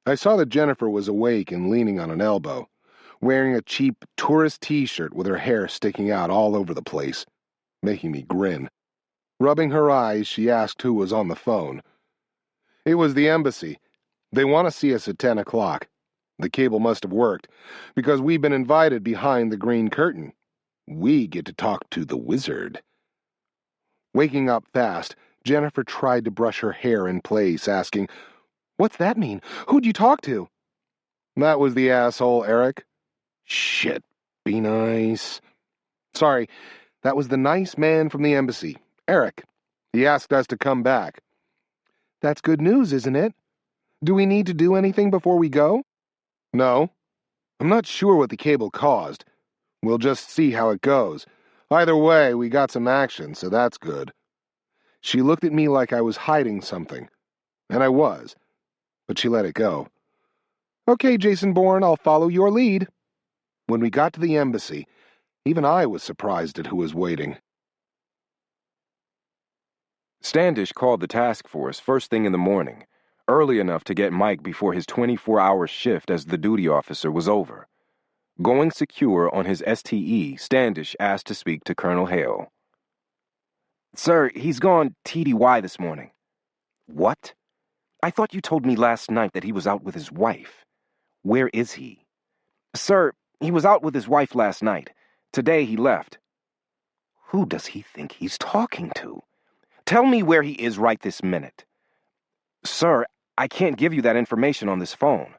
I saw that Jennifer was awake and leaning on an elbow, wearing a cheap tourist t-shirt with her hair sticking out all over the place, making me grin. Rubbing her eyes, she asked who was on the phone. It was the embassy. They want to see us at 10 o'clock. The cable must have worked, because we've been invited behind the green curtain. We get to talk to the wizard. Waking up fast, Jennifer tried to brush her hair in place, asking, "What's that mean? Who'd you talk to?" "That was the asshole, Eric." "Shit, be nice." "Sorry, that was the nice man from the embassy, Eric. He asked us to come back." "That's good news, isn't it? Do we need to do anything before we go?" "No. I'm not sure what the cable caused. We'll just see how it goes. Either way, we got some action, so that's good." She looked at me like I was hiding something, and I was, but she let it go. "Okay, Jason Bourne, I'll follow your lead." When we got to the embassy, even I was surprised at who was waiting. Standish called the task force first thing in the morning, early enough to get Mike before his 24-hour shift as the duty officer was over. Going secure on his STE, Standish asked to speak to Colonel Hale. "Sir, he's gone TDY this morning." "What? I thought you told me last night that he was out with his wife. Where is he?" "Sir, he was out with his wife last night. Today he left." "Who does he think he's talking to? Tell me where he is right this minute." "Sir, I can't give you that information on this phone."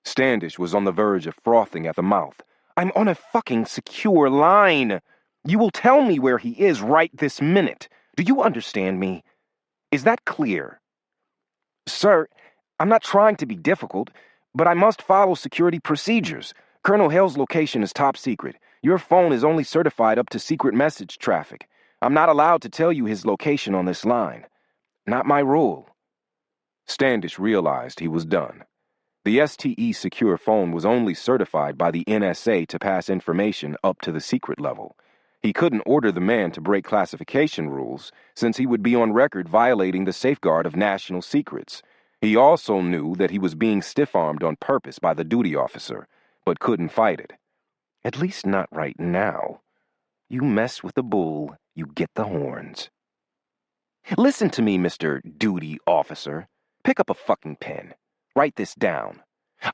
Standish was on the verge of frothing at the mouth. "I'm on a fucking secure line. You will tell me where he is right this minute. Do you understand me? Is that clear?" "Sir, I'm not trying to be difficult, but I must follow security procedures. Colonel Hale's location is top secret. Your phone is only certified up to secret message traffic. I'm not allowed to tell you his location on this line. Not my rule." Standish realized he was done. The STE secure phone was only certified by the NSA to pass information up to the secret level. He couldn't order the man to break classification rules, since he would be on record violating the safeguard of national secrets. He also knew that he was being stiff-armed on purpose by the duty officer, but couldn't fight it. At least not right now. You mess with the bull, you get the horns. "Listen to me, Mr. Duty Officer. Pick up a fucking pen. Write this down.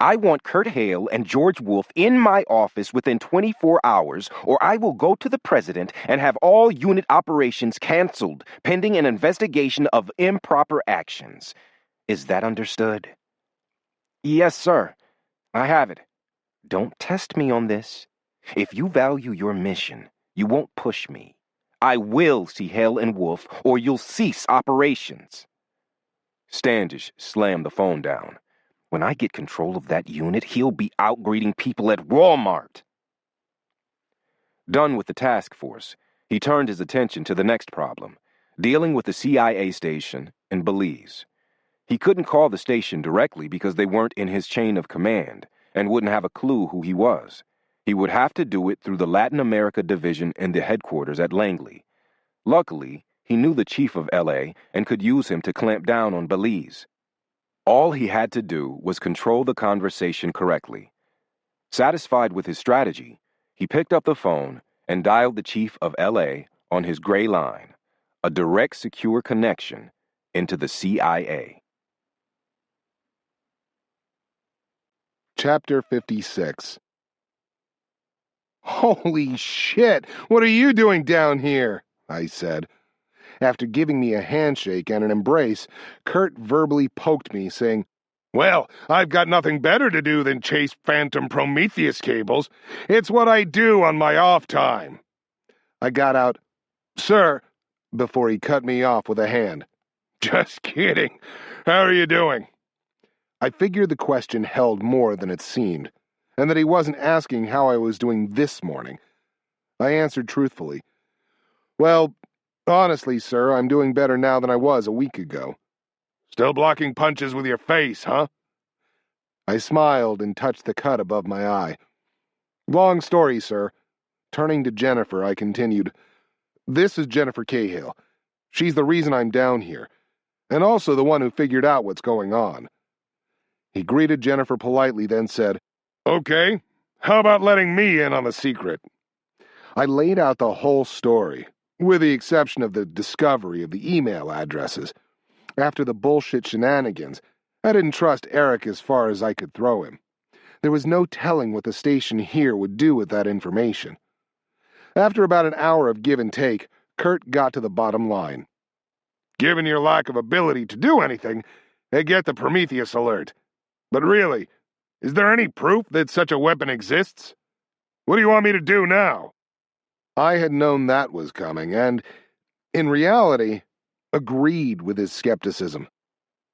I want Kurt Hale and George Wolfe in my office within 24 hours, or I will go to the president and have all unit operations canceled, pending an investigation of improper actions. Is that understood?" "Yes, sir. I have it." Don't test me on this. If you value your mission, you won't push me. I will see Hale and Wolfe, or you'll cease operations. Standish slammed the phone down. When I get control of that unit, he'll be out greeting people at Walmart. Done with the task force, he turned his attention to the next problem, dealing with the CIA station in Belize. He couldn't call the station directly because they weren't in his chain of command and wouldn't have a clue who he was. He would have to do it through the Latin America division in the headquarters at Langley. Luckily, he knew the chief of LA and could use him to clamp down on Belize. All he had to do was control the conversation correctly. Satisfied with his strategy, he picked up the phone and dialed the chief of LA on his gray line, a direct secure connection into the CIA. Chapter 56. "Holy shit! What are you doing down here?" I said. After giving me a handshake and an embrace, Kurt verbally poked me, saying, "Well, I've got nothing better to do than chase phantom Prometheus cables. It's what I do on my off time." I got out, "Sir," before he cut me off with a hand. "Just kidding. How are you doing?" I figured the question held more than it seemed, and that he wasn't asking how I was doing this morning. I answered truthfully, "Well, honestly, sir, I'm doing better now than I was a week ago." "Still blocking punches with your face, huh?" I smiled and touched the cut above my eye. "Long story, sir." Turning to Jennifer, I continued, "This is Jennifer Cahill. She's the reason I'm down here, and also the one who figured out what's going on." He greeted Jennifer politely, then said, "Okay, how about letting me in on the secret?" I laid out the whole story, with the exception of the discovery of the email addresses. After the bullshit shenanigans, I didn't trust Eric as far as I could throw him. There was no telling what the station here would do with that information. After about an hour of give and take, Kurt got to the bottom line. "Given your lack of ability to do anything, I get the Prometheus alert. But really, is there any proof that such a weapon exists? What do you want me to do now?" I had known that was coming, and, in reality, agreed with his skepticism.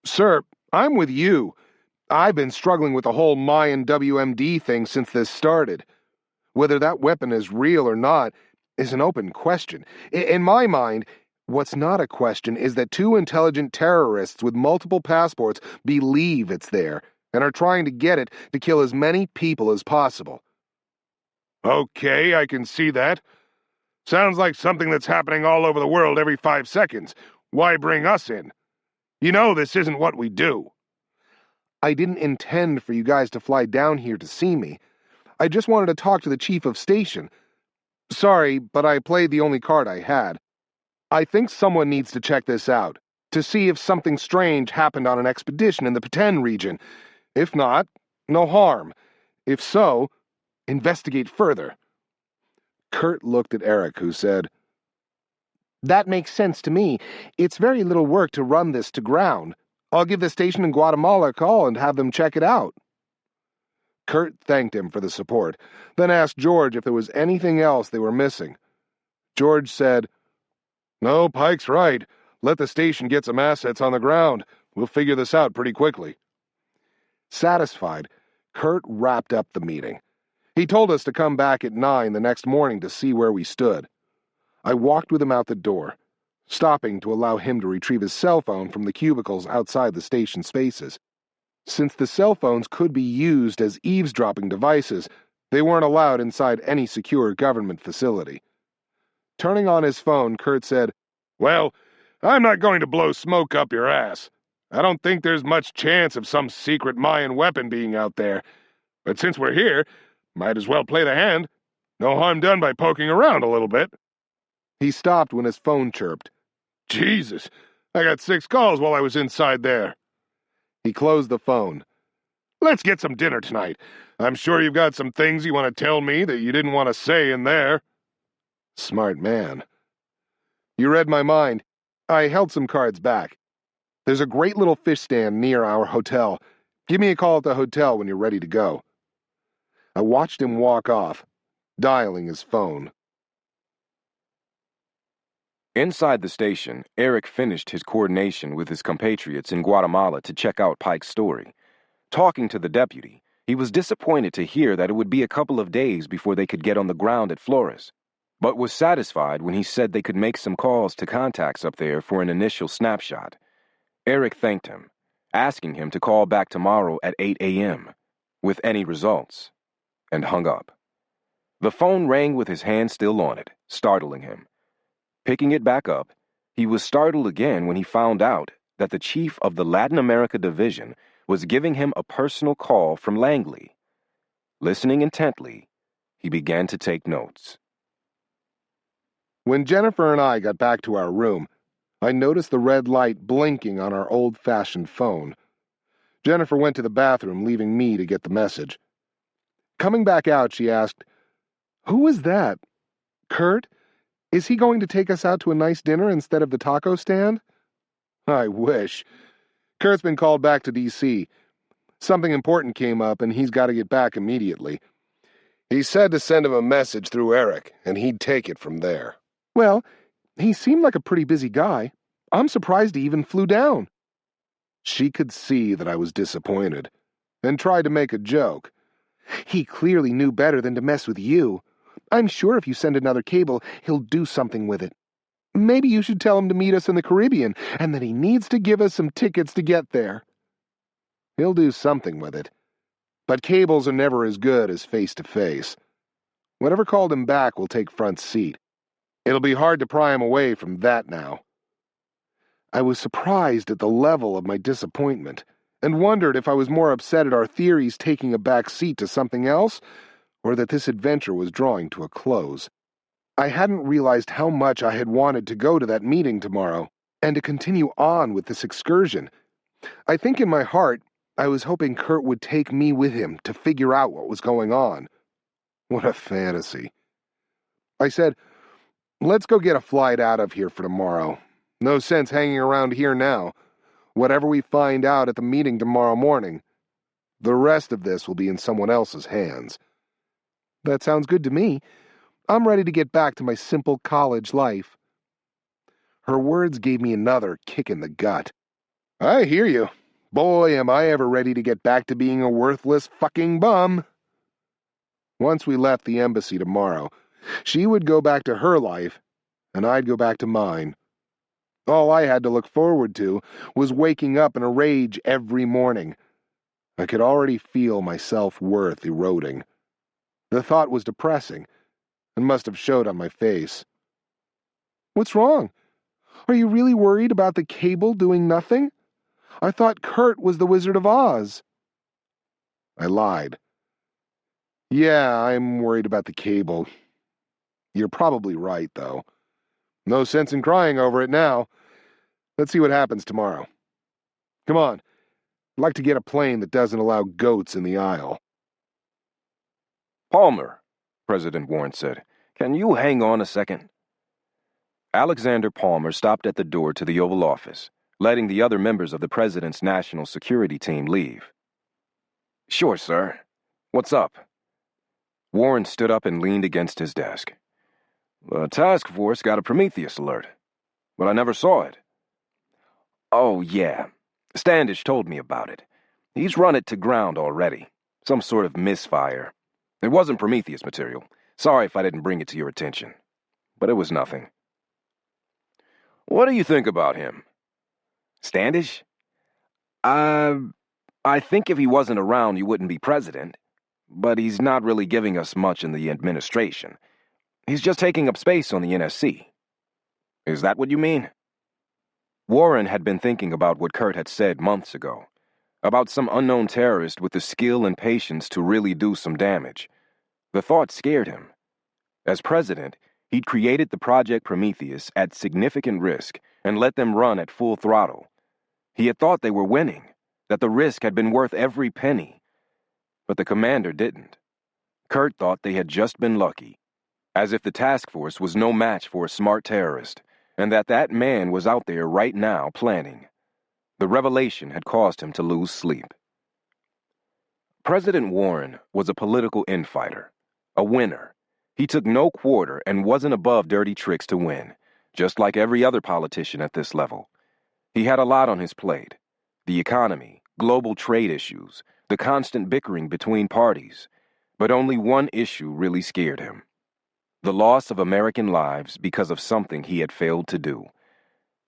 "Sir, I'm with you. I've been struggling with the whole Mayan WMD thing since this started. Whether that weapon is real or not is an open question. In my mind, what's not a question is that two intelligent terrorists with multiple passports believe it's there and are trying to get it to kill as many people as possible." "Okay, I can see that. Sounds like something that's happening all over the world every 5 seconds. Why bring us in? You know this isn't what we do." "I didn't intend for you guys to fly down here to see me. I just wanted to talk to the chief of station. Sorry, but I played the only card I had. I think someone needs to check this out, to see if something strange happened on an expedition in the Peten region. If not, no harm. If so, investigate further." Kurt looked at Eric, who said, "That makes sense to me. It's very little work to run this to ground. I'll give the station in Guatemala a call and have them check it out." Kurt thanked him for the support, then asked George if there was anything else they were missing. George said, "No, Pike's right. Let the station get some assets on the ground. We'll figure this out pretty quickly." Satisfied, Kurt wrapped up the meeting. He told us to come back at 9 the next morning to see where we stood. I walked with him out the door, stopping to allow him to retrieve his cell phone from the cubicles outside the station spaces. Since the cell phones could be used as eavesdropping devices, they weren't allowed inside any secure government facility. Turning on his phone, Kurt said, "Well, I'm not going to blow smoke up your ass. I don't think there's much chance of some secret Mayan weapon being out there. But since we're here, might as well play the hand. No harm done by poking around a little bit." He stopped when his phone chirped. "Jesus, I got 6 calls while I was inside there." He closed the phone. "Let's get some dinner tonight. I'm sure you've got some things you want to tell me that you didn't want to say in there." Smart man. You read my mind. I held some cards back. There's a great little fish stand near our hotel. Give me a call at the hotel when you're ready to go. I watched him walk off, dialing his phone. Inside the station, Eric finished his coordination with his compatriots in Guatemala to check out Pike's story. Talking to the deputy, he was disappointed to hear that it would be a couple of days before they could get on the ground at Flores, but was satisfied when he said they could make some calls to contacts up there for an initial snapshot. Eric thanked him, asking him to call back tomorrow at 8 a.m. with any results, and hung up. The phone rang with his hand still on it, startling him. Picking it back up, he was startled again when he found out that the chief of the Latin America division was giving him a personal call from Langley. Listening intently, he began to take notes. When Jennifer and I got back to our room, I noticed the red light blinking on our old-fashioned phone. Jennifer went to the bathroom, leaving me to get the message. Coming back out, she asked, "Who is that? Kurt? Is he going to take us out to a nice dinner instead of the taco stand?" I wish. Kurt's been called back to D.C. Something important came up, and he's got to get back immediately. He said to send him a message through Eric, and he'd take it from there. Well, he seemed like a pretty busy guy. I'm surprised he even flew down. She could see that I was disappointed, and tried to make a joke. He clearly knew better than to mess with you. I'm sure if you send another cable, he'll do something with it. Maybe you should tell him to meet us in the Caribbean, and that he needs to give us some tickets to get there. He'll do something with it. But cables are never as good as face-to-face. Whatever called him back will take front seat. It'll be hard to pry him away from that now. I was surprised at the level of my disappointment, and wondered if I was more upset at our theories taking a back seat to something else, or that this adventure was drawing to a close. I hadn't realized how much I had wanted to go to that meeting tomorrow, and to continue on with this excursion. I think in my heart, I was hoping Kurt would take me with him to figure out what was going on. What a fantasy. I said, "Let's go get a flight out of here for tomorrow. No sense hanging around here now. Whatever we find out at the meeting tomorrow morning, the rest of this will be in someone else's hands." "That sounds good to me. I'm ready to get back to my simple college life." Her words gave me another kick in the gut. I hear you. Boy, am I ever ready to get back to being a worthless fucking bum. Once we left the embassy tomorrow, she would go back to her life, and I'd go back to mine. All I had to look forward to was waking up in a rage every morning. I could already feel my self-worth eroding. The thought was depressing, and must have showed on my face. "What's wrong? Are you really worried about the cable doing nothing? I thought Kurt was the Wizard of Oz." I lied. "Yeah, I'm worried about the cable. You're probably right, though. No sense in crying over it now. Let's see what happens tomorrow. Come on. I'd like to get a plane that doesn't allow goats in the aisle." "Palmer," President Warren said, "can you hang on a second?" Alexander Palmer stopped at the door to the Oval Office, letting the other members of the President's national security team leave. "Sure, sir. What's up?" Warren stood up and leaned against his desk. "The task force got a Prometheus alert, but I never saw it." "Oh, yeah. Standish told me about it. He's run it to ground already. Some sort of misfire. It wasn't Prometheus material. Sorry if I didn't bring it to your attention. But it was nothing." "What do you think about him?" "Standish? I think if he wasn't around, you wouldn't be president. But he's not really giving us much in the administration. He's just taking up space on the NSC. Is that what you mean?" Warren had been thinking about what Kurt had said months ago, about some unknown terrorist with the skill and patience to really do some damage. The thought scared him. As president, he'd created the Project Prometheus at significant risk and let them run at full throttle. He had thought they were winning, that the risk had been worth every penny. But the commander didn't. Kurt thought they had just been lucky, as if the task force was no match for a smart terrorist, and that man was out there right now planning. The revelation had caused him to lose sleep. President Warren was a political infighter, a winner. He took no quarter and wasn't above dirty tricks to win, just like every other politician at this level. He had a lot on his plate: the economy, global trade issues, the constant bickering between parties. But only one issue really scared him: the loss of American lives because of something he had failed to do.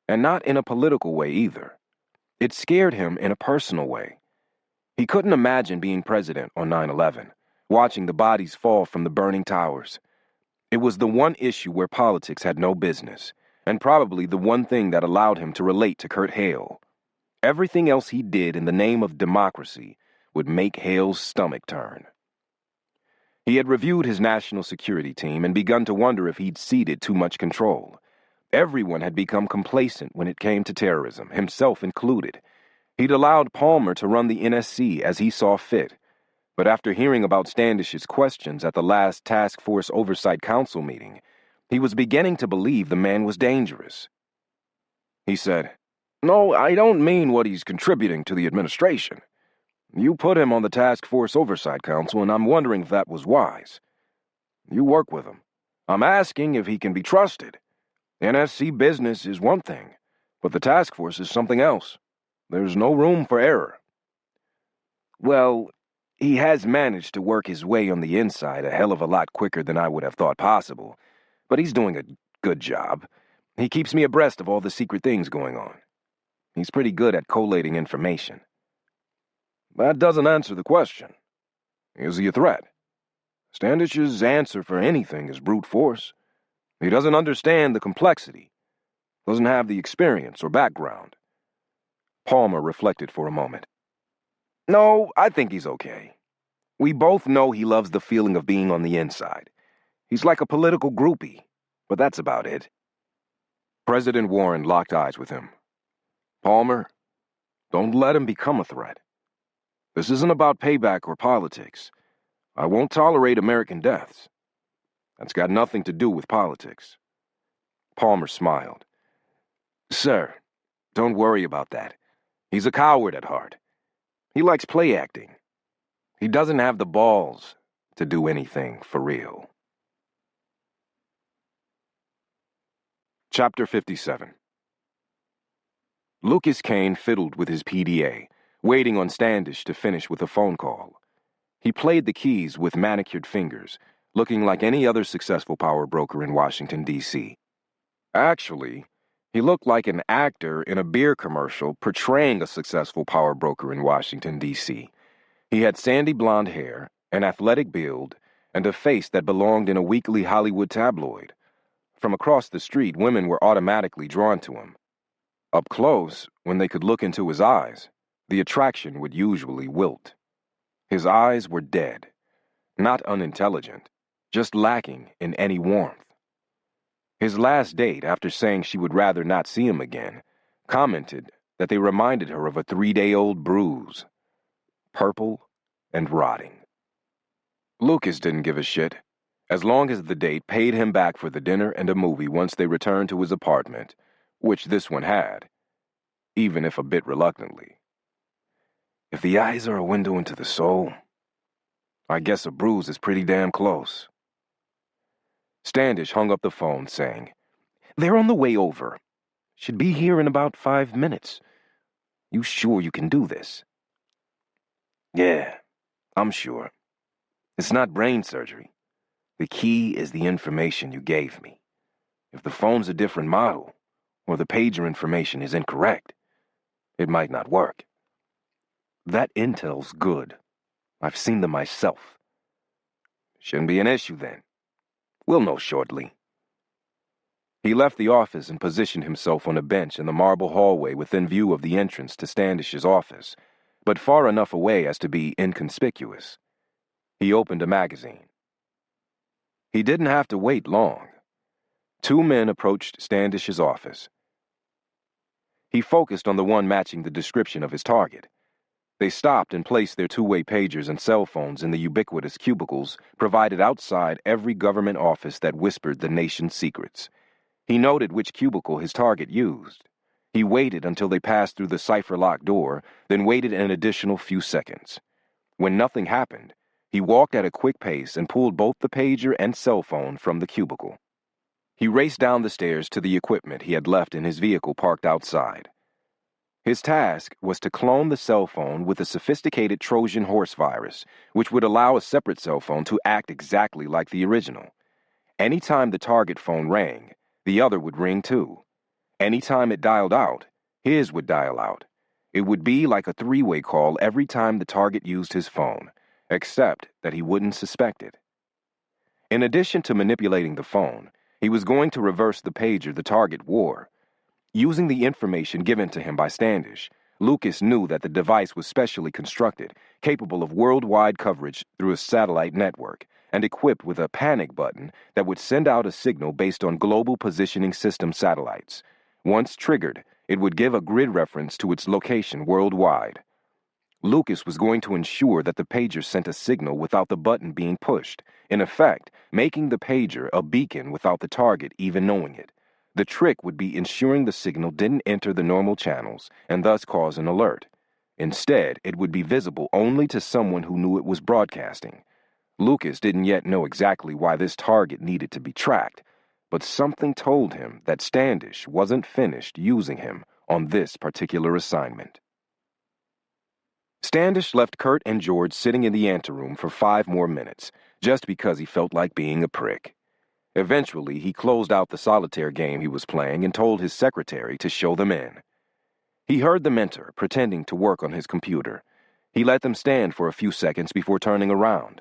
And not in a political way either. It scared him in a personal way. He couldn't imagine being president on 9/11, watching the bodies fall from the burning towers. It was the one issue where politics had no business, and probably the one thing that allowed him to relate to Kurt Hale. Everything else he did in the name of democracy would make Hale's stomach turn. He had reviewed his national security team and begun to wonder if he'd ceded too much control. Everyone had become complacent when it came to terrorism, himself included. He'd allowed Palmer to run the NSC as he saw fit. But after hearing about Standish's questions at the last Task Force Oversight Council meeting, he was beginning to believe the man was dangerous. He said, "No, I don't mean what he's contributing to the administration. You put him on the Task Force Oversight Council, and I'm wondering if that was wise. You work with him. I'm asking if he can be trusted. NSC business is one thing, but the task force is something else. There's no room for error." "Well, he has managed to work his way on the inside a hell of a lot quicker than I would have thought possible, but he's doing a good job. He keeps me abreast of all the secret things going on. He's pretty good at collating information." "That doesn't answer the question. Is he a threat? Standish's answer for anything is brute force. He doesn't understand the complexity, doesn't have the experience or background." Palmer reflected for a moment. No, I think he's okay. We both know he loves the feeling of being on the inside. He's like a political groupie, but that's about it. President Warren locked eyes with him. Palmer, don't let him become a threat. This isn't about payback or politics. I won't tolerate American deaths. That's got nothing to do with politics. Palmer smiled. Sir, don't worry about that. He's a coward at heart. He likes play acting. He doesn't have the balls to do anything for real. Chapter 57. Lucas Kane fiddled with his PDA, waiting on Standish to finish with a phone call. He played the keys with manicured fingers, looking like any other successful power broker in Washington, D.C. Actually, he looked like an actor in a beer commercial portraying a successful power broker in Washington, D.C. He had sandy blonde hair, an athletic build, and a face that belonged in a weekly Hollywood tabloid. From across the street, women were automatically drawn to him. Up close, when they could look into his eyes, the attraction would usually wilt. His eyes were dead, not unintelligent, just lacking in any warmth. His last date, after saying she would rather not see him again, commented that they reminded her of a 3-day-old bruise, purple and rotting. Lucas didn't give a shit, as long as the date paid him back for the dinner and a movie once they returned to his apartment, which this one had, even if a bit reluctantly. If the eyes are a window into the soul, I guess a bruise is pretty damn close. Standish hung up the phone, saying, "They're on the way over. Should be here in about 5 minutes. You sure you can do this?" "Yeah, I'm sure. It's not brain surgery. The key is the information you gave me. If the phone's a different model, or the pager information is incorrect, it might not work." "That intel's good. I've seen them myself." "Shouldn't be an issue then. We'll know shortly." He left the office and positioned himself on a bench in the marble hallway within view of the entrance to Standish's office, but far enough away as to be inconspicuous. He opened a magazine. He didn't have to wait long. 2 men approached Standish's office. He focused on the one matching the description of his target. They stopped and placed their two-way pagers and cell phones in the ubiquitous cubicles provided outside every government office that whispered the nation's secrets. He noted which cubicle his target used. He waited until they passed through the cipher-locked door, then waited an additional few seconds. When nothing happened, he walked at a quick pace and pulled both the pager and cell phone from the cubicle. He raced down the stairs to the equipment he had left in his vehicle parked outside. His task was to clone the cell phone with a sophisticated Trojan horse virus, which would allow a separate cell phone to act exactly like the original. Anytime the target phone rang, the other would ring too. Anytime it dialed out, his would dial out. It would be like a 3-way call every time the target used his phone, except that he wouldn't suspect it. In addition to manipulating the phone, he was going to reverse the pager the target wore. Using the information given to him by Standish, Lucas knew that the device was specially constructed, capable of worldwide coverage through a satellite network, and equipped with a panic button that would send out a signal based on global positioning system satellites. Once triggered, it would give a grid reference to its location worldwide. Lucas was going to ensure that the pager sent a signal without the button being pushed, in effect, making the pager a beacon without the target even knowing it. The trick would be ensuring the signal didn't enter the normal channels and thus cause an alert. Instead, it would be visible only to someone who knew it was broadcasting. Lucas didn't yet know exactly why this target needed to be tracked, but something told him that Standish wasn't finished using him on this particular assignment. Standish left Kurt and George sitting in the anteroom for 5 more minutes, just because he felt like being a prick. Eventually, he closed out the solitaire game he was playing and told his secretary to show them in. He heard them enter, pretending to work on his computer. He let them stand for a few seconds before turning around.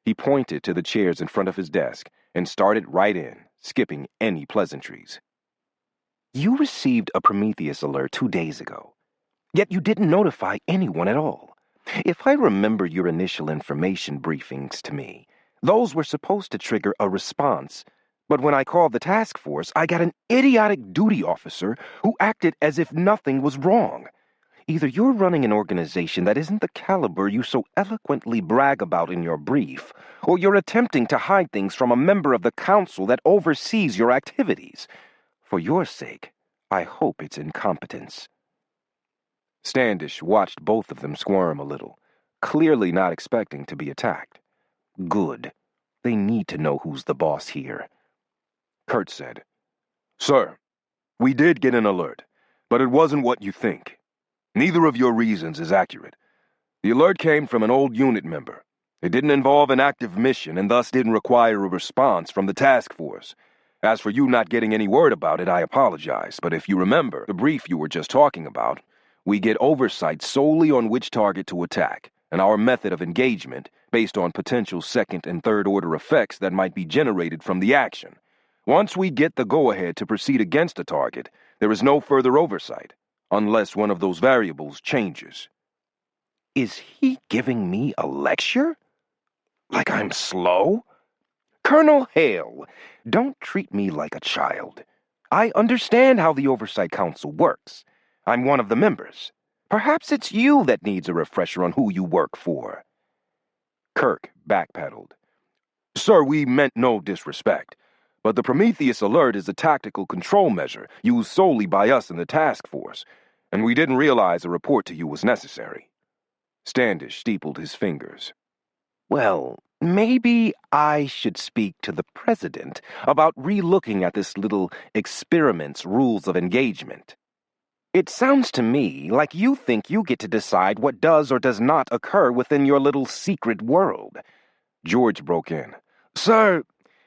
He pointed to the chairs in front of his desk and started right in, skipping any pleasantries. "You received a Prometheus alert 2 days ago, yet you didn't notify anyone at all. If I remember your initial information briefings to me, those were supposed to trigger a response. But when I called the task force, I got an idiotic duty officer who acted as if nothing was wrong. Either you're running an organization that isn't the caliber you so eloquently brag about in your brief, or you're attempting to hide things from a member of the council that oversees your activities. For your sake, I hope it's incompetence. Standish watched both of them squirm a little, clearly not expecting to be attacked. Good. They need to know who's the boss here. Kurt said, "Sir, we did get an alert, but it wasn't what you think. Neither of your reasons is accurate. The alert came from an old unit member. It didn't involve an active mission and thus didn't require a response from the task force. As for you not getting any word about it, I apologize, but if you remember the brief you were just talking about, we get oversight solely on which target to attack, and our method of engagement based on potential second and third order effects that might be generated from the action. Once we get the go-ahead to proceed against a target, there is no further oversight, unless one of those variables changes." Is he giving me a lecture? Like I'm slow? Colonel Hale, don't treat me like a child. I understand how the Oversight Council works. I'm one of the members. Perhaps it's you that needs a refresher on who you work for. Kirk backpedaled. "Sir, we meant no disrespect, but the Prometheus alert is a tactical control measure used solely by us in the task force, and we didn't realize a report to you was necessary." Standish steepled his fingers. Well, maybe I should speak to the president about relooking at this little experiment's rules of engagement. It sounds to me like you think you get to decide what does or does not occur within your little secret world. George broke in. "Sir,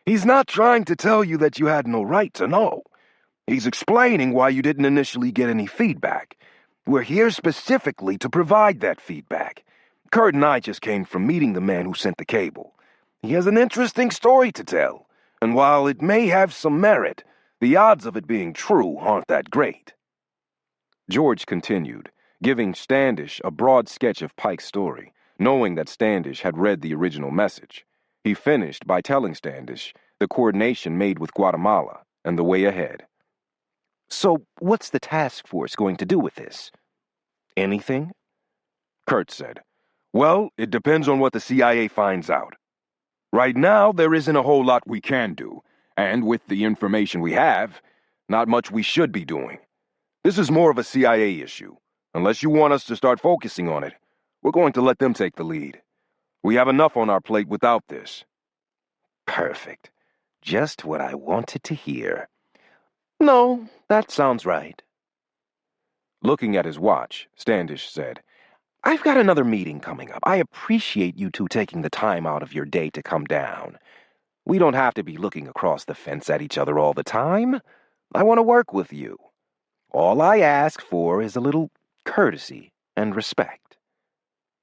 he's not trying to tell you that you had no right to know. He's explaining why you didn't initially get any feedback. We're here specifically to provide that feedback. Kurt and I just came from meeting the man who sent the cable. He has an interesting story to tell, and while it may have some merit, the odds of it being true aren't that great." George continued, giving Standish a broad sketch of Pike's story, knowing that Standish had read the original message. He finished by telling Standish the coordination made with Guatemala and the way ahead. "So what's the task force going to do with this?" "Anything?" Kurt said. "Well, it depends on what the CIA finds out. Right now, there isn't a whole lot we can do, and with the information we have, not much we should be doing. This is more of a CIA issue. Unless you want us to start focusing on it, we're going to let them take the lead. We have enough on our plate without this." Perfect. Just what I wanted to hear. No, that sounds right. Looking at his watch, Standish said, "I've got another meeting coming up. I appreciate you two taking the time out of your day to come down. We don't have to be looking across the fence at each other all the time. I want to work with you. All I ask for is a little courtesy and respect."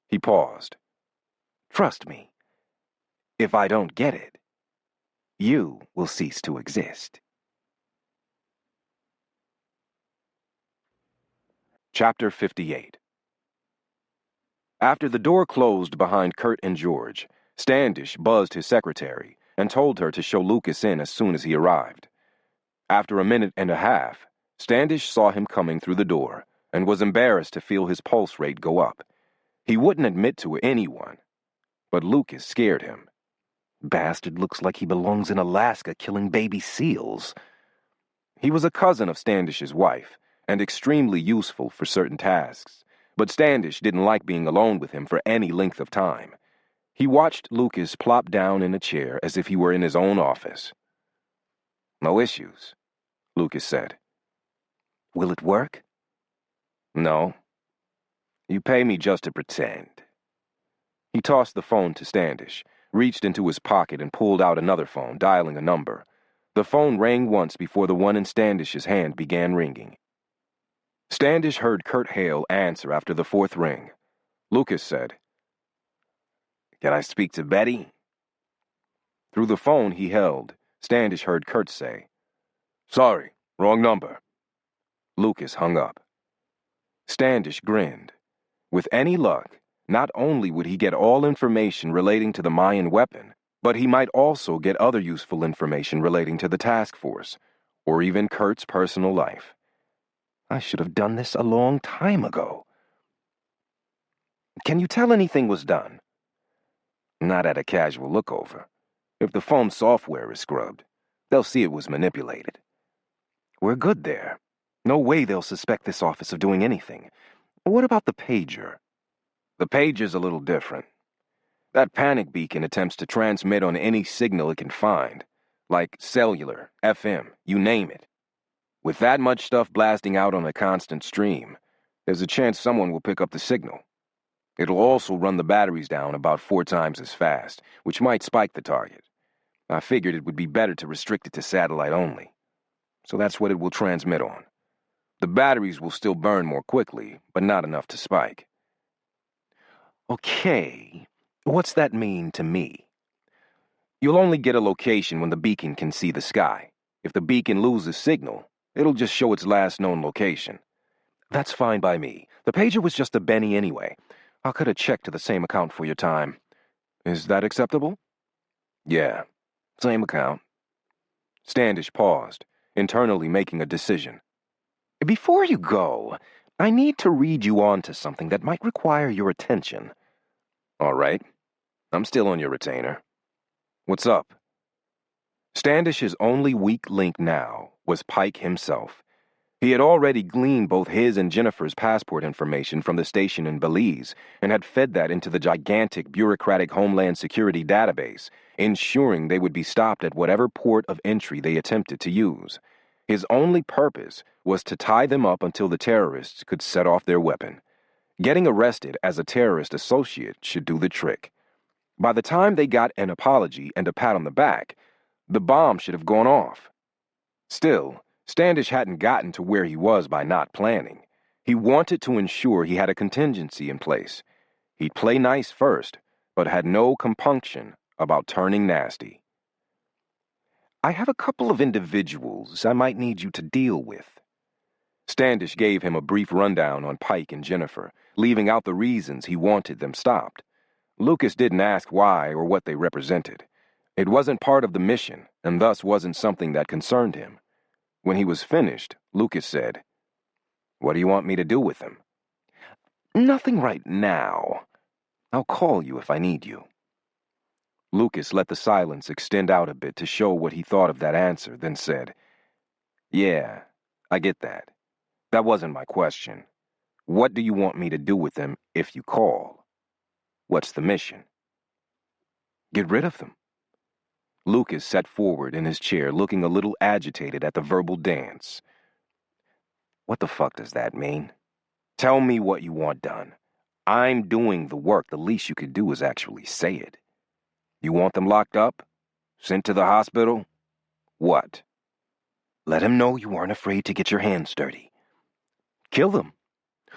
He paused. "Trust me, if I don't get it, you will cease to exist." Chapter 58. After the door closed behind Kurt and George, Standish buzzed his secretary and told her to show Lucas in as soon as he arrived. After a minute and a half, Standish saw him coming through the door and was embarrassed to feel his pulse rate go up. He wouldn't admit to anyone, but Lucas scared him. Bastard looks like he belongs in Alaska killing baby seals. He was a cousin of Standish's wife and extremely useful for certain tasks, but Standish didn't like being alone with him for any length of time. He watched Lucas plop down in a chair as if he were in his own office. "No issues," Lucas said. "Will it work?" "No. You pay me just to pretend." He tossed the phone to Standish, reached into his pocket and pulled out another phone, dialing a number. The phone rang once before the one in Standish's hand began ringing. Standish heard Kurt Hale answer after the fourth ring. Lucas said, "Can I speak to Betty?" Through the phone he held, Standish heard Kurt say, "Sorry, wrong number." Lucas hung up. Standish grinned. With any luck, Not only would he get all information relating to the Mayan weapon, but he might also get other useful information relating to the task force, or even Kurt's personal life. I should have done this a long time ago. Can you tell anything was done? Not at a casual look over. If the phone software is scrubbed, they'll see it was manipulated. We're good there. No way they'll suspect this office of doing anything. What about the pager? The pager's a little different. That panic beacon attempts to transmit on any signal it can find, like cellular, FM, you name it. With that much stuff blasting out on a constant stream, there's a chance someone will pick up the signal. It'll also run the batteries down about 4 times as fast, which might spike the target. I figured it would be better to restrict it to satellite only. So that's what it will transmit on. The batteries will still burn more quickly, but not enough to spike. Okay, what's that mean to me? You'll only get a location when the beacon can see the sky. If the beacon loses signal, it'll just show its last known location. That's fine by me. The pager was just a Benny anyway. I'll cut a check to the same account for your time. Is that acceptable? Yeah, same account. Standish paused, internally making a decision. Before you go, I need to read you on to something that might require your attention. All right. I'm still on your retainer. What's up? Standish's only weak link now was Pike himself. He had already gleaned both his and Jennifer's passport information from the station in Belize and had fed that into the gigantic bureaucratic Homeland Security database, ensuring they would be stopped at whatever port of entry they attempted to use. His only purpose was to tie them up until the terrorists could set off their weapon. Getting arrested as a terrorist associate should do the trick. By the time they got an apology and a pat on the back, the bomb should have gone off. Still, Standish hadn't gotten to where he was by not planning. He wanted to ensure he had a contingency in place. He'd play nice first, but had no compunction about turning nasty. I have a couple of individuals I might need you to deal with. Standish gave him a brief rundown on Pike and Jennifer, leaving out the reasons he wanted them stopped. Lucas didn't ask why or what they represented. It wasn't part of the mission, and thus wasn't something that concerned him. When he was finished, Lucas said, "What do you want me to do with them?" "Nothing right now. I'll call you if I need you." Lucas let the silence extend out a bit to show what he thought of that answer, then said, "Yeah, I get that. That wasn't my question. What do you want me to do with them if you call? What's the mission?" "Get rid of them." Lucas sat forward in his chair, looking a little agitated at the verbal dance. "What the fuck does that mean? Tell me what you want done. I'm doing the work. The least you could do is actually say it. You want them locked up? Sent to the hospital? What? Let him know you aren't afraid to get your hands dirty. Kill them.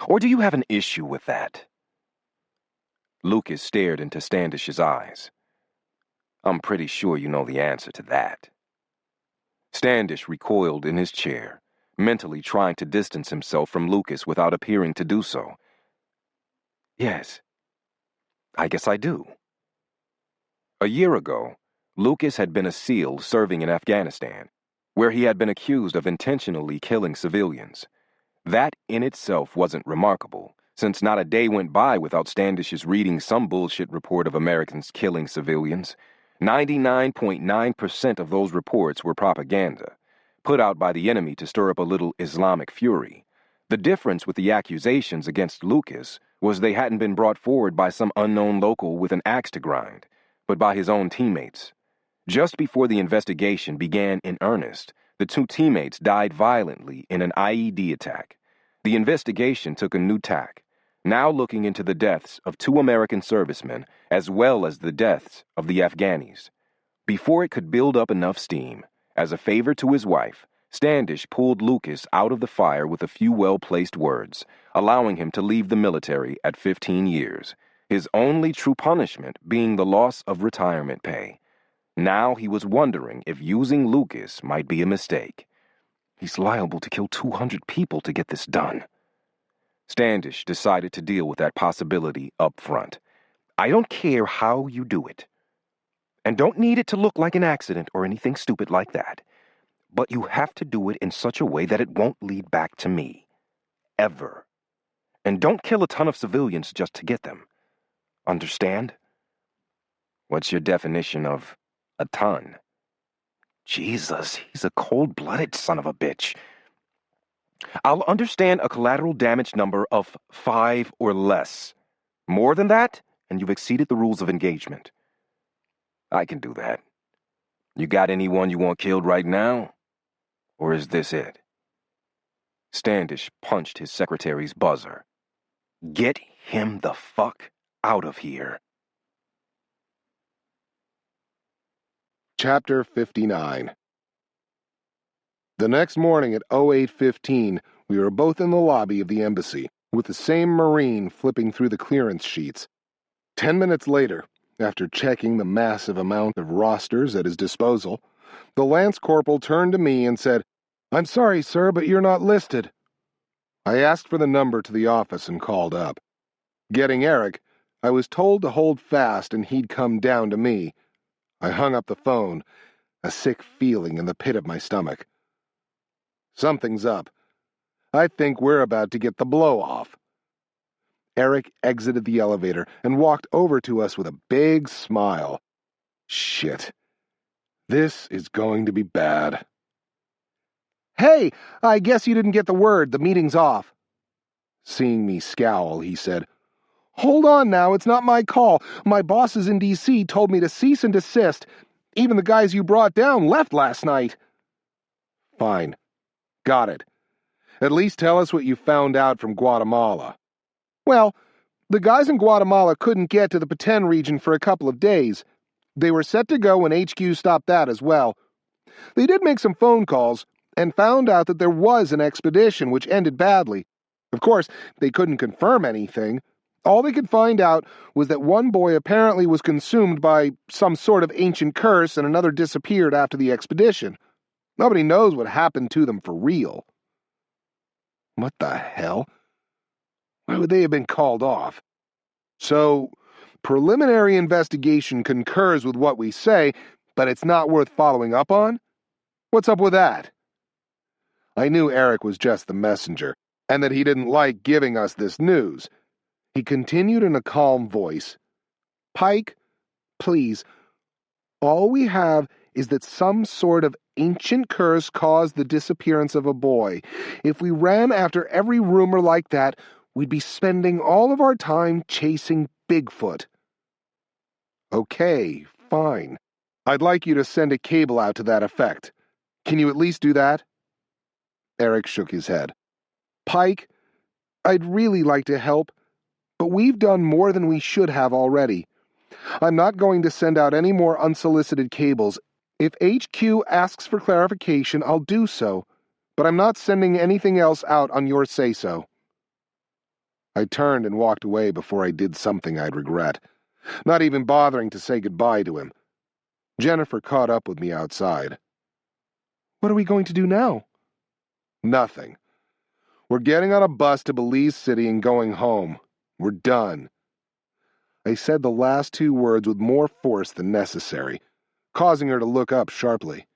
Or do you have an issue with that?" Lucas stared into Standish's eyes. "I'm pretty sure you know the answer to that." Standish recoiled in his chair, mentally trying to distance himself from Lucas without appearing to do so. "Yes, I guess I do." A year ago, Lucas had been a SEAL serving in Afghanistan, where he had been accused of intentionally killing civilians. That in itself wasn't remarkable, since not a day went by without Standish's reading some bullshit report of Americans killing civilians. 99.9% of those reports were propaganda, put out by the enemy to stir up a little Islamic fury. The difference with the accusations against Lucas was they hadn't been brought forward by some unknown local with an axe to grind, but by his own teammates. Just before the investigation began in earnest, the 2 teammates died violently in an IED attack. The investigation took a new tack, now looking into the deaths of 2 American servicemen as well as the deaths of the Afghanis. Before it could build up enough steam, as a favor to his wife, Standish pulled Lucas out of the fire with a few well-placed words, allowing him to leave the military at 15 years, his only true punishment being the loss of retirement pay. Now he was wondering if using Lucas might be a mistake. He's liable to kill 200 people to get this done. Standish decided to deal with that possibility up front. I don't care how you do it. And don't need it to look like an accident or anything stupid like that. But you have to do it in such a way that it won't lead back to me. Ever. And don't kill a ton of civilians just to get them. Understand? What's your definition of a ton? Jesus, he's a cold-blooded son of a bitch. I'll understand a collateral damage number of 5 or less. More than that, and you've exceeded the rules of engagement. I can do that. You got anyone you want killed right now? Or is this it? Standish punched his secretary's buzzer. Get him the fuck out of here. Chapter 59. The next morning at 08:15, we were both in the lobby of the embassy, with the same Marine flipping through the clearance sheets. 10 minutes later, after checking the massive amount of rosters at his disposal, the Lance Corporal turned to me and said, "I'm sorry, sir, but you're not listed." I asked for the number to the office and called up. Getting Eric, I was told to hold fast and he'd come down to me. I hung up the phone, a sick feeling in the pit of my stomach. Something's up. I think we're about to get the blow-off. Eric exited the elevator and walked over to us with a big smile. Shit. This is going to be bad. "Hey, I guess you didn't get the word. The meeting's off." Seeing me scowl, he said, "Hold on now, it's not my call. My bosses in D.C. told me to cease and desist. Even the guys you brought down left last night." "Fine. Got it. At least tell us what you found out from Guatemala." "Well, the guys in Guatemala couldn't get to the Petén region for a couple of days. They were set to go when HQ stopped that as well. They did make some phone calls and found out that there was an expedition which ended badly. Of course, they couldn't confirm anything. All they could find out was that one boy apparently was consumed by some sort of ancient curse and another disappeared after the expedition. Nobody knows what happened to them for real." What the hell? Why would they have been called off? So, preliminary investigation concurs with what we say, but it's not worth following up on? What's up with that? I knew Eric was just the messenger, and that he didn't like giving us this news. He continued in a calm voice. "Pike, please, all we have is that some sort of ancient curse caused the disappearance of a boy. If we ran after every rumor like that, we'd be spending all of our time chasing Bigfoot." "Okay, fine. I'd like you to send a cable out to that effect. Can you at least do that?" Eric shook his head. "Pike, I'd really like to help, but we've done more than we should have already. I'm not going to send out any more unsolicited cables. If HQ asks for clarification, I'll do so, but I'm not sending anything else out on your say-so." I turned and walked away before I did something I'd regret, not even bothering to say goodbye to him. Jennifer caught up with me outside. "What are we going to do now?" "Nothing. We're getting on a bus to Belize City and going home. We're done." I said the last 2 words with more force than necessary, causing her to look up sharply.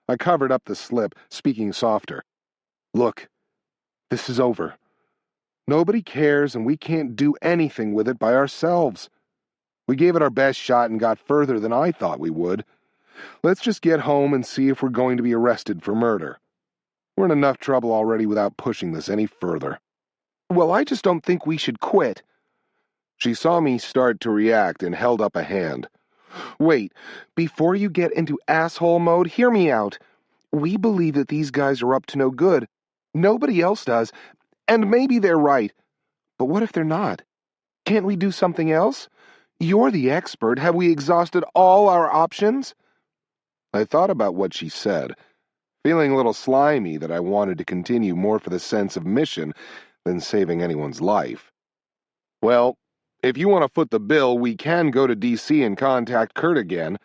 I covered up the slip, speaking softer. "Look, this is over. Nobody cares, and we can't do anything with it by ourselves. We gave it our best shot and got further than I thought we would. Let's just get home and see if we're going to be arrested for murder. We're in enough trouble already without pushing this any further." "Well, I just don't think we should quit." She saw me start to react and held up a hand. "Wait, before you get into asshole mode, hear me out. We believe that these guys are up to no good. Nobody else does, and maybe they're right. But what if they're not? Can't we do something else? You're the expert. Have we exhausted all our options?" I thought about what she said, feeling a little slimy that I wanted to continue more for the sense of mission than saving anyone's life. "Well, if you want to foot the bill, we can go to D.C. and contact Kurt again.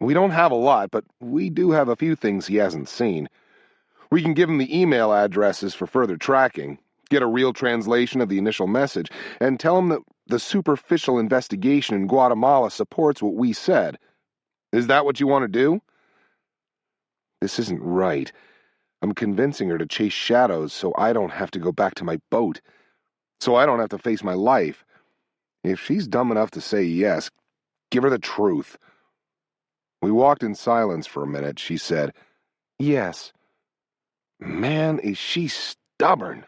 We don't have a lot, but we do have a few things he hasn't seen. We can give him the email addresses for further tracking. get a real translation of the initial message, and tell him that the superficial investigation in Guatemala supports what we said. Is that what you want to do? This isn't right. I'm convincing her to chase shadows so I don't have to go back to my boat, so I don't have to face my life. If she's dumb enough to say yes, give her the truth. We walked in silence for a minute. She said, "Yes." Man, is she stubborn.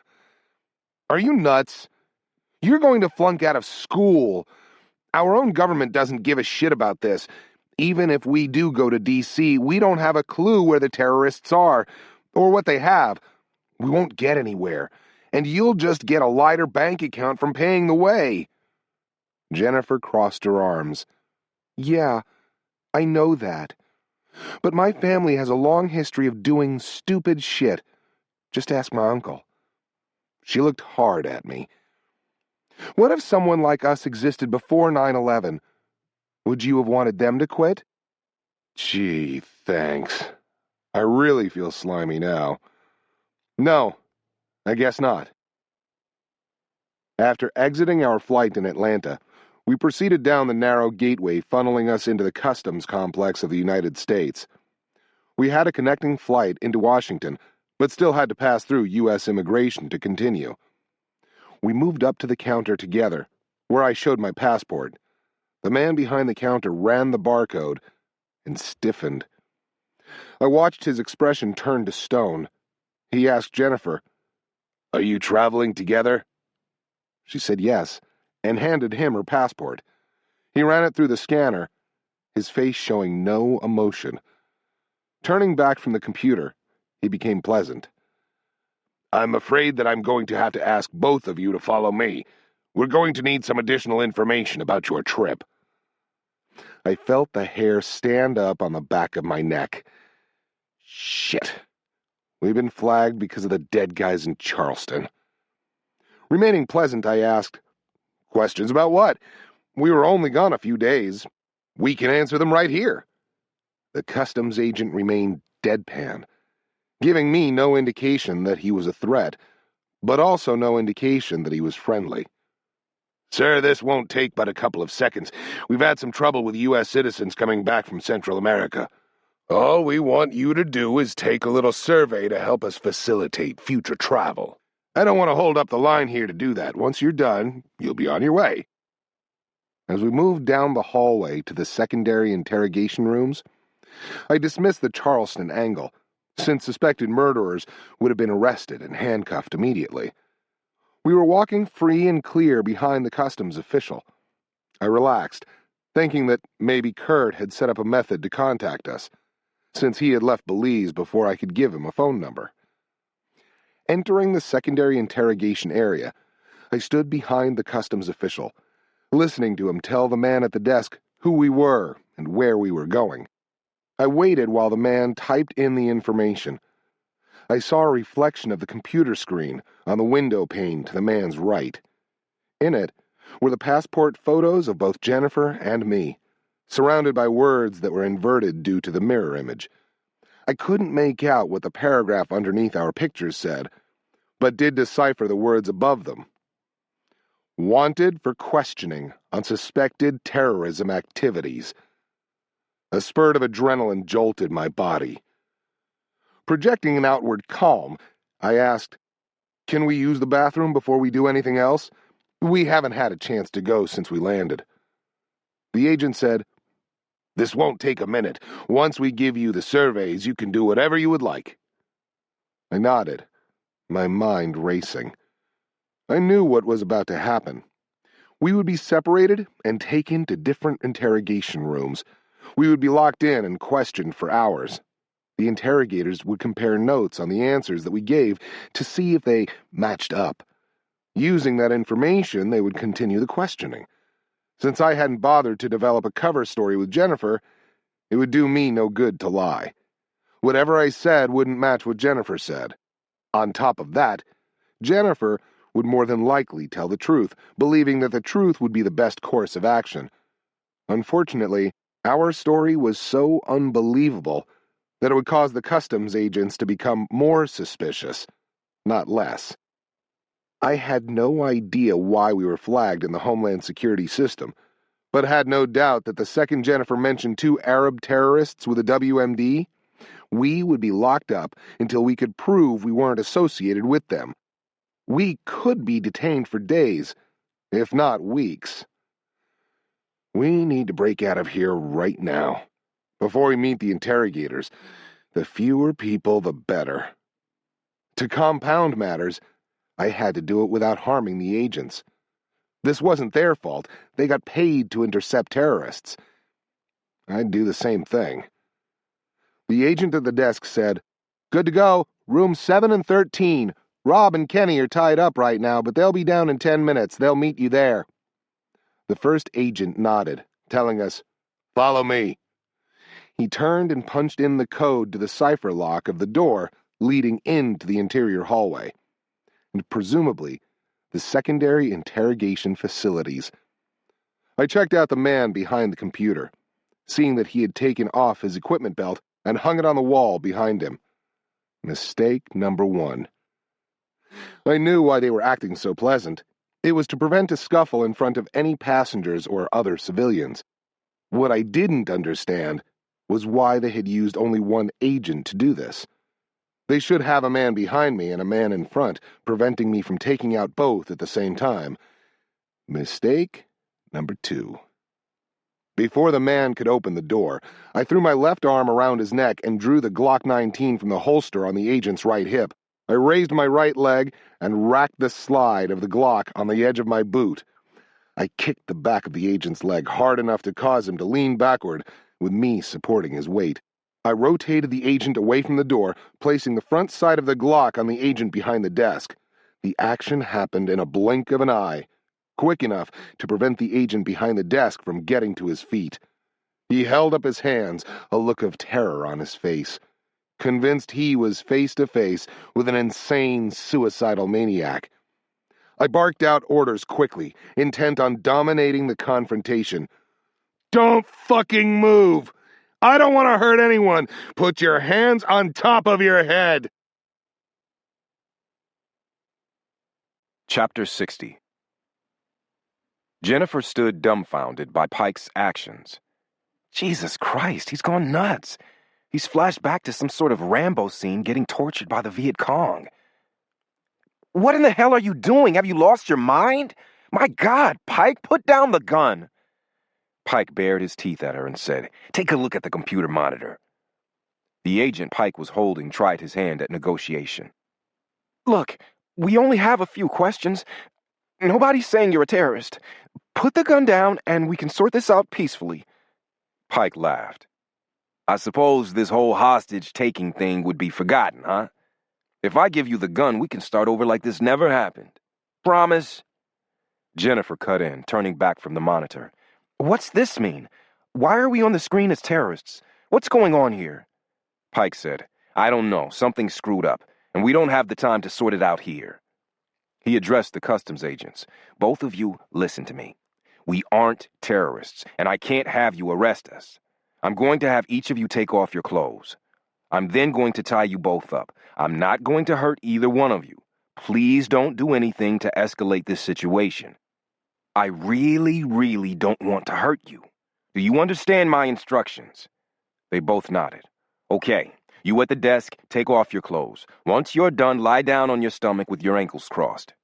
Are you nuts? You're going to flunk out of school. Our own government doesn't give a shit about this. Even if we do go to D.C., we don't have a clue where the terrorists are, or what they have. We won't get anywhere, and you'll just get a lighter bank account from paying the way. Jennifer crossed her arms. Yeah, I know that. But my family has a long history of doing stupid shit. Just ask my uncle. She looked hard at me. What if someone like us existed before 9/11? Would you have wanted them to quit? Gee, thanks. I really feel slimy now. No, I guess not. After exiting our flight in Atlanta, we proceeded down the narrow gateway funneling us into the customs complex of the United States. We had a connecting flight into Washington, but still had to pass through U.S. immigration to continue. We moved up to the counter together, where I showed my passport. The man behind the counter ran the barcode and stiffened. I watched his expression turn to stone. He asked Jennifer, "Are you traveling together?" She said yes, and handed him her passport. He ran it through the scanner, his face showing no emotion. Turning back from the computer, he became pleasant. "I'm afraid that I'm going to have to ask both of you to follow me. We're going to need some additional information about your trip." I felt the hair stand up on the back of my neck. Shit. We've been flagged because of the dead guys in Charleston. Remaining pleasant, I asked, "Questions about what? We were only gone a few days. We can answer them right here." The customs agent remained deadpan, giving me no indication that he was a threat, but also no indication that he was friendly. "Sir, this won't take but a couple of seconds. We've had some trouble with U.S. citizens coming back from Central America. All we want you to do is take a little survey to help us facilitate future travel. I don't want to hold up the line here to do that. Once you're done, you'll be on your way." As we moved down the hallway to the secondary interrogation rooms, I dismissed the Charleston angle, since suspected murderers would have been arrested and handcuffed immediately. We were walking free and clear behind the customs official. I relaxed, thinking that maybe Kurt had set up a method to contact us, since he had left Belize before I could give him a phone number. Entering the secondary interrogation area, I stood behind the customs official, listening to him tell the man at the desk who we were and where we were going. I waited while the man typed in the information. I saw a reflection of the computer screen on the window pane to the man's right. In it were the passport photos of both Jennifer and me, surrounded by words that were inverted due to the mirror image. I couldn't make out what the paragraph underneath our pictures said, but did decipher the words above them. "Wanted for questioning on suspected terrorism activities." A spurt of adrenaline jolted my body. Projecting an outward calm, I asked, "Can we use the bathroom before we do anything else? We haven't had a chance to go since we landed." The agent said, "This won't take a minute. Once we give you the surveys, you can do whatever you would like." I nodded, my mind racing. I knew what was about to happen. We would be separated and taken to different interrogation rooms. We would be locked in and questioned for hours. The interrogators would compare notes on the answers that we gave to see if they matched up. Using that information, they would continue the questioning. Since I hadn't bothered to develop a cover story with Jennifer, it would do me no good to lie. Whatever I said wouldn't match what Jennifer said. On top of that, Jennifer would more than likely tell the truth, believing that the truth would be the best course of action. Unfortunately, our story was so unbelievable that it would cause the customs agents to become more suspicious, not less. I had no idea why we were flagged in the Homeland Security system, but had no doubt that the second Jennifer mentioned 2 Arab terrorists with a WMD, we would be locked up until we could prove we weren't associated with them. We could be detained for days, if not weeks. We need to break out of here right now. Before we meet the interrogators, the fewer people, the better. To compound matters, I had to do it without harming the agents. This wasn't their fault. They got paid to intercept terrorists. I'd do the same thing. The agent at the desk said, "Good to go. Rooms 7 and 13. Rob and Kenny are tied up right now, but they'll be down in 10 minutes. They'll meet you there." The first agent nodded, telling us, "Follow me." He turned and punched in the code to the cipher lock of the door leading into the interior hallway, and presumably the secondary interrogation facilities. I checked out the man behind the computer, seeing that he had taken off his equipment belt and hung it on the wall behind him. Mistake number 1. I knew why they were acting so pleasant. It was to prevent a scuffle in front of any passengers or other civilians. What I didn't understand was why they had used only one agent to do this. They should have a man behind me and a man in front, preventing me from taking out both at the same time. Mistake number 2. Before the man could open the door, I threw my left arm around his neck and drew the Glock 19 from the holster on the agent's right hip. I raised my right leg and racked the slide of the Glock on the edge of my boot. I kicked the back of the agent's leg hard enough to cause him to lean backward, with me supporting his weight. I rotated the agent away from the door, placing the front side of the Glock on the agent behind the desk. The action happened in a blink of an eye, quick enough to prevent the agent behind the desk from getting to his feet. He held up his hands, a look of terror on his face, convinced he was face to face with an insane suicidal maniac. I barked out orders quickly, intent on dominating the confrontation. "Don't fucking move! I don't want to hurt anyone! Put your hands on top of your head!" Chapter 60. Jennifer stood dumbfounded by Pike's actions. Jesus Christ, he's gone nuts. He's flashed back to some sort of Rambo scene getting tortured by the Viet Cong. What in the hell are you doing? Have you lost your mind? My God, Pike, put down the gun. Pike bared his teeth at her and said, "Take a look at the computer monitor." The agent Pike was holding tried his hand at negotiation. "Look, we only have a few questions. Nobody's saying you're a terrorist. Put the gun down and we can sort this out peacefully." Pike laughed. "I suppose this whole hostage-taking thing would be forgotten, huh? If I give you the gun, we can start over like this never happened. Promise?" Jennifer cut in, turning back from the monitor. "What's this mean? Why are we on the screen as terrorists? What's going on here?" Pike said, "I don't know. Something's screwed up, and we don't have the time to sort it out here." He addressed the customs agents. "Both of you, listen to me. We aren't terrorists, and I can't have you arrest us. I'm going to have each of you take off your clothes. I'm then going to tie you both up. I'm not going to hurt either one of you. Please don't do anything to escalate this situation. I really, really don't want to hurt you. Do you understand my instructions?" They both nodded. "Okay, you at the desk, take off your clothes. Once you're done, lie down on your stomach with your ankles crossed."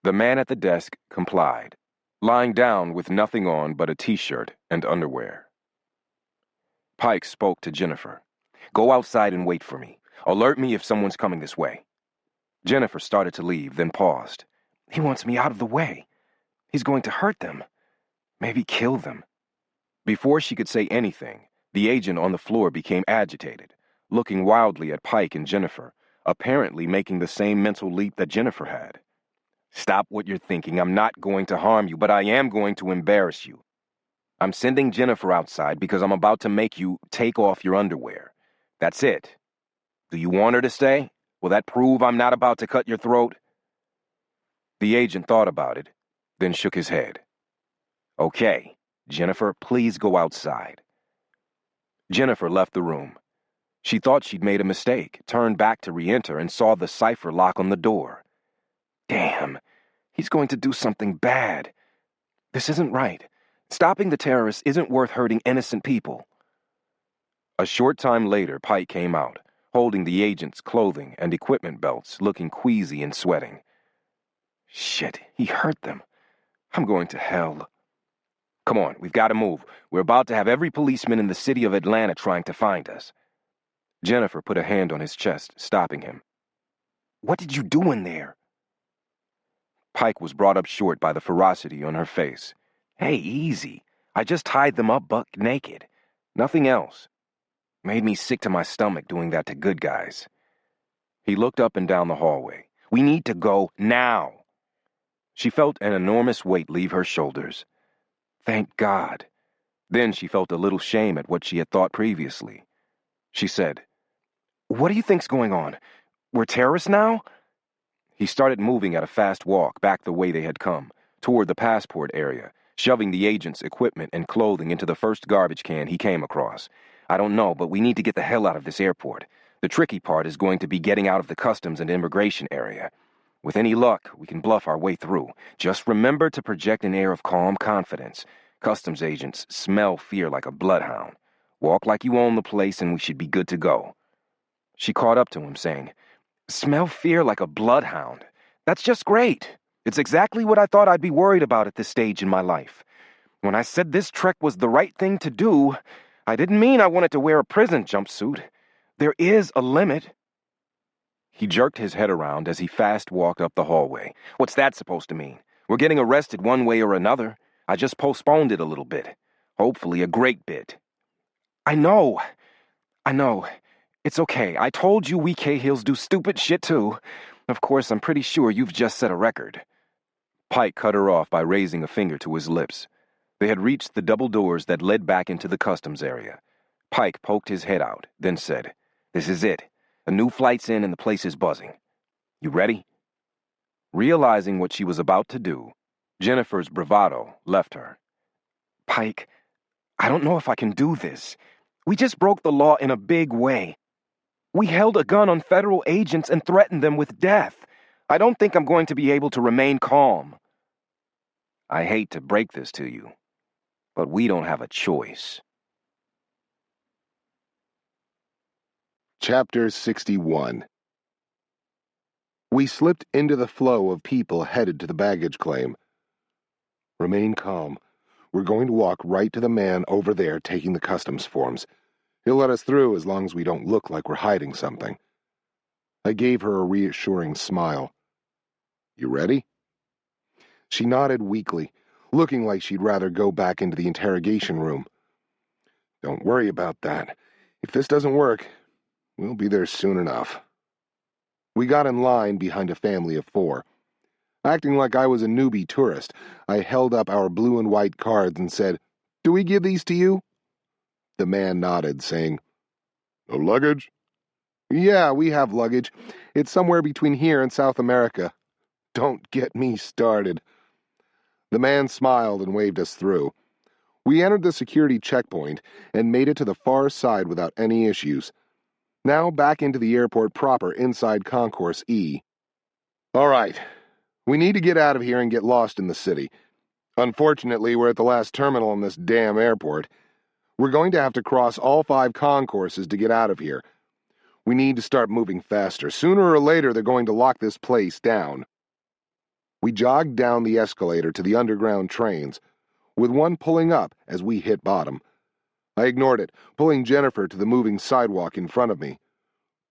The man at the desk complied, lying down with nothing on but a t-shirt and underwear. Pike spoke to Jennifer. "Go outside and wait for me. Alert me if someone's coming this way." Jennifer started to leave, then paused. "He wants me out of the way. He's going to hurt them. Maybe kill them." Before she could say anything, the agent on the floor became agitated, looking wildly at Pike and Jennifer, apparently making the same mental leap that Jennifer had. "Stop what you're thinking. I'm not going to harm you, but I am going to embarrass you. I'm sending Jennifer outside because I'm about to make you take off your underwear. That's it. Do you want her to stay? Will that prove I'm not about to cut your throat?" The agent thought about it, then shook his head. "Okay, Jennifer, please go outside." Jennifer left the room. She thought she'd made a mistake, turned back to re-enter, and saw the cipher lock on the door. Damn, he's going to do something bad. This isn't right. Stopping the terrorists isn't worth hurting innocent people. A short time later, Pike came out, holding the agent's clothing and equipment belts, looking queasy and sweating. Shit, he hurt them. I'm going to hell. Come on, we've got to move. We're about to have every policeman in the city of Atlanta trying to find us. Jennifer put a hand on his chest, stopping him. What did you do in there? Pike was brought up short by the ferocity on her face. Hey, easy. I just tied them up buck naked. Nothing else. Made me sick to my stomach doing that to good guys. He looked up and down the hallway. We need to go now. She felt an enormous weight leave her shoulders. Thank God. Then she felt a little shame at what she had thought previously. She said, What do you think's going on? We're terrorists now? He started moving at a fast walk back the way they had come, toward the passport area, shoving the agent's equipment and clothing into the first garbage can he came across. I don't know, but we need to get the hell out of this airport. The tricky part is going to be getting out of the customs and immigration area. With any luck, we can bluff our way through. Just remember to project an air of calm confidence. Customs agents smell fear like a bloodhound. Walk like you own the place and we should be good to go. She caught up to him, saying, Smell fear like a bloodhound. That's just great. It's exactly what I thought I'd be worried about at this stage in my life. When I said this trek was the right thing to do, I didn't mean I wanted to wear a prison jumpsuit. There is a limit. He jerked his head around as he fast walked up the hallway. What's that supposed to mean? We're getting arrested one way or another. I just postponed it a little bit. Hopefully a great bit. I know. It's okay. I told you we Cahills do stupid shit too. Of course, I'm pretty sure you've just set a record. Pike cut her off by raising a finger to his lips. They had reached the double doors that led back into the customs area. Pike poked his head out, then said, This is it. A new flight's in and the place is buzzing. You ready? Realizing what she was about to do, Jennifer's bravado left her. Pike, I don't know if I can do this. We just broke the law in a big way. We held a gun on federal agents and threatened them with death. I don't think I'm going to be able to remain calm. I hate to break this to you, but we don't have a choice. Chapter 61. We slipped into the flow of people headed to the baggage claim. Remain calm. We're going to walk right to the man over there taking the customs forms. He'll let us through as long as we don't look like we're hiding something. I gave her a reassuring smile. You ready? She nodded weakly, looking like she'd rather go back into the interrogation room. Don't worry about that. If this doesn't work, we'll be there soon enough. We got in line behind a family of 4. Acting like I was a newbie tourist, I held up our blue and white cards and said, Do we give these to you? The man nodded, saying, No luggage? Yeah, we have luggage. It's somewhere between here and South America. Don't get me started. The man smiled and waved us through. We entered the security checkpoint and made it to the far side without any issues. Now back into the airport proper inside Concourse E. All right, we need to get out of here and get lost in the city. Unfortunately, we're at the last terminal in this damn airport. We're going to have to cross all 5 concourses to get out of here. We need to start moving faster. Sooner or later, they're going to lock this place down. We jogged down the escalator to the underground trains, with one pulling up as we hit bottom. I ignored it, pulling Jennifer to the moving sidewalk in front of me.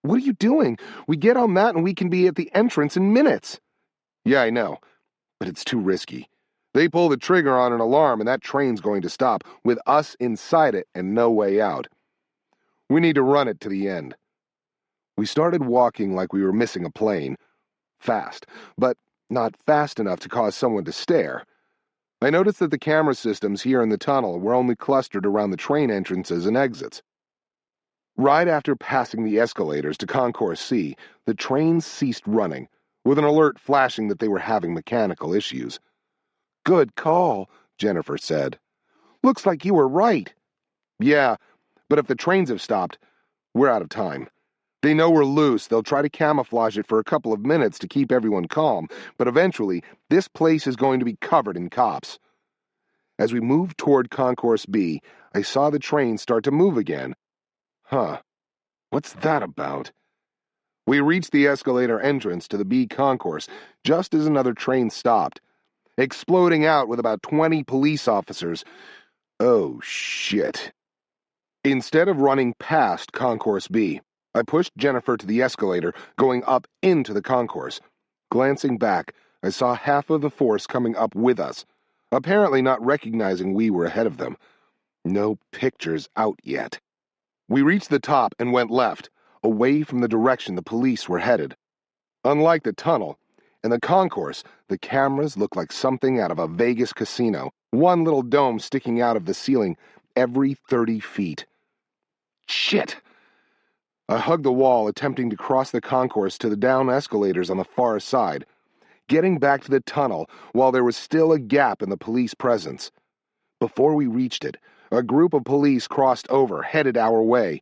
What are you doing? We get on that and we can be at the entrance in minutes. Yeah, I know, but it's too risky. They pull the trigger on an alarm and that train's going to stop, with us inside it and no way out. We need to run it to the end. We started walking like we were missing a plane. Fast, but not fast enough to cause someone to stare. I noticed that the camera systems here in the tunnel were only clustered around the train entrances and exits. Right after passing the escalators to Concourse C, the train ceased running, with an alert flashing that they were having mechanical issues. Good call, Jennifer said. Looks like you were right. Yeah, but if the trains have stopped, we're out of time. They know we're loose. They'll try to camouflage it for a couple of minutes to keep everyone calm, but eventually, this place is going to be covered in cops. As we moved toward Concourse B, I saw the train start to move again. Huh. What's that about? We reached the escalator entrance to the B concourse just as another train stopped, exploding out with about 20 police officers. Oh, shit. Instead of running past Concourse B, I pushed Jennifer to the escalator, going up into the concourse. Glancing back, I saw half of the force coming up with us, apparently not recognizing we were ahead of them. No pictures out yet. We reached the top and went left, away from the direction the police were headed. Unlike the tunnel, in the concourse, the cameras looked like something out of a Vegas casino, one little dome sticking out of the ceiling every 30 feet. Shit! I hugged the wall, attempting to cross the concourse to the down escalators on the far side, getting back to the tunnel while there was still a gap in the police presence. Before we reached it, a group of police crossed over, headed our way.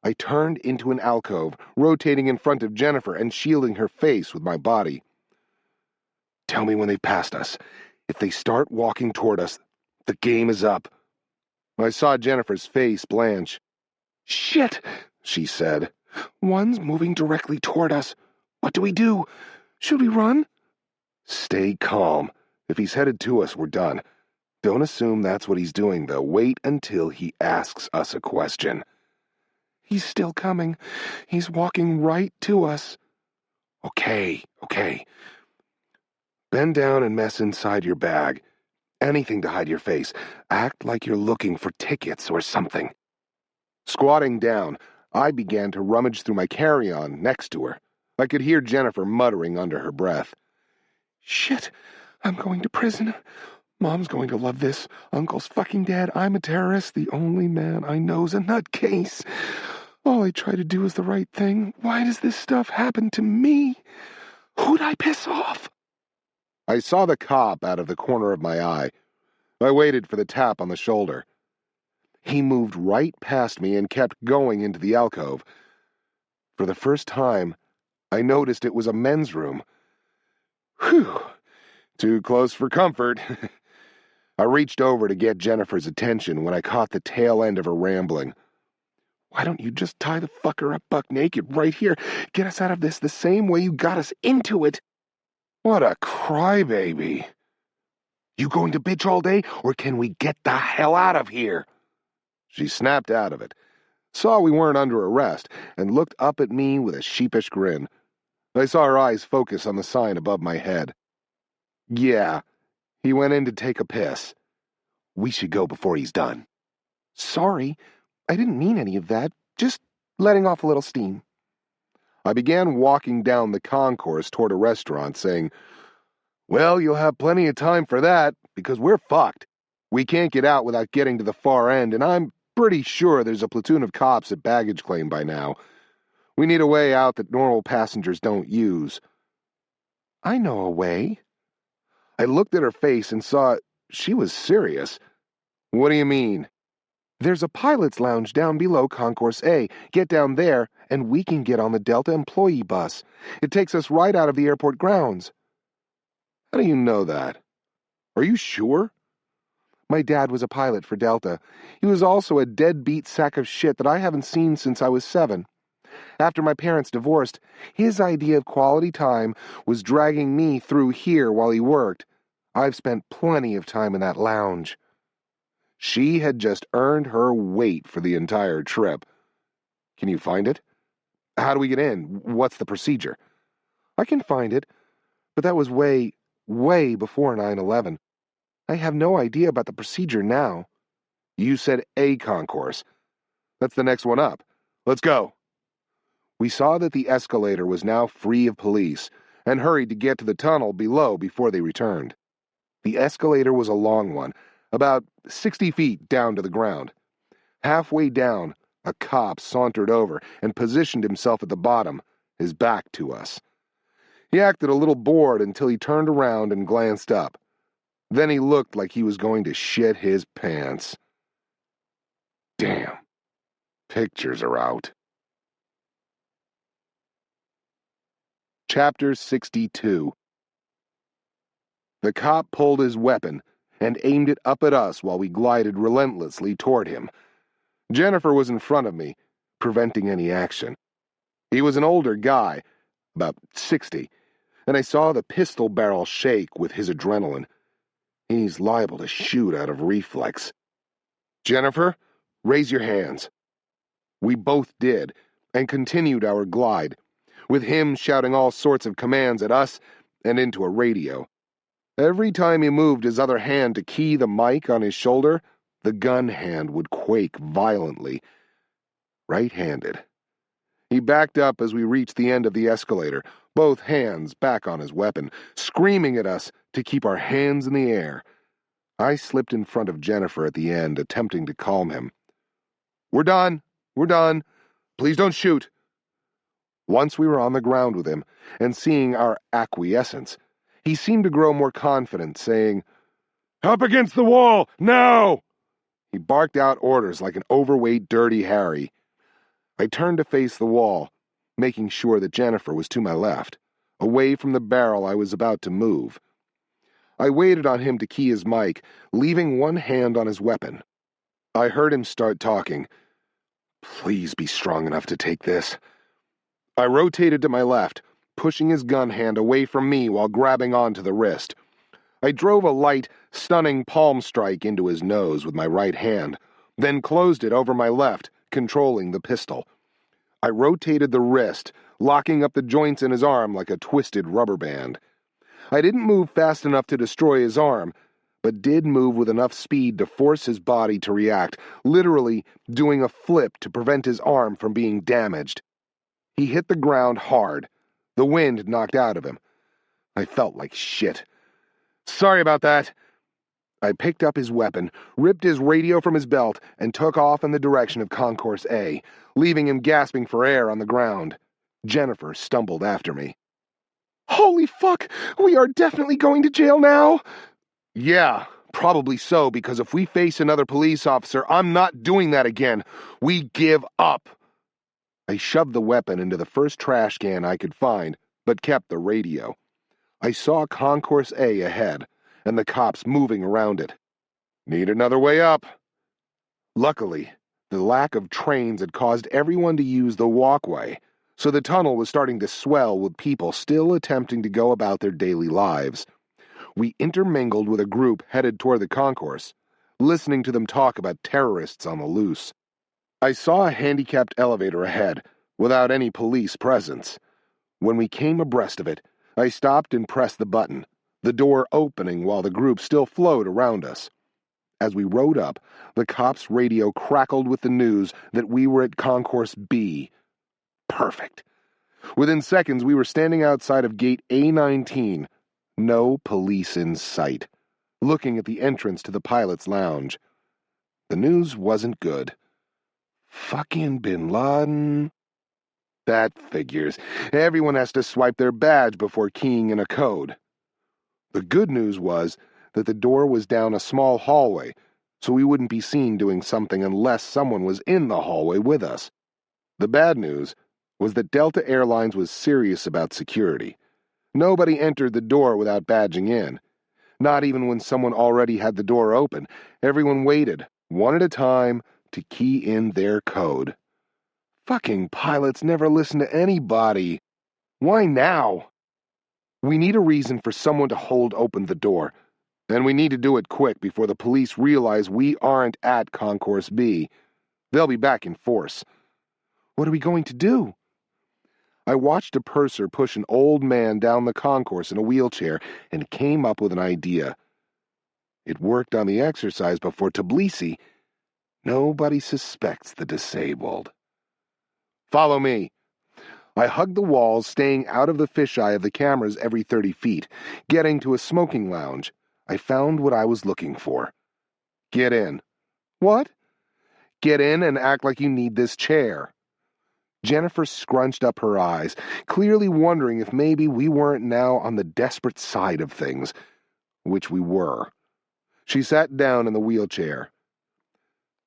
I turned into an alcove, rotating in front of Jennifer and shielding her face with my body. Tell me when they've passed us. If they start walking toward us, the game is up. I saw Jennifer's face blanch. Shit, she said. One's moving directly toward us. What do we do? Should we run? Stay calm. If he's headed to us, we're done. Don't assume that's what he's doing, though. Wait until he asks us a question. He's still coming. He's walking right to us. Okay. Bend down and mess inside your bag. Anything to hide your face. Act like you're looking for tickets or something. Squatting down, I began to rummage through my carry-on next to her. I could hear Jennifer muttering under her breath. Shit, I'm going to prison. Mom's going to love this. Uncle's fucking dead. I'm a terrorist. The only man I know's a nutcase. All I try to do is the right thing. Why does this stuff happen to me? Who'd I piss off? I saw the cop out of the corner of my eye. I waited for the tap on the shoulder. He moved right past me and kept going into the alcove. For the first time, I noticed it was a men's room. Whew. Too close for comfort. I reached over to get Jennifer's attention when I caught the tail end of her rambling. Why don't you just tie the fucker up buck naked right here? Get us out of this the same way you got us into it. What a crybaby. You going to bitch all day, or can we get the hell out of here? She snapped out of it, saw we weren't under arrest, and looked up at me with a sheepish grin. I saw her eyes focus on the sign above my head. Yeah, he went in to take a piss. We should go before he's done. Sorry, I didn't mean any of that. Just letting off a little steam. I began walking down the concourse toward a restaurant, saying, Well, you'll have plenty of time for that, because we're fucked. We can't get out without getting to the far end, and I'm pretty sure there's a platoon of cops at baggage claim by now. We need a way out that normal passengers don't use. I know a way. I looked at her face and saw she was serious. What do you mean? There's a pilot's lounge down below Concourse A. Get down there, and we can get on the Delta employee bus. It takes us right out of the airport grounds. How do you know that? Are you sure? My dad was a pilot for Delta. He was also a deadbeat sack of shit that I haven't seen since I was 7. After my parents divorced, his idea of quality time was dragging me through here while he worked. I've spent plenty of time in that lounge. She had just earned her weight for the entire trip. Can you find it? How do we get in? What's the procedure? I can find it, but that was way before 9/11. I have no idea about the procedure now. You said A concourse. That's the next one up. Let's go. We saw that the escalator was now free of police and hurried to get to the tunnel below before they returned. The escalator was a long one, about 60 feet down to the ground. Halfway down, a cop sauntered over and positioned himself at the bottom, his back to us. He acted a little bored until he turned around and glanced up. Then he looked like he was going to shit his pants. Damn. Pictures are out. Chapter 62. The cop pulled his weapon and aimed it up at us while we glided relentlessly toward him. Jennifer was in front of me, preventing any action. He was an older guy, about 60, and I saw the pistol barrel shake with his adrenaline. He's liable to shoot out of reflex. "Jennifer, raise your hands." We both did, and continued our glide, with him shouting all sorts of commands at us and into a radio. Every time he moved his other hand to key the mic on his shoulder, the gun hand would quake violently. Right-handed. He backed up as we reached the end of the escalator, both hands back on his weapon, screaming at us to keep our hands in the air. I slipped in front of Jennifer at the end, attempting to calm him. We're done. Please don't shoot." Once we were on the ground with him, and seeing our acquiescence, he seemed to grow more confident, saying, "Up against the wall, now!" He barked out orders like an overweight Dirty Harry. I turned to face the wall, making sure that Jennifer was to my left, away from the barrel I was about to move. I waited on him to key his mic, leaving one hand on his weapon. I heard him start talking. "Please be strong enough to take this." I rotated to my left, pushing his gun hand away from me while grabbing onto the wrist. I drove a light, stunning palm strike into his nose with my right hand, then closed it over my left, controlling the pistol. I rotated the wrist, locking up the joints in his arm like a twisted rubber band. I didn't move fast enough to destroy his arm, but did move with enough speed to force his body to react, literally doing a flip to prevent his arm from being damaged. He hit the ground hard. The wind knocked out of him. I felt like shit. "Sorry about that." I picked up his weapon, ripped his radio from his belt, and took off in the direction of Concourse A, leaving him gasping for air on the ground. Jennifer stumbled after me. "Holy fuck! We are definitely going to jail now?" "Yeah, probably so, because if we face another police officer, I'm not doing that again. We give up." I shoved the weapon into the first trash can I could find, but kept the radio. I saw Concourse A ahead, and the cops moving around it. "Need another way up." Luckily, the lack of trains had caused everyone to use the walkway, so the tunnel was starting to swell with people still attempting to go about their daily lives. We intermingled with a group headed toward the concourse, listening to them talk about terrorists on the loose. I saw a handicapped elevator ahead, without any police presence. When we came abreast of it, I stopped and pressed the button, the door opening while the group still flowed around us. As we rode up, the cops' radio crackled with the news that we were at Concourse B. Perfect. Within seconds, we were standing outside of gate A19. No police in sight, looking at the entrance to the pilot's lounge. The news wasn't good. Fucking Bin Laden. That figures. Everyone has to swipe their badge before keying in a code. The good news was that the door was down a small hallway, so we wouldn't be seen doing something unless someone was in the hallway with us. The bad news was that Delta Airlines was serious about security. Nobody entered the door without badging in. Not even when someone already had the door open. Everyone waited, one at a time, to key in their code. Fucking pilots never listen to anybody. Why now? We need a reason for someone to hold open the door, and we need to do it quick before the police realize we aren't at Concourse B. They'll be back in force. What are we going to do? I watched a purser push an old man down the concourse in a wheelchair and came up with an idea. It worked on the exercise before Tbilisi. Nobody suspects the disabled. Follow me. I hugged the walls, staying out of the fisheye of the cameras every 30 feet. Getting to a smoking lounge, I found what I was looking for. Get in. What? Get in and act like you need this chair. Jennifer scrunched up her eyes, clearly wondering if maybe we weren't now on the desperate side of things, which we were. She sat down in the wheelchair.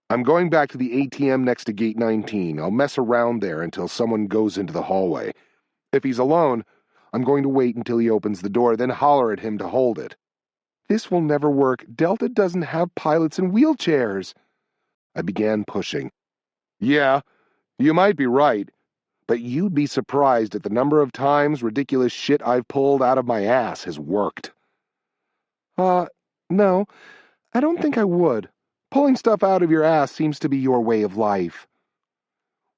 "I'm going back to the ATM next to gate 19. I'll mess around there until someone goes into the hallway. If he's alone, I'm going to wait until he opens the door, then holler at him to hold it. This will never work. Delta doesn't have pilots in wheelchairs. I began pushing. Yeah, you might be right, but you'd be surprised at the number of times ridiculous shit I've pulled out of my ass has worked. No, I don't think I would. Pulling stuff out of your ass seems to be your way of life.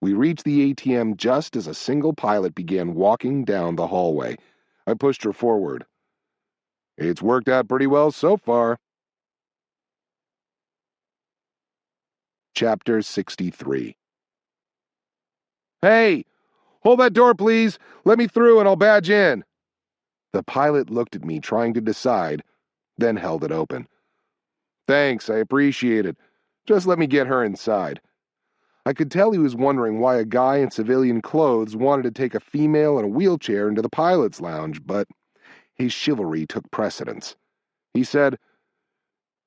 We reached the ATM just as a single pilot began walking down the hallway. I pushed her forward. It's worked out pretty well so far. Chapter 63. Hey! Hold that door, please! Let me through and I'll badge in! The pilot looked at me, trying to decide, then held it open. Thanks, I appreciate it. Just let me get her inside. I could tell he was wondering why a guy in civilian clothes wanted to take a female in a wheelchair into the pilot's lounge, but his chivalry took precedence. He said,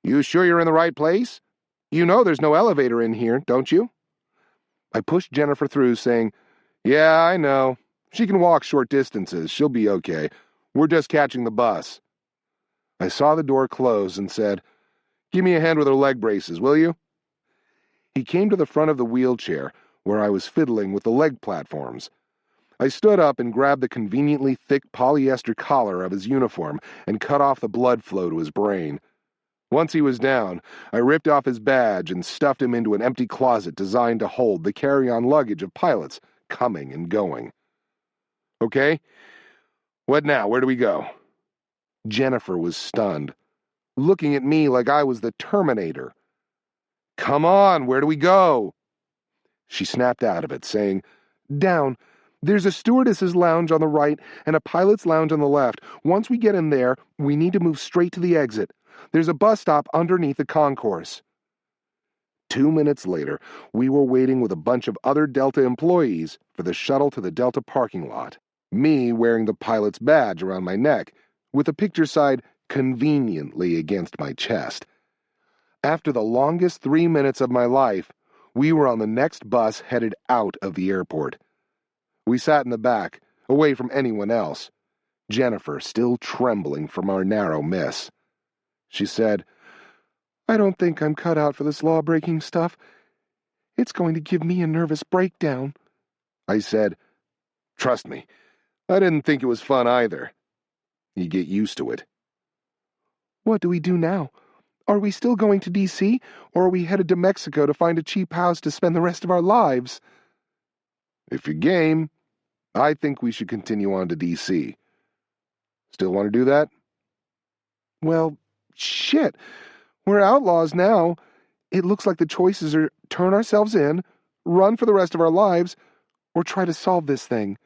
You sure you're in the right place? You know there's no elevator in here, don't you? I pushed Jennifer through, saying, Yeah, I know. She can walk short distances. She'll be okay. We're just catching the bus. I saw the door close and said, Give me a hand with her leg braces, will you? He came to the front of the wheelchair, where I was fiddling with the leg platforms. I stood up and grabbed the conveniently thick polyester collar of his uniform and cut off the blood flow to his brain. Once he was down, I ripped off his badge and stuffed him into an empty closet designed to hold the carry-on luggage of pilots coming and going. Okay? What now? Where do we go? Jennifer was stunned, looking at me like I was the Terminator. Come on, where do we go? She snapped out of it, saying, Down. There's a stewardess's lounge on the right and a pilot's lounge on the left. Once we get in there, we need to move straight to the exit. There's a bus stop underneath the concourse. 2 minutes later, we were waiting with a bunch of other Delta employees for the shuttle to the Delta parking lot. Me wearing the pilot's badge around my neck, with the picture side conveniently against my chest. After the longest 3 minutes of my life, we were on the next bus headed out of the airport. We sat in the back, away from anyone else, Jennifer still trembling from our narrow miss. She said, I don't think I'm cut out for this law-breaking stuff. It's going to give me a nervous breakdown. I said, Trust me, I didn't think it was fun either. You get used to it. What do we do now? Are we still going to D.C., or are we headed to Mexico to find a cheap house to spend the rest of our lives? If you're game, I think we should continue on to D.C. Still want to do that? Well, shit. We're outlaws now. It looks like the choices are turn ourselves in, run for the rest of our lives, or try to solve this thing.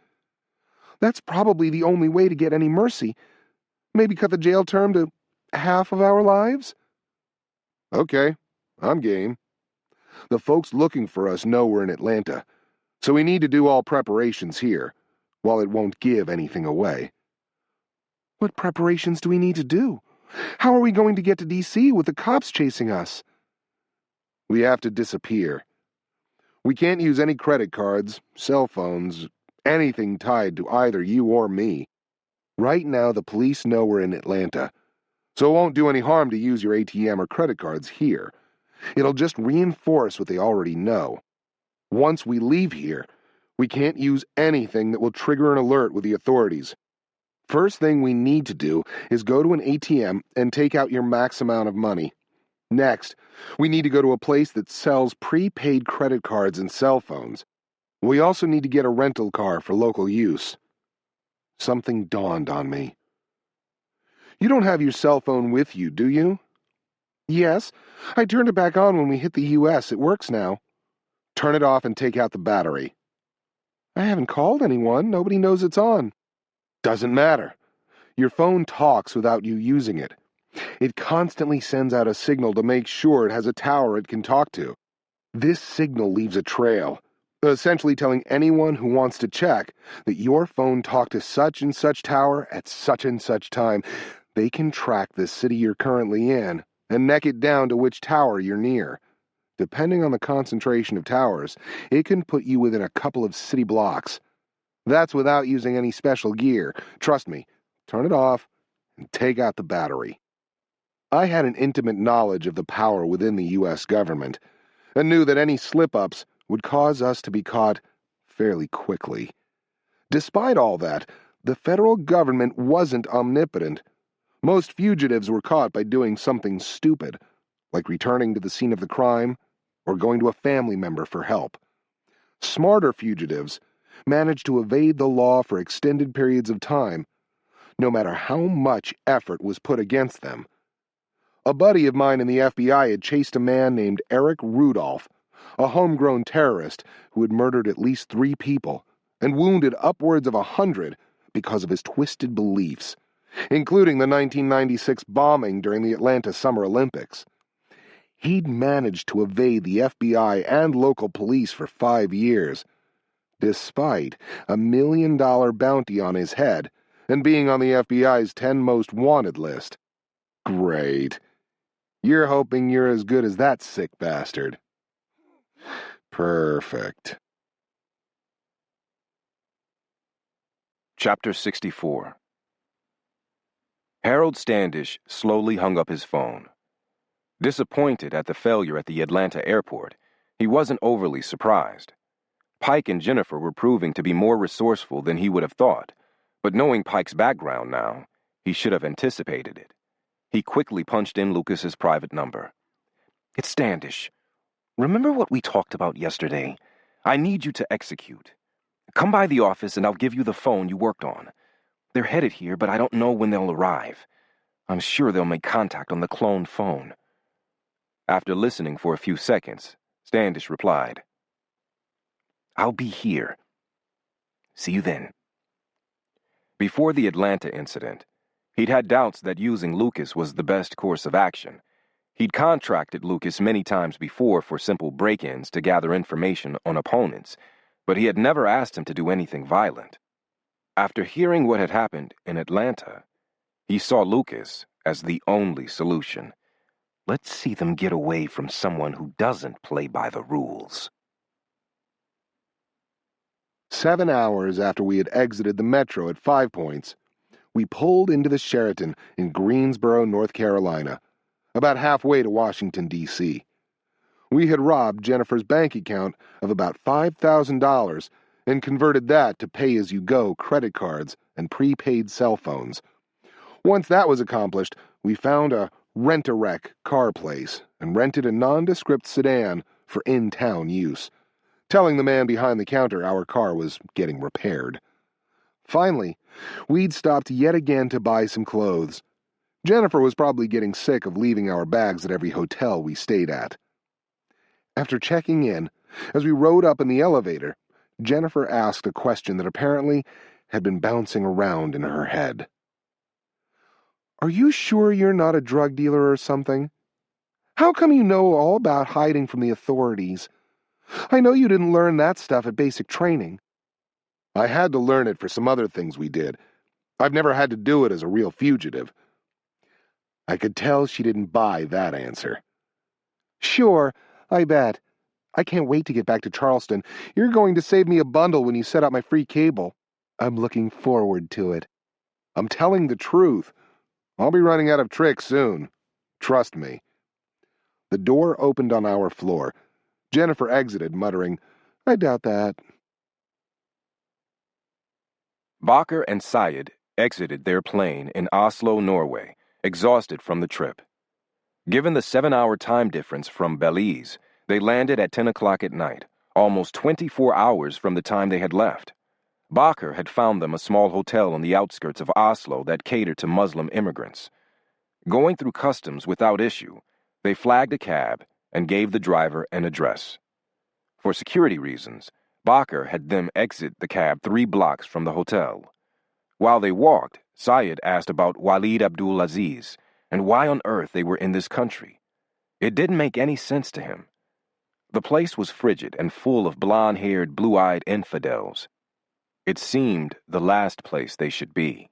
That's probably the only way to get any mercy. Maybe cut the jail term to half of our lives? Okay, I'm game. The folks looking for us know we're in Atlanta, so we need to do all preparations here, while it won't give anything away. What preparations do we need to do? How are we going to get to D.C. with the cops chasing us? We have to disappear. We can't use any credit cards, cell phones, anything tied to either you or me. Right now, the police know we're in Atlanta, so it won't do any harm to use your ATM or credit cards here. It'll just reinforce what they already know. Once we leave here, we can't use anything that will trigger an alert with the authorities. First thing we need to do is go to an ATM and take out your max amount of money. Next, we need to go to a place that sells prepaid credit cards and cell phones. We also need to get a rental car for local use. Something dawned on me. You don't have your cell phone with you, do you? Yes. I turned it back on when we hit the U.S. It works now. Turn it off and take out the battery. I haven't called anyone. Nobody knows it's on. Doesn't matter. Your phone talks without you using it. It constantly sends out a signal to make sure it has a tower it can talk to. This signal leaves a trail, essentially telling anyone who wants to check that your phone talked to such and such tower at such and such time. They can track the city you're currently in and neck it down to which tower you're near. Depending on the concentration of towers, it can put you within a couple of city blocks. That's without using any special gear. Trust me, turn it off and take out the battery. I had an intimate knowledge of the power within the U.S. government and knew that any slip-ups would cause us to be caught fairly quickly. Despite all that, the federal government wasn't omnipotent. Most fugitives were caught by doing something stupid, like returning to the scene of the crime or going to a family member for help. Smarter fugitives managed to evade the law for extended periods of time, no matter how much effort was put against them. A buddy of mine in the FBI had chased a man named Eric Rudolph, a homegrown terrorist who had murdered at least 3 people and wounded upwards of 100 because of his twisted beliefs, including the 1996 bombing during the Atlanta Summer Olympics. He'd managed to evade the FBI and local police for 5 years, despite a $1 million bounty on his head and being on the FBI's 10 most wanted list. Great. You're hoping you're as good as that sick bastard. Perfect. Chapter 64. Harold Standish slowly hung up his phone. Disappointed at the failure at the Atlanta airport, he wasn't overly surprised. Pike and Jennifer were proving to be more resourceful than he would have thought, but knowing Pike's background now, he should have anticipated it. He quickly punched in Lucas's private number. "It's Standish. Remember what we talked about yesterday? I need you to execute. Come by the office and I'll give you the phone you worked on. They're headed here, but I don't know when they'll arrive. I'm sure they'll make contact on the cloned phone." After listening for a few seconds, Standish replied, "I'll be here. See you then." Before the Atlanta incident, he'd had doubts that using Lucas was the best course of action. He'd contracted Lucas many times before for simple break-ins to gather information on opponents, but he had never asked him to do anything violent. After hearing what had happened in Atlanta, he saw Lucas as the only solution. Let's see them get away from someone who doesn't play by the rules. 7 hours after we had exited the metro at 5 Points, we pulled into the Sheraton in Greensboro, North Carolina, about halfway to Washington, D.C. We had robbed Jennifer's bank account of about $5,000 and converted that to pay-as-you-go credit cards and prepaid cell phones. Once that was accomplished, we found a rent-a-wreck car place and rented a nondescript sedan for in-town use, telling the man behind the counter our car was getting repaired. Finally, we'd stopped yet again to buy some clothes. Jennifer was probably getting sick of leaving our bags at every hotel we stayed at. After checking in, as we rode up in the elevator, Jennifer asked a question that apparently had been bouncing around in her head. "Are you sure you're not a drug dealer or something? How come you know all about hiding from the authorities? I know you didn't learn that stuff at basic training." "I had to learn it for some other things we did. I've never had to do it as a real fugitive." I could tell she didn't buy that answer. "Sure, I bet. I can't wait to get back to Charleston. You're going to save me a bundle when you set up my free cable. I'm looking forward to it." "I'm telling the truth. I'll be running out of tricks soon. Trust me." The door opened on our floor. Jennifer exited, muttering, "I doubt that." Bakker and Syed exited their plane in Oslo, Norway, exhausted from the trip. Given the 7-hour time difference from Belize, they landed at 10 o'clock at night, almost 24 hours from the time they had left. Bakker had found them a small hotel on the outskirts of Oslo that catered to Muslim immigrants. Going through customs without issue, they flagged a cab and gave the driver an address. For security reasons, Bakker had them exit the cab 3 blocks from the hotel. While they walked, Syed asked about Walid Abdul Aziz and why on earth they were in this country. It didn't make any sense to him. The place was frigid and full of blonde-haired, blue-eyed infidels. It seemed the last place they should be.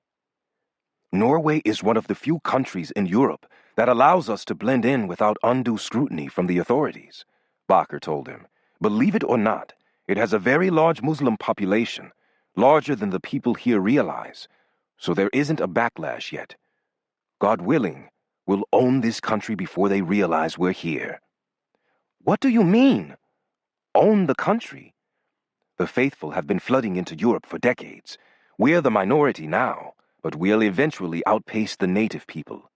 "Norway is one of the few countries in Europe that allows us to blend in without undue scrutiny from the authorities," Bakker told him. "Believe it or not, it has a very large Muslim population. larger than the people here realize, so there isn't a backlash yet. God willing, we'll own this country before they realize we're here." "What do you mean? Own the country?" "The faithful have been flooding into Europe for decades. We're the minority now, but we'll eventually outpace the native people.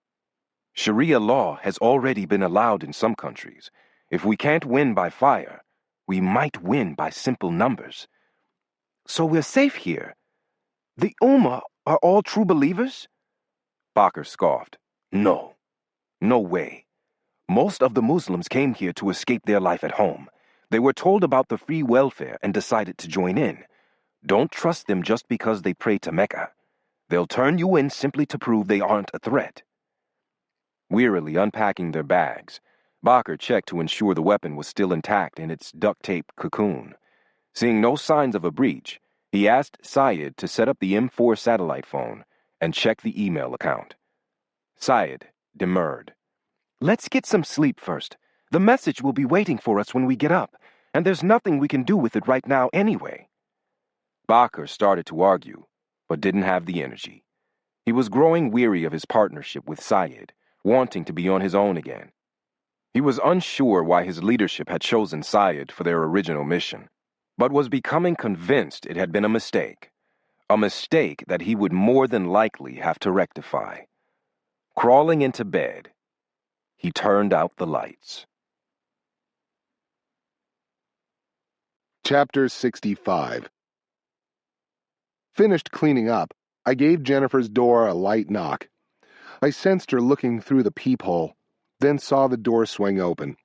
Sharia law has already been allowed in some countries. If we can't win by fire, we might win by simple numbers." "So we're safe here? The Ummah are all true believers?" Bakr scoffed. "No. No way. Most of the Muslims came here to escape their life at home. They were told about the free welfare and decided to join in. Don't trust them just because they pray to Mecca. They'll turn you in simply to prove they aren't a threat." Wearily unpacking their bags, Bakr checked to ensure the weapon was still intact in its duct-tape cocoon. Seeing no signs of a breach, he asked Syed to set up the M4 satellite phone and check the email account. Syed demurred. "Let's get some sleep first. The message will be waiting for us when we get up, and there's nothing we can do with it right now anyway." Bakr started to argue, but didn't have the energy. He was growing weary of his partnership with Syed, wanting to be on his own again. He was unsure why his leadership had chosen Syed for their original mission, but was becoming convinced it had been a mistake that he would more than likely have to rectify. Crawling into bed, he turned out the lights. Chapter 65. Finished cleaning up, I gave Jennifer's door a light knock. I sensed her looking through the peephole, then saw the door swing open.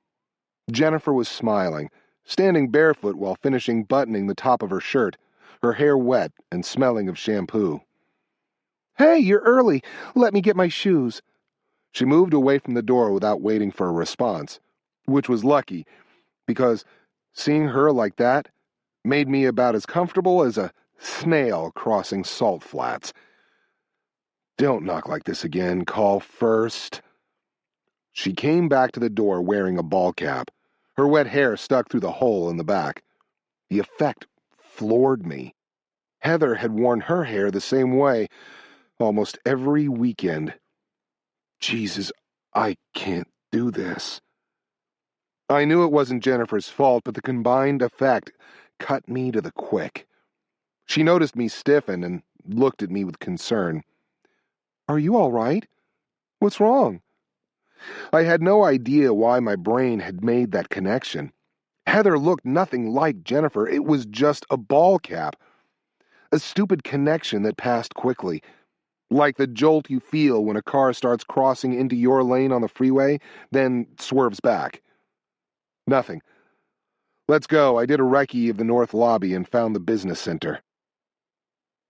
Jennifer was smiling, standing barefoot while finishing buttoning the top of her shirt, her hair wet and smelling of shampoo. "Hey, you're early. Let me get my shoes." She moved away from the door without waiting for a response, which was lucky, because seeing her like that made me about as comfortable as a snail crossing salt flats. "Don't knock like this again. Call first." She came back to the door wearing a ball cap, her wet hair stuck through the hole in the back. The effect floored me. Heather had worn her hair the same way almost every weekend. Jesus, I can't do this. I knew it wasn't Jennifer's fault, but the combined effect cut me to the quick. She noticed me stiffen and looked at me with concern. "Are you all right? What's wrong?" I had no idea why my brain had made that connection. Heather looked nothing like Jennifer. It was just a ball cap. A stupid connection that passed quickly. Like the jolt you feel when a car starts crossing into your lane on the freeway, then swerves back. Nothing. "Let's go." I did a recce of the north lobby and found the business center.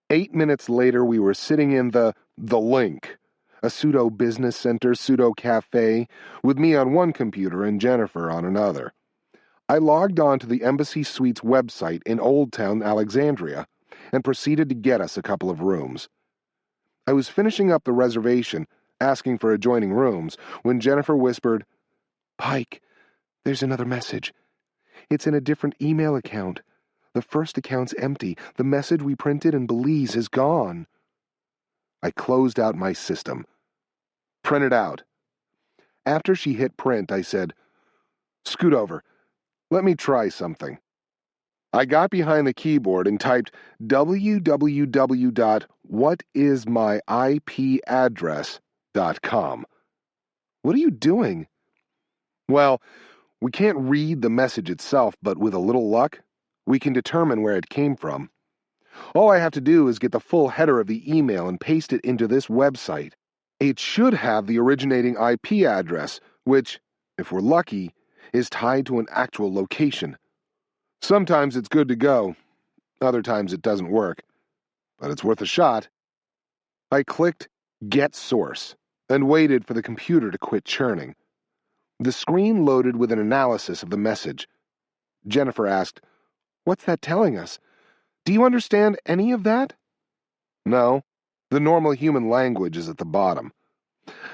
8 minutes later, we were sitting in the Link, a pseudo-business center, pseudo-cafe, with me on one computer and Jennifer on another. I logged on to the Embassy Suites website in Old Town, Alexandria, and proceeded to get us a couple of rooms. I was finishing up the reservation, asking for adjoining rooms, when Jennifer whispered, "Pike, there's another message. It's in a different email account. The first account's empty. The message we printed in Belize is gone." I closed out my system. "Print it out." After she hit print, I said, "Scoot over. Let me try something." I got behind the keyboard and typed www.whatismyipaddress.com. "What are you doing?" "Well, we can't read the message itself, but with a little luck, we can determine where it came from. All I have to do is get the full header of the email and paste it into this website. It should have the originating IP address, which, if we're lucky, is tied to an actual location. Sometimes it's good to go. Other times it doesn't work. But it's worth a shot." I clicked Get Source and waited for the computer to quit churning. The screen loaded with an analysis of the message. Jennifer asked, "What's that telling us? Do you understand any of that?" "No. The normal human language is at the bottom."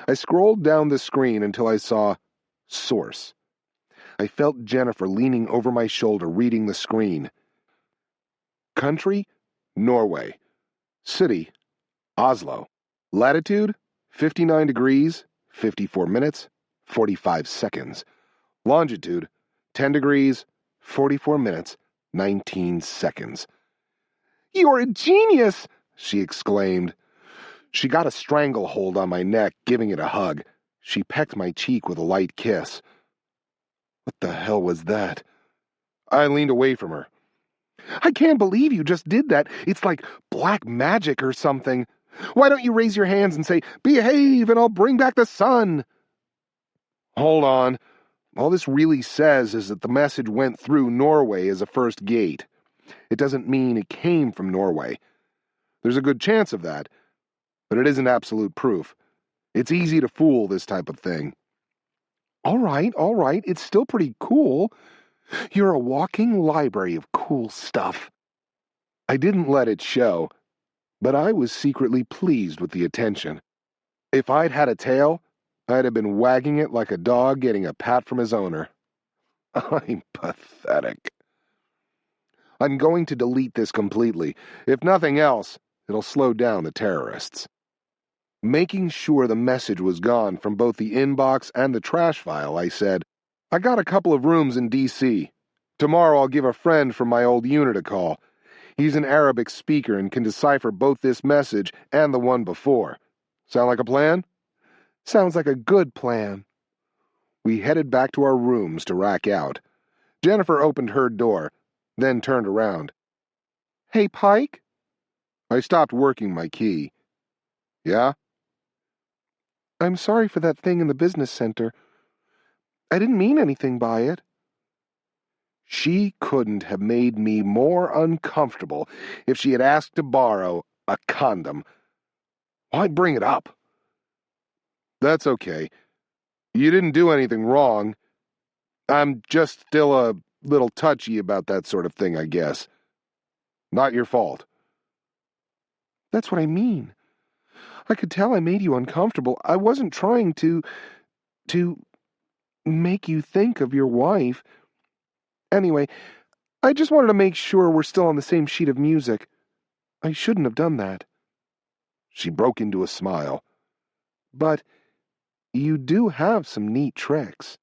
I scrolled down the screen until I saw Source. I felt Jennifer leaning over my shoulder reading the screen. "Country? Norway. City, Oslo. Latitude, 59 degrees, 54 minutes, 45 seconds. Longitude, 10 degrees, 44 minutes, 19 seconds. "You're a genius!" she exclaimed. She got a stranglehold on my neck, giving it a hug. She pecked my cheek with a light kiss. What the hell was that? I leaned away from her. "I can't believe you just did that. It's like black magic or something. Why don't you raise your hands and say, 'Behave, and I'll bring back the sun'?" Hold on. All this really says is that the message went through Norway as a first gate. It doesn't mean it came from Norway. There's a good chance of that, but it isn't absolute proof. It's easy to fool this type of thing. All right. It's still pretty cool. You're a walking library of cool stuff. I didn't let it show, but I was secretly pleased with the attention. If I'd had a tail, I'd have been wagging it like a dog getting a pat from his owner. I'm pathetic. I'm going to delete this completely. If nothing else, it'll slow down the terrorists. Making sure the message was gone from both the inbox and the trash file, I said, "I got a couple of rooms in D.C. Tomorrow I'll give a friend from my old unit a call. He's an Arabic speaker and can decipher both this message and the one before. Sound like a plan?" "Sounds like a good plan." We headed back to our rooms to rack out. Jennifer opened her door, then turned around. "Hey, Pike?" I stopped working my key. "Yeah?" "I'm sorry for that thing in the business center. I didn't mean anything by it." She couldn't have made me more uncomfortable if she had asked to borrow a condom. Why bring it up? "That's okay. You didn't do anything wrong. I'm just still a little touchy about that sort of thing, I guess. Not your fault." "That's what I mean. I could tell I made you uncomfortable. I wasn't trying to make you think of your wife. Anyway, I just wanted to make sure we're still on the same sheet of music. I shouldn't have done that." She broke into a smile. "But you do have some neat tricks."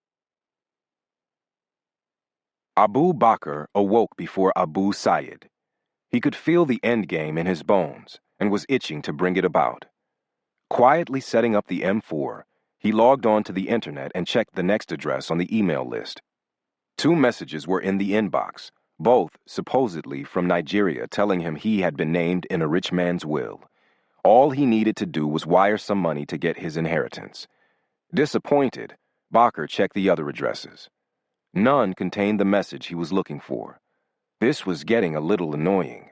Abu Bakr awoke before Abu Sayyid. He could feel the endgame in his bones and was itching to bring it about. Quietly setting up the M4, he logged on to the internet and checked the next address on the email list. 2 messages were in the inbox, both supposedly from Nigeria, telling him he had been named in a rich man's will. All he needed to do was wire some money to get his inheritance. Disappointed, Bakr checked the other addresses. None contained the message he was looking for. This was getting a little annoying.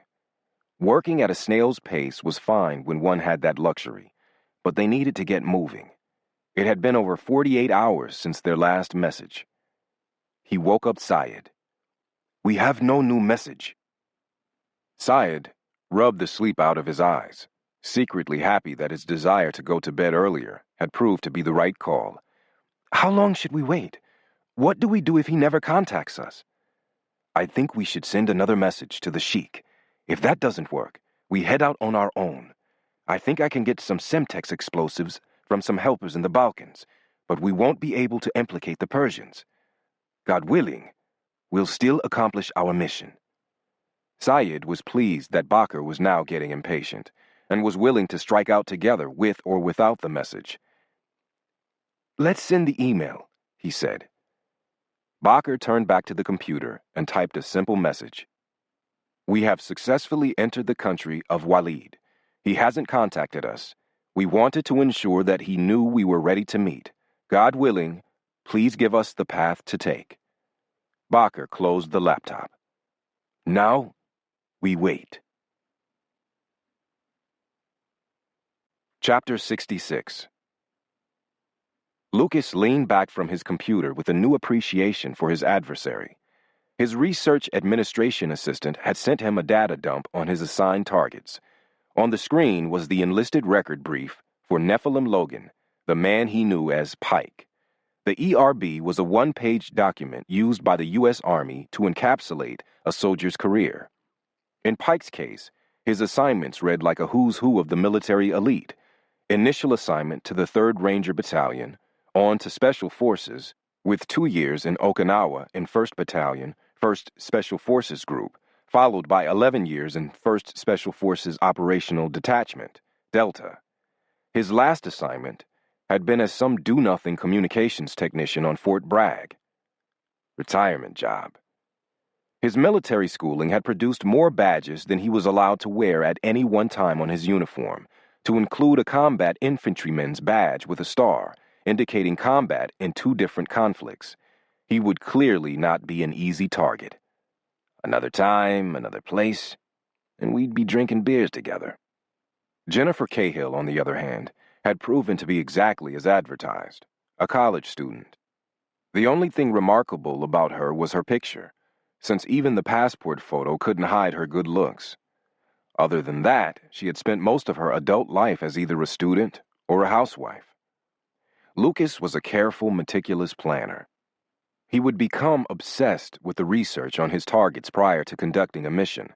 Working at a snail's pace was fine when one had that luxury, but they needed to get moving. It had been over 48 hours since their last message. He woke up Syed. "We have no new message." Syed rubbed the sleep out of his eyes, secretly happy that his desire to go to bed earlier had proved to be the right call. "How long should we wait? What do we do if he never contacts us?" "I think we should send another message to the Sheik. If that doesn't work, we head out on our own. I think I can get some Semtex explosives from some helpers in the Balkans, but we won't be able to implicate the Persians. God willing, we'll still accomplish our mission." Syed was pleased that Bakr was now getting impatient and was willing to strike out together with or without the message. "Let's send the email," he said. Bakr turned back to the computer and typed a simple message. "We have successfully entered the country of Walid. He hasn't contacted us. We wanted to ensure that he knew we were ready to meet. God willing, please give us the path to take." Bakr closed the laptop. Now, we wait. Chapter 66. Lucas leaned back from his computer with a new appreciation for his adversary. His research administration assistant had sent him a data dump on his assigned targets. On the screen was the enlisted record brief for Pike Logan, the man he knew as Pike. The ERB was a 1-page document used by the U.S. Army to encapsulate a soldier's career. In Pike's case, His assignments read like a who's who of the military elite. Initial assignment to the 3rd Ranger Battalion, on to Special Forces, with 2 years in Okinawa in 1st Battalion, 1st Special Forces Group, followed by 11 years in 1st Special Forces Operational Detachment, Delta. His last assignment had been as some do-nothing communications technician on Fort Bragg. Retirement job. His military schooling had produced more badges than he was allowed to wear at any one time on his uniform, to include a combat infantryman's badge with a star, indicating combat in 2 different conflicts. He would clearly not be an easy target. Another time, another place, and we'd be drinking beers together. Jennifer Cahill, on the other hand, had proven to be exactly as advertised, a college student. The only thing remarkable about her was her picture, since even the passport photo couldn't hide her good looks. Other than that, she had spent most of her adult life as either a student or a housewife. Lucas was a careful, meticulous planner. He would become obsessed with the research on his targets prior to conducting a mission.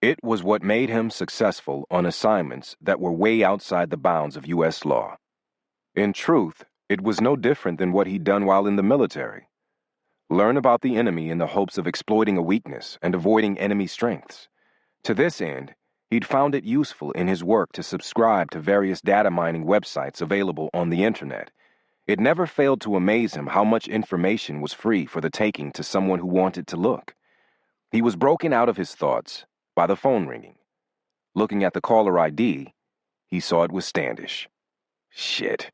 It was what made him successful on assignments that were way outside the bounds of U.S. law. In truth, it was no different than what he'd done while in the military. Learn about the enemy in the hopes of exploiting a weakness and avoiding enemy strengths. To this end, he'd found it useful in his work to subscribe to various data mining websites available on the internet. It never failed to amaze him how much information was free for the taking to someone who wanted to look. He was broken out of his thoughts by the phone ringing. Looking at the caller ID, he saw it was Standish. Shit,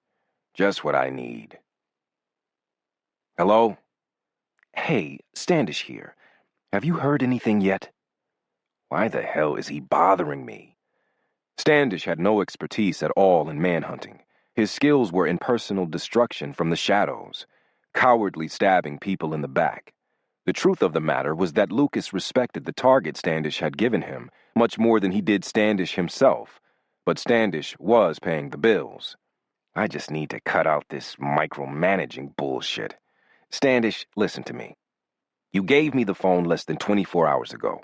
just what I need. Hello? Hey, Standish here. Have you heard anything yet? Why the hell is he bothering me? Standish had no expertise at all in manhunting. His skills were in personal destruction from the shadows, cowardly stabbing people in the back. The truth of the matter was that Lucas respected the target Standish had given him much more than he did Standish himself, but Standish was paying the bills. I just need to cut out this micromanaging bullshit. Standish, listen to me. You gave me the phone less than 24 hours ago.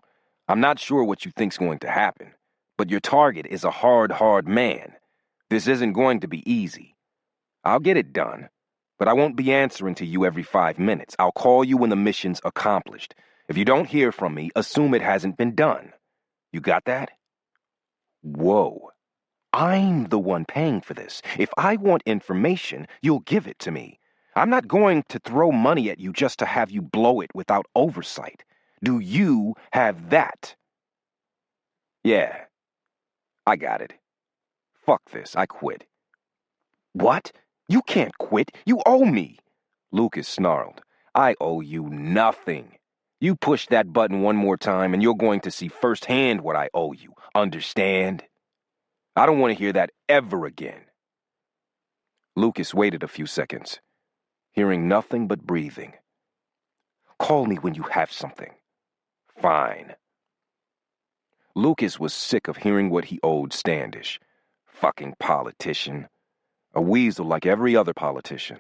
I'm not sure what you think's going to happen, but your target is a hard man. This isn't going to be easy. I'll get it done, but I won't be answering to you every 5 minutes. I'll call you when the mission's accomplished. If you don't hear from me, assume it hasn't been done. You got that? Whoa. I'm the one paying for this. If I want information, you'll give it to me. I'm not going to throw money at you just to have you blow it without oversight. Do you have that? Yeah, I got it. Fuck this, I quit. What? You can't quit. You owe me. Lucas snarled. I owe you nothing. You push that button one more time and you're going to see firsthand what I owe you. Understand? I don't want to hear that ever again. Lucas waited a few seconds, hearing nothing but breathing. Call me when you have something. Fine. Lucas was sick of hearing what he owed Standish. Fucking politician. A weasel like every other politician.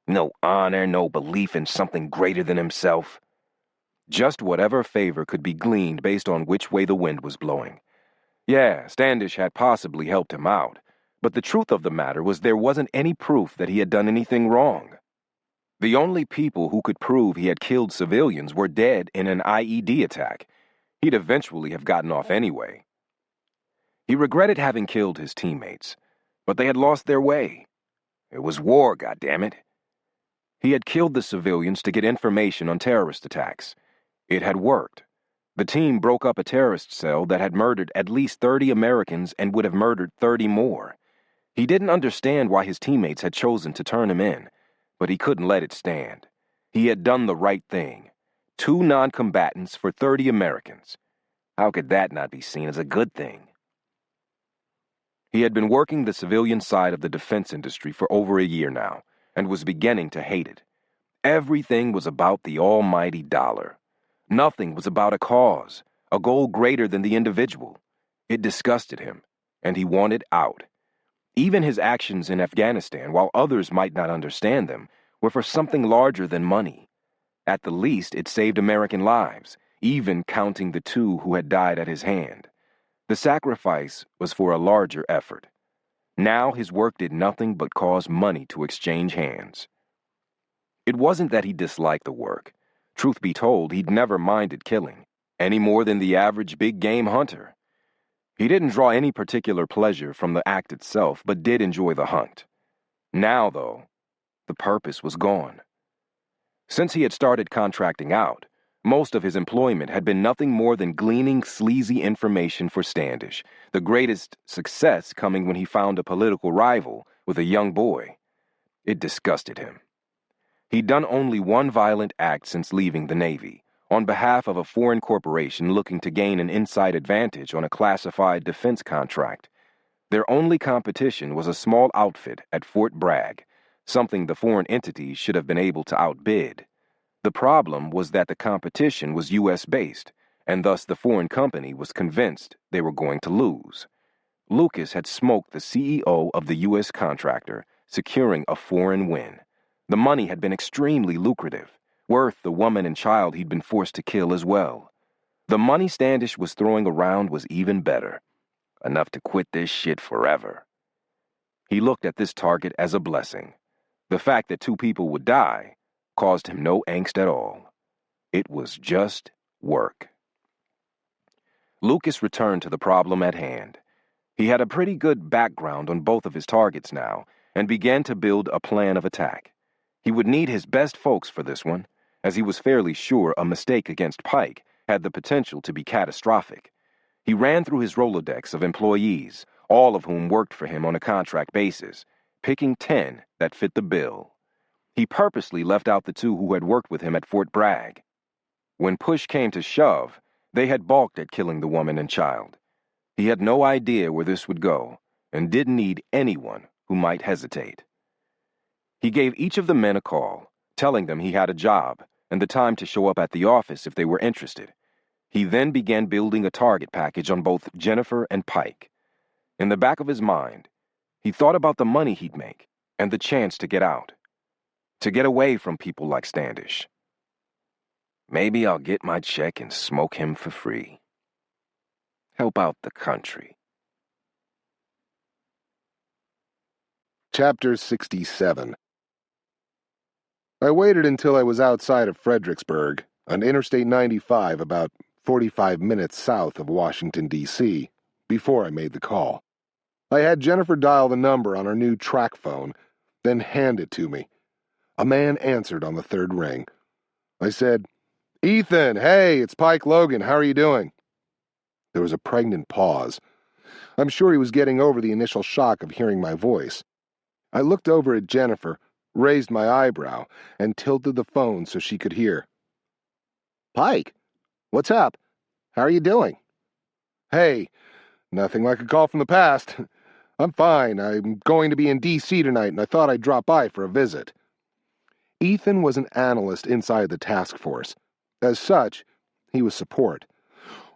No honor, no belief in something greater than himself. Just whatever favor could be gleaned based on which way the wind was blowing. Yeah, Standish had possibly helped him out, but the truth of the matter was there wasn't any proof that he had done anything wrong. The only people who could prove he had killed civilians were dead in an IED attack. He'd eventually have gotten off anyway. He regretted having killed his teammates, but they had lost their way. It was war, goddammit. He had killed the civilians to get information on terrorist attacks. It had worked. The team broke up a terrorist cell that had murdered at least 30 Americans and would have murdered 30 more. He didn't understand why his teammates had chosen to turn him in, but he couldn't let it stand. He had done the right thing. 2 non-combatants for 30 Americans. How could that not be seen as a good thing? He had been working the civilian side of the defense industry for over a year now, and was beginning to hate it. Everything was about the almighty dollar. Nothing was about a cause, a goal greater than the individual. It disgusted him, and he wanted out. Even his actions in Afghanistan, while others might not understand them, were for something larger than money. At the least, it saved American lives, even counting the 2 who had died at his hand. The sacrifice was for a larger effort. Now his work did nothing but cause money to exchange hands. It wasn't that he disliked the work. Truth be told, he'd never minded killing, any more than the average big-game hunter. He didn't draw any particular pleasure from the act itself, but did enjoy the hunt. Now, though, the purpose was gone. Since he had started contracting out, most of his employment had been nothing more than gleaning sleazy information for Standish, the greatest success coming when he found a political rival with a young boy. It disgusted him. He'd done only one violent act since leaving the Navy, on behalf of a foreign corporation looking to gain an inside advantage on a classified defense contract. Their only competition was a small outfit at Fort Bragg, something the foreign entities should have been able to outbid. The problem was that the competition was U.S.-based, and thus the foreign company was convinced they were going to lose. Lucas had smoked the CEO of the U.S. contractor, securing a foreign win. The money had been extremely lucrative, worth the woman and child he'd been forced to kill as well. The money Standish was throwing around was even better, enough to quit this shit forever. He looked at this target as a blessing. The fact that two people would die caused him no angst at all. It was just work. Lucas returned to the problem at hand. He had a pretty good background on both of his targets now, and began to build a plan of attack. He would need his best folks for this one, as he was fairly sure a mistake against Pike had the potential to be catastrophic. He ran through his Rolodex of employees, all of whom worked for him on a contract basis, picking 10 that fit the bill. He purposely left out the 2 who had worked with him at Fort Bragg. When push came to shove, they had balked at killing the woman and child. He had no idea where this would go, and didn't need anyone who might hesitate. He gave each of the men a call, telling them he had a job and the time to show up at the office if they were interested. He then began building a target package on both Jennifer and Pike. In the back of his mind, he thought about the money he'd make and the chance to get out. To get away from people like Standish. Maybe I'll get my check and smoke him for free. Help out the country. Chapter 67. I waited until I was outside of Fredericksburg, on Interstate 95 about 45 minutes south of Washington, D.C., before I made the call. I had Jennifer dial the number on her new track phone, then hand it to me. A man answered on the third ring. I said, "Ethan, hey, it's Pike Logan. How are you doing?" There was a pregnant pause. I'm sure he was getting over the initial shock of hearing my voice. I looked over at Jennifer, raised my eyebrow, and tilted the phone so she could hear. "Pike, what's up? How are you doing?" "Hey, nothing like a call from the past. I'm fine. I'm going to be in D.C. tonight, and I thought I'd drop by for a visit." Ethan was an analyst inside the task force. As such, he was support.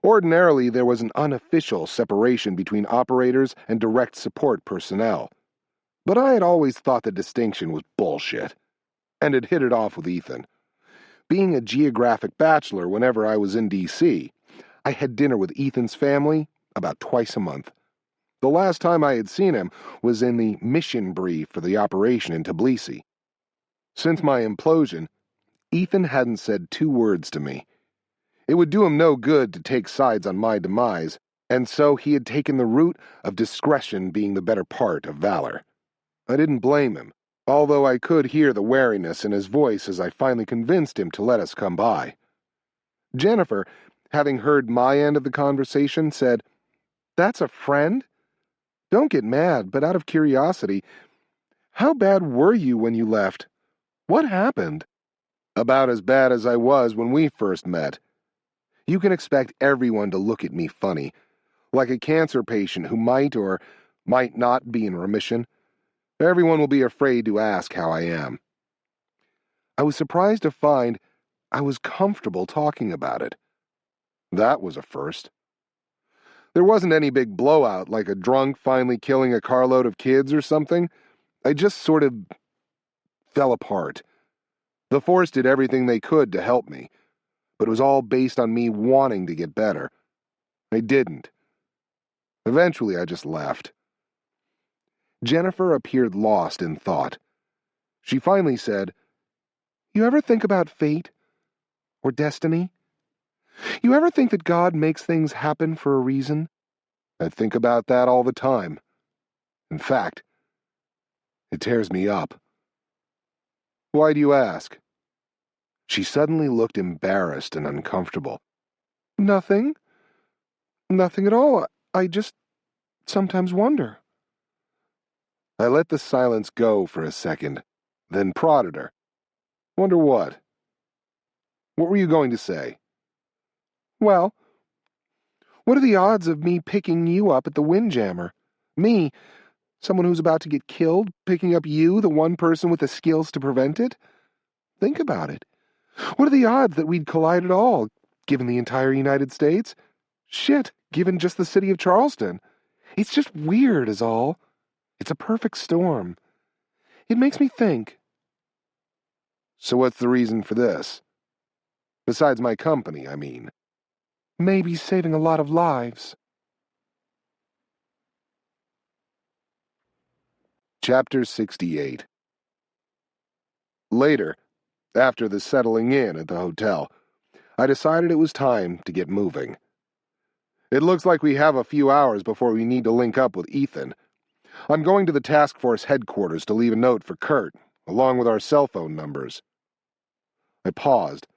Ordinarily, there was an unofficial separation between operators and direct support personnel. But I had always thought the distinction was bullshit, and had hit it off with Ethan. Being a geographic bachelor whenever I was in D.C., I had dinner with Ethan's family about twice a month. The last time I had seen him was in the mission brief for the operation in Tbilisi. Since my implosion, Ethan hadn't said 2 words to me. It would do him no good to take sides on my demise, and so he had taken the route of discretion being the better part of valor. I didn't blame him, although I could hear the wariness in his voice as I finally convinced him to let us come by. Jennifer, having heard my end of the conversation, said, "That's a friend? Don't get mad, but out of curiosity, how bad were you when you left? What happened?" "About as bad as I was when we first met. You can expect everyone to look at me funny, like a cancer patient who might or might not be in remission. Everyone will be afraid to ask how I am." I was surprised to find I was comfortable talking about it. That was a first. There wasn't any big blowout like a drunk finally killing a carload of kids or something. I just sort of fell apart. The Force did everything they could to help me, but it was all based on me wanting to get better. I didn't. Eventually, I just left. Jennifer appeared lost in thought. She finally said, "You ever think about fate? Or destiny? You ever think that God makes things happen for a reason?" I think about that all the time. In fact, it tears me up. Why do you ask? She suddenly looked embarrassed and uncomfortable. Nothing. Nothing at all. I just sometimes wonder. I let the silence go for a second, then prodded her. Wonder what? What were you going to say? Well, what are the odds of me picking you up at the Windjammer? Me, someone who's about to get killed, picking up you, the one person with the skills to prevent it? Think about it. What are the odds that we'd collide at all, given the entire United States? Shit, given just the city of Charleston. It's just weird is all. It's a perfect storm. It makes me think. So what's the reason for this? Besides my company, I mean. Maybe saving a lot of lives. Chapter 68. Later, after the settling in at the hotel, I decided it was time to get moving. It looks like we have a few hours before we need to link up with Ethan. I'm going to the task force headquarters to leave a note for Kurt, along with our cell phone numbers. I paused,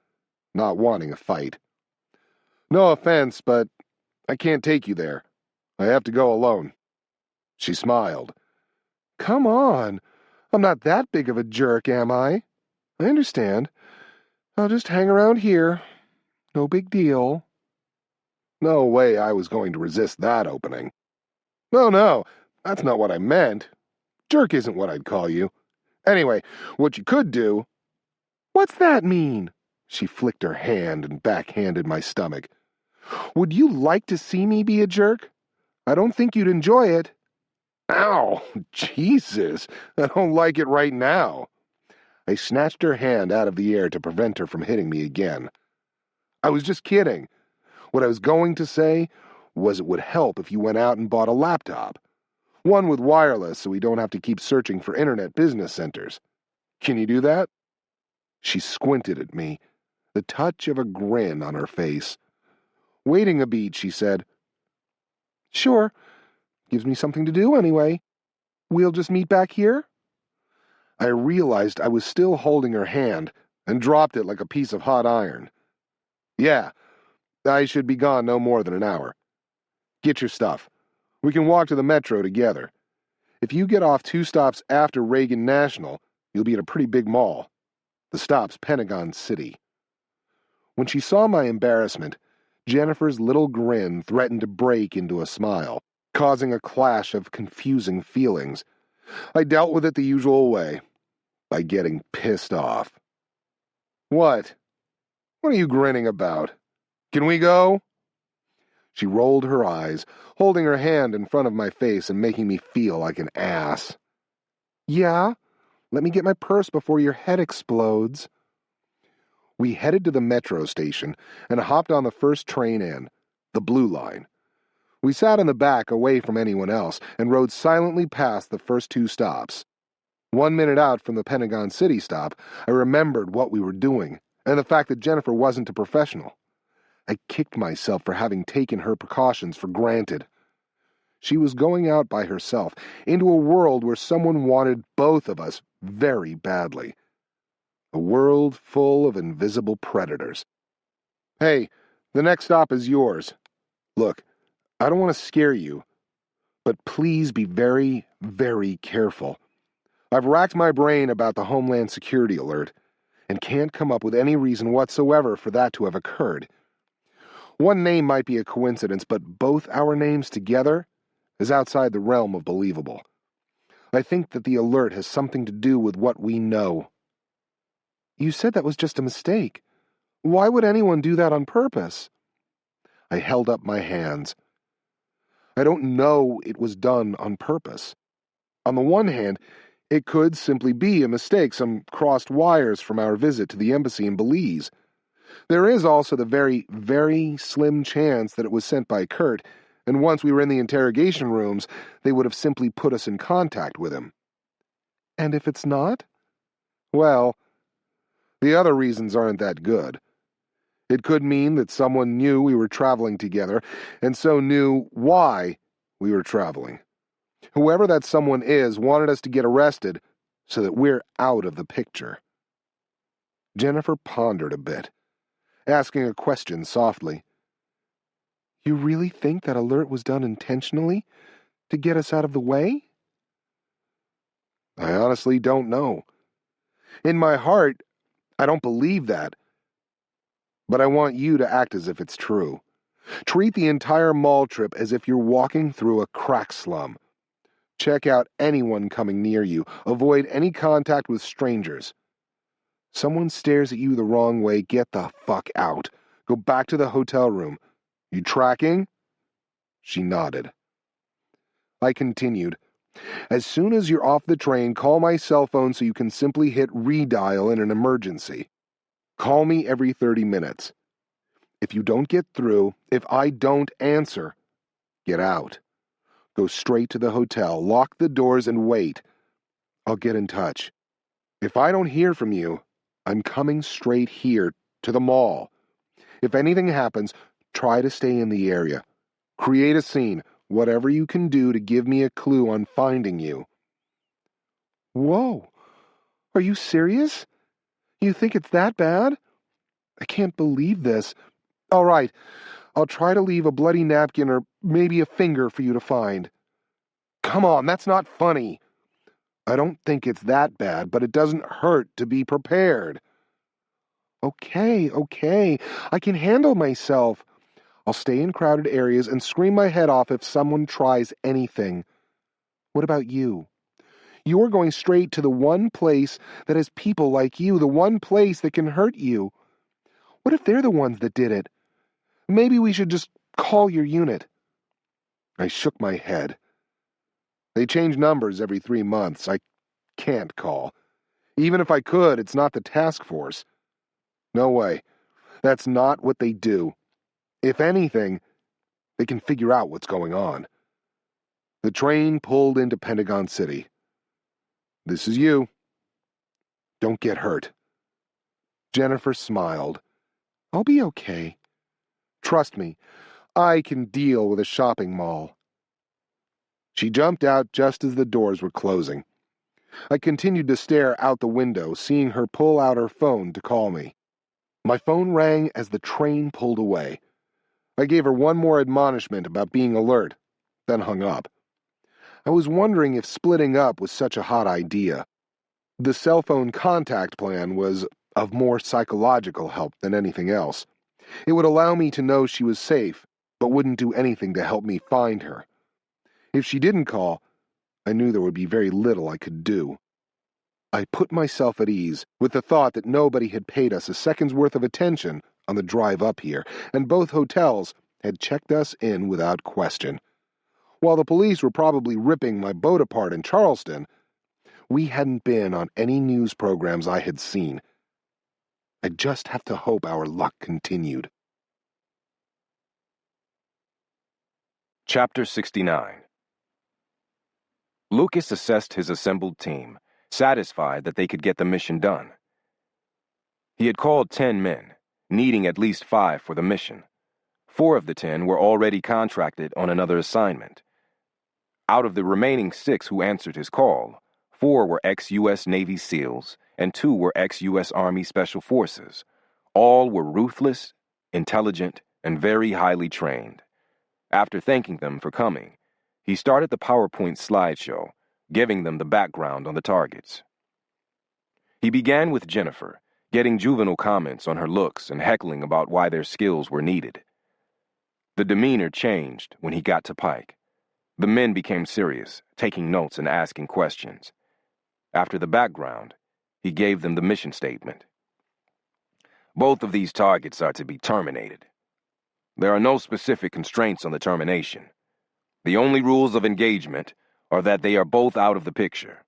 not wanting a fight. No offense, but I can't take you there. I have to go alone. She smiled. Come on. I'm not that big of a jerk, am I? I understand. I'll just hang around here. No big deal. No way I was going to resist that opening. No, that's not what I meant. Jerk isn't what I'd call you. Anyway, what you could do... What's that mean? She flicked her hand and backhanded my stomach. Would you like to see me be a jerk? I don't think you'd enjoy it. Ow, Jesus, I don't like it right now. I snatched her hand out of the air to prevent her from hitting me again. I was just kidding. What I was going to say was it would help if you went out and bought a laptop. One with wireless so we don't have to keep searching for internet business centers. Can you do that? She squinted at me, the touch of a grin on her face. Waiting a beat, she said, Sure. Gives me something to do anyway. We'll just meet back here? I realized I was still holding her hand and dropped it like a piece of hot iron. Yeah, I should be gone no more than an hour. Get your stuff. We can walk to the metro together. If you get off 2 stops after Reagan National, you'll be at a pretty big mall. The stop's Pentagon City. When she saw my embarrassment, Jennifer's little grin threatened to break into a smile, causing a clash of confusing feelings. I dealt with it the usual way, by getting pissed off. What? What are you grinning about? Can we go? She rolled her eyes, holding her hand in front of my face and making me feel like an ass. Yeah? Let me get my purse before your head explodes. We headed to the metro station and hopped on the first train in, the Blue Line. We sat in the back away from anyone else and rode silently past the first 2 stops. 1 minute out from the Pentagon City stop, I remembered what we were doing and the fact that Jennifer wasn't a professional. I kicked myself for having taken her precautions for granted. She was going out by herself into a world where someone wanted both of us very badly. A world full of invisible predators. Hey, the next stop is yours. Look, I don't want to scare you, but please be very, very careful. I've racked my brain about the Homeland Security alert and can't come up with any reason whatsoever for that to have occurred. One name might be a coincidence, but both our names together is outside the realm of believable. I think that the alert has something to do with what we know. You said that was just a mistake. Why would anyone do that on purpose? I held up my hands. I don't know it was done on purpose. On the one hand, it could simply be a mistake, some crossed wires from our visit to the embassy in Belize. There is also the very, very slim chance that it was sent by Kurt, and once we were in the interrogation rooms, they would have simply put us in contact with him. And if it's not? Well, the other reasons aren't that good. It could mean that someone knew we were traveling together, and so knew why we were traveling. Whoever that someone is wanted us to get arrested so that we're out of the picture. Jennifer pondered a bit, asking a question softly. You really think that alert was done intentionally to get us out of the way? I honestly don't know. In my heart, I don't believe that. But I want you to act as if it's true. Treat the entire mall trip as if you're walking through a crack slum. Check out anyone coming near you. Avoid any contact with strangers. Someone stares at you the wrong way, get the fuck out. Go back to the hotel room. You tracking? She nodded. I continued. As soon as you're off the train, call my cell phone so you can simply hit redial in an emergency. Call me every 30 minutes. If you don't get through, if I don't answer, get out. Go straight to the hotel, lock the doors, and wait. I'll get in touch. If I don't hear from you, I'm coming straight here, to the mall. If anything happens, try to stay in the area. Create a scene, whatever you can do to give me a clue on finding you. Whoa, are you serious? You think it's that bad? I can't believe this. All right, I'll try to leave a bloody napkin or maybe a finger for you to find. Come on, that's not funny. I don't think it's that bad, but it doesn't hurt to be prepared. Okay, I can handle myself. I'll stay in crowded areas and scream my head off if someone tries anything. What about you? You're going straight to the one place that has people like you, the one place that can hurt you. What if they're the ones that did it? Maybe we should just call your unit. I shook my head. They change numbers every 3 months. I can't call. Even if I could, it's not the task force. No way. That's not what they do. If anything, they can figure out what's going on. The train pulled into Pentagon City. This is you. Don't get hurt. Jennifer smiled. I'll be okay. Trust me, I can deal with a shopping mall. She jumped out just as the doors were closing. I continued to stare out the window, seeing her pull out her phone to call me. My phone rang as the train pulled away. I gave her one more admonishment about being alert, then hung up. I was wondering if splitting up was such a hot idea. The cell phone contact plan was of more psychological help than anything else. It would allow me to know she was safe, but wouldn't do anything to help me find her. If she didn't call, I knew there would be very little I could do. I put myself at ease with the thought that nobody had paid us a second's worth of attention on the drive up here, and both hotels had checked us in without question. While the police were probably ripping my boat apart in Charleston, we hadn't been on any news programs I had seen. I'd just have to hope our luck continued. Chapter 69. Lucas assessed his assembled team, satisfied that they could get the mission done. He had called 10 men, needing at least 5 for the mission. 4 of the 10 were already contracted on another assignment. Out of the remaining 6 who answered his call, 4 were ex-U.S. Navy SEALs and 2 were ex-U.S. Army Special Forces. All were ruthless, intelligent, and very highly trained. After thanking them for coming, he started the PowerPoint slideshow, giving them the background on the targets. He began with Jennifer, getting juvenile comments on her looks and heckling about why their skills were needed. The demeanor changed when he got to Pike. The men became serious, taking notes and asking questions. After the background, he gave them the mission statement. Both of these targets are to be terminated. There are no specific constraints on the termination. The only rules of engagement are that they are both out of the picture,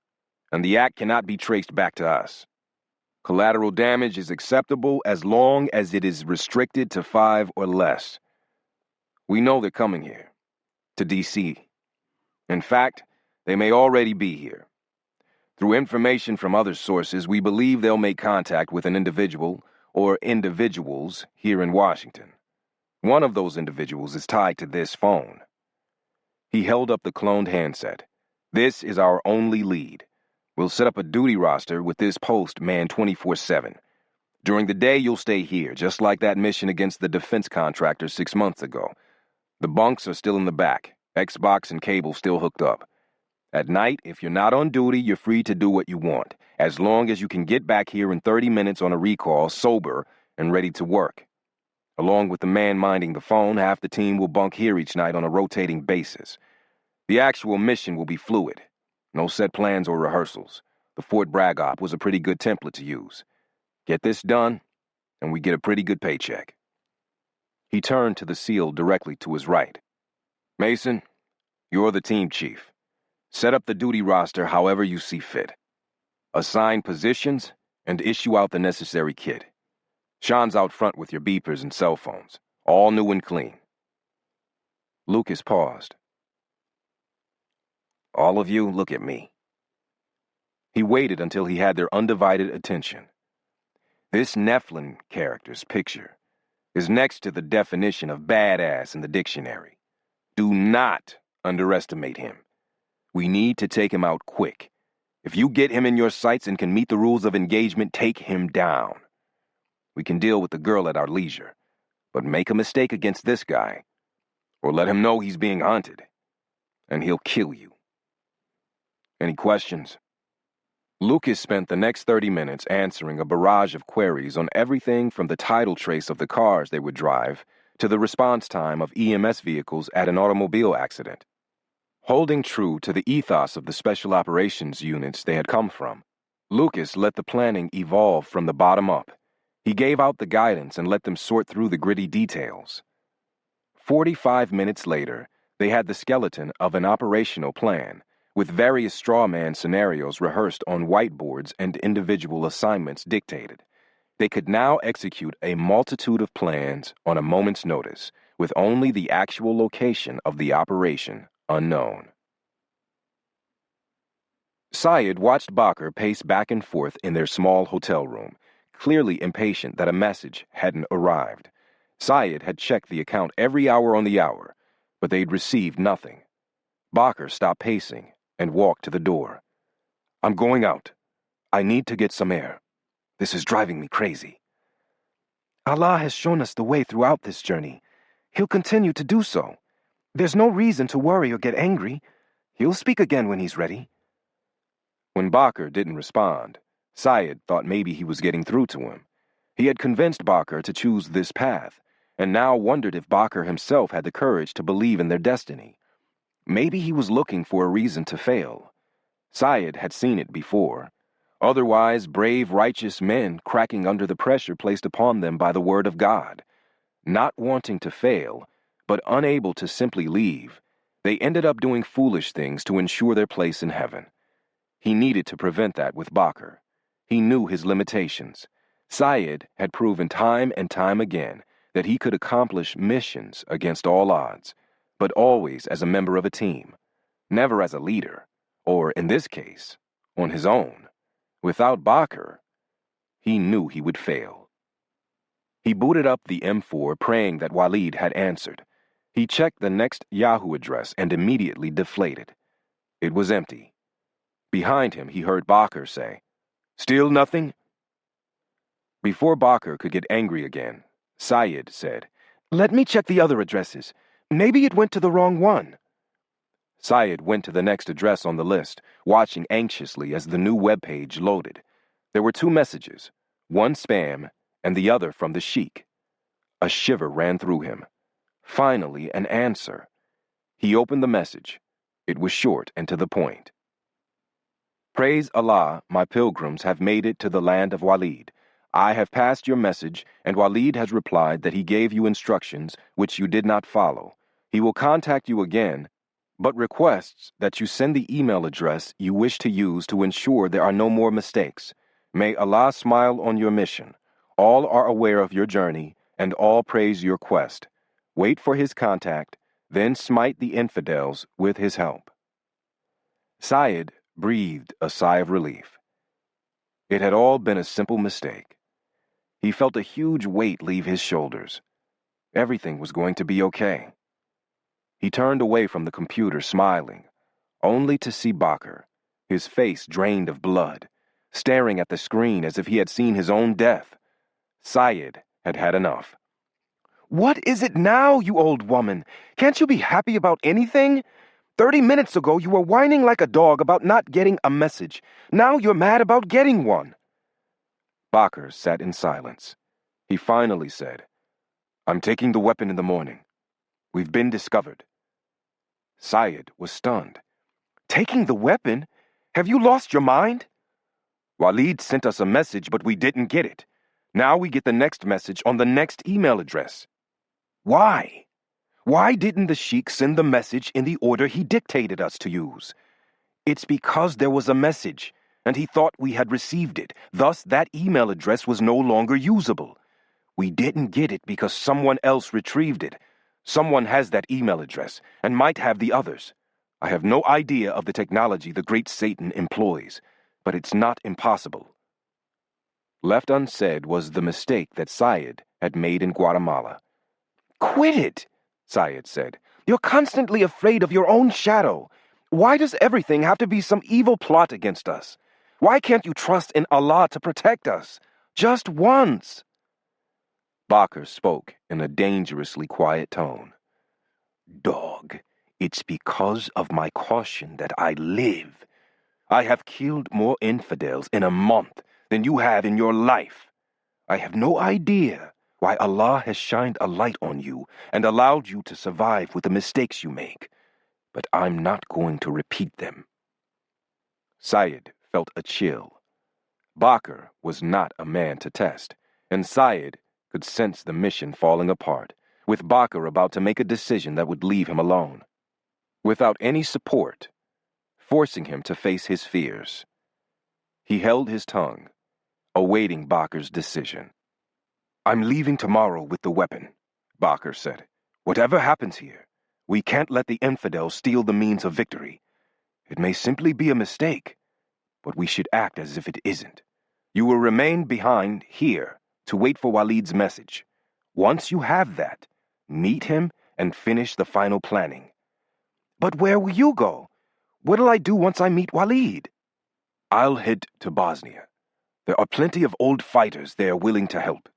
and the act cannot be traced back to us. Collateral damage is acceptable as long as it is restricted to 5 or less. We know they're coming here. to D.C. In fact, they may already be here. Through information from other sources, we believe they'll make contact with an individual or individuals here in Washington. One of those individuals is tied to this phone. He held up the cloned handset. This is our only lead. We'll set up a duty roster with this post manned 24/7. During the day, you'll stay here, just like that mission against the defense contractor 6 months ago. The bunks are still in the back, Xbox and cable still hooked up. At night, if you're not on duty, you're free to do what you want, as long as you can get back here in 30 minutes on a recall, sober, and ready to work. Along with the man minding the phone, half the team will bunk here each night on a rotating basis. The actual mission will be fluid. No set plans or rehearsals. The Fort Bragg op was a pretty good template to use. Get this done, and we get a pretty good paycheck. He turned to the SEAL directly to his right. Mason, you're the team chief. Set up the duty roster however you see fit. Assign positions and issue out the necessary kit. Sean's out front with your beepers and cell phones, all new and clean. Lucas paused. All of you, look at me. He waited until he had their undivided attention. This Nephilim character's picture is next to the definition of badass in the dictionary. Do not underestimate him. We need to take him out quick. If you get him in your sights and can meet the rules of engagement, take him down. We can deal with the girl at our leisure, but make a mistake against this guy, or let him know he's being hunted, and he'll kill you. Any questions? Lucas spent the next 30 minutes answering a barrage of queries on everything from the title trace of the cars they would drive to the response time of EMS vehicles at an automobile accident. Holding true to the ethos of the special operations units they had come from, Lucas let the planning evolve from the bottom up. He gave out the guidance and let them sort through the gritty details. 45 minutes later, they had the skeleton of an operational plan, with various straw man scenarios rehearsed on whiteboards and individual assignments dictated. They could now execute a multitude of plans on a moment's notice, with only the actual location of the operation unknown. Syed watched Baker pace back and forth in their small hotel room, clearly impatient that a message hadn't arrived. Syed had checked the account every hour on the hour, but they'd received nothing. Baker stopped pacing and walked to the door. I'm going out. I need to get some air. This is driving me crazy. Allah has shown us the way throughout this journey. He'll continue to do so. There's no reason to worry or get angry. He'll speak again when he's ready. When Baker didn't respond, Syed thought maybe he was getting through to him. He had convinced Baker to choose this path, and now wondered if Baker himself had the courage to believe in their destiny. Maybe he was looking for a reason to fail. Syed had seen it before. Otherwise, brave, righteous men cracking under the pressure placed upon them by the word of God. Not wanting to fail, but unable to simply leave, they ended up doing foolish things to ensure their place in heaven. He needed to prevent that with Baker. He knew his limitations. Syed had proven time and time again that he could accomplish missions against all odds, but always as a member of a team, never as a leader, or, in this case, on his own. Without Baker, he knew he would fail. He booted up the M4, praying that Walid had answered. He checked the next Yahoo address and immediately deflated. It was empty. Behind him, he heard Baker say, "Still nothing?" Before Baker could get angry again, Syed said, "Let me check the other addresses. Maybe it went to the wrong one." Syed went to the next address on the list, watching anxiously as the new webpage loaded. There were 2 messages, one spam and the other from the Sheik. A shiver ran through him. Finally, an answer. He opened the message. It was short and to the point. Praise Allah, my pilgrims have made it to the land of Walid. I have passed your message, and Walid has replied that he gave you instructions which you did not follow. He will contact you again, but requests that you send the email address you wish to use to ensure there are no more mistakes. May Allah smile on your mission. All are aware of your journey, and all praise your quest. Wait for his contact, then smite the infidels with his help. Syed breathed a sigh of relief. It had all been a simple mistake. He felt a huge weight leave his shoulders. Everything was going to be okay. He turned away from the computer, smiling, only to see Bakr, his face drained of blood, staring at the screen as if he had seen his own death. Syed had had enough. "What is it now, you old woman? Can't you be happy about anything? 30 minutes ago you were whining like a dog about not getting a message. Now you're mad about getting one." Bakr sat in silence. He finally said, "I'm taking the weapon in the morning. We've been discovered." Syed was stunned. "Taking the weapon? Have you lost your mind?" "Walid sent us a message, but we didn't get it. Now we get the next message on the next email address." "Why? Why didn't the sheik send the message in the order he dictated us to use?" "It's because there was a message, and he thought we had received it. Thus, that email address was no longer usable. We didn't get it because someone else retrieved it. Someone has that email address, and might have the others. I have no idea of the technology the great Satan employs, but it's not impossible." Left unsaid was the mistake that Syed had made in Guatemala. "Quit it," Syed said. "You're constantly afraid of your own shadow. Why does everything have to be some evil plot against us? Why can't you trust in Allah to protect us? Just once." Bakr spoke in a dangerously quiet tone. "Dog, it's because of my caution that I live. I have killed more infidels in a month than you have in your life. I have no idea why Allah has shined a light on you and allowed you to survive with the mistakes you make, but I'm not going to repeat them." Syed felt a chill. Bakr was not a man to test, and Syed could sense the mission falling apart, with Bakr about to make a decision that would leave him alone, without any support, forcing him to face his fears. He held his tongue, awaiting Bakr's decision. "I'm leaving tomorrow with the weapon," Bakr said. "Whatever happens here, we can't let the infidels steal the means of victory. It may simply be a mistake, but we should act as if it isn't. You will remain behind here to wait for Walid's message. Once you have that, meet him and finish the final planning." "But where will you go? What'll I do once I meet Walid?" "I'll head to Bosnia. There are plenty of old fighters there willing to help.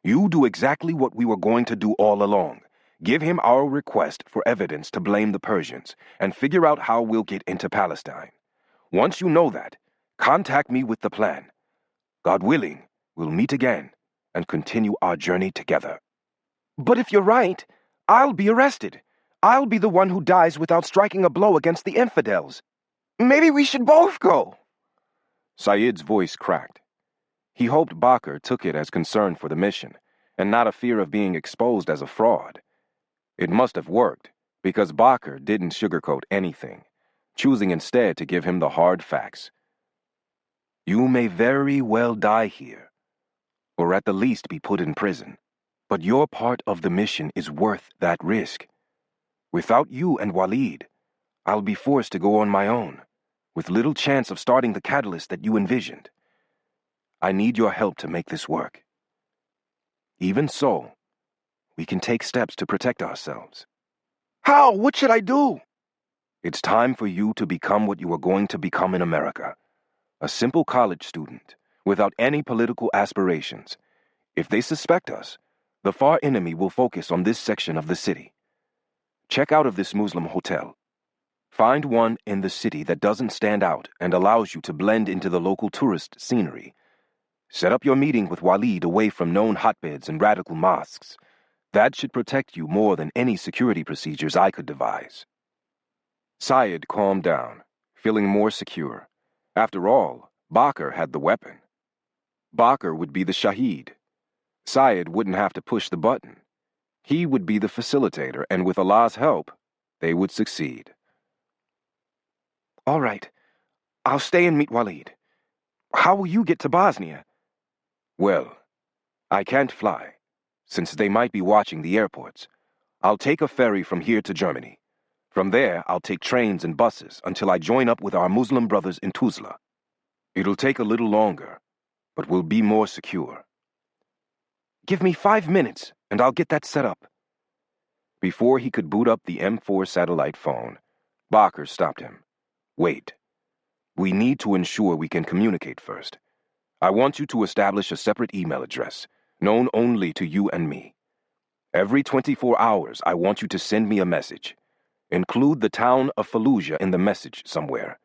You do exactly what we were going to do all along. Give him our request for evidence to blame the Persians, and figure out how we'll get into Palestine. Once you know that, contact me with the plan. God willing, we'll meet again and continue our journey together." "But if you're right, I'll be arrested. I'll be the one who dies without striking a blow against the infidels. Maybe we should both go." Syed's voice cracked. He hoped Bakr took it as concern for the mission, and not a fear of being exposed as a fraud. It must have worked, because Bakr didn't sugarcoat anything, choosing instead to give him the hard facts. "You may very well die here, or at the least be put in prison, but your part of the mission is worth that risk. Without you and Walid, I'll be forced to go on my own, with little chance of starting the catalyst that you envisioned. I need your help to make this work. Even so, we can take steps to protect ourselves." "How? What should I do?" "It's time for you to become what you are going to become in America. A simple college student, without any political aspirations. If they suspect us, the far enemy will focus on this section of the city. Check out of this Muslim hotel. Find one in the city that doesn't stand out and allows you to blend into the local tourist scenery. Set up your meeting with Walid away from known hotbeds and radical mosques. That should protect you more than any security procedures I could devise." Syed calmed down, feeling more secure. After all, Bakr had the weapon. Bakr would be the Shaheed. Syed wouldn't have to push the button. He would be the facilitator, and with Allah's help, they would succeed. "All right, I'll stay and meet Walid. How will you get to Bosnia?" "Well, I can't fly, since they might be watching the airports. I'll take a ferry from here to Germany. From there, I'll take trains and buses until I join up with our Muslim brothers in Tuzla. It'll take a little longer, but we'll be more secure. Give me 5 minutes, and I'll get that set up. Before he could boot up the M4 satellite phone, Barker stopped him. Wait. We need to ensure we can communicate first. I want you to establish a separate email address, known only to you and me. Every 24 hours, I want you to send me a message. Include the town of Fallujah in the message somewhere.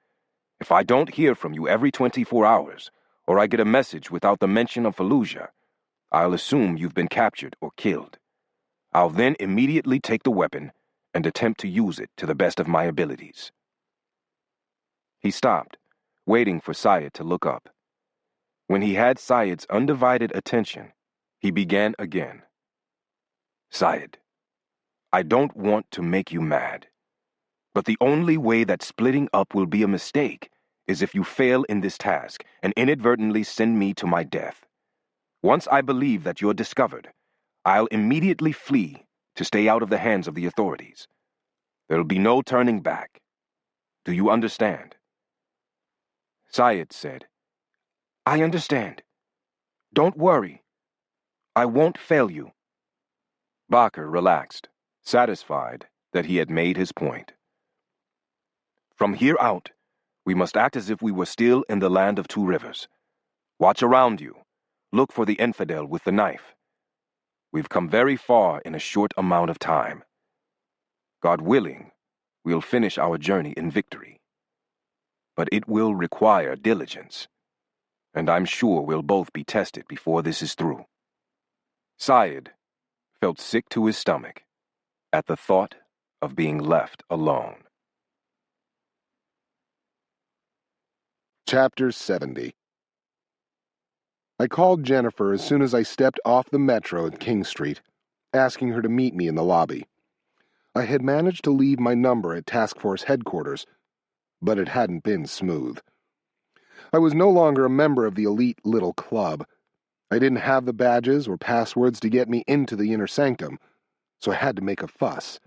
If I don't hear from you every 24 hours, or I get a message without the mention of Fallujah, I'll assume you've been captured or killed. I'll then immediately take the weapon and attempt to use it to the best of my abilities. He stopped, waiting for Syed to look up. When he had Syed's undivided attention, he began again. Syed, I don't want to make you mad, but the only way that splitting up will be a mistake is if you fail in this task and inadvertently send me to my death. Once I believe that you're discovered, I'll immediately flee to stay out of the hands of the authorities. There'll be no turning back. Do you understand? Syed said, I understand. Don't worry. I won't fail you. Barker relaxed, satisfied that he had made his point. From here out, we must act as if we were still in the land of two rivers. Watch around you. Look for the infidel with the knife. We've come very far in a short amount of time. God willing, we'll finish our journey in victory. But it will require diligence, and I'm sure we'll both be tested before this is through. Syed felt sick to his stomach at the thought of being left alone. Chapter 70. I called Jennifer as soon as I stepped off the metro at King Street, asking her to meet me in the lobby. I had managed to leave my number at Task Force headquarters, but it hadn't been smooth. I was no longer a member of the elite little club. I didn't have the badges or passwords to get me into the inner sanctum, so I had to make a fuss.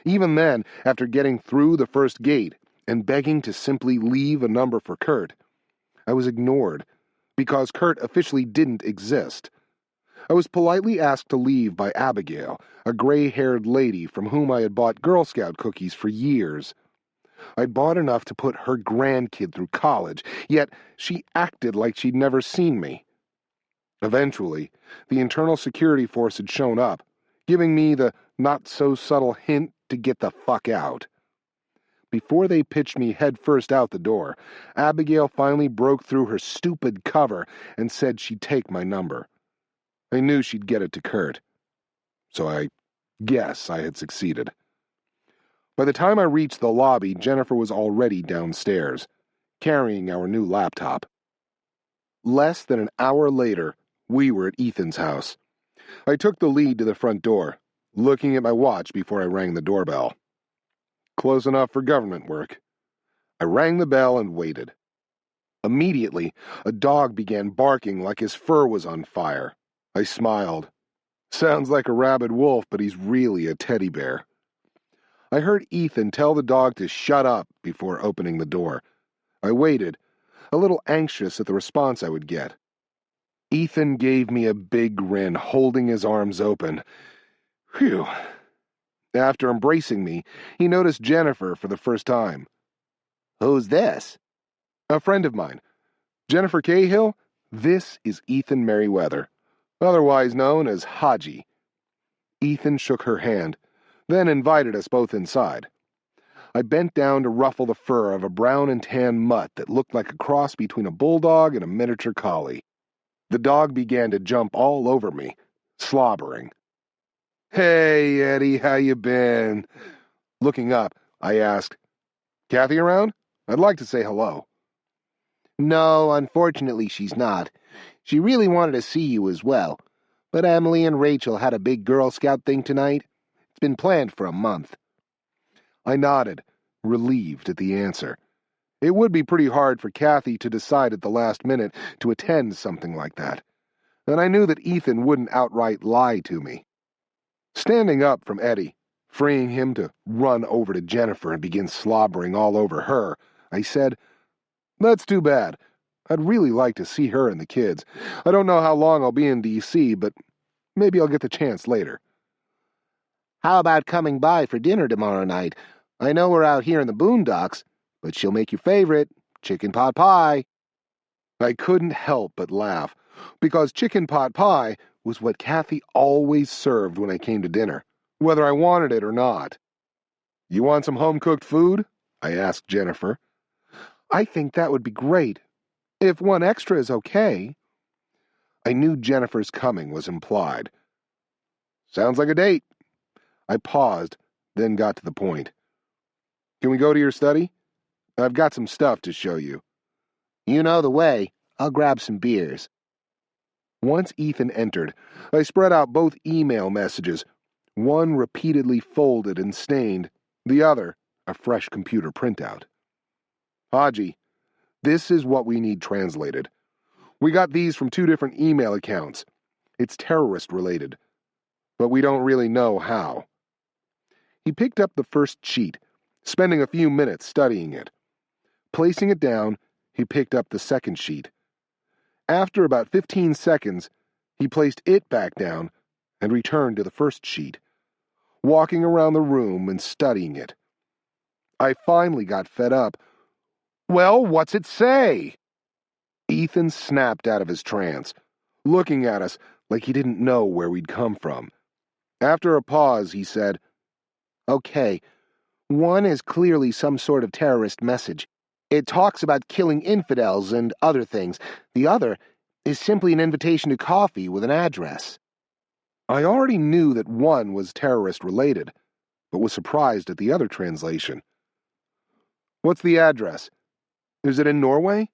Even then, after getting through the first gate and begging to simply leave a number for Kurt, I was ignored because Kurt officially didn't exist. I was politely asked to leave by Abigail, a gray-haired lady from whom I had bought Girl Scout cookies for years. I'd bought enough to put her grandkid through college, yet she acted like she'd never seen me. Eventually, the internal security force had shown up, giving me the not-so-subtle hint to get the fuck out. Before they pitched me headfirst out the door, Abigail finally broke through her stupid cover and said she'd take my number. I knew she'd get it to Kurt, so I guess I had succeeded. By the time I reached the lobby, Jennifer was already downstairs, carrying our new laptop. Less than an hour later, we were at Ethan's house. I took the lead to the front door, looking at my watch before I rang the doorbell. Close enough for government work. I rang the bell and waited. Immediately, a dog began barking like his fur was on fire. I smiled. Sounds like a rabid wolf, but he's really a teddy bear. I heard Ethan tell the dog to shut up before opening the door. I waited, a little anxious at the response I would get. Ethan gave me a big grin, holding his arms open. Phew. After embracing me, he noticed Jennifer for the first time. Who's this? A friend of mine. Jennifer Cahill, this is Ethan Merriweather, otherwise known as Haji. Ethan shook her hand, then invited us both inside. I bent down to ruffle the fur of a brown and tan mutt that looked like a cross between a bulldog and a miniature collie. The dog began to jump all over me, slobbering. Hey, Eddie, how you been? Looking up, I asked, Kathy around? I'd like to say hello. No, unfortunately she's not. She really wanted to see you as well, but Emily and Rachel had a big Girl Scout thing tonight. It's been planned for a month. I nodded, relieved at the answer. It would be pretty hard for Kathy to decide at the last minute to attend something like that, and I knew that Ethan wouldn't outright lie to me. Standing up from Eddie, freeing him to run over to Jennifer and begin slobbering all over her, I said, "That's too bad. I'd really like to see her and the kids. I don't know how long I'll be in D.C., but maybe I'll get the chance later." "How about coming by for dinner tomorrow night? I know we're out here in the boondocks, but she'll make your favorite, chicken pot pie." I couldn't help but laugh, because chicken pot pie was what Kathy always served when I came to dinner, whether I wanted it or not. "You want some home-cooked food?" I asked Jennifer. "I think that would be great. If one extra is okay." I knew Jennifer's coming was implied. "Sounds like a date." I paused, then got to the point. "Can we go to your study? I've got some stuff to show you." "You know the way. I'll grab some beers." Once Ethan entered, I spread out both email messages, one repeatedly folded and stained, the other a fresh computer printout. "Haji, this is what we need translated. We got these from 2 different email accounts. It's terrorist-related, but we don't really know how." He picked up the first sheet, spending a few minutes studying it. Placing it down, he picked up the second sheet. After about 15 seconds, he placed it back down and returned to the first sheet, walking around the room and studying it. I finally got fed up. "Well, what's it say?" Ethan snapped out of his trance, looking at us like he didn't know where we'd come from. After a pause, he said, "Okay, one is clearly some sort of terrorist message. It talks about killing infidels and other things. The other is simply an invitation to coffee with an address." I already knew that one was terrorist-related, but was surprised at the other translation. "What's the address? Is it in Norway?"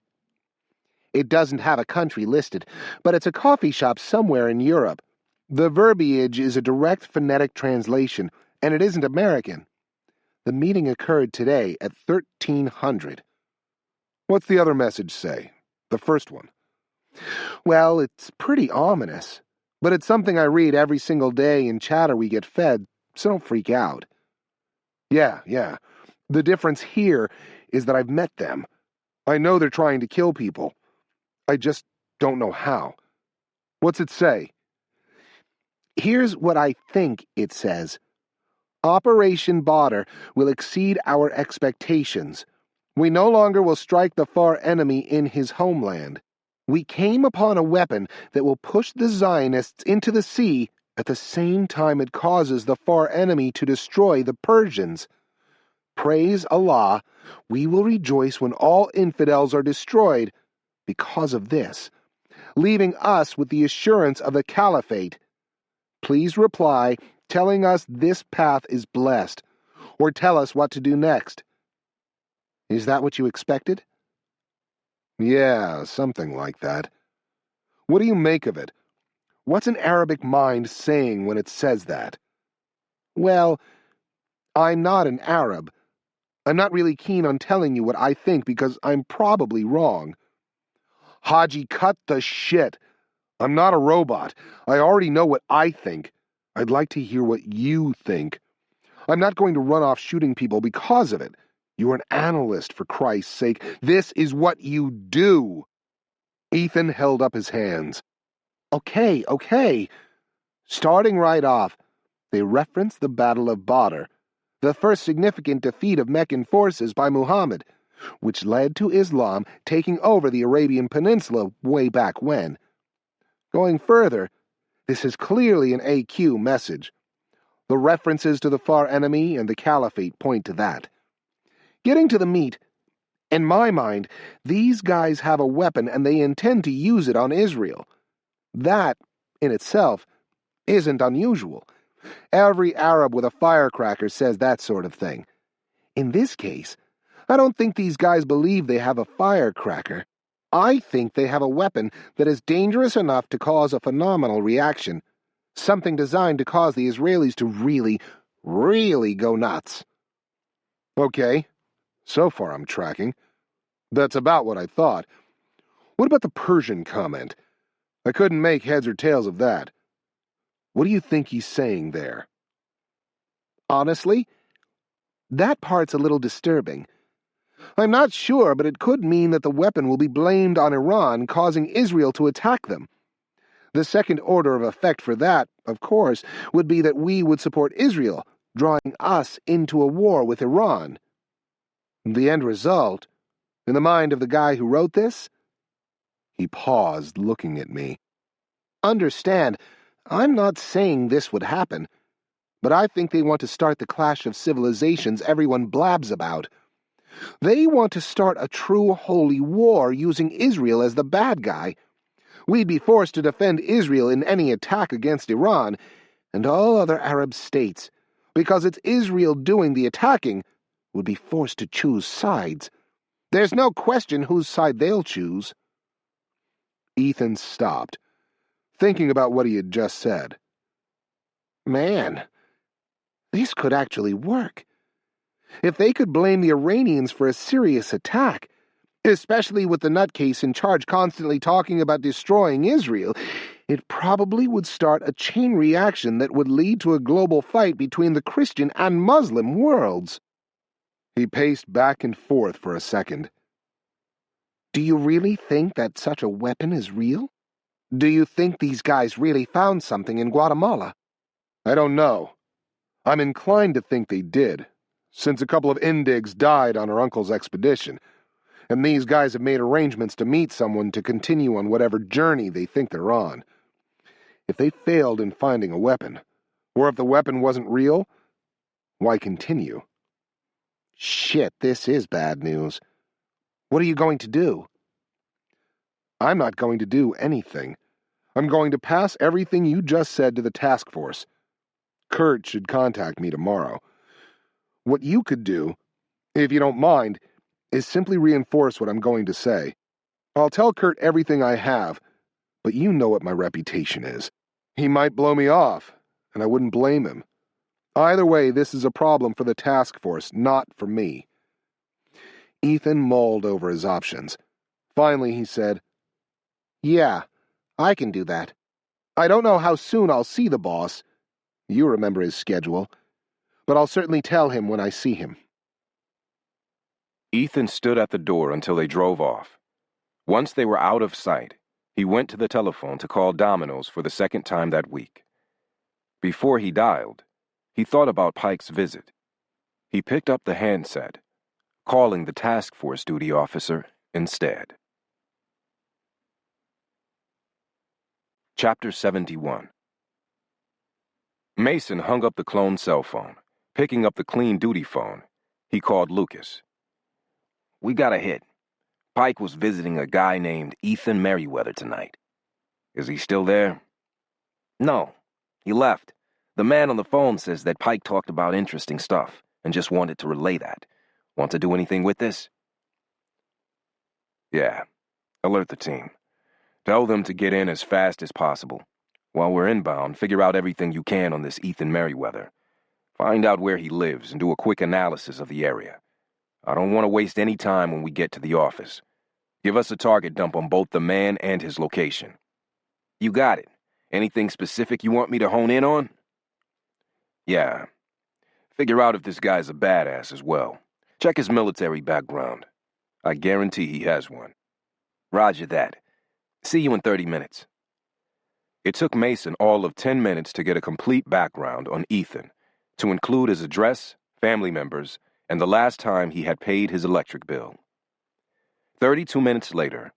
"It doesn't have a country listed, but it's a coffee shop somewhere in Europe. The verbiage is a direct phonetic translation, and it isn't American. The meeting occurred today at 1300. "What's the other message say? The first one?" "Well, it's pretty ominous, but it's something I read every single day in chatter we get fed, so don't freak out." Yeah. The difference here is that I've met them. I know they're trying to kill people. I just don't know how. What's it say?" "Here's what I think it says. Operation Badr will exceed our expectations. We no longer will strike the far enemy in his homeland. We came upon a weapon that will push the Zionists into the sea at the same time it causes the far enemy to destroy the Persians. Praise Allah, we will rejoice when all infidels are destroyed because of this, leaving us with the assurance of the caliphate. Please reply telling us this path is blessed, or tell us what to do next." Is that what you expected? Yeah, something like that. What do you make of it? What's an Arabic mind saying when it says that? Well, I'm not an Arab. I'm not really keen on telling you what I think because I'm probably wrong. "Haji, cut the shit. I'm not a robot. I already know what I think. I'd like to hear what you think. I'm not going to run off shooting people because of it. You're an analyst, for Christ's sake. This is what you do." Ethan held up his hands. Okay. Starting right off, they reference the Battle of Badr, the first significant defeat of Meccan forces by Muhammad, which led to Islam taking over the Arabian Peninsula way back when. Going further, this is clearly an AQ message. The references to the far enemy and the caliphate point to that. Getting to the meat, in my mind, these guys have a weapon and they intend to use it on Israel. That, in itself, isn't unusual. Every Arab with a firecracker says that sort of thing. In this case, I don't think these guys believe they have a firecracker. I think they have a weapon that is dangerous enough to cause a phenomenal reaction. Something designed to cause the Israelis to really go nuts. Okay. So far I'm tracking. That's about what I thought. What about the Persian comment? I couldn't make heads or tails of that. What do you think he's saying there? Honestly, that part's a little disturbing. I'm not sure, but it could mean that the weapon will be blamed on Iran, causing Israel to attack them. The second order of effect for that, of course, would be that we would support Israel, drawing us into a war with Iran. The end result, in the mind of the guy who wrote this? He paused, looking at me. Understand, I'm not saying this would happen, but I think they want to start the clash of civilizations everyone blabs about. They want to start a true holy war using Israel as the bad guy. We'd be forced to defend Israel in any attack against Iran and all other Arab states, because it's Israel doing the attacking, would be forced to choose sides. There's no question whose side they'll choose. Ethan stopped, thinking about what he had just said. Man, this could actually work. If they could blame the Iranians for a serious attack, especially with the nutcase in charge constantly talking about destroying Israel, it probably would start a chain reaction that would lead to a global fight between the Christian and Muslim worlds. He paced back and forth for a second. Do you really think that such a weapon is real? Do you think these guys really found something in Guatemala? I don't know. I'm inclined to think they did, since a couple of Indigs died on her uncle's expedition, and these guys have made arrangements to meet someone to continue on whatever journey they think they're on. If they failed in finding a weapon, or if the weapon wasn't real, why continue? Shit, this is bad news. What are you going to do? I'm not going to do anything. I'm going to pass everything you just said to the task force. Kurt should contact me tomorrow. What you could do, if you don't mind, is simply reinforce what I'm going to say. I'll tell Kurt everything I have, but you know what my reputation is. He might blow me off, and I wouldn't blame him. Either way, this is a problem for the task force, not for me. Ethan mulled over his options. Finally, he said, Yeah, I can do that. I don't know how soon I'll see the boss. You remember his schedule. But I'll certainly tell him when I see him. Ethan stood at the door until they drove off. Once they were out of sight, he went to the telephone to call Domino's for the second time that week. Before he dialed, he thought about Pike's visit. He picked up the handset, calling the task force duty officer instead. Chapter 71. Mason hung up the clone cell phone. Picking up the clean duty phone, he called Lucas. We got a hit. Pike was visiting a guy named Ethan Merriweather tonight. Is he still there? No, he left. The man on the phone says that Pike talked about interesting stuff and just wanted to relay that. Want to do anything with this? Yeah. Alert the team. Tell them to get in as fast as possible. While we're inbound, figure out everything you can on this Ethan Merriweather. Find out where he lives and do a quick analysis of the area. I don't want to waste any time when we get to the office. Give us a target dump on both the man and his location. You got it. Anything specific you want me to hone in on? Yeah. Figure out if this guy's a badass as well. Check his military background. I guarantee he has one. Roger that. See you in 30 minutes. It took Mason all of 10 minutes to get a complete background on Ethan, to include his address, family members, and the last time he had paid his electric bill. 32 minutes later,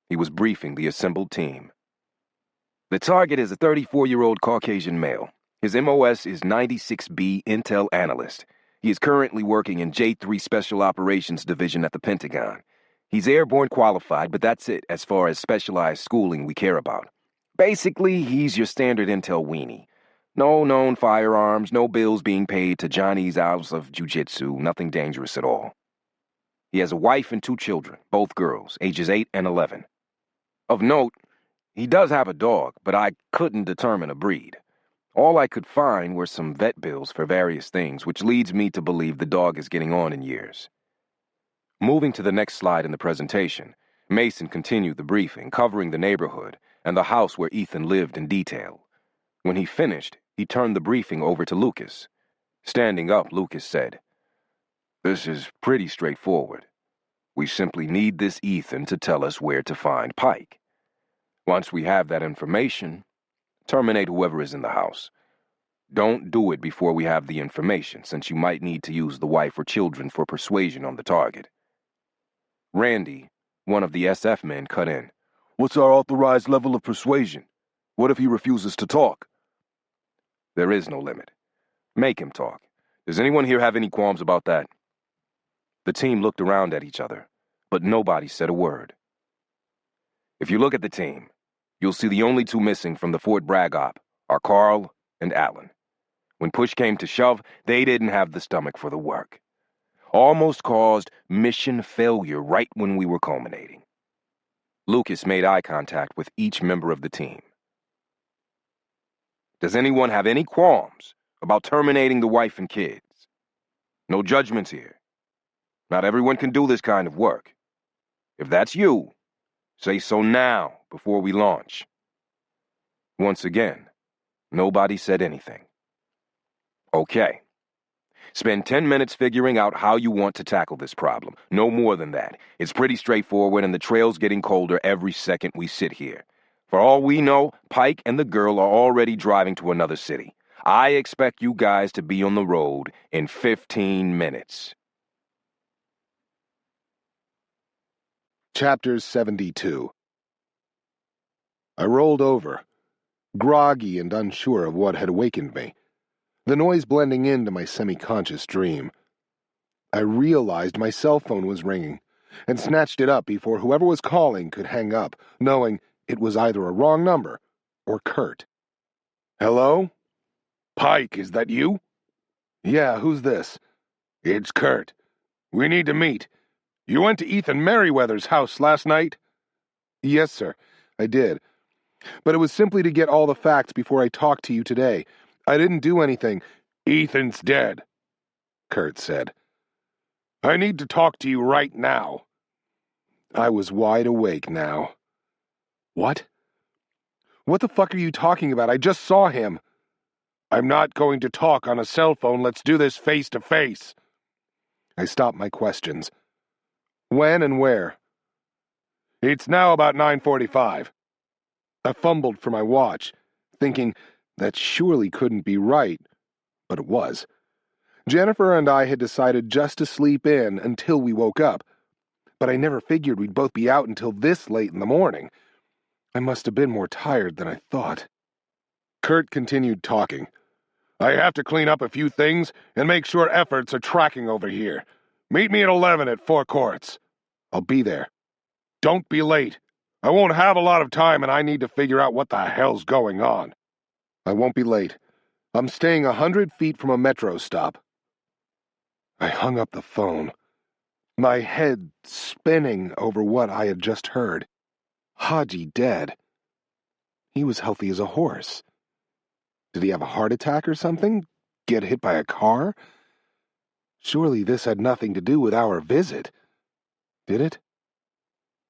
he was briefing the assembled team. The target is a 34-year-old Caucasian male. His MOS is 96B Intel Analyst. He is currently working in J3 Special Operations Division at the Pentagon. He's airborne qualified, but that's it as far as specialized schooling we care about. Basically, he's your standard Intel weenie. No known firearms, no bills being paid to Johnny's hours of jiu-jitsu, nothing dangerous at all. He has a wife and 2 children, both girls, ages 8 and 11. Of note, he does have a dog, but I couldn't determine a breed. All I could find were some vet bills for various things, which leads me to believe the dog is getting on in years. Moving to the next slide in the presentation, Mason continued the briefing, covering the neighborhood and the house where Ethan lived in detail. When he finished, he turned the briefing over to Lucas. Standing up, Lucas said, "This is pretty straightforward. We simply need this Ethan to tell us where to find Pike. Once we have that information, terminate whoever is in the house. Don't do it before we have the information, since you might need to use the wife or children for persuasion on the target." Randy, one of the SF men, cut in. "What's our authorized level of persuasion? What if he refuses to talk?" "There is no limit. Make him talk. Does anyone here have any qualms about that?" The team looked around at each other, but nobody said a word. If you look at the team, you'll see the only two missing from the Fort Bragg op are Carl and Alan. When push came to shove, they didn't have the stomach for the work. Almost caused mission failure right when we were culminating. Lucas made eye contact with each member of the team. "Does anyone have any qualms about terminating the wife and kids? No judgments here. Not everyone can do this kind of work. If that's you, say so now before we launch." Once again, nobody said anything. "Okay. Spend 10 minutes figuring out how you want to tackle this problem. No more than that. It's pretty straightforward, and the trail's getting colder every second we sit here. For all we know, Pike and the girl are already driving to another city. I expect you guys to be on the road in 15 minutes. Chapter 72. I rolled over, groggy and unsure of what had awakened me, the noise blending into my semi-conscious dream. I realized my cell phone was ringing, and snatched it up before whoever was calling could hang up, knowing it was either a wrong number or Kurt. "Hello? Pike, is that you?" "Yeah, who's this?" "It's Kurt. We need to meet. You went to Ethan Merriweather's house last night?" "Yes, sir, I did. But it was simply to get all the facts before I talked to you today. I didn't do anything." "Ethan's dead," Kurt said. "I need to talk to you right now." I was wide awake now. "What? What the fuck are you talking about? I just saw him." "I'm not going to talk on a cell phone. Let's do this face to face." I stopped my questions. "When and where?" "It's now about 9:45. I fumbled for my watch, thinking that surely couldn't be right, but it was. Jennifer and I had decided just to sleep in until we woke up, but I never figured we'd both be out until this late in the morning. I must have been more tired than I thought. Kurt continued talking. "I have to clean up a few things and make sure efforts are tracking over here. Meet me at 11 at Four Courts." "I'll be there." "Don't be late. I won't have a lot of time, and I need to figure out what the hell's going on." "I won't be late. I'm staying 100 feet from a metro stop." I hung up the phone, my head spinning over what I had just heard. Haji dead. He was healthy as a horse. Did he have a heart attack or something? Get hit by a car? Surely this had nothing to do with our visit. Did it?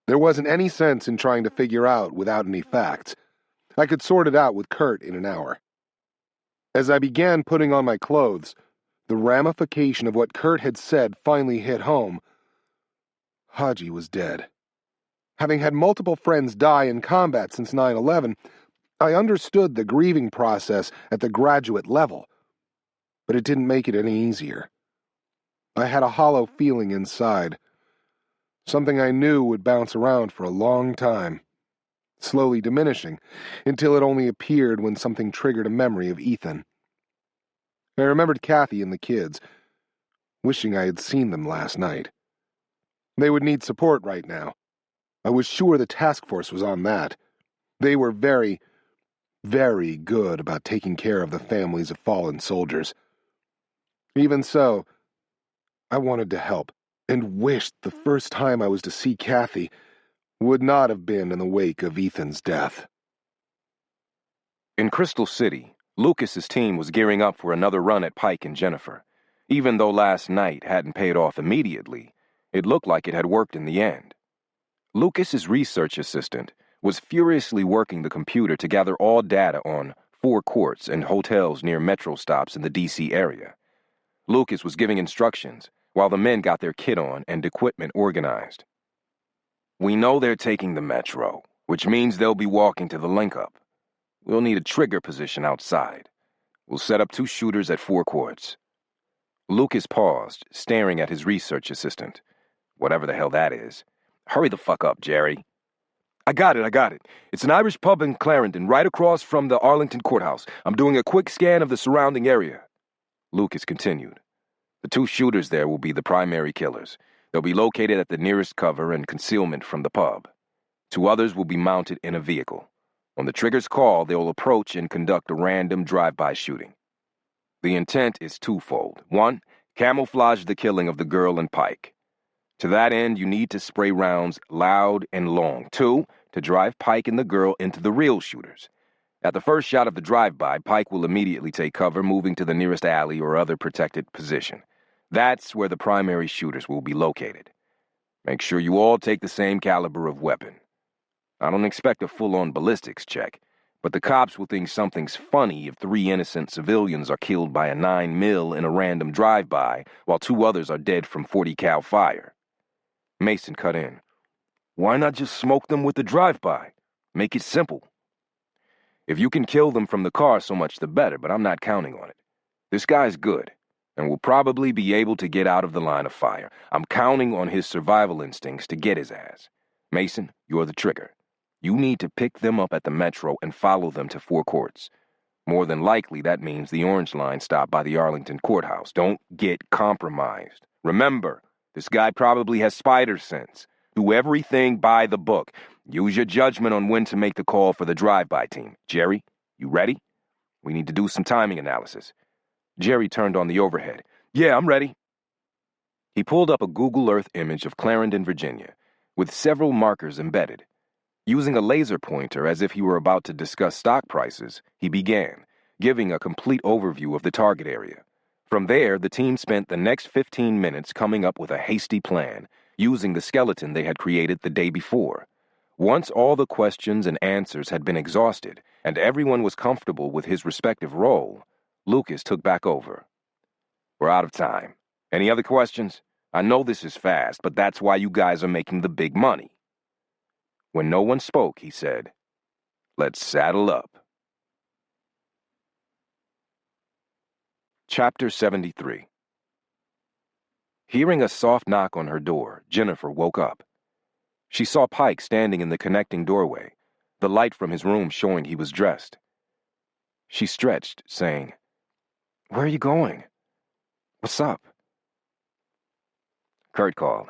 There wasn't any sense in trying to figure out without any facts. I could sort it out with Kurt in an hour. As I began putting on my clothes, the ramification of what Kurt had said finally hit home. Haji was dead. Having had multiple friends die in combat since 9/11, I understood the grieving process at the graduate level, but it didn't make it any easier. I had a hollow feeling inside, something I knew would bounce around for a long time, slowly diminishing until it only appeared when something triggered a memory of Ethan. I remembered Kathy and the kids, wishing I had seen them last night. They would need support right now. I was sure the task force was on that. They were very, very good about taking care of the families of fallen soldiers. Even so, I wanted to help, and wished the first time I was to see Kathy would not have been in the wake of Ethan's death. In Crystal City, Lucas's team was gearing up for another run at Pike and Jennifer. Even though last night hadn't paid off immediately, it looked like it had worked in the end. Lucas's research assistant was furiously working the computer to gather all data on four courts and hotels near metro stops in the D.C. area. Lucas was giving instructions while the men got their kit on and equipment organized. We know they're taking the metro, which means they'll be walking to the link-up. We'll need a trigger position outside. We'll set up 2 shooters at 4 courts. Lucas paused, staring at his research assistant. Whatever the hell that is. Hurry the fuck up, Jerry. I got it. It's an Irish pub in Clarendon, right across from the Arlington courthouse. I'm doing a quick scan of the surrounding area. Lucas continued. The 2 shooters there will be the primary killers. They'll be located at the nearest cover and concealment from the pub. 2 others will be mounted in a vehicle. On the trigger's call, they will approach and conduct a random drive-by shooting. The intent is twofold. 1, camouflage the killing of the girl and Pike. To that end, you need to spray rounds loud and long. 2, to drive Pike and the girl into the real shooters. At the first shot of the drive-by, Pike will immediately take cover, moving to the nearest alley or other protected position. That's where the primary shooters will be located. Make sure you all take the same caliber of weapon. I don't expect a full-on ballistics check, but the cops will think something's funny if 3 innocent civilians are killed by a 9mm in a random drive-by, while 2 others are dead from 40 cal fire. Mason cut in. Why not just smoke them with the drive-by? Make it simple. If you can kill them from the car, so much the better, but I'm not counting on it. This guy's good, and will probably be able to get out of the line of fire. I'm counting on his survival instincts to get his ass. Mason, you're the trigger. You need to pick them up at the metro and follow them to 4 courts. More than likely, that means the Orange Line stop by the Arlington courthouse. Don't get compromised. Remember, this guy probably has spider sense. Do everything by the book. Use your judgment on when to make the call for the drive-by team. Jerry, you ready? We need to do some timing analysis. Jerry turned on the overhead. Yeah, I'm ready. He pulled up a Google Earth image of Clarendon, Virginia, with several markers embedded. Using a laser pointer as if he were about to discuss stock prices, he began, giving a complete overview of the target area. From there, the team spent the next 15 minutes coming up with a hasty plan, using the skeleton they had created the day before. Once all the questions and answers had been exhausted, and everyone was comfortable with his respective role, Lucas took back over. We're out of time. Any other questions? I know this is fast, but that's why you guys are making the big money. When no one spoke, he said, Let's saddle up. Chapter 73. Hearing a soft knock on her door, Jennifer woke up. She saw Pike standing in the connecting doorway, the light from his room showing he was dressed. She stretched, saying, Where are you going? What's up? Kurt called.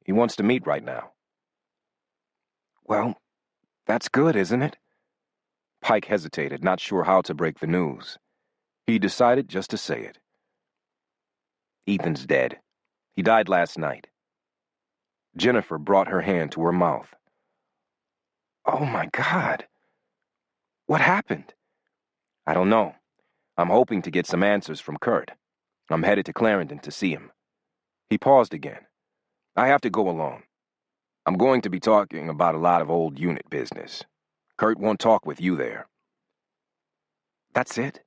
He wants to meet right now. Well, that's good, isn't it? Pike hesitated, not sure how to break the news. He decided just to say it. Ethan's dead. He died last night. Jennifer brought her hand to her mouth. Oh my God. What happened? I don't know. I'm hoping to get some answers from Kurt. I'm headed to Clarendon to see him. He paused again. I have to go alone. I'm going to be talking about a lot of old unit business. Kurt won't talk with you there. That's it?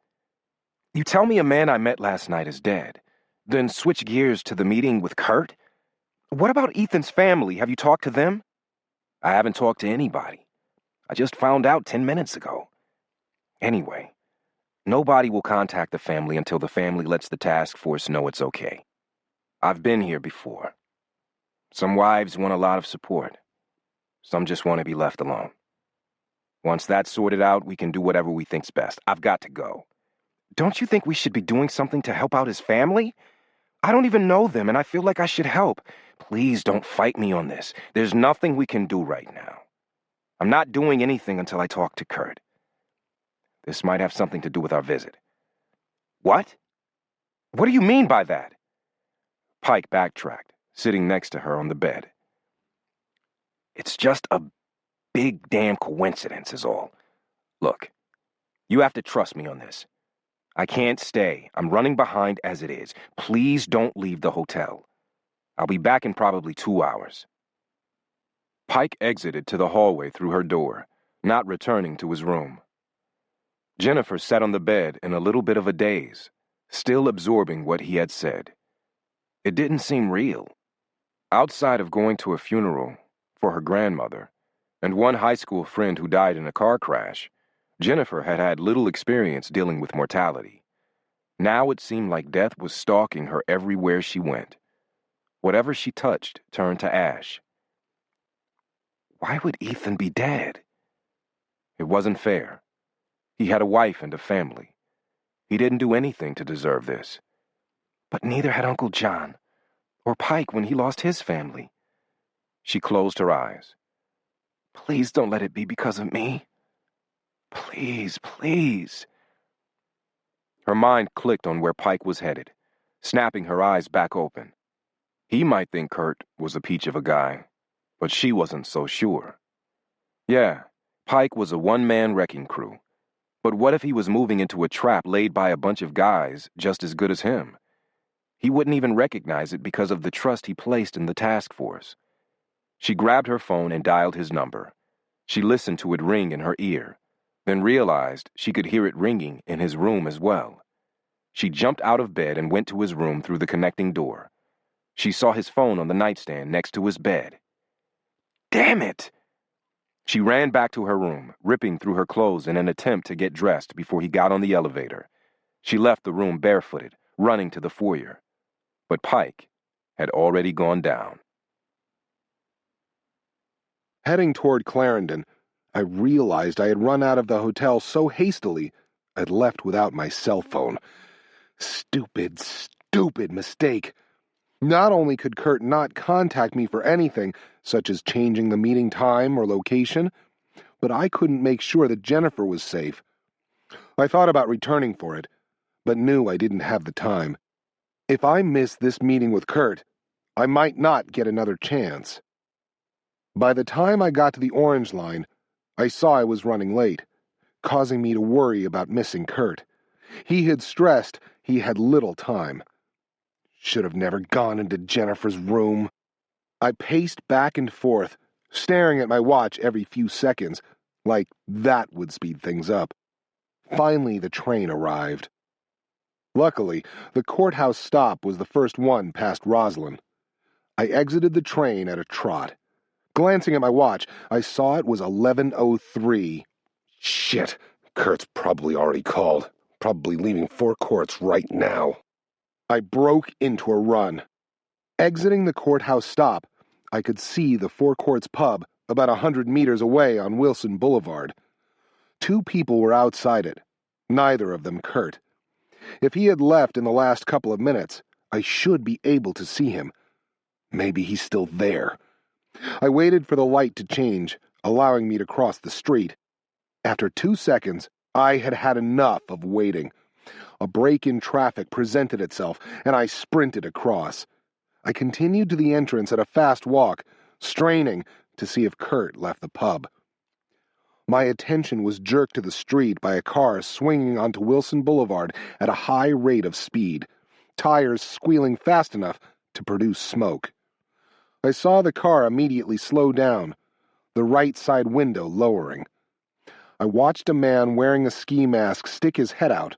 You tell me a man I met last night is dead, then switch gears to the meeting with Kurt? What about Ethan's family? Have you talked to them? I haven't talked to anybody. I just found out 10 minutes ago. Anyway, nobody will contact the family until the family lets the task force know it's okay. I've been here before. Some wives want a lot of support. Some just want to be left alone. Once that's sorted out, we can do whatever we think's best. I've got to go. Don't you think we should be doing something to help out his family? I don't even know them, and I feel like I should help. Please don't fight me on this. There's nothing we can do right now. I'm not doing anything until I talk to Kurt. This might have something to do with our visit. What? What do you mean by that? Pike backtracked, sitting next to her on the bed. It's just a big damn coincidence is all. Look, you have to trust me on this. I can't stay. I'm running behind as it is. Please don't leave the hotel. I'll be back in probably 2 hours. Pike exited to the hallway through her door, not returning to his room. Jennifer sat on the bed in a little bit of a daze, still absorbing what he had said. It didn't seem real. Outside of going to a funeral for her grandmother and one high school friend who died in a car crash, Jennifer had had little experience dealing with mortality. Now it seemed like death was stalking her everywhere she went. Whatever she touched turned to ash. Why would Ethan be dead? It wasn't fair. He had a wife and a family. He didn't do anything to deserve this. But neither had Uncle John or Pike when he lost his family. She closed her eyes. Please don't let it be because of me. Please, please. Her mind clicked on where Pike was headed, snapping her eyes back open. He might think Kurt was a peach of a guy, but she wasn't so sure. Yeah, Pike was a one-man wrecking crew. But what if he was moving into a trap laid by a bunch of guys just as good as him? He wouldn't even recognize it because of the trust he placed in the task force. She grabbed her phone and dialed his number. She listened to it ring in her ear, then realized she could hear it ringing in his room as well. She jumped out of bed and went to his room through the connecting door. She saw his phone on the nightstand next to his bed. Damn it! She ran back to her room, ripping through her clothes in an attempt to get dressed before he got on the elevator. She left the room barefooted, running to the foyer. But Pike had already gone down. Heading toward Clarendon, I realized I had run out of the hotel so hastily I'd left without my cell phone. Stupid, stupid mistake. Not only could Kurt not contact me for anything, such as changing the meeting time or location, but I couldn't make sure that Jennifer was safe. I thought about returning for it, but knew I didn't have the time. If I missed this meeting with Kurt, I might not get another chance. By the time I got to the Orange Line, I saw I was running late, causing me to worry about missing Kurt. He had stressed he had little time. Should have never gone into Jennifer's room. I paced back and forth, staring at my watch every few seconds, like that would speed things up. Finally, the train arrived. Luckily, the courthouse stop was the first one past Roslyn. I exited the train at a trot. Glancing at my watch, I saw it was 11:03. Shit, Kurt's probably already called. Probably leaving Four Courts right now. I broke into a run. Exiting the courthouse stop, I could see the Four Courts pub about 100 meters away on Wilson Boulevard. 2 people were outside it, neither of them Kurt. If he had left in the last couple of minutes, I should be able to see him. Maybe he's still there. I waited for the light to change, allowing me to cross the street. After 2 seconds, I had had enough of waiting. A break in traffic presented itself, and I sprinted across. I continued to the entrance at a fast walk, straining to see if Kurt left the pub. My attention was jerked to the street by a car swinging onto Wilson Boulevard at a high rate of speed, tires squealing fast enough to produce smoke. I saw the car immediately slow down, the right side window lowering. I watched a man wearing a ski mask stick his head out,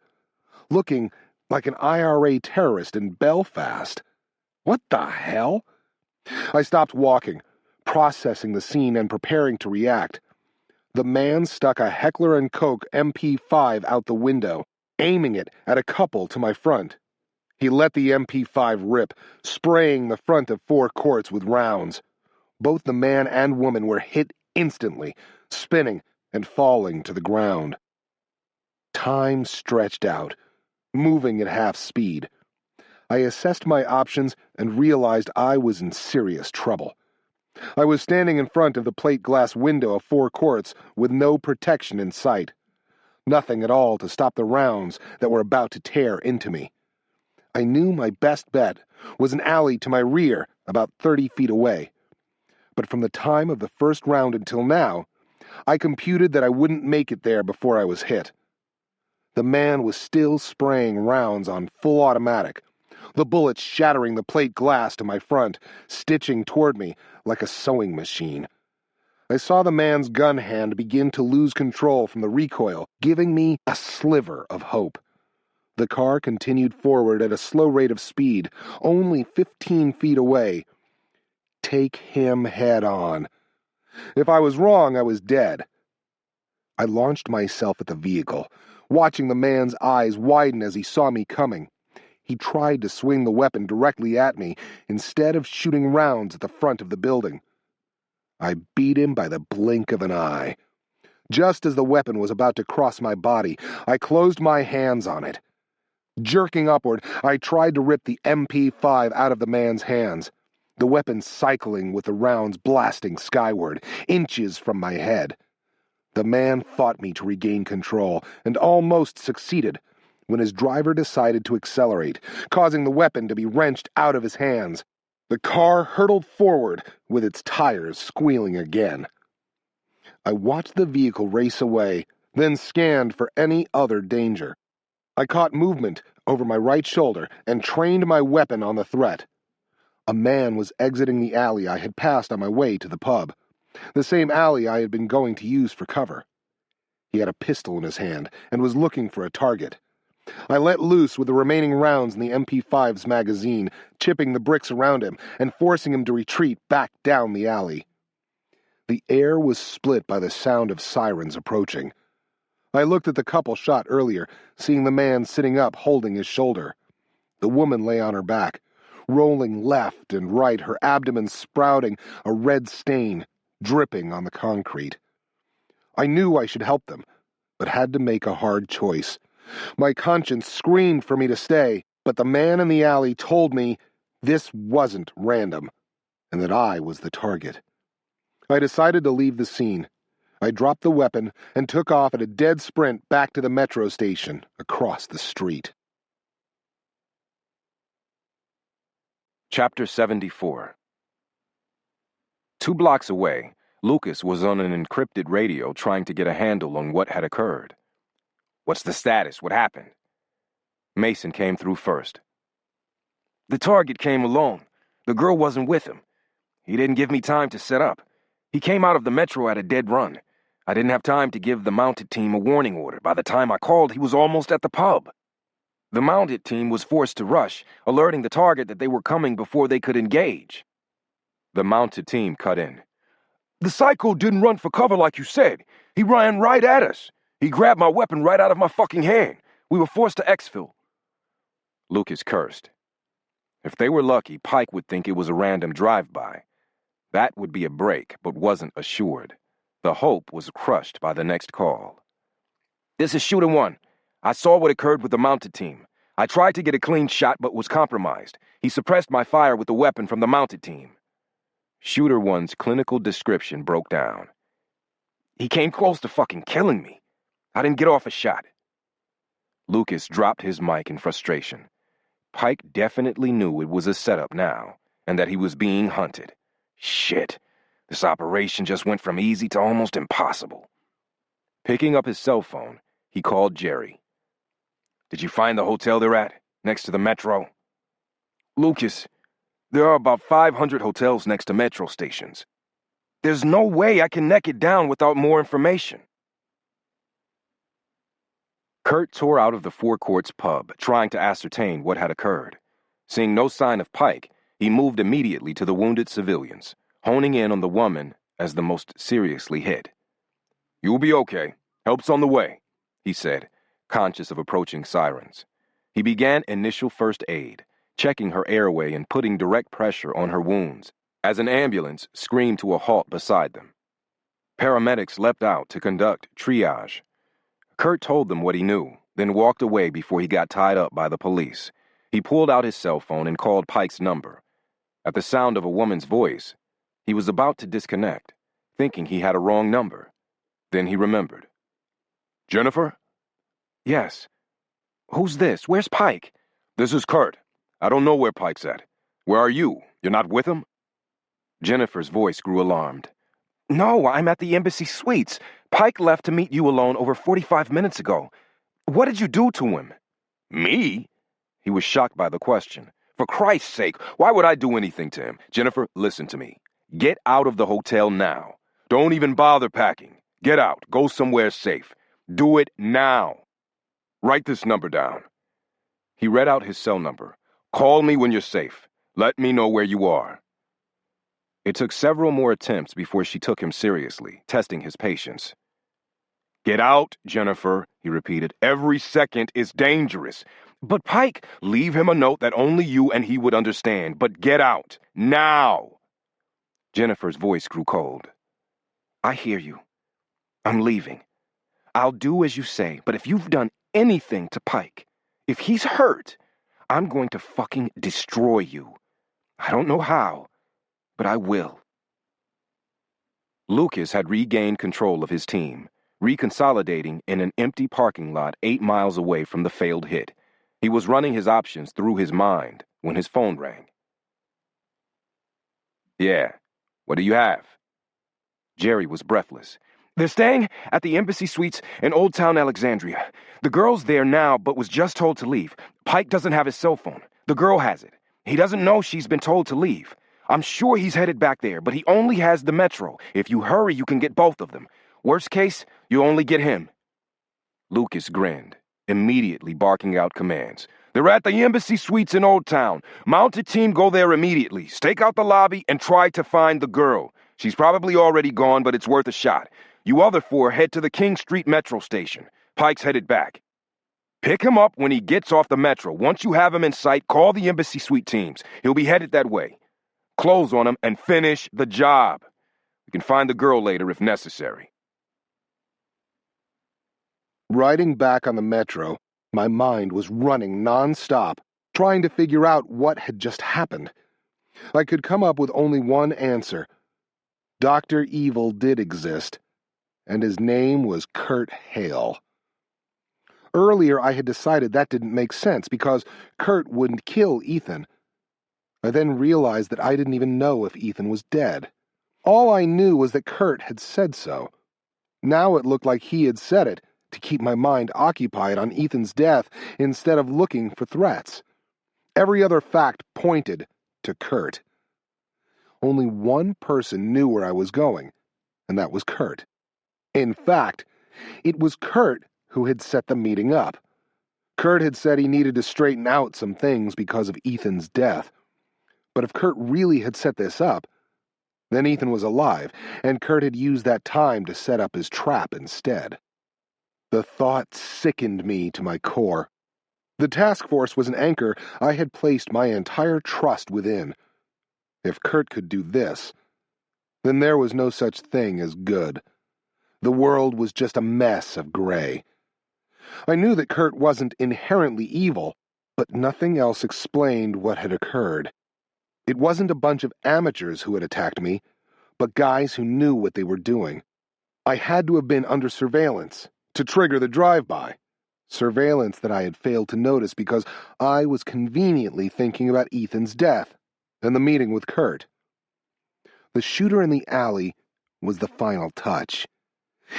looking like an IRA terrorist in Belfast. What the hell? I stopped walking, processing the scene and preparing to react. The man stuck a Heckler & Koch MP5 out the window, aiming it at a couple to my front. He let the MP5 rip, spraying the front of Four Courts with rounds. Both the man and woman were hit instantly, spinning and falling to the ground. Time stretched out, moving at half speed. I assessed my options and realized I was in serious trouble. I was standing in front of the plate glass window of Four Courts with no protection in sight. Nothing at all to stop the rounds that were about to tear into me. I knew my best bet was an alley to my rear, about 30 feet away. But from the time of the first round until now, I computed that I wouldn't make it there before I was hit. The man was still spraying rounds on full automatic, the bullets shattering the plate glass to my front, stitching toward me like a sewing machine. I saw the man's gun hand begin to lose control from the recoil, giving me a sliver of hope. The car continued forward at a slow rate of speed, only 15 feet away. Take him head on. If I was wrong, I was dead. I launched myself at the vehicle, watching the man's eyes widen as he saw me coming. He tried to swing the weapon directly at me instead of shooting rounds at the front of the building. I beat him by the blink of an eye. Just as the weapon was about to cross my body, I closed my hands on it. Jerking upward, I tried to rip the MP5 out of the man's hands, the weapon cycling with the rounds blasting skyward, inches from my head. The man fought me to regain control, and almost succeeded, when his driver decided to accelerate, causing the weapon to be wrenched out of his hands. The car hurtled forward, with its tires squealing again. I watched the vehicle race away, then scanned for any other danger. I caught movement over my right shoulder and trained my weapon on the threat. A man was exiting the alley I had passed on my way to the pub, the same alley I had been going to use for cover. He had a pistol in his hand and was looking for a target. I let loose with the remaining rounds in the MP5's magazine, chipping the bricks around him and forcing him to retreat back down the alley. The air was split by the sound of sirens approaching. I looked at the couple shot earlier, seeing the man sitting up holding his shoulder. The woman lay on her back, rolling left and right, her abdomen sprouting a red stain, dripping on the concrete. I knew I should help them, but had to make a hard choice. My conscience screamed for me to stay, but the man in the alley told me this wasn't random, and that I was the target. I decided to leave the scene. I dropped the weapon and took off at a dead sprint back to the metro station across the street. Chapter 74. 2 blocks away, Lucas was on an encrypted radio trying to get a handle on what had occurred. "What's the status? What happened?" Mason came through first. "The target came alone. The girl wasn't with him. He didn't give me time to set up. He came out of the metro at a dead run. I didn't have time to give the mounted team a warning order. By the time I called, he was almost at the pub. The mounted team was forced to rush, alerting the target that they were coming before they could engage." The mounted team cut in. "The psycho didn't run for cover like you said. He ran right at us. He grabbed my weapon right out of my fucking hand. We were forced to exfil." Lucas cursed. If they were lucky, Pike would think it was a random drive-by. That would be a break, but wasn't assured. The hope was crushed by the next call. "This is Shooter 1. I saw what occurred with the mounted team. I tried to get a clean shot, but was compromised. He suppressed my fire with the weapon from the mounted team." Shooter 1's clinical description broke down. "He came close to fucking killing me. I didn't get off a shot." Lucas dropped his mic in frustration. Pike definitely knew it was a setup now, and that he was being hunted. Shit. This operation just went from easy to almost impossible. Picking up his cell phone, he called Jerry. "Did you find the hotel they're at, next to the metro?" "Lucas, there are about 500 hotels next to metro stations. There's no way I can neck it down without more information." Kurt tore out of the Four Courts pub, trying to ascertain what had occurred. Seeing no sign of Pike, he moved immediately to the wounded civilians, honing in on the woman as the most seriously hit. "You'll be okay. Help's on the way," he said, conscious of approaching sirens. He began initial first aid, checking her airway and putting direct pressure on her wounds, as an ambulance screamed to a halt beside them. Paramedics leapt out to conduct triage. Kurt told them what he knew, then walked away before he got tied up by the police. He pulled out his cell phone and called Pike's number. At the sound of a woman's voice, he was about to disconnect, thinking he had a wrong number. Then he remembered. "Jennifer?" "Yes. Who's this? Where's Pike?" "This is Kurt. I don't know where Pike's at. Where are you? You're not with him?" Jennifer's voice grew alarmed. "No, I'm at the Embassy Suites. Pike left to meet you alone over 45 minutes ago. What did you do to him?" "Me?" He was shocked by the question. "For Christ's sake, why would I do anything to him? Jennifer, listen to me. Get out of the hotel now. Don't even bother packing. Get out. Go somewhere safe. Do it now. Write this number down. He read out his cell number. Call me when you're safe. Let me know where you are. It took several more attempts before she took him seriously, testing his patience. Get out, Jennifer, he repeated. Every second is dangerous. But Pike, leave him a note that only you and he would understand. But get out. Now. Jennifer's voice grew cold. I hear you. I'm leaving. I'll do as you say, but if you've done anything to Pike, if he's hurt, I'm going to fucking destroy you. I don't know how, but I will. Lucas had regained control of his team, reconsolidating in an empty parking lot 8 miles away from the failed hit. He was running his options through his mind when his phone rang. Yeah, what do you have? Jerry was breathless. They're staying at the Embassy Suites in Old Town Alexandria. The girl's there now, but was just told to leave. Pike doesn't have his cell phone. The girl has it. He doesn't know she's been told to leave. I'm sure he's headed back there, but he only has the Metro. If you hurry, you can get both of them. Worst case, you only get him. Lucas grinned, immediately barking out commands. They're at the Embassy Suites in Old Town. Mounted team go there immediately. Stake out the lobby and try to find the girl. She's probably already gone, but it's worth a shot. You other 4 head to the King Street Metro station. Pike's headed back. Pick him up when he gets off the Metro. Once you have him in sight, call the Embassy Suite teams. He'll be headed that way. Close on him and finish the job. We can find the girl later if necessary. Riding back on the Metro, my mind was running non-stop, trying to figure out what had just happened. I could come up with only one answer. Dr. Evil did exist, and his name was Kurt Hale. Earlier, I had decided that didn't make sense because Kurt wouldn't kill Ethan. I then realized that I didn't even know if Ethan was dead. All I knew was that Kurt had said so. Now it looked like he had said it to keep my mind occupied on Ethan's death instead of looking for threats. Every other fact pointed to Kurt. Only one person knew where I was going, and that was Kurt. In fact, it was Kurt who had set the meeting up. Kurt had said he needed to straighten out some things because of Ethan's death. But if Kurt really had set this up, then Ethan was alive, and Kurt had used that time to set up his trap instead. The thought sickened me to my core. The task force was an anchor I had placed my entire trust within. If Kurt could do this, then there was no such thing as good. The world was just a mess of gray. I knew that Kurt wasn't inherently evil, but nothing else explained what had occurred. It wasn't a bunch of amateurs who had attacked me, but guys who knew what they were doing. I had to have been under surveillance to trigger the drive-by. Surveillance that I had failed to notice because I was conveniently thinking about Ethan's death and the meeting with Kurt. The shooter in the alley was the final touch.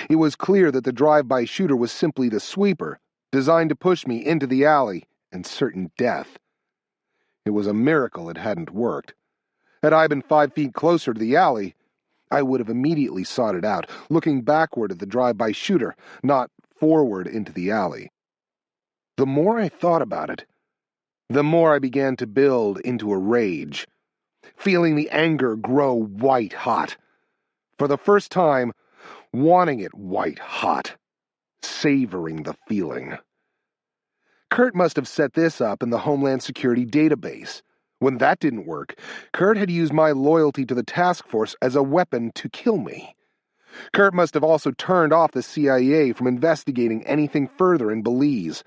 It was clear that the drive-by shooter was simply the sweeper, designed to push me into the alley and certain death. It was a miracle it hadn't worked. Had I been 5 feet closer to the alley, I would have immediately sought it out, looking backward at the drive-by shooter, not forward into the alley. The more I thought about it, the more I began to build into a rage, feeling the anger grow white-hot. For the first time, wanting it white-hot, savoring the feeling. Kurt must have set this up in the Homeland Security database. When that didn't work, Kurt had used my loyalty to the task force as a weapon to kill me. Kurt must have also turned off the CIA from investigating anything further in Belize.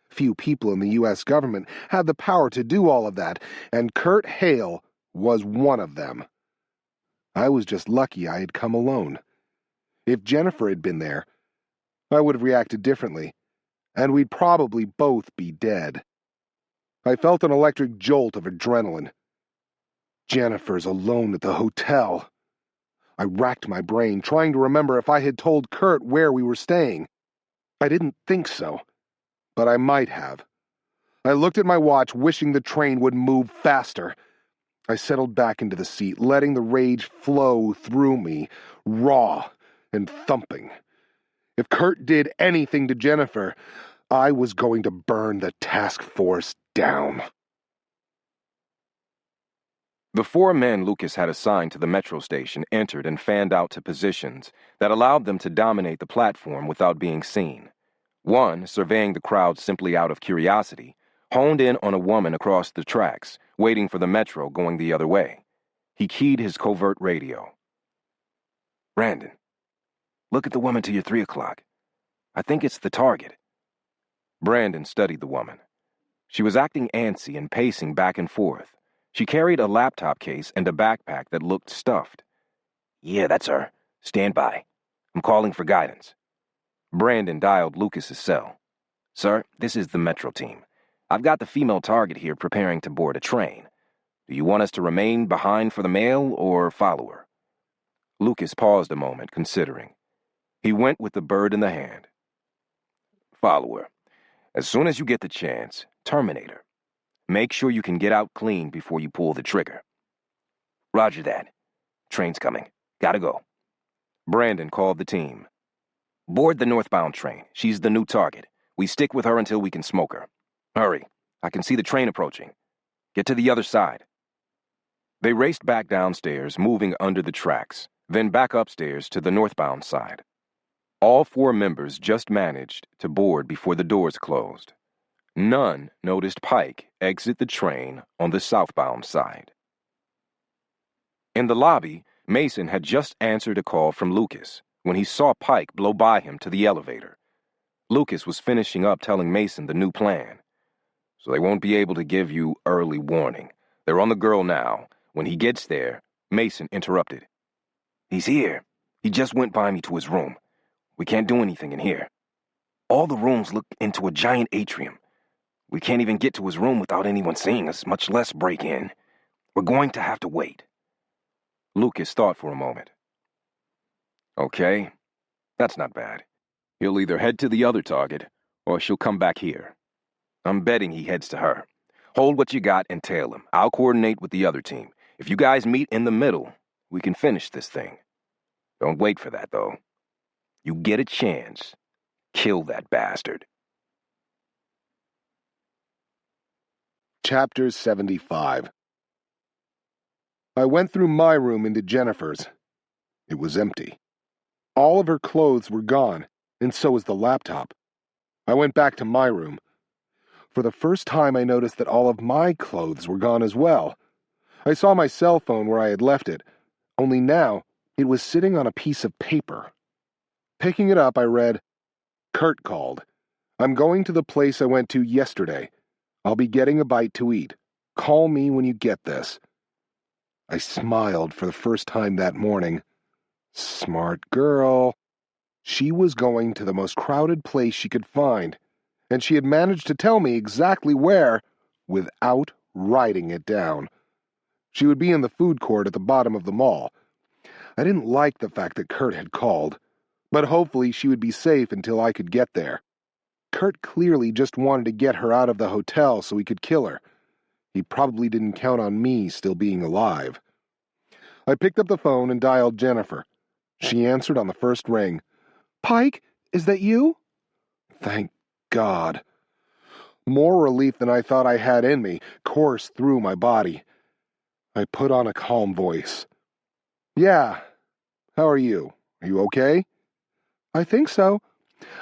Few people in the U.S. government had the power to do all of that, and Kurt Hale was one of them. I was just lucky I had come alone. If Jennifer had been there, I would have reacted differently, and we'd probably both be dead. I felt an electric jolt of adrenaline. Jennifer's alone at the hotel. I racked my brain, trying to remember if I had told Kurt where we were staying. I didn't think so, but I might have. I looked at my watch, wishing the train would move faster. I settled back into the seat, letting the rage flow through me, raw and thumping. If Kurt did anything to Jennifer, I was going to burn the task force down. The 4 men Lucas had assigned to the metro station entered and fanned out to positions that allowed them to dominate the platform without being seen. One, surveying the crowd simply out of curiosity, honed in on a woman across the tracks, waiting for the metro going the other way. He keyed his covert radio. "Brandon, look at the woman to your 3 o'clock. I think it's the target." Brandon studied the woman. She was acting antsy and pacing back and forth. She carried a laptop case and a backpack that looked stuffed. "Yeah, that's her. Stand by. I'm calling for guidance." Brandon dialed Lucas's cell. "Sir, this is the Metro team. I've got the female target here preparing to board a train. Do you want us to remain behind for the mail or follow her?" Lucas paused a moment, considering. He went with the bird in the hand. "Follow her. As soon as you get the chance, terminate her. Make sure you can get out clean before you pull the trigger." "Roger that. Train's coming. Gotta go." Brandon called the team. "Board the northbound train. She's the new target. We stick with her until we can smoke her. Hurry. I can see the train approaching. Get to the other side." They raced back downstairs, moving under the tracks, then back upstairs to the northbound side. All 4 members just managed to board before the doors closed. None noticed Pike exit the train on the southbound side. In the lobby, Mason had just answered a call from Lucas when he saw Pike blow by him to the elevator. Lucas was finishing up telling Mason the new plan. "So they won't be able to give you early warning. They're on the girl now. When he gets there," Mason interrupted. "He's here. He just went by me to his room. We can't do anything in here. All the rooms look into a giant atrium. We can't even get to his room without anyone seeing us, much less break in. We're going to have to wait." Lucas thought for a moment. "Okay, that's not bad. He'll either head to the other target, or she'll come back here. I'm betting he heads to her. Hold what you got and tail him. I'll coordinate with the other team. If you guys meet in the middle, we can finish this thing. Don't wait for that, though. You get a chance, kill that bastard." Chapter 75. I went through my room into Jennifer's. It was empty. All of her clothes were gone, and so was the laptop. I went back to my room. For the first time, I noticed that all of my clothes were gone as well. I saw my cell phone where I had left it, only now it was sitting on a piece of paper. Picking it up, I read, "Kurt called. I'm going to the place I went to yesterday. I'll be getting a bite to eat. Call me when you get this." I smiled for the first time that morning. Smart girl. She was going to the most crowded place she could find, and she had managed to tell me exactly where without writing it down. She would be in the food court at the bottom of the mall. I didn't like the fact that Kurt had called, but hopefully she would be safe until I could get there. Kurt clearly just wanted to get her out of the hotel so he could kill her. He probably didn't count on me still being alive. I picked up the phone and dialed Jennifer. She answered on the first ring. "Pike, is that you?" Thank God. More relief than I thought I had in me coursed through my body. I put on a calm voice. "Yeah. How are you? Are you okay?" "I think so.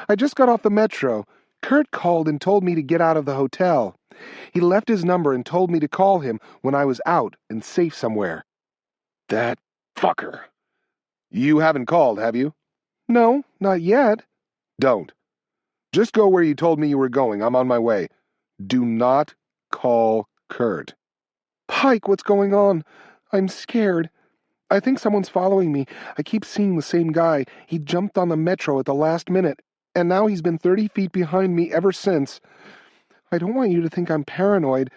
I just got off the metro. Kurt called and told me to get out of the hotel. He left his number and told me to call him when I was out and safe somewhere." "That fucker. You haven't called, have you?" "No, not yet." "Don't. Just go where you told me you were going. I'm on my way. Do not call Kurt." "Pike, what's going on? I'm scared. I think someone's following me. I keep seeing the same guy. He jumped on the metro at the last minute, and now he's been 30 feet behind me ever since. I don't want you to think I'm paranoid,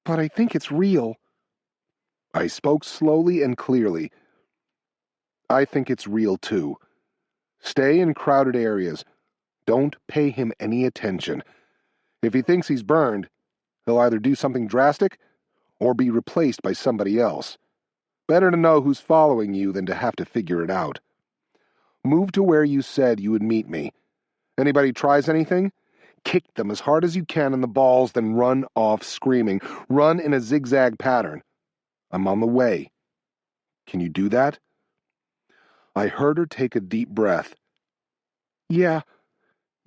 but I think it's real." I spoke slowly and clearly. I think it's real, too. Stay in crowded areas. Don't pay him any attention. If he thinks he's burned, he'll either do something drastic or be replaced by somebody else. Better to know who's following you than to have to figure it out. Move to where you said you would meet me. Anybody tries anything? Kick them as hard as you can in the balls, then run off screaming. Run in a zigzag pattern. I'm on the way. Can you do that?" I heard her take a deep breath. Yeah,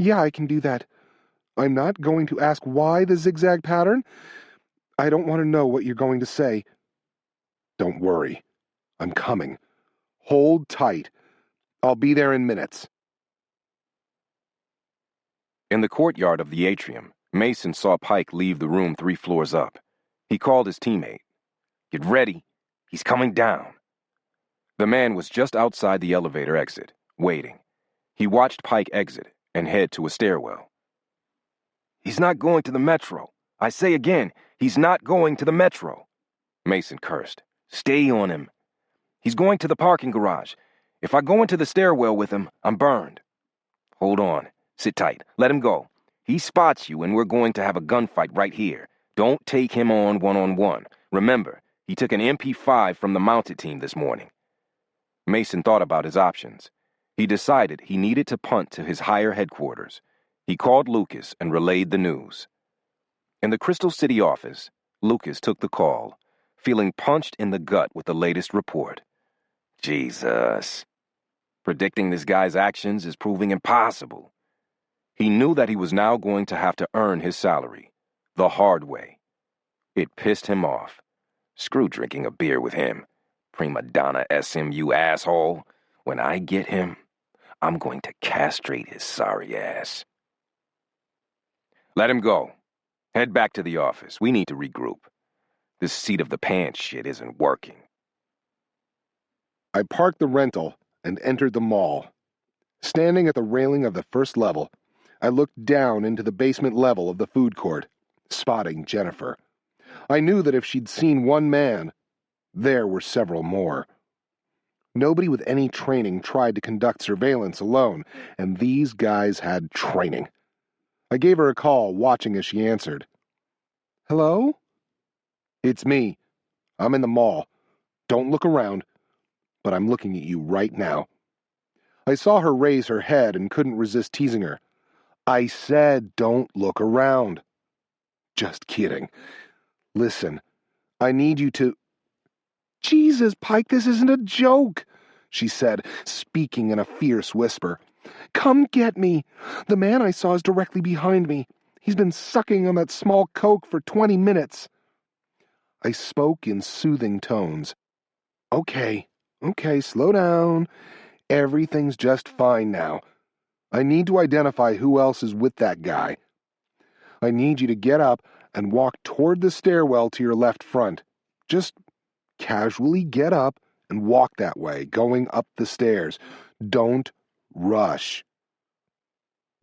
I can do that. I'm not going to ask why the zigzag pattern. I don't want to know what you're going to say. Don't worry. I'm coming. Hold tight. I'll be there in minutes. In the courtyard of the atrium, Mason saw Pike leave the room 3 floors up. He called his teammate. "Get ready. He's coming down." The man was just outside the elevator exit, waiting. He watched Pike exit and head to a stairwell. "He's not going to the metro. I say again, he's not going to the metro." Mason cursed. "Stay on him. He's going to the parking garage. If I go into the stairwell with him, I'm burned." "Hold on. Sit tight. Let him go. He spots you and we're going to have a gunfight right here. Don't take him on one-on-one. Remember, he took an MP5 from the mounted team this morning." Mason thought about his options. He decided he needed to punt to his higher headquarters. He called Lucas and relayed the news. In the Crystal City office, Lucas took the call, feeling punched in the gut with the latest report. Jesus. Predicting this guy's actions is proving impossible. He knew that he was now going to have to earn his salary, the hard way. It pissed him off. Screw drinking a beer with him. Prima donna SMU asshole. When I get him, I'm going to castrate his sorry ass. "Let him go. Head back to the office. We need to regroup. This seat of the pants shit isn't working." I parked the rental and entered the mall. Standing at the railing of the first level, I looked down into the basement level of the food court, spotting Jennifer. I knew that if she'd seen one man, there were several more. Nobody with any training tried to conduct surveillance alone, and these guys had training. I gave her a call, watching as she answered. "Hello?" "It's me. I'm in the mall. Don't look around, but I'm looking at you right now." I saw her raise her head and couldn't resist teasing her. "I said don't look around." "Just kidding. Listen, I need you to—" "Jesus, Pike, this isn't a joke," she said, speaking in a fierce whisper. "Come get me. The man I saw is directly behind me. He's been sucking on that small coke for 20 minutes. I spoke in soothing tones. Okay, slow down. Everything's just fine now. I need to identify who else is with that guy. I need you to get up and walk toward the stairwell to your left front. Just casually get up and walk that way, going up the stairs. Don't rush."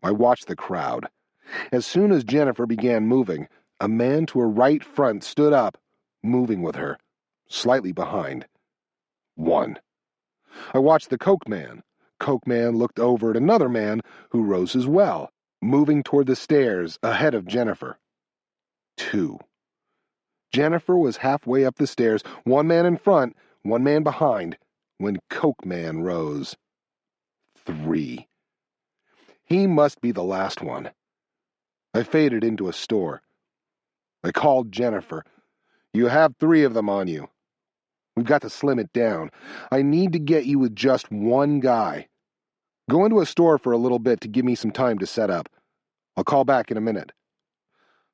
I watched the crowd. As soon as Jennifer began moving, a man to her right front stood up, moving with her, slightly behind. One. I watched the Coke Man. Coke Man looked over at another man who rose as well, moving toward the stairs ahead of Jennifer. 2. Jennifer was halfway up the stairs, one man in front, one man behind, when Coke Man rose. 3. He must be the last one. I faded into a store. I called Jennifer. "You have 3 of them on you. We've got to slim it down. I need to get you with just one guy. Go into a store for a little bit to give me some time to set up. I'll call back in a minute."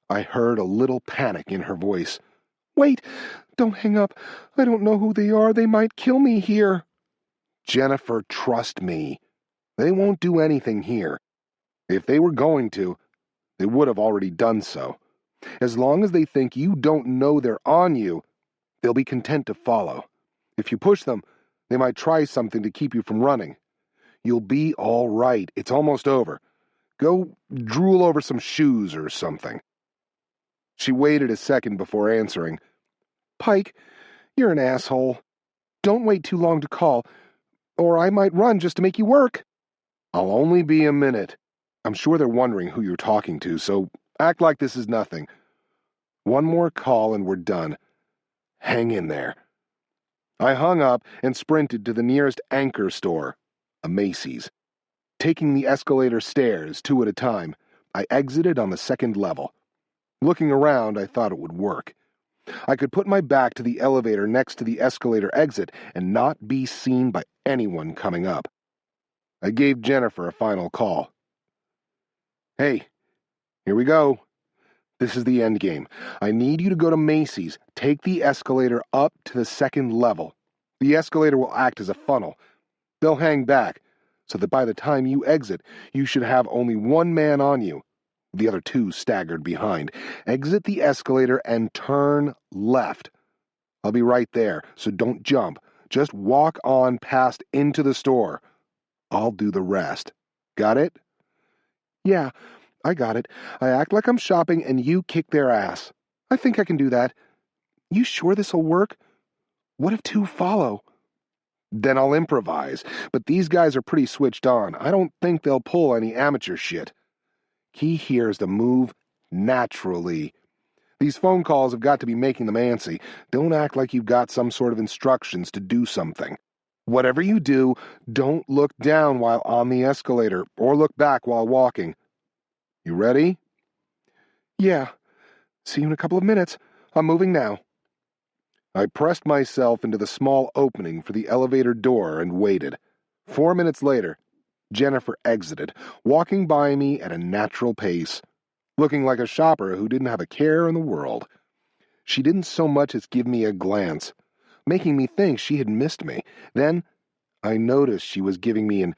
I heard a little panic in her voice. "Wait, don't hang up. I don't know who they are. They might kill me here." "Jennifer, trust me. They won't do anything here. If they were going to, they would have already done so. As long as they think you don't know they're on you, they'll be content to follow. If you push them, they might try something to keep you from running. You'll be all right. It's almost over. Go drool over some shoes or something." She waited a second before answering. "Pike, you're an asshole. Don't wait too long to call, or I might run just to make you work." "I'll only be a minute. I'm sure they're wondering who you're talking to, so act like this is nothing. One more call and we're done. Hang in there. I hung up and sprinted to the nearest anchor store, a Macy's. Taking the escalator stairs, 2 at a time, I exited on the 2nd level. Looking around, I thought it would work. I could put my back to the elevator next to the escalator exit and not be seen by anyone coming up. I gave Jennifer a final call. Hey, here we go. This is the end game. I need you to go to Macy's, take the escalator up to the 2nd level. The escalator will act as a funnel. They'll hang back, so that by the time you exit, you should have only 1 man on you. The other 2 staggered behind. Exit the escalator and turn left. I'll be right there, so don't jump. Just walk on past into the store. I'll do the rest. Got it? Yeah, I got it. I act like I'm shopping and you kick their ass. I think I can do that. You sure this'll work? What if 2 follow? Then I'll improvise, but these guys are pretty switched on. I don't think they'll pull any amateur shit. Key here is to move naturally. These phone calls have got to be making them antsy. Don't act like you've got some sort of instructions to do something. Whatever you do, don't look down while on the escalator, or look back while walking. You ready? Yeah. See you in a couple of minutes. I'm moving now. I pressed myself into the small opening for the elevator door and waited. 4 minutes later, Jennifer exited, walking by me at a natural pace, looking like a shopper who didn't have a care in the world. She didn't so much as give me a glance, making me think she had missed me. Then I noticed she was giving me an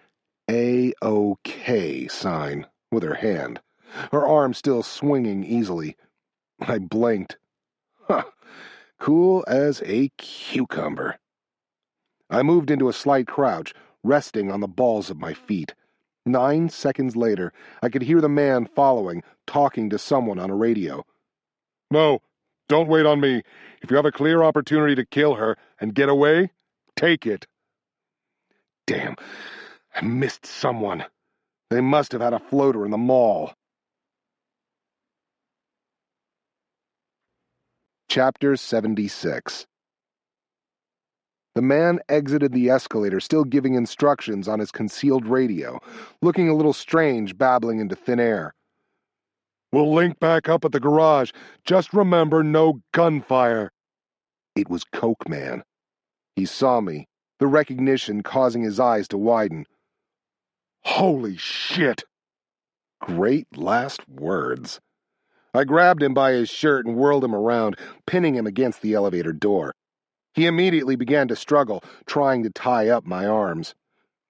A-OK sign with her hand, her arm still swinging easily. I blinked. Huh, cool as a cucumber. I moved into a slight crouch, resting on the balls of my feet. 9 seconds later, I could hear the man following, talking to someone on a radio. No, don't wait on me. If you have a clear opportunity to kill her and get away, take it. Damn, I missed someone. They must have had a floater in the mall. Chapter 76. The man exited the escalator, still giving instructions on his concealed radio, looking a little strange, babbling into thin air. We'll link back up at the garage. Just remember, no gunfire. It was Coke Man. He saw me, the recognition causing his eyes to widen. Holy shit! Great last words. I grabbed him by his shirt and whirled him around, pinning him against the elevator door. He immediately began to struggle, trying to tie up my arms.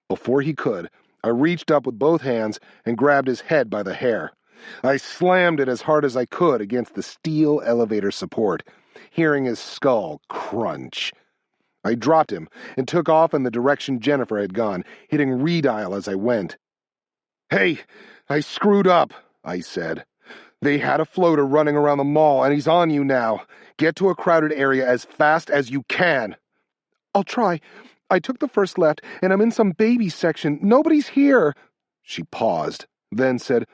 Before he could, I reached up with both hands and grabbed his head by the hair. I slammed it as hard as I could against the steel elevator support, hearing his skull crunch. I dropped him and took off in the direction Jennifer had gone, hitting redial as I went. Hey, I screwed up, I said. They had a floater running around the mall, and he's on you now. Get to a crowded area as fast as you can. I'll try. I took the first left, and I'm in some baby section. Nobody's here. She paused, then said,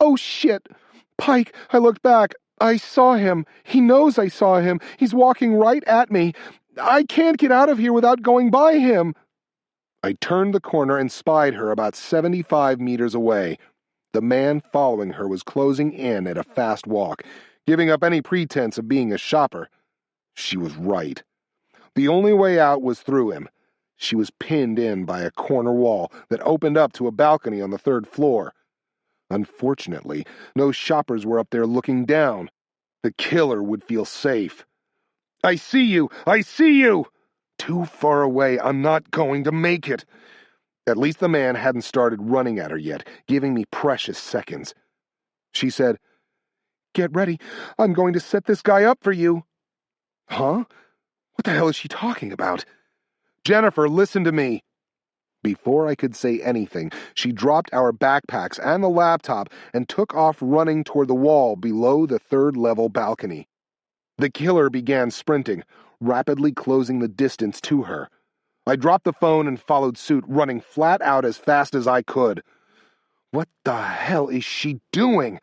Oh, shit. Pike, I looked back. I saw him. He knows I saw him. He's walking right at me. I can't get out of here without going by him. I turned the corner and spied her about 75 meters away. The man following her was closing in at a fast walk, giving up any pretense of being a shopper. She was right. The only way out was through him. She was pinned in by a corner wall that opened up to a balcony on the 3rd floor. Unfortunately, no shoppers were up there looking down. The killer would feel safe. I see you! I see you! Too far away. I'm not going to make it. At least the man hadn't started running at her yet, giving me precious seconds. She said, Get ready. I'm going to set this guy up for you. Huh? What the hell is she talking about? Jennifer, listen to me. Before I could say anything, she dropped our backpacks and the laptop and took off running toward the wall below the 3rd level balcony. The killer began sprinting, rapidly closing the distance to her. I dropped the phone and followed suit, running flat out as fast as I could. What the hell is she doing?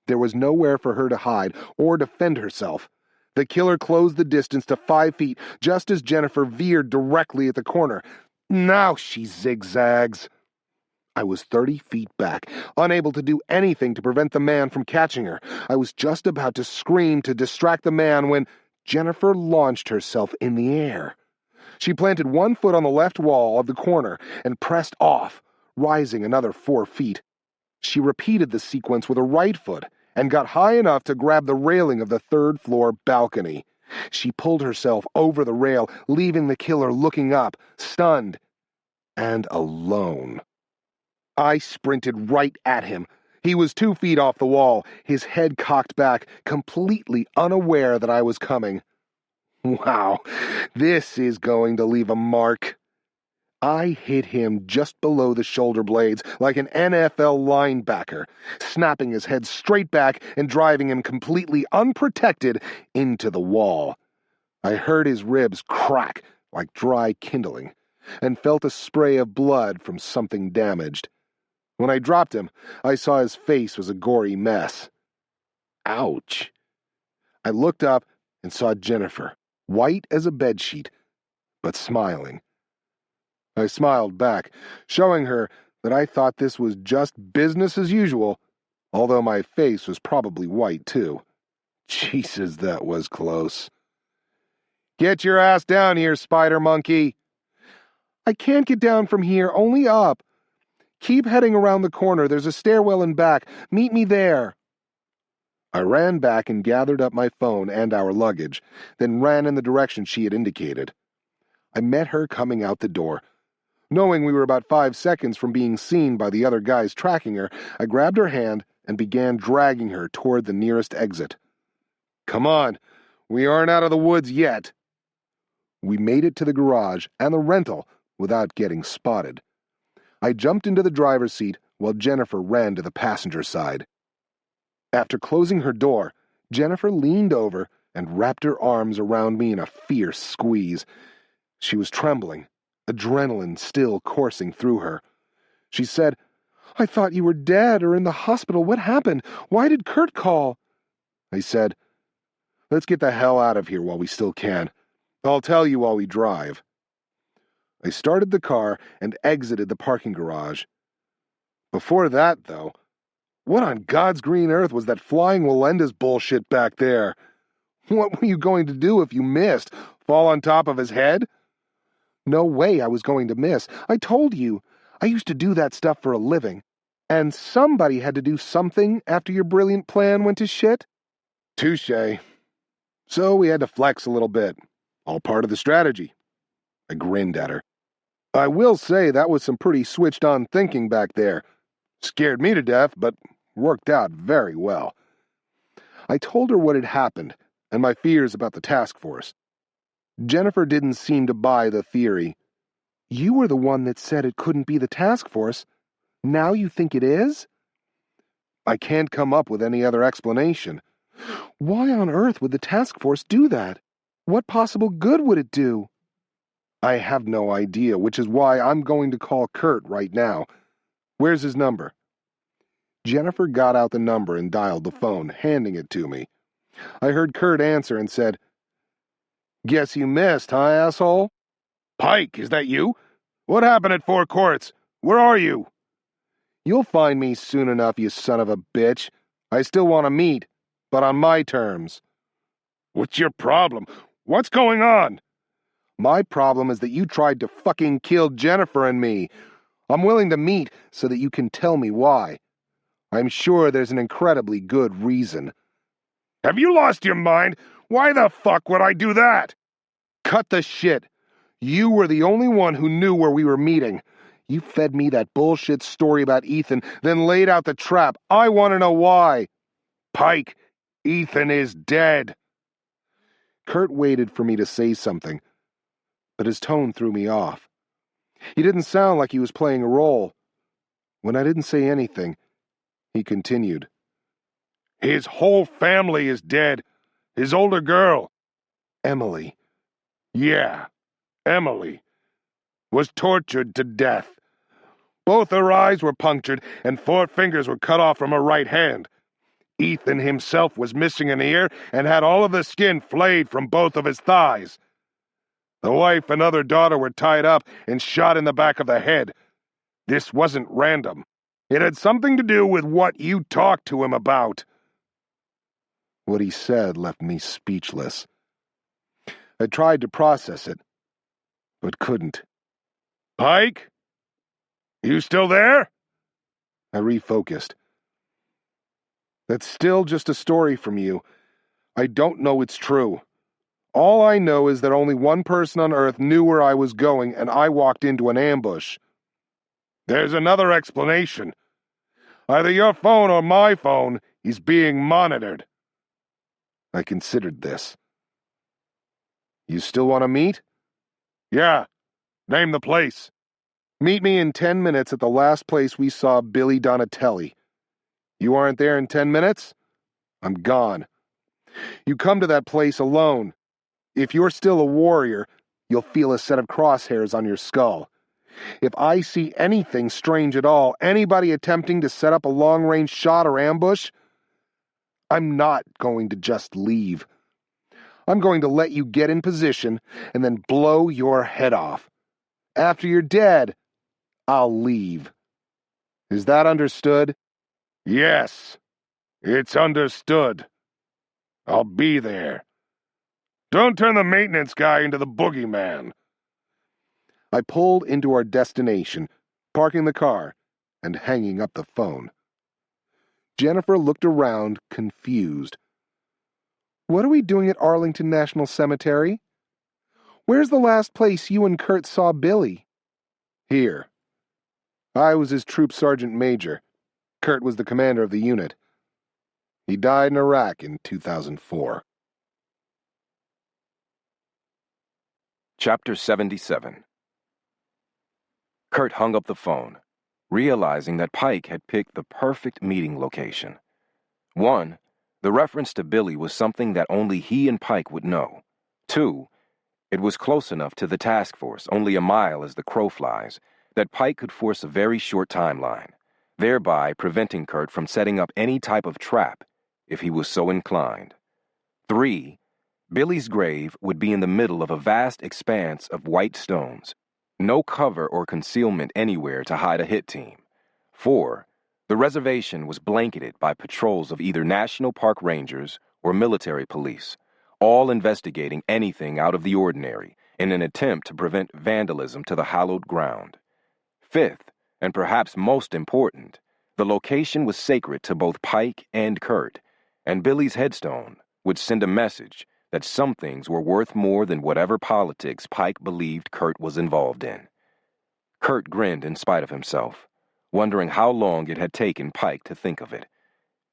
There was nowhere for her to hide or defend herself. The killer closed the distance to 5 feet just as Jennifer veered directly at the corner. Now she zigzags. I was 30 feet back, unable to do anything to prevent the man from catching her. I was just about to scream to distract the man when Jennifer launched herself in the air. She planted 1 foot on the left wall of the corner and pressed off, rising another 4 feet. She repeated the sequence with a right foot and got high enough to grab the railing of the 3rd-floor balcony. She pulled herself over the rail, leaving the killer looking up, stunned and alone. I sprinted right at him. He was 2 feet off the wall, his head cocked back, completely unaware that I was coming. Wow, this is going to leave a mark. I hit him just below the shoulder blades like an NFL linebacker, snapping his head straight back and driving him completely unprotected into the wall. I heard his ribs crack like dry kindling and felt a spray of blood from something damaged. When I dropped him, I saw his face was a gory mess. Ouch. I looked up and saw Jennifer, white as a bedsheet, but smiling. I smiled back, showing her that I thought this was just business as usual, although my face was probably white too. Jesus, that was close. Get your ass down here, spider monkey. I can't get down from here, only up. Keep heading around the corner. There's a stairwell in back. Meet me there. I ran back and gathered up my phone and our luggage, then ran in the direction she had indicated. I met her coming out the door. Knowing we were about 5 seconds from being seen by the other guys tracking her, I grabbed her hand and began dragging her toward the nearest exit. Come on, we aren't out of the woods yet. We made it to the garage and the rental without getting spotted. I jumped into the driver's seat while Jennifer ran to the passenger side. After closing her door, Jennifer leaned over and wrapped her arms around me in a fierce squeeze. She was trembling, adrenaline still coursing through her. She said, I thought you were dead or in the hospital. What happened? Why did Kurt call? I said, let's get the hell out of here while we still can. I'll tell you while we drive. I started the car and exited the parking garage. Before that, though, what on God's green earth was that flying Melendez bullshit back there? What were you going to do if you missed? Fall on top of his head? No way I was going to miss. I told you. I used to do that stuff for a living. And somebody had to do something after your brilliant plan went to shit? Touché. So we had to flex a little bit. All part of the strategy. I grinned at her. I will say that was some pretty switched-on thinking back there. Scared me to death, but worked out very well. I told her what had happened and my fears about the task force. Jennifer didn't seem to buy the theory. You were the one that said it couldn't be the task force. Now you think it is? I can't come up with any other explanation. Why on earth would the task force do that? What possible good would it do? I have no idea, which is why I'm going to call Kurt right now. Where's his number? Jennifer got out the number and dialed the phone, handing it to me. I heard Kurt answer and said, Guess you missed, huh, asshole? Pike, is that you? What happened at Four Courts? Where are you? You'll find me soon enough, you son of a bitch. I still want to meet, but on my terms. What's your problem? What's going on? My problem is that you tried to fucking kill Jennifer and me. I'm willing to meet so that you can tell me why. I'm sure there's an incredibly good reason. Have you lost your mind? Why the fuck would I do that? Cut the shit. You were the only one who knew where we were meeting. You fed me that bullshit story about Ethan, then laid out the trap. I want to know why. Pike, Ethan is dead. Kurt waited for me to say something, but his tone threw me off. He didn't sound like he was playing a role. When I didn't say anything, he continued. His whole family is dead. His older girl, Emily. Yeah, Emily was tortured to death. Both her eyes were punctured and 4 fingers were cut off from her right hand. Ethan himself was missing an ear and had all of the skin flayed from both of his thighs. The wife and other daughter were tied up and shot in the back of the head. This wasn't random. It had something to do with what you talked to him about. What he said left me speechless. I tried to process it, but couldn't. Pike? You still there? I refocused. That's still just a story from you. I don't know it's true. All I know is that only one person on Earth knew where I was going, and I walked into an ambush. There's another explanation. Either your phone or my phone is being monitored. I considered this. You still want to meet? Yeah. Name the place. Meet me in 10 minutes at the last place we saw Billy Donatelli. You aren't there in 10 minutes? I'm gone. You come to that place alone. If you're still a warrior, you'll feel a set of crosshairs on your skull. If I see anything strange at all, anybody attempting to set up a long-range shot or ambush, I'm not going to just leave. I'm going to let you get in position and then blow your head off. After you're dead, I'll leave. Is that understood? Yes, it's understood. I'll be there. Don't turn the maintenance guy into the boogeyman. I pulled into our destination, parking the car and hanging up the phone. Jennifer looked around, confused. What are we doing at Arlington National Cemetery? Where's the last place you and Kurt saw Billy? Here. I was his troop sergeant major. Kurt was the commander of the unit. He died in Iraq in 2004. Chapter 77. Kurt hung up the phone, realizing that Pike had picked the perfect meeting location. 1, the reference to Billy was something that only he and Pike would know. 2, it was close enough to the task force, only a mile as the crow flies, that Pike could force a very short timeline, thereby preventing Kurt from setting up any type of trap if he was so inclined. 3, Billy's grave would be in the middle of a vast expanse of white stones. No cover or concealment anywhere to hide a hit team. 4, the reservation was blanketed by patrols of either National Park Rangers or military police, all investigating anything out of the ordinary in an attempt to prevent vandalism to the hallowed ground. 5th, and perhaps most important, the location was sacred to both Pike and Kurt, and Billy's headstone would send a message that some things were worth more than whatever politics Pike believed Kurt was involved in. Kurt grinned in spite of himself, wondering how long it had taken Pike to think of it.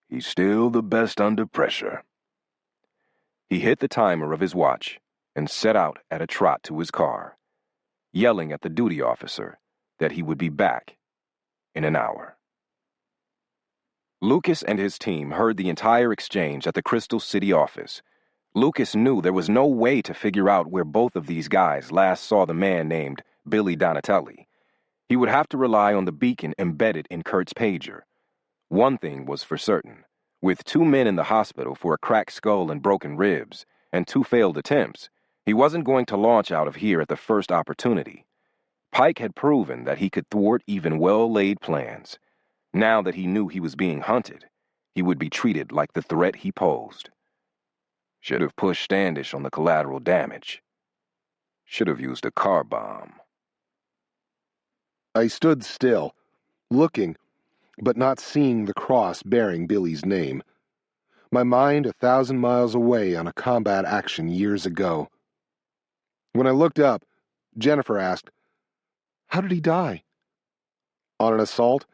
He's still the best under pressure. He hit the timer of his watch and set out at a trot to his car, yelling at the duty officer that he would be back in an hour. Lucas and his team heard the entire exchange at the Crystal City office. Lucas knew there was no way to figure out where both of these guys last saw the man named Billy Donatelli. He would have to rely on the beacon embedded in Kurt's pager. One thing was for certain. With 2 men in the hospital for a cracked skull and broken ribs, and 2 failed attempts, he wasn't going to launch out of here at the first opportunity. Pike had proven that he could thwart even well-laid plans. Now that he knew he was being hunted, he would be treated like the threat he posed. Should have pushed Standish on the collateral damage. Should have used a car bomb. I stood still, looking, but not seeing the cross bearing Billy's name. My mind 1,000 miles away on a combat action years ago. When I looked up, Jennifer asked, "How did he die?" "On an assault.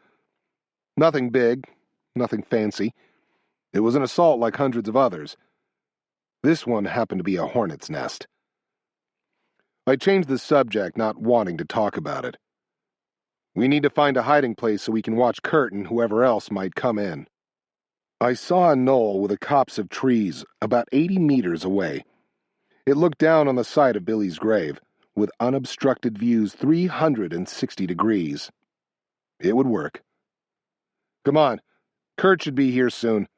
Nothing big, nothing fancy. It was an assault like hundreds of others. This one happened to be a hornet's nest." I changed the subject, not wanting to talk about it. "We need to find a hiding place so we can watch Kurt and whoever else might come in." I saw a knoll with a copse of trees about 80 meters away. It looked down on the site of Billy's grave, with unobstructed views 360 degrees. It would work. "Come on, Kurt should be here soon.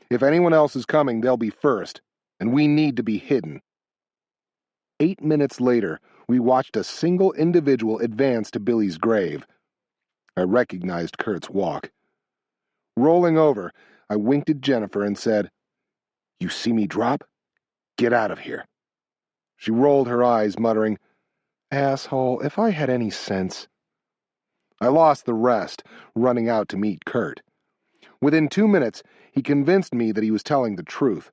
If anyone else is coming, they'll be first, and we need to be hidden. 8 minutes later, we watched a single individual advance to Billy's grave. I recognized Kurt's walk. Rolling over, I winked at Jennifer and said, "You see me drop? Get out of here." She rolled her eyes, muttering, "Asshole, if I had any sense." I lost the rest, running out to meet Kurt. Within 2 minutes, he convinced me that he was telling the truth,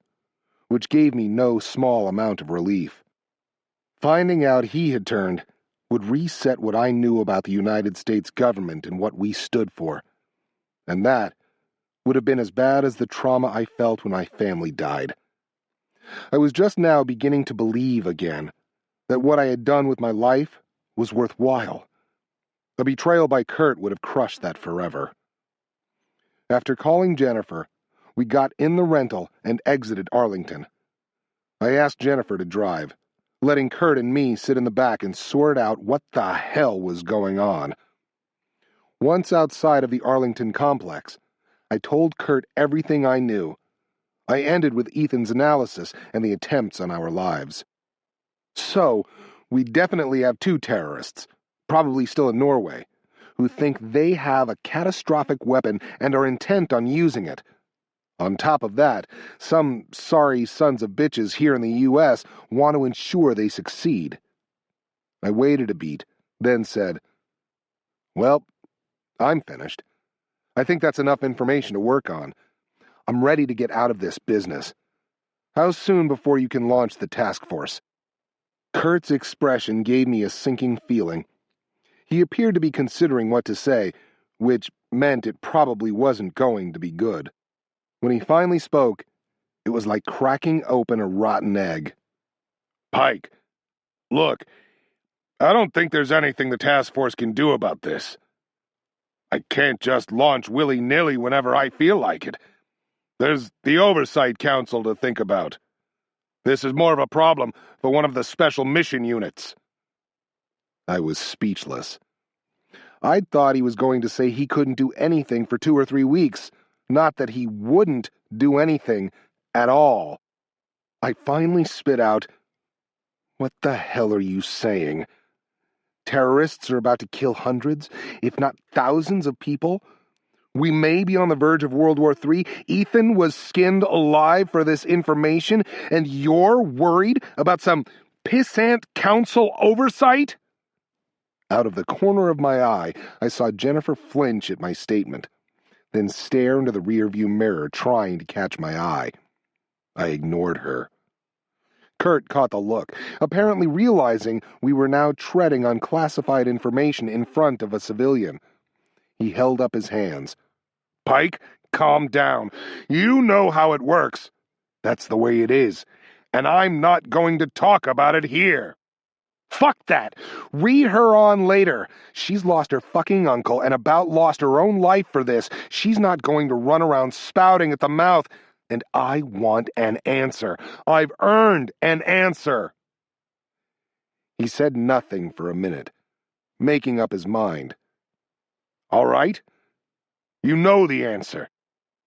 which gave me no small amount of relief. Finding out he had turned would reset what I knew about the United States government and what we stood for. And that would have been as bad as the trauma I felt when my family died. I was just now beginning to believe again that what I had done with my life was worthwhile. A betrayal by Kurt would have crushed that forever. After calling Jennifer, we got in the rental and exited Arlington. I asked Jennifer to drive, letting Kurt and me sit in the back and sort out what the hell was going on. Once outside of the Arlington complex, I told Kurt everything I knew. I ended with Ethan's analysis and the attempts on our lives. So, we definitely have 2 terrorists, probably still in Norway, who think they have a catastrophic weapon and are intent on using it. On top of that, some sorry sons of bitches here in the U.S. want to ensure they succeed. I waited a beat, then said, "Well, I'm finished. I think that's enough information to work on. I'm ready to get out of this business. How soon before you can launch the task force?" Kurt's expression gave me a sinking feeling. He appeared to be considering what to say, which meant it probably wasn't going to be good. When he finally spoke, it was like cracking open a rotten egg. "Pike, look, I don't think there's anything the task force can do about this. I can't just launch willy-nilly whenever I feel like it. There's the Oversight Council to think about. This is more of a problem for one of the special mission units." I was speechless. I'd thought he was going to say he couldn't do anything for 2 or 3 weeks, not that he wouldn't do anything at all. I finally spit out, "What the hell are you saying? Terrorists are about to kill hundreds, if not thousands of people? We may be on the verge of World War III. Ethan was skinned alive for this information, and you're worried about some pissant council oversight?" Out of the corner of my eye, I saw Jennifer flinch at my statement, then stare into the rearview mirror, trying to catch my eye. I ignored her. Kurt caught the look, apparently realizing we were now treading on classified information in front of a civilian. He held up his hands. "Pike, calm down. You know how it works. That's the way it is, and I'm not going to talk about it here." "Fuck that! Read her on later. She's lost her fucking uncle and about lost her own life for this. She's not going to run around spouting at the mouth, and I want an answer. I've earned an answer." He said nothing for a minute, making up his mind. "All right. You know the answer.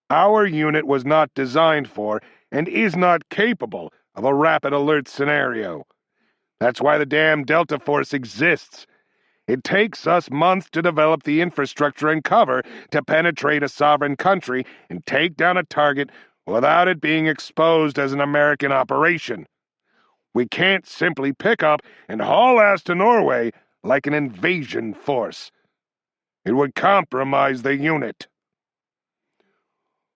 Our unit was not designed for, and is not capable of a rapid alert scenario. That's why the damn Delta Force exists. It takes us months to develop the infrastructure and cover to penetrate a sovereign country and take down a target without it being exposed as an American operation. We can't simply pick up and haul ass to Norway like an invasion force. It would compromise the unit."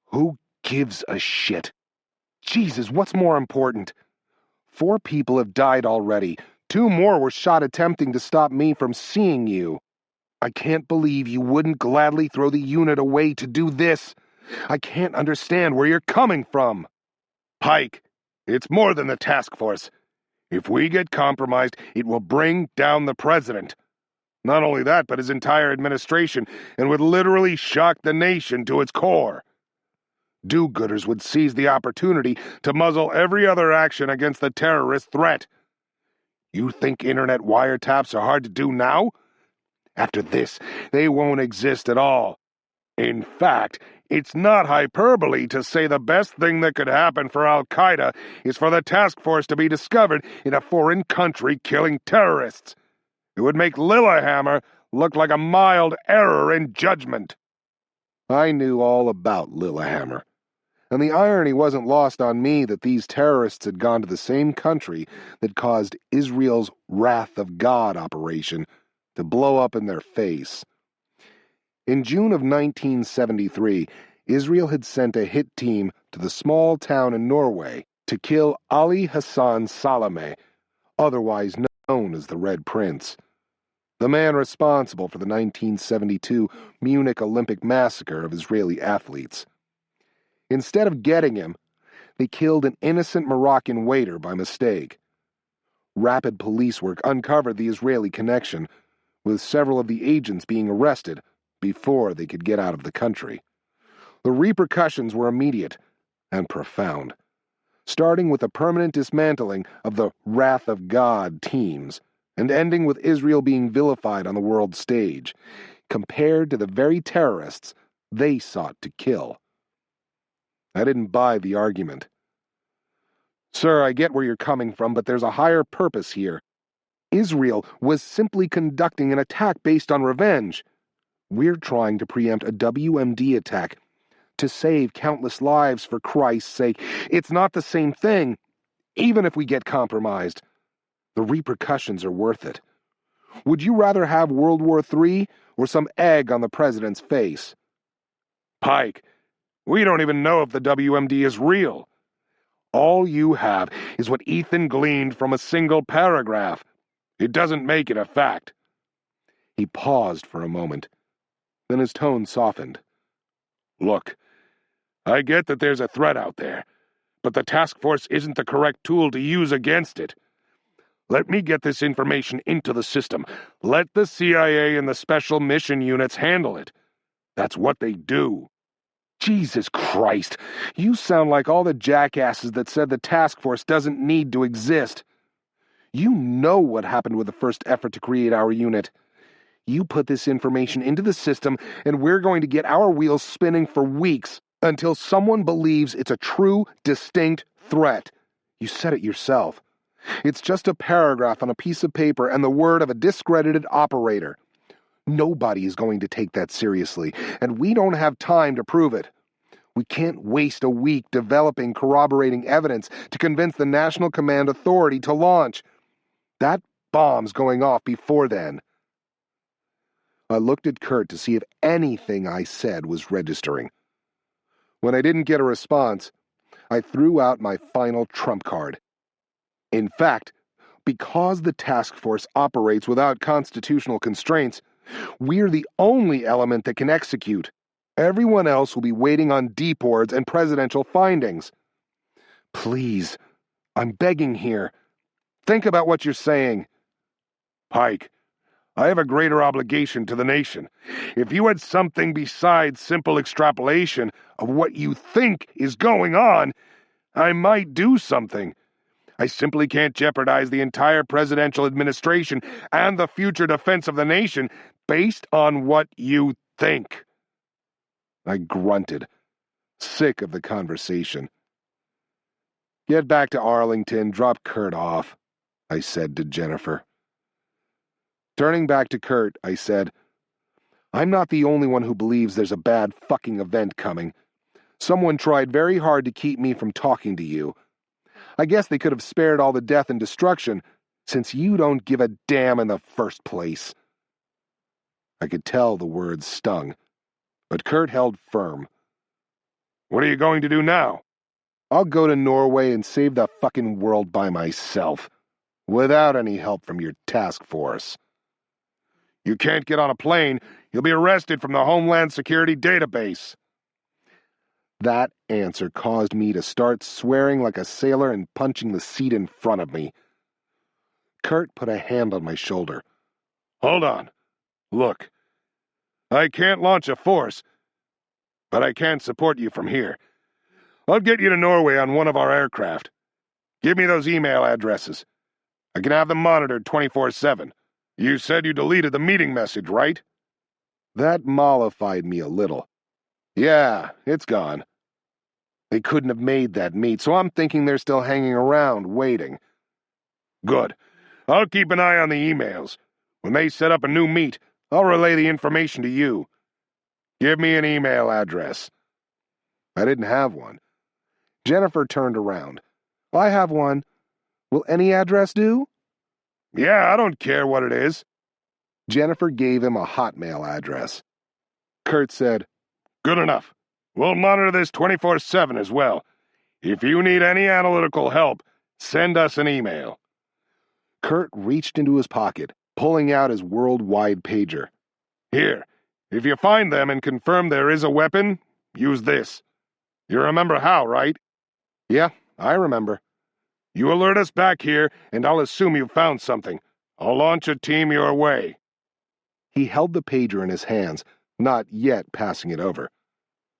Who gives a shit? Jesus, what's more important? 4 people have died already. 2 more were shot attempting to stop me from seeing you. I can't believe you wouldn't gladly throw the unit away to do this. I can't understand where you're coming from. "Pike, it's more than the task force. If we get compromised, it will bring down the president. Not only that, but his entire administration, and would literally shock the nation to its core. Do-gooders would seize the opportunity to muzzle every other action against the terrorist threat. You think internet wiretaps are hard to do now? After this, they won't exist at all. In fact, It's not hyperbole to say the best thing that could happen for Al-Qaeda is for the task force to be discovered in a foreign country killing terrorists. It would make Lillehammer look like a mild error in judgment. I knew all about Lillehammer, and the irony wasn't lost on me that these terrorists had gone to the same country that caused Israel's Wrath of God operation to blow up in their face. In June of 1973, Israel had sent a hit team to the small town in Norway to kill Ali Hassan Salameh, otherwise known as the Red Prince, the man responsible for the 1972 Munich Olympic massacre of Israeli athletes. Instead of getting him, they killed an innocent Moroccan waiter by mistake. Rapid police work uncovered the Israeli connection, with several of the agents being arrested before they could get out of the country. The repercussions were immediate and profound, starting with the permanent dismantling of the Wrath of God teams and ending with Israel being vilified on the world stage, compared to the very terrorists they sought to kill. I didn't buy the argument. Sir, I get where you're coming from, but there's a higher purpose here. Israel was simply conducting an attack based on revenge. We're trying to preempt a WMD attack to save countless lives, for Christ's sake. It's not the same thing, even if we get compromised. The repercussions are worth it. Would you rather have World War III or some egg on the president's face? Pike, we don't even know if the WMD is real. All you have is what Ethan gleaned from a single paragraph. It doesn't make it a fact. He paused for a moment. Then his tone softened. Look, I get that there's a threat out there, but the task force isn't the correct tool to use against it. Let me get this information into the system. Let the CIA and the special mission units handle it. That's what they do. Jesus Christ, you sound like all the jackasses that said the task force doesn't need to exist. You know what happened with the first effort to create our unit. You put this information into the system, and we're going to get our wheels spinning for weeks until someone believes it's a true, distinct threat. You said it yourself. It's just a paragraph on a piece of paper and the word of a discredited operator. Nobody is going to take that seriously, and we don't have time to prove it. We can't waste a week developing corroborating evidence to convince the National Command Authority to launch. That bomb's going off before then. I looked at Kurt to see if anything I said was registering. When I didn't get a response, I threw out my final trump card. In fact, because the task force operates without constitutional constraints, we're the only element that can execute. Everyone else will be waiting on deports and presidential findings. Please, I'm begging here. Think about what you're saying. Pike, I have a greater obligation to the nation. If you had something besides simple extrapolation of what you think is going on, I might do something. I simply can't jeopardize the entire presidential administration and the future defense of the nation based on what you think. I grunted, sick of the conversation. Get back to Arlington, drop Kurt off, I said to Jennifer. Turning back to Kurt, I said, I'm not the only one who believes there's a bad fucking event coming. Someone tried very hard to keep me from talking to you. I guess they could have spared all the death and destruction, since you don't give a damn in the first place. I could tell the words stung, but Kurt held firm. What are you going to do now? I'll go to Norway and save the fucking world by myself, without any help from your task force. You can't get on a plane. You'll be arrested from the Homeland Security database. That answer caused me to start swearing like a sailor and punching the seat in front of me. Kurt put a hand on my shoulder. Hold on. Look, I can't launch a force, but I can support you from here. I'll get you to Norway on one of our aircraft. Give me those email addresses. I can have them monitored 24/7. You said you deleted the meeting message, right? That mollified me a little. Yeah, it's gone. They couldn't have made that meet, so I'm thinking they're still hanging around, waiting. Good. I'll keep an eye on the emails. When they set up a new meet, I'll relay the information to you. Give me an email address. I didn't have one. Jennifer turned around. I have one. Will any address do? Yeah, I don't care what it is. Jennifer gave him a Hotmail address. Kurt said, Good enough. We'll monitor this 24/7 as well. If you need any analytical help, send us an email. Kurt reached into his pocket, pulling out his worldwide pager. Here, if you find them and confirm there is a weapon, use this. You remember how, right? Yeah, I remember. You alert us back here, and I'll assume you've found something. I'll launch a team your way. He held the pager in his hands, not yet passing it over.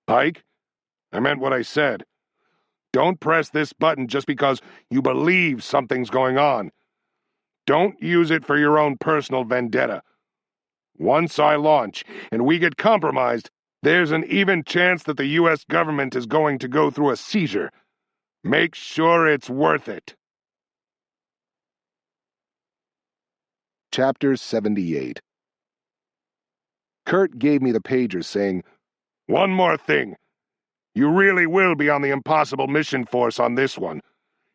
Pike, I meant what I said. Don't press this button just because you believe something's going on. Don't use it for your own personal vendetta. Once I launch and we get compromised, there's an even chance that the U.S. government is going to go through a seizure. Make sure it's worth it. Chapter 78. Kurt gave me the pager saying, One more thing. You really will be on the impossible mission force on this one.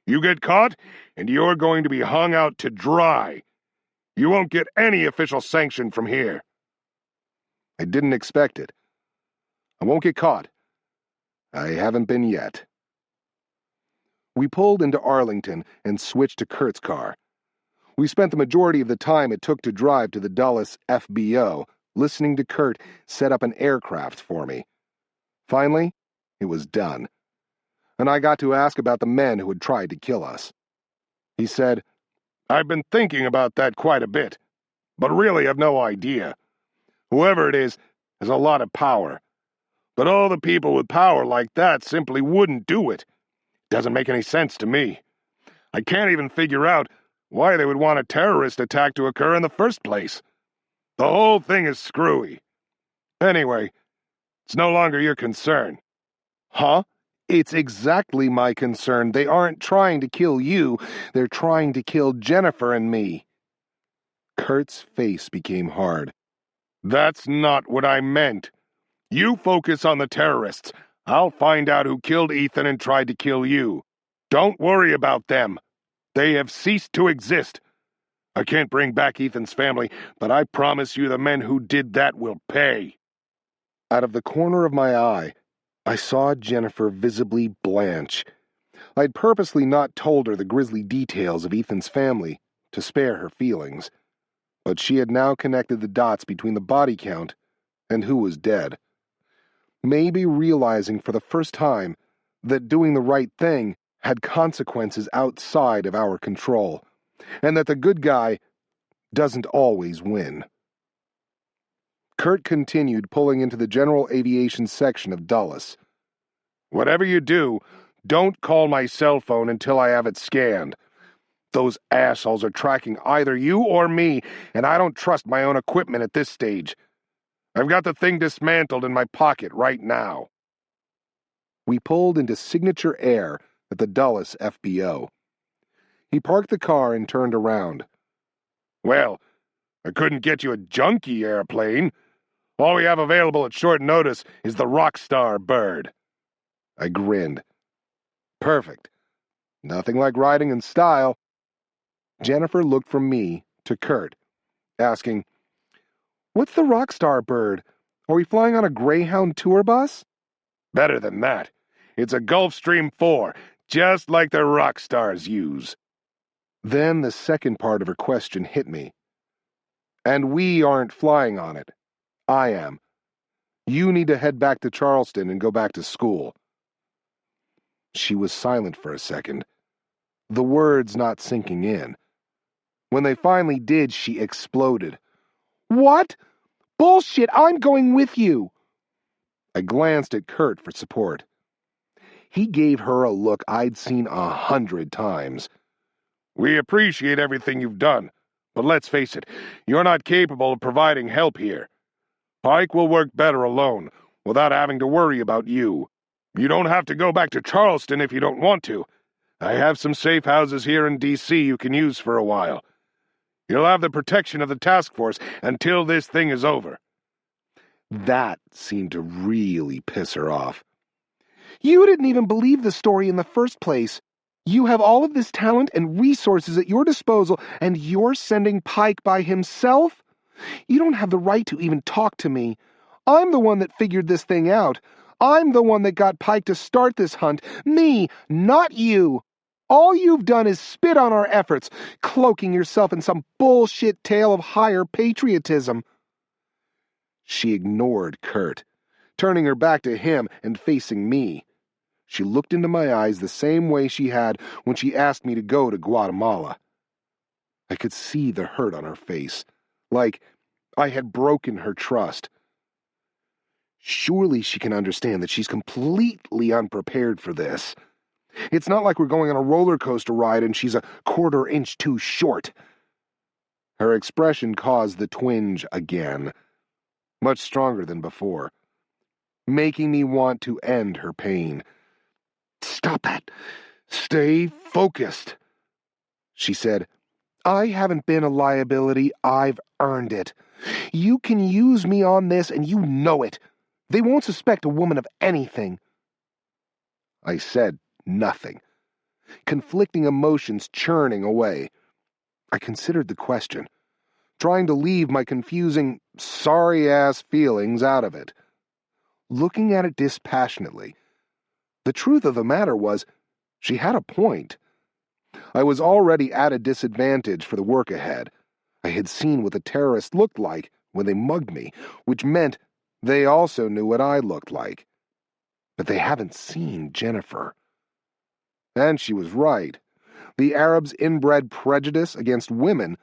You get caught, and you're going to be hung out to dry. You won't get any official sanction from here. I didn't expect it. I won't get caught. I haven't been yet. We pulled into Arlington and switched to Kurt's car. We spent the majority of the time it took to drive to the Dulles FBO, listening to Kurt set up an aircraft for me. Finally, it was done, and I got to ask about the men who had tried to kill us. He said, I've been thinking about that quite a bit, but really have no idea. Whoever it is has a lot of power, but all the people with power like that simply wouldn't do it. Doesn't make any sense to me. I can't even figure out why they would want a terrorist attack to occur in the first place. The whole thing is screwy. Anyway, it's no longer your concern. Huh? It's exactly my concern. They aren't trying to kill you. They're trying to kill Jennifer and me. Kurt's face became hard. That's not what I meant. You focus on the terrorists. I'll find out who killed Ethan and tried to kill you. Don't worry about them. They have ceased to exist. I can't bring back Ethan's family, but I promise you the men who did that will pay. Out of the corner of my eye, I saw Jennifer visibly blanch. I'd purposely not told her the grisly details of Ethan's family to spare her feelings, but she had now connected the dots between the body count and who was dead. Maybe realizing for the first time that doing the right thing had consequences outside of our control, and that the good guy doesn't always win. Kurt continued pulling into the general aviation section of Dulles. Whatever you do, don't call my cell phone until I have it scanned. Those assholes are tracking either you or me, and I don't trust my own equipment at this stage. I've got the thing dismantled in my pocket right now. We pulled into Signature Air at the Dulles FBO. He parked the car and turned around. Well, I couldn't get you a junky airplane. All we have available at short notice is the Rockstar bird. I grinned. Perfect. Nothing like riding in style. Jennifer looked from me to Kurt, asking, What's the Rockstar bird? Are we flying on a Greyhound tour bus? Better than that. It's a Gulfstream 4, just like the Rockstars use. Then the second part of her question hit me. And we aren't flying on it. I am. You need to head back to Charleston and go back to school. She was silent for a second, the words not sinking in. When they finally did, she exploded. What? Bullshit, I'm going with you. I glanced at Kurt for support. He gave her a look I'd seen 100 times. We appreciate everything you've done, but let's face it, you're not capable of providing help here. Pike will work better alone. without having to worry about you. You don't have to go back to Charleston if you don't want to. I have some safe houses here in D.C. you can use for a while. You'll have the protection of the task force until this thing is over." That seemed to really piss her off. "You didn't even believe the story in the first place. You have all of this talent and resources at your disposal, and you're sending Pike by himself? You don't have the right to even talk to me. I'm the one that figured this thing out. I'm the one that got Pike to start this hunt. Me, not you. All you've done is spit on our efforts, cloaking yourself in some bullshit tale of higher patriotism." She ignored Kurt, turning her back to him and facing me. She looked into my eyes the same way she had when she asked me to go to Guatemala. I could see the hurt on her face, like I had broken her trust. Surely she can understand that she's completely unprepared for this. It's not like we're going on a roller coaster ride and she's a quarter inch too short. Her expression caused the twinge again, much stronger than before, making me want to end her pain. "Stop that. Stay focused," she said. "I haven't been a liability. I've earned it. You can use me on this, and you know it. They won't suspect a woman of anything." I said nothing, conflicting emotions churning away. I considered the question, trying to leave my confusing, sorry-ass feelings out of it. Looking at it dispassionately, the truth of the matter was, she had a point. I was already at a disadvantage for the work ahead. I had seen what the terrorists looked like when they mugged me, which meant they also knew what I looked like. But they haven't seen Jennifer. And she was right. The Arabs' inbred prejudice against women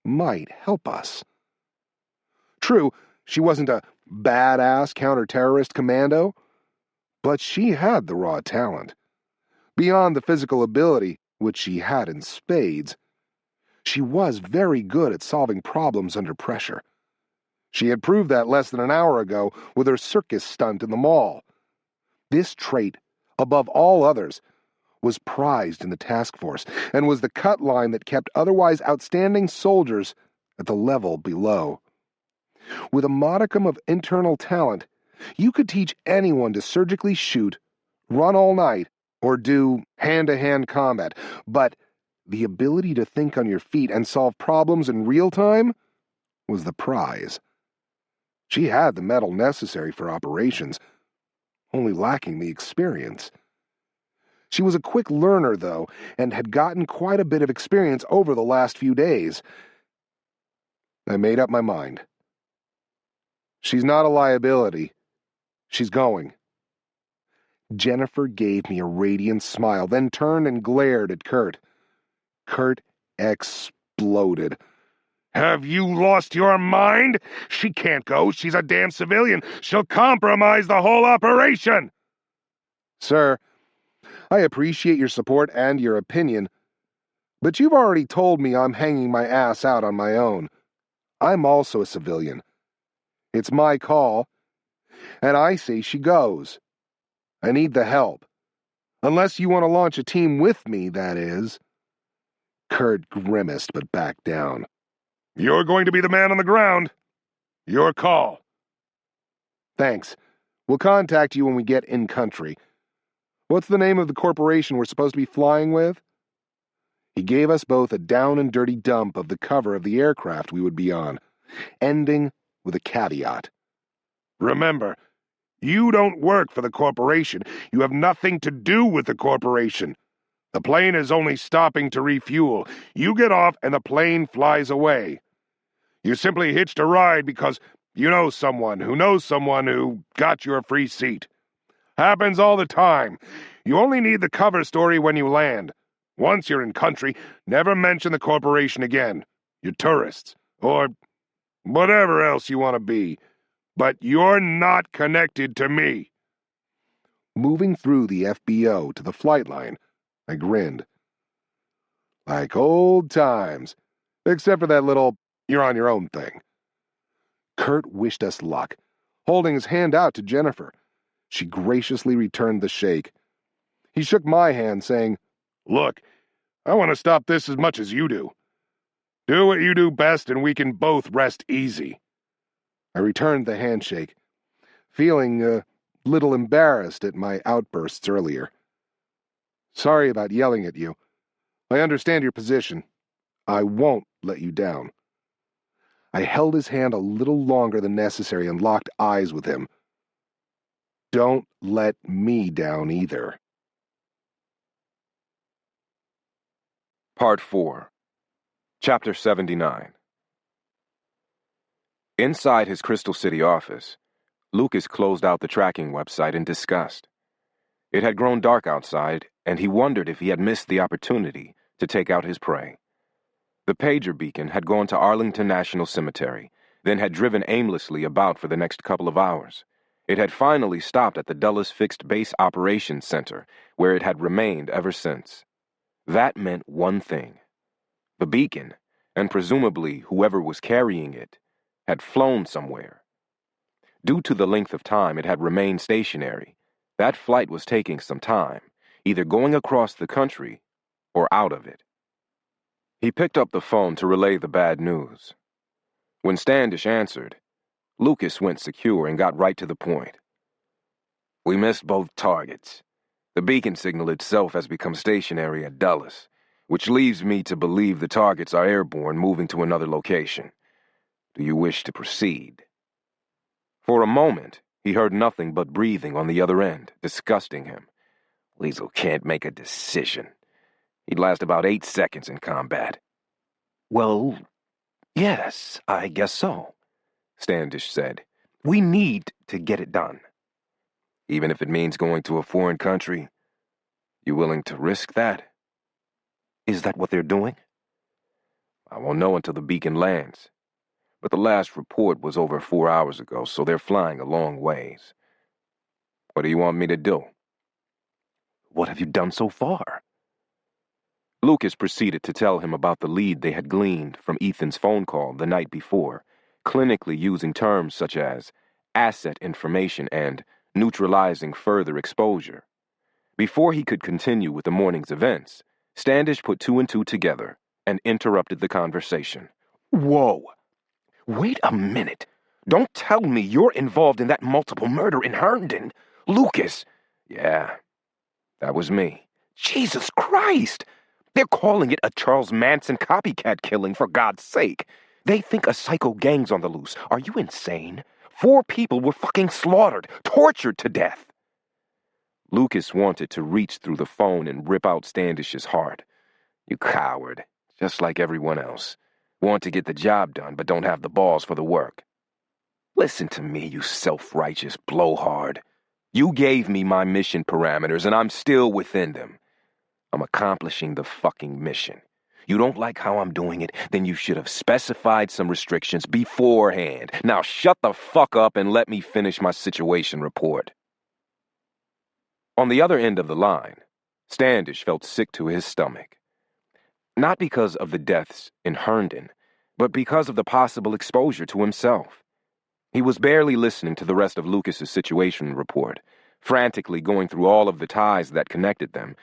might help us. True, she wasn't a badass counter-terrorist commando, but she had the raw talent. Beyond the physical ability, which she had in spades, she was very good at solving problems under pressure. She had proved that less than an hour ago with her circus stunt in the mall. This trait, above all others, was prized in the task force and was the cut line that kept otherwise outstanding soldiers at the level below. With a modicum of internal talent, you could teach anyone to surgically shoot, run all night, or do hand-to-hand combat, but the ability to think on your feet and solve problems in real time was the prize. She had the mettle necessary for operations, only lacking the experience. She was a quick learner, though, and had gotten quite a bit of experience over the last few days. I made up my mind. She's not a liability. She's going. Jennifer gave me a radiant smile, then turned and glared at Kurt. Kurt exploded. "Have you lost your mind? She can't go. She's a damn civilian. She'll compromise the whole operation." "Sir, I appreciate your support and your opinion, but you've already told me I'm hanging my ass out on my own. I'm also a civilian. It's my call, and I say she goes. I need the help. Unless you want to launch a team with me, that is." Kurt grimaced but backed down. "You're going to be the man on the ground. Your call." "Thanks. We'll contact you when we get in country. What's the name of the corporation we're supposed to be flying with?" He gave us both a down-and-dirty dump of the cover of the aircraft we would be on, ending with a caveat. "Remember, you don't work for the corporation. You have nothing to do with the corporation. The plane is only stopping to refuel. You get off and the plane flies away. You simply hitched a ride because you know someone who got you a free seat. Happens all the time. You only need the cover story when you land. Once you're in country, never mention the corporation again. You're tourists, or whatever else you want to be. But you're not connected to me." Moving through the FBO to the flight line, I grinned. Like old times, except for that little you're on your own thing. Kurt wished us luck, holding his hand out to Jennifer. She graciously returned the shake. He shook my hand, saying, "Look, I want to stop this as much as you do. Do what you do best and we can both rest easy." I returned the handshake, feeling a little embarrassed at my outbursts earlier. "Sorry about yelling at you. I understand your position. I won't let you down." I held his hand a little longer than necessary and locked eyes with him. "Don't let me down either." Part 4, Chapter 79. Inside his Crystal City office, Lucas closed out the tracking website in disgust. It had grown dark outside, and he wondered if he had missed the opportunity to take out his prey. The pager beacon had gone to Arlington National Cemetery, then had driven aimlessly about for the next couple of hours. It had finally stopped at the Dulles Fixed Base Operations Center, where it had remained ever since. That meant one thing. The beacon, and presumably whoever was carrying it, had flown somewhere. Due to the length of time it had remained stationary, that flight was taking some time, either going across the country or out of it. He picked up the phone to relay the bad news. When Standish answered, Lucas went secure and got right to the point. "We missed both targets. The beacon signal itself has become stationary at Dulles, which leaves me to believe the targets are airborne moving to another location. Do you wish to proceed?" For a moment, he heard nothing but breathing on the other end, disgusting him. Liesel can't make a decision. He'd last about 8 seconds in combat. "Well, yes, I guess so," Standish said. "We need to get it done." "Even if it means going to a foreign country? You willing to risk that?" "Is that what they're doing?" "I won't know until the beacon lands. But the last report was over 4 hours ago, so they're flying a long ways. What do you want me to do?" "What have you done so far?" Lucas proceeded to tell him about the lead they had gleaned from Ethan's phone call the night before, clinically using terms such as asset information and neutralizing further exposure. Before he could continue with the morning's events, Standish put 2 and 2 together and interrupted the conversation. "Whoa! Wait a minute! Don't tell me you're involved in that multiple murder in Herndon! Lucas!" "Yeah, that was me." "Jesus Christ! They're calling it a Charles Manson copycat killing, for God's sake. They think a psycho gang's on the loose. Are you insane? 4 people were fucking slaughtered, tortured to death." Lucas wanted to reach through the phone and rip out Standish's heart. "You coward, just like everyone else. Want to get the job done, but don't have the balls for the work. Listen to me, you self-righteous blowhard. You gave me my mission parameters, and I'm still within them. I'm accomplishing the fucking mission. You don't like how I'm doing it, then you should have specified some restrictions beforehand. Now shut the fuck up and let me finish my situation report." On the other end of the line, Standish felt sick to his stomach. Not because of the deaths in Herndon, but because of the possible exposure to himself. He was barely listening to the rest of Lucas's situation report, frantically going through all of the ties that connected them,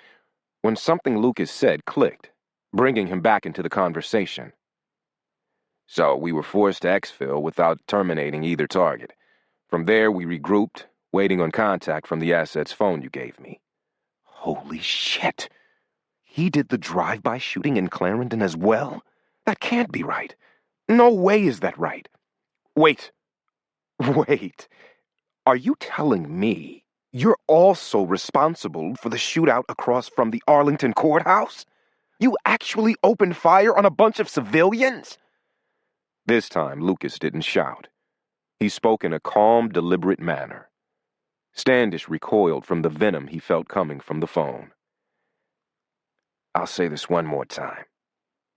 when something Lucas said clicked, bringing him back into the conversation. "So we were forced to exfil without terminating either target. From there we regrouped, waiting on contact from the asset's phone you gave me." "Holy shit! He did the drive-by shooting in Clarendon as well? That can't be right. No way is that right. Wait. Are you telling me you're also responsible for the shootout across from the Arlington courthouse? You actually opened fire on a bunch of civilians?" This time, Lucas didn't shout. He spoke in a calm, deliberate manner. Standish recoiled from the venom he felt coming from the phone. "I'll say this one more time.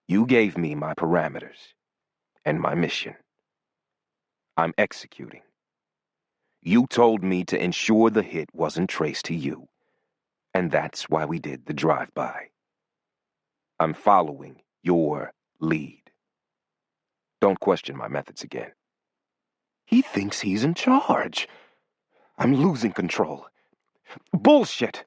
You gave me my parameters and my mission. I'm executing. You told me to ensure the hit wasn't traced to you, and that's why we did the drive-by. I'm following your lead. Don't question my methods again." He thinks he's in charge. I'm losing control. Bullshit!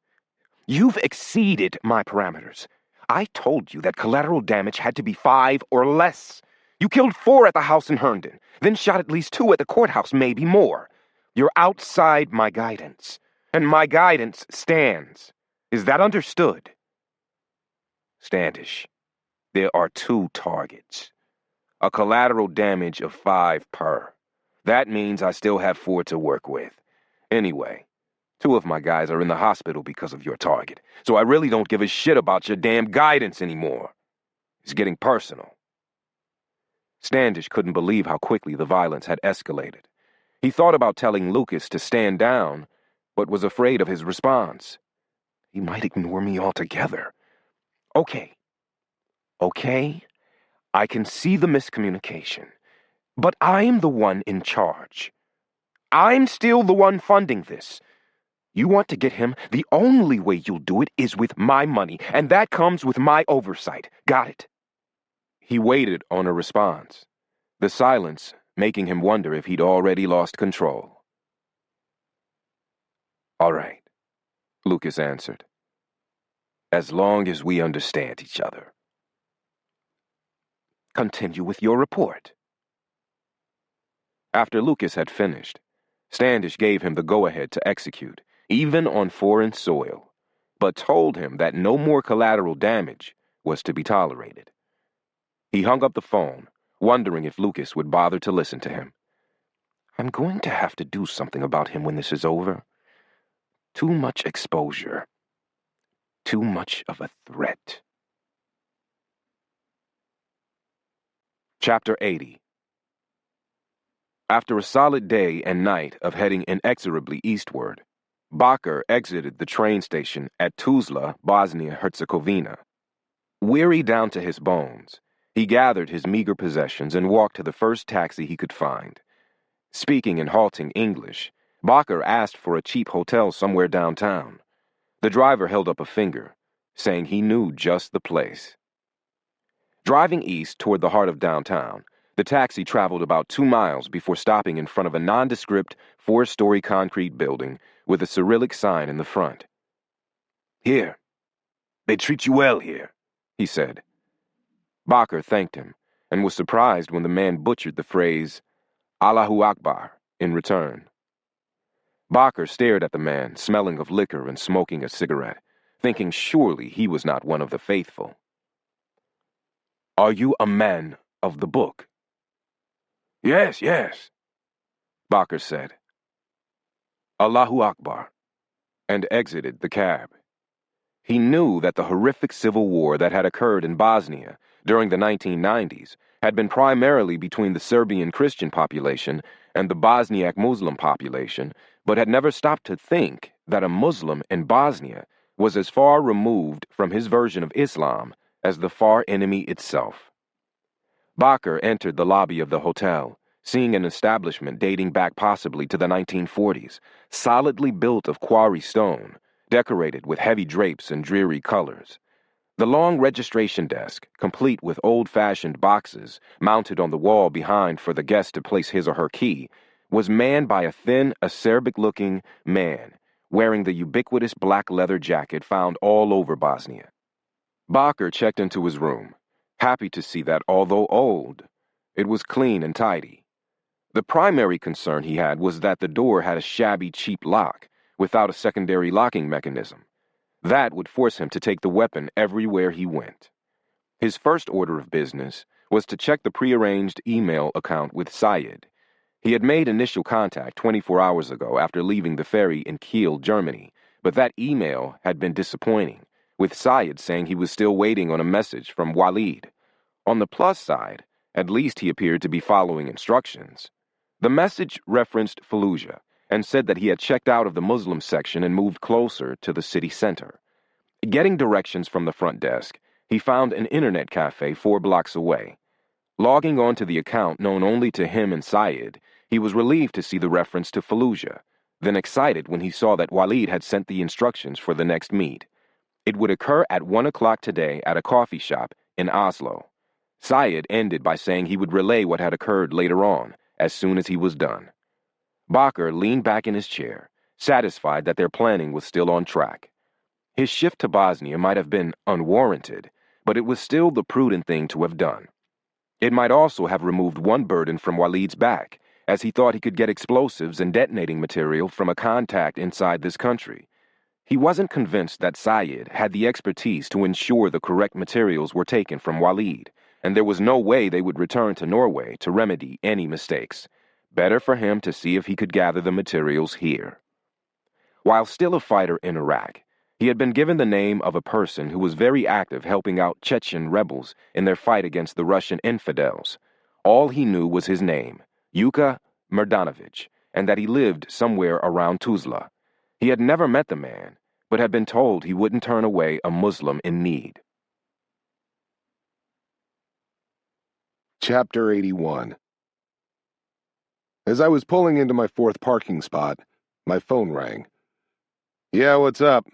You've exceeded my parameters. I told you that collateral damage had to be 5 or less. You killed 4 at the house in Herndon, then shot at least 2 at the courthouse, maybe more. You're outside my guidance, and my guidance stands. Is that understood? Standish, there are 2 targets. A collateral damage of 5 per. That means I still have 4 to work with. Anyway, 2 of my guys are in the hospital because of your target, so I really don't give a shit about your damn guidance anymore. It's getting personal. Standish couldn't believe how quickly the violence had escalated. He thought about telling Lucas to stand down, but was afraid of his response. He might ignore me altogether. Okay, I can see the miscommunication, but I'm the one in charge. I'm still the one funding this. You want to get him? The only way you'll do it is with my money, and that comes with my oversight. Got it? He waited on a response, the silence making him wonder if he'd already lost control. All right, Lucas answered. As long as we understand each other. Continue with your report. After Lucas had finished, Standish gave him the go-ahead to execute, even on foreign soil, but told him that no more collateral damage was to be tolerated. He hung up the phone, wondering if Lucas would bother to listen to him. I'm going to have to do something about him when this is over. Too much exposure. Too much of a threat. Chapter 80. After a solid day and night of heading inexorably eastward, Bakr exited the train station at Tuzla, Bosnia-Herzegovina. Weary down to his bones, he gathered his meager possessions and walked to the first taxi he could find. Speaking in halting English, Bakr asked for a cheap hotel somewhere downtown. The driver held up a finger, saying he knew just the place. Driving east toward the heart of downtown, the taxi traveled about 2 miles before stopping in front of a nondescript 4-story concrete building with a Cyrillic sign in the front. Here. They treat you well here, he said. Bakr thanked him and was surprised when the man butchered the phrase, Allahu Akbar, in return. Bakr stared at the man, smelling of liquor and smoking a cigarette, thinking surely he was not one of the faithful. Are you a man of the book? Yes, Bakr said. Allahu Akbar, and exited the cab. He knew that the horrific civil war that had occurred in Bosnia during the 1990s had been primarily between the Serbian Christian population and the Bosniak Muslim population, but had never stopped to think that a Muslim in Bosnia was as far removed from his version of Islam as the far enemy itself. Bakr entered the lobby of the hotel, seeing an establishment dating back possibly to the 1940s, solidly built of quarry stone, decorated with heavy drapes and dreary colors. The long registration desk, complete with old-fashioned boxes mounted on the wall behind for the guest to place his or her key, was manned by a thin, acerbic-looking man wearing the ubiquitous black leather jacket found all over Bosnia. Bakr checked into his room, happy to see that, although old, it was clean and tidy. The primary concern he had was that the door had a shabby, cheap lock without a secondary locking mechanism. That would force him to take the weapon everywhere he went. His first order of business was to check the prearranged email account with Syed. He had made initial contact 24 hours ago after leaving the ferry in Kiel, Germany, but that email had been disappointing, with Syed saying he was still waiting on a message from Walid. On the plus side, at least he appeared to be following instructions. The message referenced Fallujah and said that he had checked out of the Muslim section and moved closer to the city center. Getting directions from the front desk, he found an internet cafe 4 blocks away. Logging onto the account known only to him and Syed, he was relieved to see the reference to Fallujah, then excited when he saw that Walid had sent the instructions for the next meet. It would occur at 1 o'clock today at a coffee shop in Oslo. Syed ended by saying he would relay what had occurred later on, as soon as he was done. Bakker leaned back in his chair, satisfied that their planning was still on track. His shift to Bosnia might have been unwarranted, but it was still the prudent thing to have done. It might also have removed one burden from Walid's back, as he thought he could get explosives and detonating material from a contact inside this country. He wasn't convinced that Syed had the expertise to ensure the correct materials were taken from Walid, and there was no way they would return to Norway to remedy any mistakes. Better for him to see if he could gather the materials here. While still a fighter in Iraq, he had been given the name of a person who was very active helping out Chechen rebels in their fight against the Russian infidels. All he knew was his name, Yuka Mrdanovich, and that he lived somewhere around Tuzla. He had never met the man, but had been told he wouldn't turn away a Muslim in need. Chapter 81. As I was pulling into my fourth parking spot, my phone rang. Yeah, what's up?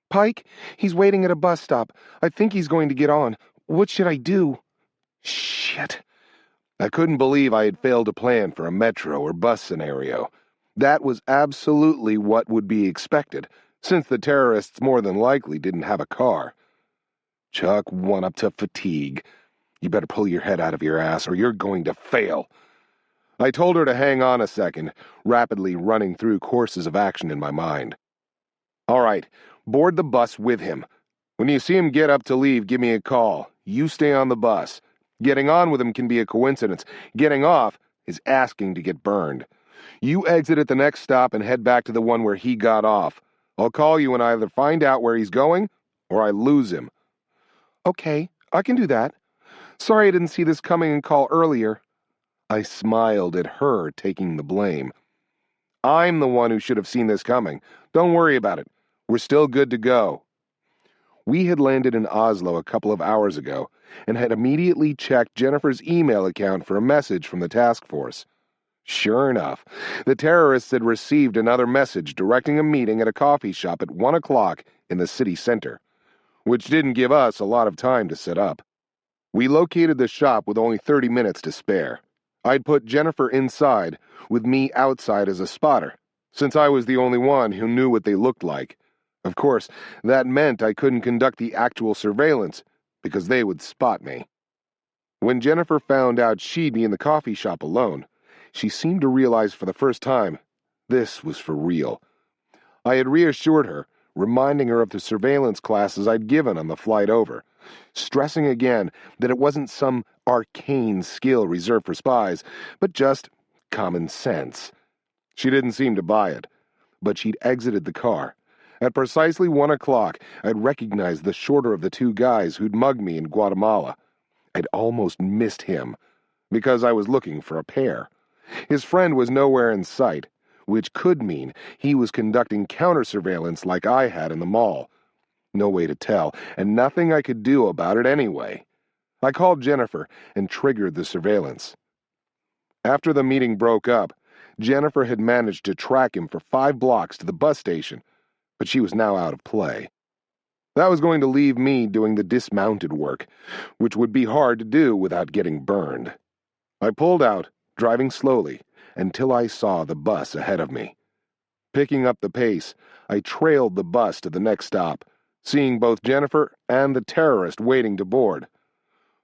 Pike, he's waiting at a bus stop. I think he's going to get on. What should I do? Shit. I couldn't believe I had failed to plan for a metro or bus scenario. That was absolutely what would be expected, since the terrorists more than likely didn't have a car. Chuck one up to fatigue. You better pull your head out of your ass or you're going to fail. I told her to hang on a second, rapidly running through courses of action in my mind. All right, board the bus with him. When you see him get up to leave, give me a call. You stay on the bus. Getting on with him can be a coincidence. Getting off is asking to get burned. You exit at the next stop and head back to the one where he got off. I'll call you when I either find out where he's going or I lose him. Okay, I can do that. Sorry I didn't see this coming and call earlier. I smiled at her taking the blame. I'm the one who should have seen this coming. Don't worry about it. We're still good to go. We had landed in Oslo a couple of hours ago and had immediately checked Jennifer's email account for a message from the task force. Sure enough, the terrorists had received another message directing a meeting at a coffee shop at 1 o'clock in the city center, which didn't give us a lot of time to set up. We located the shop with only 30 minutes to spare. I'd put Jennifer inside, with me outside as a spotter, since I was the only one who knew what they looked like. Of course, that meant I couldn't conduct the actual surveillance, because they would spot me. When Jennifer found out she'd be in the coffee shop alone, she seemed to realize for the first time this was for real. I had reassured her, reminding her of the surveillance classes I'd given on the flight over, stressing again that it wasn't some arcane skill reserved for spies, but just common sense. She didn't seem to buy it, but she'd exited the car. At precisely 1 o'clock, I'd recognized the shorter of the two guys who'd mugged me in Guatemala. I'd almost missed him, because I was looking for a pair. His friend was nowhere in sight, which could mean he was conducting counter-surveillance like I had in the mall. No way to tell, and nothing I could do about it anyway. I called Jennifer and triggered the surveillance. After the meeting broke up, Jennifer had managed to track him for 5 blocks to the bus station, but she was now out of play. That was going to leave me doing the dismounted work, which would be hard to do without getting burned. I pulled out, driving slowly, until I saw the bus ahead of me. Picking up the pace, I trailed the bus to the next stop, seeing both Jennifer and the terrorist waiting to board.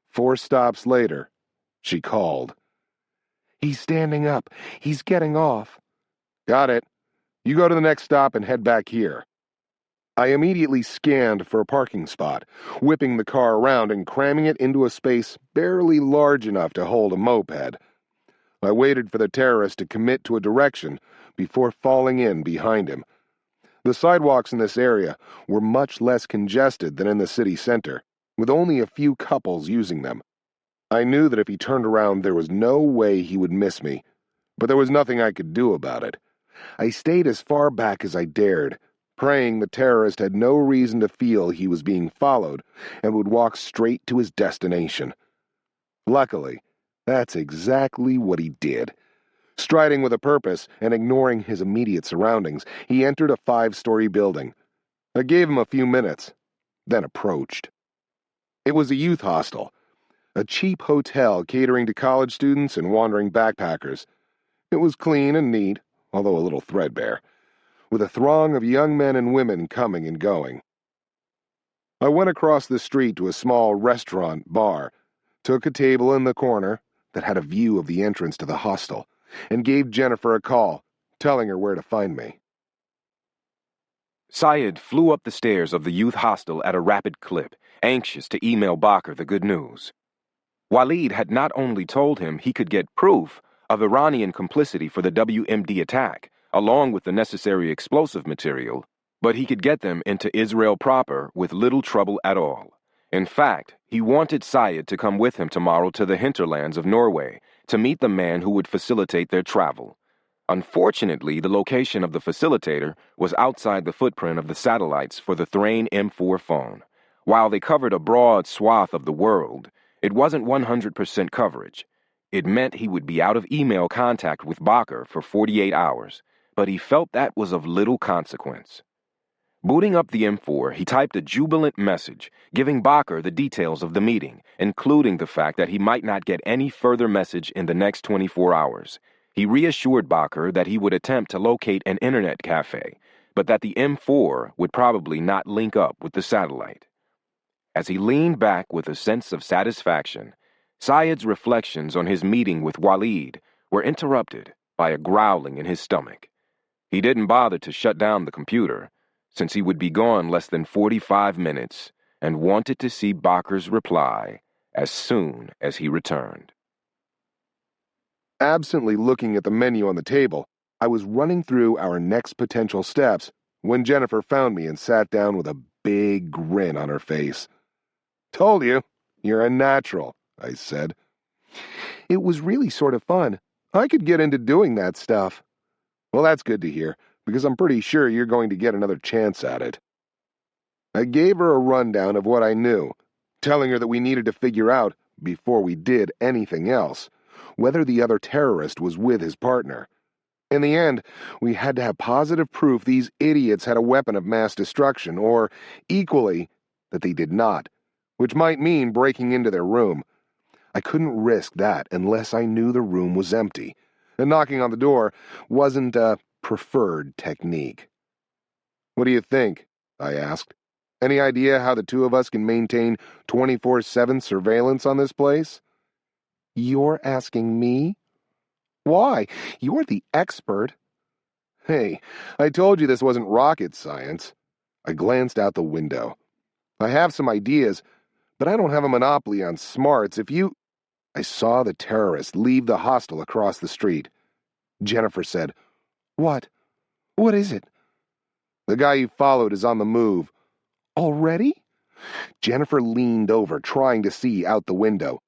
4 stops later, she called. He's standing up. He's getting off. Got it. You go to the next stop and head back here. I immediately scanned for a parking spot, whipping the car around and cramming it into a space barely large enough to hold a moped. I waited for the terrorist to commit to a direction before falling in behind him. The sidewalks in this area were much less congested than in the city center, with only a few couples using them. I knew that if he turned around, there was no way he would miss me, but there was nothing I could do about it. I stayed as far back as I dared, praying the terrorist had no reason to feel he was being followed and would walk straight to his destination. Luckily, that's exactly what he did. Striding with a purpose and ignoring his immediate surroundings, he entered a 5-story building. I gave him a few minutes, then approached. It was a youth hostel. a cheap hotel catering to college students and wandering backpackers. It was clean and neat, although a little threadbare, with a throng of young men and women coming and going. I went across the street to a small restaurant bar, took a table in the corner that had a view of the entrance to the hostel, and gave Jennifer a call, telling her where to find me. Syed flew up the stairs of the youth hostel at a rapid clip, anxious to email Bakr the good news. Walid had not only told him he could get proof of Iranian complicity for the WMD attack, along with the necessary explosive material, but he could get them into Israel proper with little trouble at all. In fact, he wanted Syed to come with him tomorrow to the hinterlands of Norway to meet the man who would facilitate their travel. Unfortunately, the location of the facilitator was outside the footprint of the satellites for the Thrain M4 phone. While they covered a broad swath of the world, it wasn't 100% coverage. It meant he would be out of email contact with Bakr for 48 hours, but he felt that was of little consequence. Booting up the M4, he typed a jubilant message, giving Bakr the details of the meeting, including the fact that he might not get any further message in the next 24 hours. He reassured Bakr that he would attempt to locate an internet cafe, but that the M4 would probably not link up with the satellite. As he leaned back with a sense of satisfaction, Syed's reflections on his meeting with Walid were interrupted by a growling in his stomach. He didn't bother to shut down the computer, since he would be gone less than 45 minutes, and wanted to see Bakr's reply as soon as he returned. Absently looking at the menu on the table, I was running through our next potential steps when Jennifer found me and sat down with a big grin on her face. "Told you, you're a natural," I said. "It was really sort of fun. I could get into doing that stuff." "Well, that's good to hear, because I'm pretty sure you're going to get another chance at it." I gave her a rundown of what I knew, telling her that we needed to figure out, before we did anything else, whether the other terrorist was with his partner. In the end, we had to have positive proof these idiots had a weapon of mass destruction, or, equally, that they did not, which might mean breaking into their room. I couldn't risk that unless I knew the room was empty, and knocking on the door wasn't a preferred technique. "What do you think?" I asked. "Any idea how the two of us can maintain 24/7 surveillance on this place?" "You're asking me?" "Why? You're the expert." "Hey, I told you this wasn't rocket science." I glanced out the window. "I have some ideas, but I don't have a monopoly on smarts. If you—" I saw the terrorist leave the hostel across the street. Jennifer said, "What? What is it?" "The guy you followed is on the move." "Already?" Jennifer leaned over, trying to see out the window.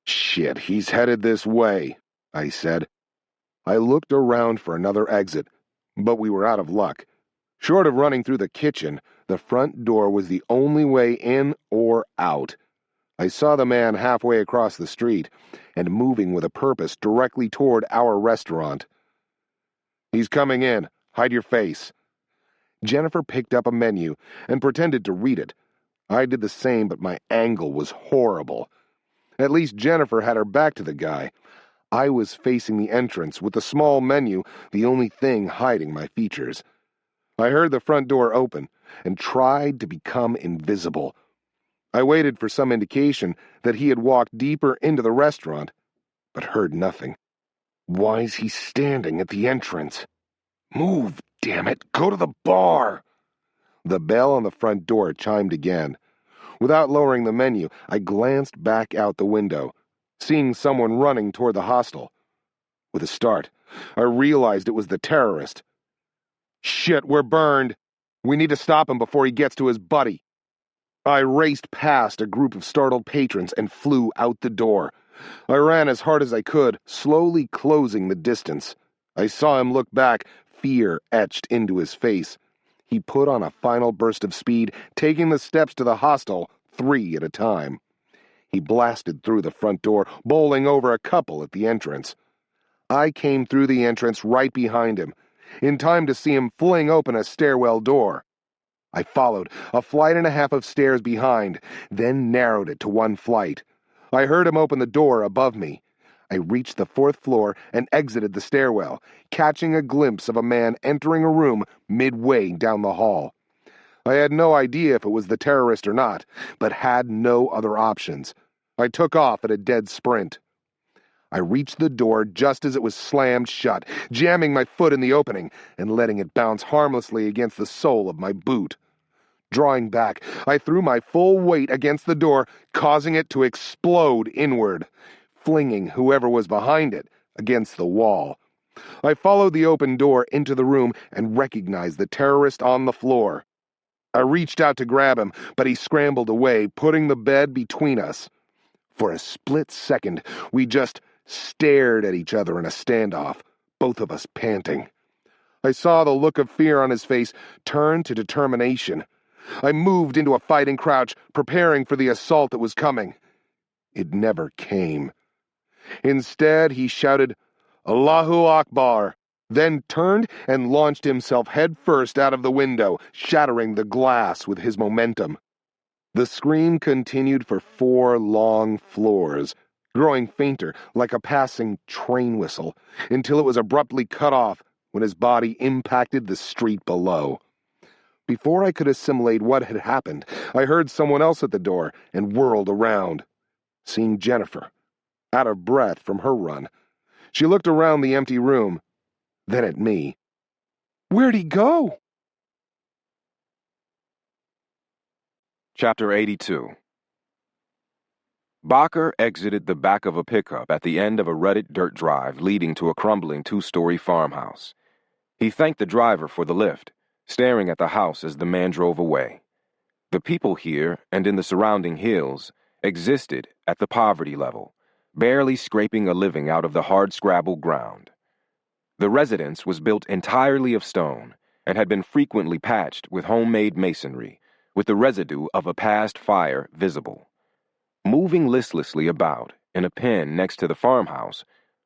"Shit, he's headed this way," I said. I looked around for another exit, but we were out of luck. Short of running through the kitchen, the front door was the only way in or out. I saw the man halfway across the street and moving with a purpose directly toward our restaurant. "He's coming in. Hide your face." Jennifer picked up a menu and pretended to read it. I did the same, but my angle was horrible. At least Jennifer had her back to the guy. I was facing the entrance, with the small menu the only thing hiding my features. I heard the front door open and tried to become invisible. I waited for some indication that he had walked deeper into the restaurant, but heard nothing. Why is he standing at the entrance? "Move, damn it! Go to the bar!" The bell on the front door chimed again. Without lowering the menu, I glanced back out the window, seeing someone running toward the hostel. With a start, I realized it was the terrorist. "Shit, we're burned. We need to stop him before he gets to his buddy." I raced past a group of startled patrons and flew out the door. I ran as hard as I could, slowly closing the distance. I saw him look back, fear etched into his face. He put on a final burst of speed, taking the steps to the hostel 3 at a time. He blasted through the front door, bowling over a couple at the entrance. I came through the entrance right behind him, in time to see him fling open a stairwell door. I followed, a flight and a half of stairs behind, then narrowed it to one flight. I heard him open the door above me. I reached the 4th floor and exited the stairwell, catching a glimpse of a man entering a room midway down the hall. I had no idea if it was the terrorist or not, but had no other options. I took off at a dead sprint. I reached the door just as it was slammed shut, jamming my foot in the opening and letting it bounce harmlessly against the sole of my boot. Drawing back, I threw my full weight against the door, causing it to explode inward, flinging whoever was behind it against the wall. I followed the open door into the room and recognized the terrorist on the floor. I reached out to grab him, but he scrambled away, putting the bed between us. For a split second, we just stared at each other in a standoff, both of us panting. I saw the look of fear on his face turn to determination. I moved into a fighting crouch, preparing for the assault that was coming. It never came. Instead, he shouted, "Allahu Akbar," then turned and launched himself headfirst out of the window, shattering the glass with his momentum. The scream continued for 4 long floors, growing fainter like a passing train whistle, until it was abruptly cut off when his body impacted the street below. Before I could assimilate what had happened, I heard someone else at the door and whirled around, seeing Jennifer, out of breath from her run. She looked around the empty room, then at me. "Where'd he go?" Chapter 82. Bakker exited the back of a pickup at the end of a rutted dirt drive leading to a crumbling 2-story farmhouse. He thanked the driver for the lift, staring at the house as the man drove away. The people here and in the surrounding hills existed at the poverty level, barely scraping a living out of the hard-scrabbled ground. The residence was built entirely of stone and had been frequently patched with homemade masonry, with the residue of a past fire visible. Moving listlessly about in a pen next to the farmhouse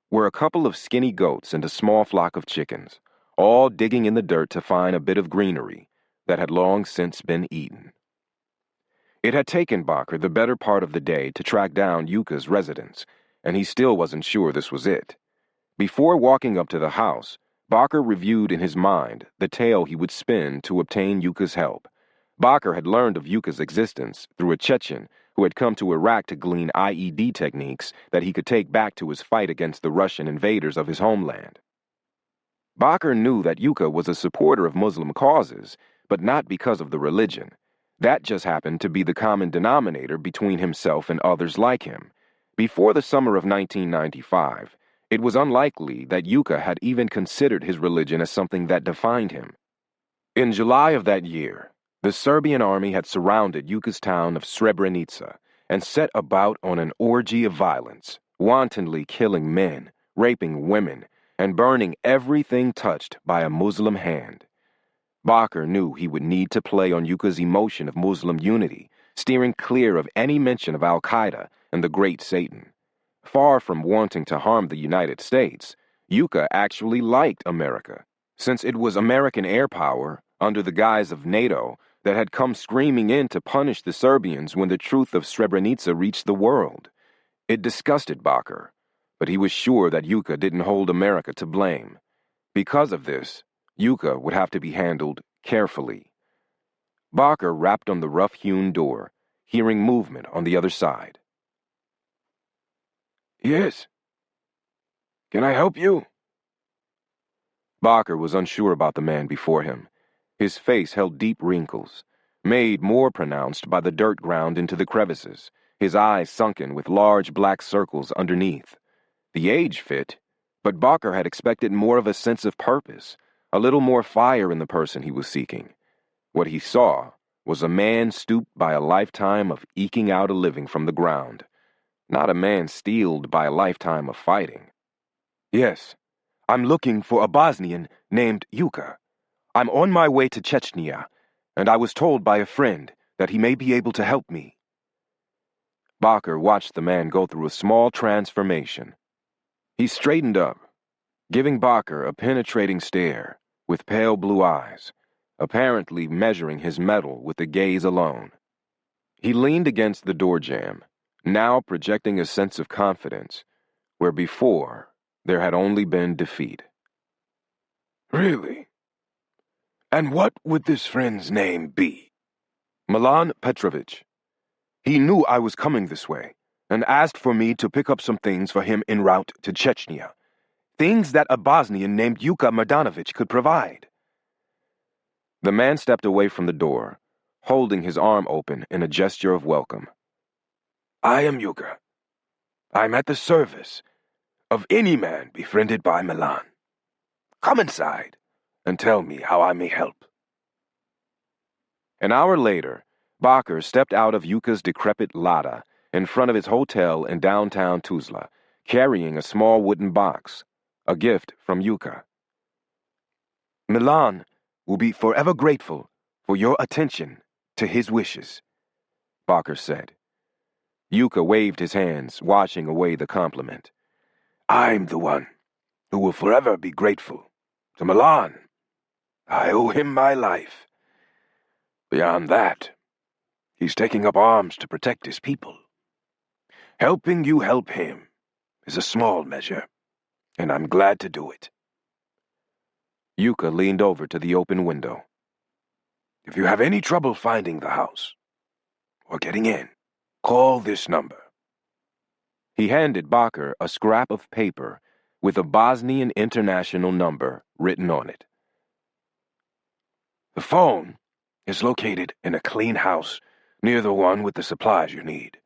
were a couple of skinny goats and a small flock of chickens, all digging in the dirt to find a bit of greenery that had long since been eaten. It had taken Bakker the better part of the day to track down Yuka's residence, and he still wasn't sure this was it. Before walking up to the house, Bakker reviewed in his mind the tale he would spin to obtain Yuka's help. Bakker had learned of Yuka's existence through a Chechen who had come to Iraq to glean IED techniques that he could take back to his fight against the Russian invaders of his homeland. Bakker knew that Yuka was a supporter of Muslim causes, but not because of the religion. That just happened to be the common denominator between himself and others like him. Before the summer of 1995, it was unlikely that Yuka had even considered his religion as something that defined him. In July of that year, the Serbian army had surrounded Yuka's town of Srebrenica and set about on an orgy of violence, wantonly killing men, raping women, and burning everything touched by a Muslim hand. Bakker knew he would need to play on Yuka's emotion of Muslim unity, steering clear of any mention of Al-Qaeda and the Great Satan. Far from wanting to harm the United States, Yuka actually liked America, since it was American air power, under the guise of NATO, that had come screaming in to punish the Serbians when the truth of Srebrenica reached the world. It disgusted Bakker, but he was sure that Yuka didn't hold America to blame. Because of this, Yuka would have to be handled carefully. Bakker rapped on the rough-hewn door, hearing movement on the other side. "Yes. Can I help you?" Bakker was unsure about the man before him. His face held deep wrinkles, made more pronounced by the dirt ground into the crevices, his eyes sunken with large black circles underneath. The age fit, but Bakker had expected more of a sense of purpose, a little more fire in the person he was seeking. What he saw was a man stooped by a lifetime of eking out a living from the ground, not a man steeled by a lifetime of fighting. "Yes, I'm looking for a Bosnian named Yuka. I'm on my way to Chechnya, and I was told by a friend that he may be able to help me." Bakker watched the man go through a small transformation. He straightened up, giving Bakker a penetrating stare with pale blue eyes, apparently measuring his mettle with the gaze alone. He leaned against the door jamb, now projecting a sense of confidence where before there had only been defeat. Really? And what would this friend's name be? Milan Petrovich. He knew I was coming this way and asked for me to pick up some things for him en route to Chechnya. Things that a Bosnian named Yuka Mrdanovich could provide. The man stepped away from the door, holding his arm open in a gesture of welcome. I am Yuka. I'm at the service of any man befriended by Milan. Come inside and tell me how I may help. An hour later, Bakr stepped out of Yuka's decrepit Lada in front of his hotel in downtown Tuzla, carrying a small wooden box, a gift from Yuka. Milan will be forever grateful for your attention to his wishes, Bakr said. Yuka waved his hands, washing away the compliment. I'm the one who will forever be grateful to Milan. I owe him my life. Beyond that, he's taking up arms to protect his people. Helping you help him is a small measure, and I'm glad to do it. Yuka leaned over to the open window. If you have any trouble finding the house or getting in, call this number. He handed Bakr a scrap of paper with a Bosnian international number written on it. The phone is located in a clean house near the one with the supplies you need.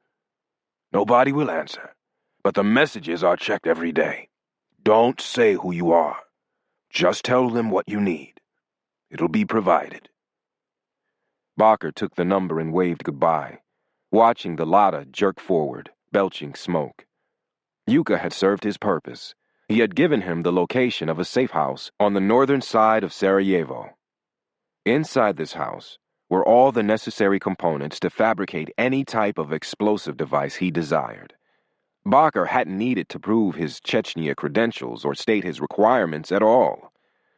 Nobody will answer, but the messages are checked every day. Don't say who you are. Just tell them what you need. It'll be provided. Bakr took the number and waved goodbye, watching the Lada jerk forward, belching smoke. Yuka had served his purpose. He had given him the location of a safe house on the northern side of Sarajevo. Inside this house were all the necessary components to fabricate any type of explosive device he desired. Bakr hadn't needed to prove his Chechnya credentials or state his requirements at all.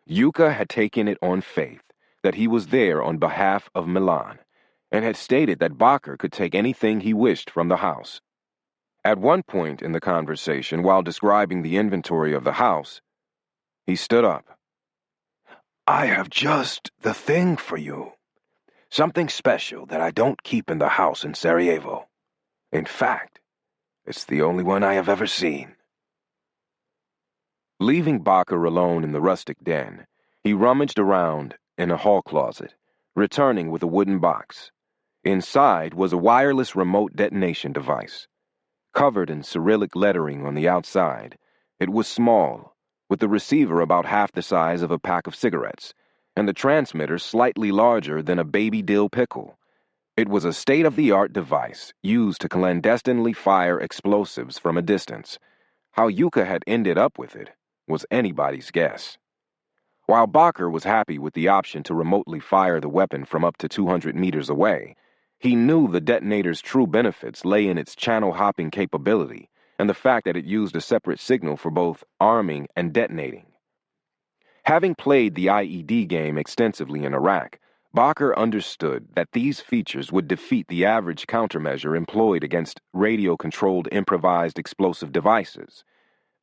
Yuka had taken it on faith that he was there on behalf of Milan, and had stated that Bakr could take anything he wished from the house. At one point in the conversation, while describing the inventory of the house, he stood up. I have just the thing for you. Something special that I don't keep in the house in Sarajevo. In fact, it's the only one I have ever seen. Leaving Bakr alone in the rustic den, he rummaged around in a hall closet, returning with a wooden box. Inside was a wireless remote detonation device. Covered in Cyrillic lettering on the outside, it was small, with the receiver about half the size of a pack of cigarettes, and the transmitter slightly larger than a baby dill pickle. It was a state-of-the-art device used to clandestinely fire explosives from a distance. How Yuka had ended up with it was anybody's guess. While Bakr was happy with the option to remotely fire the weapon from up to 200 meters away, he knew the detonator's true benefits lay in its channel-hopping capability and the fact that it used a separate signal for both arming and detonating. Having played the IED game extensively in Iraq, Bakr understood that these features would defeat the average countermeasure employed against radio-controlled improvised explosive devices.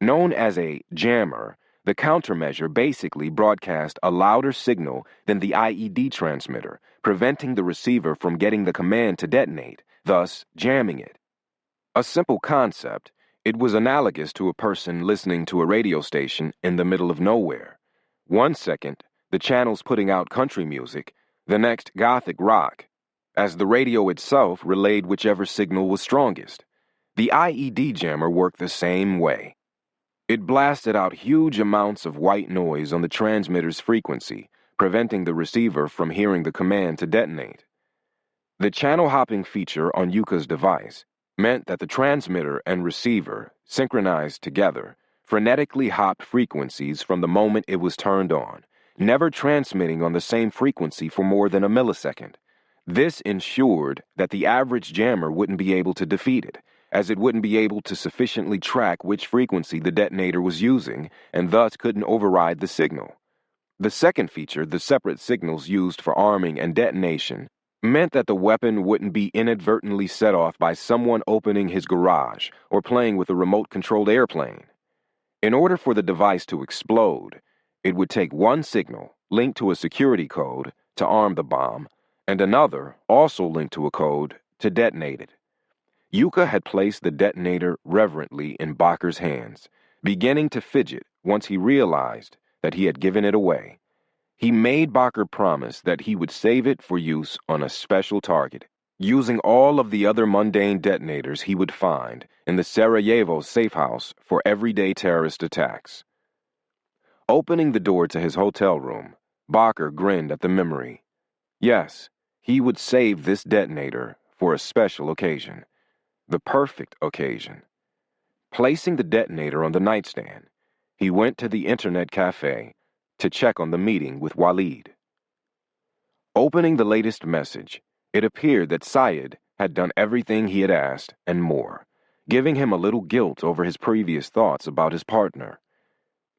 Known as a jammer, the countermeasure basically broadcast a louder signal than the IED transmitter, preventing the receiver from getting the command to detonate, thus jamming it. A simple concept, it was analogous to a person listening to a radio station in the middle of nowhere. 1 second, the channel's putting out country music, the next gothic rock, as the radio itself relayed whichever signal was strongest. The IED jammer worked the same way. It blasted out huge amounts of white noise on the transmitter's frequency, preventing the receiver from hearing the command to detonate. The channel-hopping feature on Yuka's device meant that the transmitter and receiver, synchronized together, frenetically hopped frequencies from the moment it was turned on, never transmitting on the same frequency for more than a millisecond. This ensured that the average jammer wouldn't be able to defeat it, as it wouldn't be able to sufficiently track which frequency the detonator was using, and thus couldn't override the signal. The second feature, the separate signals used for arming and detonation, meant that the weapon wouldn't be inadvertently set off by someone opening his garage or playing with a remote-controlled airplane. In order for the device to explode, it would take one signal linked to a security code to arm the bomb, and another, also linked to a code, to detonate it. Yuka had placed the detonator reverently in Bakker's hands, beginning to fidget once he realized that he had given it away. He made Bakker promise that he would save it for use on a special target, using all of the other mundane detonators he would find in the Sarajevo safe house for everyday terrorist attacks. Opening the door to his hotel room, Bakker grinned at the memory. Yes, he would save this detonator for a special occasion. The perfect occasion. Placing the detonator on the nightstand, he went to the internet cafe to check on the meeting with Walid. Opening the latest message, it appeared that Syed had done everything he had asked and more, giving him a little guilt over his previous thoughts about his partner.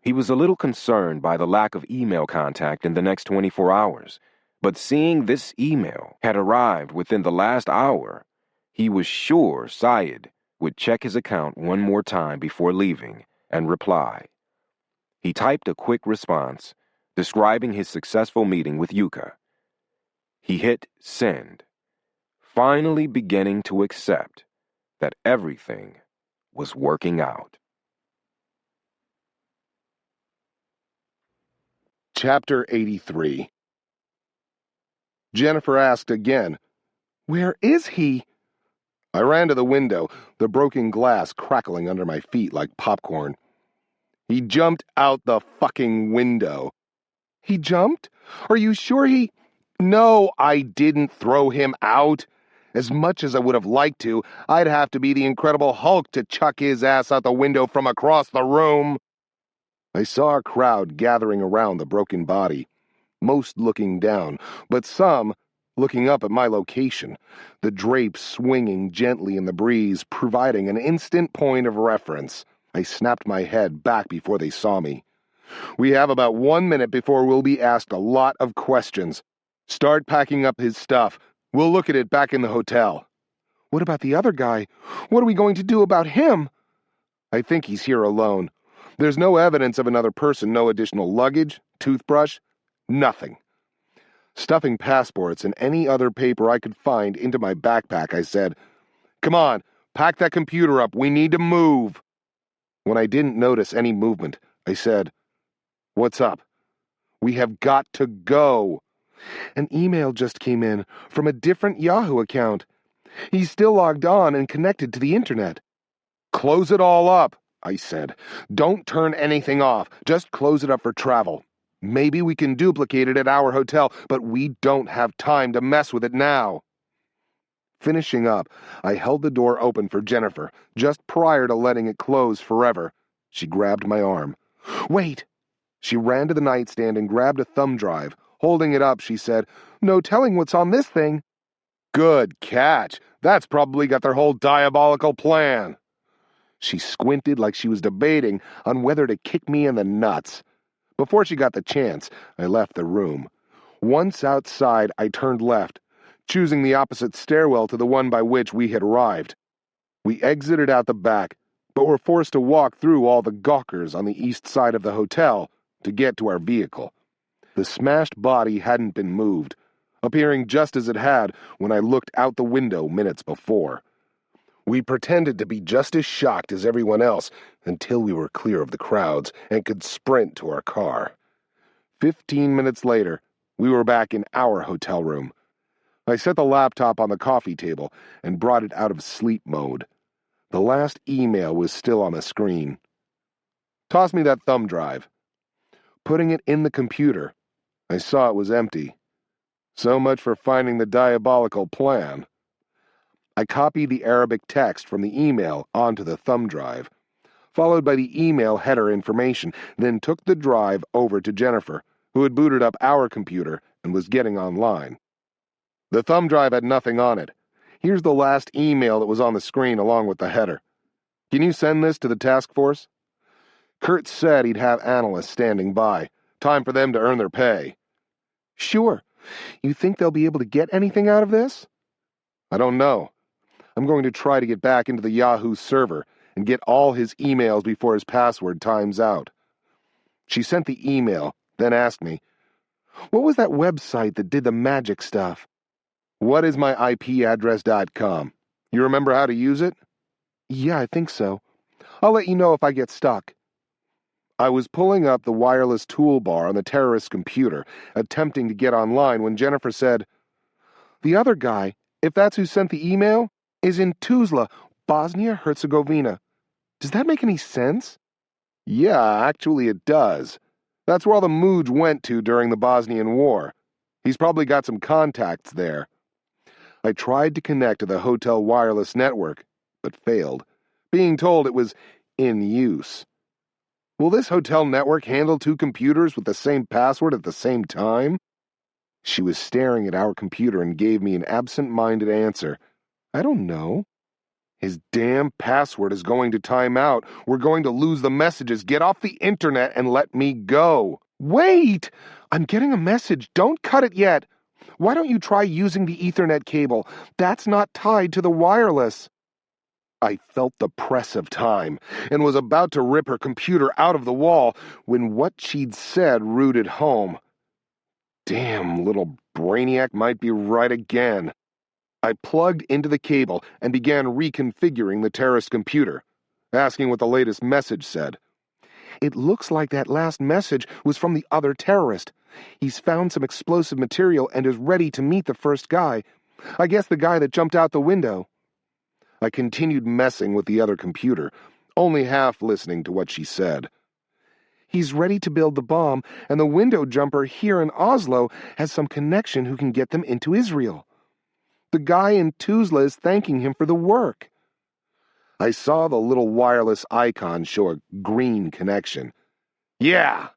He was a little concerned by the lack of email contact in the next 24 hours, but seeing this email had arrived within the last hour, he was sure Syed would check his account one more time before leaving and reply. He typed a quick response, describing his successful meeting with Yuka. He hit send, finally beginning to accept that everything was working out. Chapter 83. Jennifer asked again, "Where is he?" I ran to the window, the broken glass crackling under my feet like popcorn. He jumped out the fucking window. He jumped? Are you sure he... No, I didn't throw him out. As much as I would have liked to, I'd have to be the Incredible Hulk to chuck his ass out the window from across the room. I saw a crowd gathering around the broken body, most looking down, but some looking up at my location, the drapes swinging gently in the breeze, providing an instant point of reference. I snapped my head back before they saw me. We have about 1 minute before we'll be asked a lot of questions. Start packing up his stuff. We'll look at it back in the hotel. What about the other guy? What are we going to do about him? I think he's here alone. There's no evidence of another person, no additional luggage, toothbrush, nothing. Stuffing passports and any other paper I could find into my backpack, I said, "Come on, pack that computer up. We need to move." When I didn't notice any movement, I said, "What's up?" "We have got to go." An email just came in from a different Yahoo account. He's still logged on and connected to the internet. "Close it all up," I said. "Don't turn anything off. Just close it up for travel. Maybe we can duplicate it at our hotel, but we don't have time to mess with it now." Finishing up, I held the door open for Jennifer, just prior to letting it close forever. She grabbed my arm. "Wait!" She ran to the nightstand and grabbed a thumb drive. Holding it up, she said, "No telling what's on this thing." "Good catch. That's probably got their whole diabolical plan." She squinted like she was debating on whether to kick me in the nuts. Before she got the chance, I left the room. Once outside, I turned left, choosing the opposite stairwell to the one by which we had arrived. We exited out the back, but were forced to walk through all the gawkers on the east side of the hotel to get to our vehicle. The smashed body hadn't been moved, appearing just as it had when I looked out the window minutes before. We pretended to be just as shocked as everyone else until we were clear of the crowds and could sprint to our car. 15 minutes later, we were back in our hotel room. I set the laptop on the coffee table and brought it out of sleep mode. The last email was still on the screen. "Toss me that thumb drive." Putting it in the computer, I saw it was empty. So much for finding the diabolical plan. I copied the Arabic text from the email onto the thumb drive, followed by the email header information, then took the drive over to Jennifer, who had booted up our computer and was getting online. The thumb drive had nothing on it. Here's the last email that was on the screen along with the header. "Can you send this to the task force?" Kurt said he'd have analysts standing by. Time for them to earn their pay. "Sure. You think they'll be able to get anything out of this? I don't know. I'm going to try to get back into the Yahoo server and get all his emails before his password times out. She sent the email, then asked me, What was that website that did the magic stuff? whatismyipaddress.com. You remember how to use it? Yeah, I think so. I'll let you know if I get stuck. I was pulling up the wireless toolbar on the terrorist's computer, attempting to get online when Jennifer said, The other guy, if that's who sent the email, is in Tuzla, Bosnia-Herzegovina. Does that make any sense? Yeah, actually it does. That's where all the Mooj went to during the Bosnian War. He's probably got some contacts there. I tried to connect to the hotel wireless network, but failed, being told it was in use. Will this hotel network handle 2 computers with the same password at the same time? She was staring at our computer and gave me an absent-minded answer. I don't know. His damn password is going to time out. We're going to lose the messages. Get off the internet and let me go. Wait! I'm getting a message. Don't cut it yet. Why don't you try using the Ethernet cable? That's not tied to the wireless. I felt the press of time and was about to rip her computer out of the wall when what she'd said rooted home. Damn, little brainiac might be right again. I plugged into the cable and began reconfiguring the terrorist computer, asking what the latest message said. It looks like that last message was from the other terrorist. He's found some explosive material and is ready to meet the first guy. I guess the guy that jumped out the window. I continued messing with the other computer, only half listening to what she said. He's ready to build the bomb, and the window jumper here in Oslo has some connection who can get them into Israel. The guy in Tuzla is thanking him for the work. I saw the little wireless icon show a green connection. Yeah,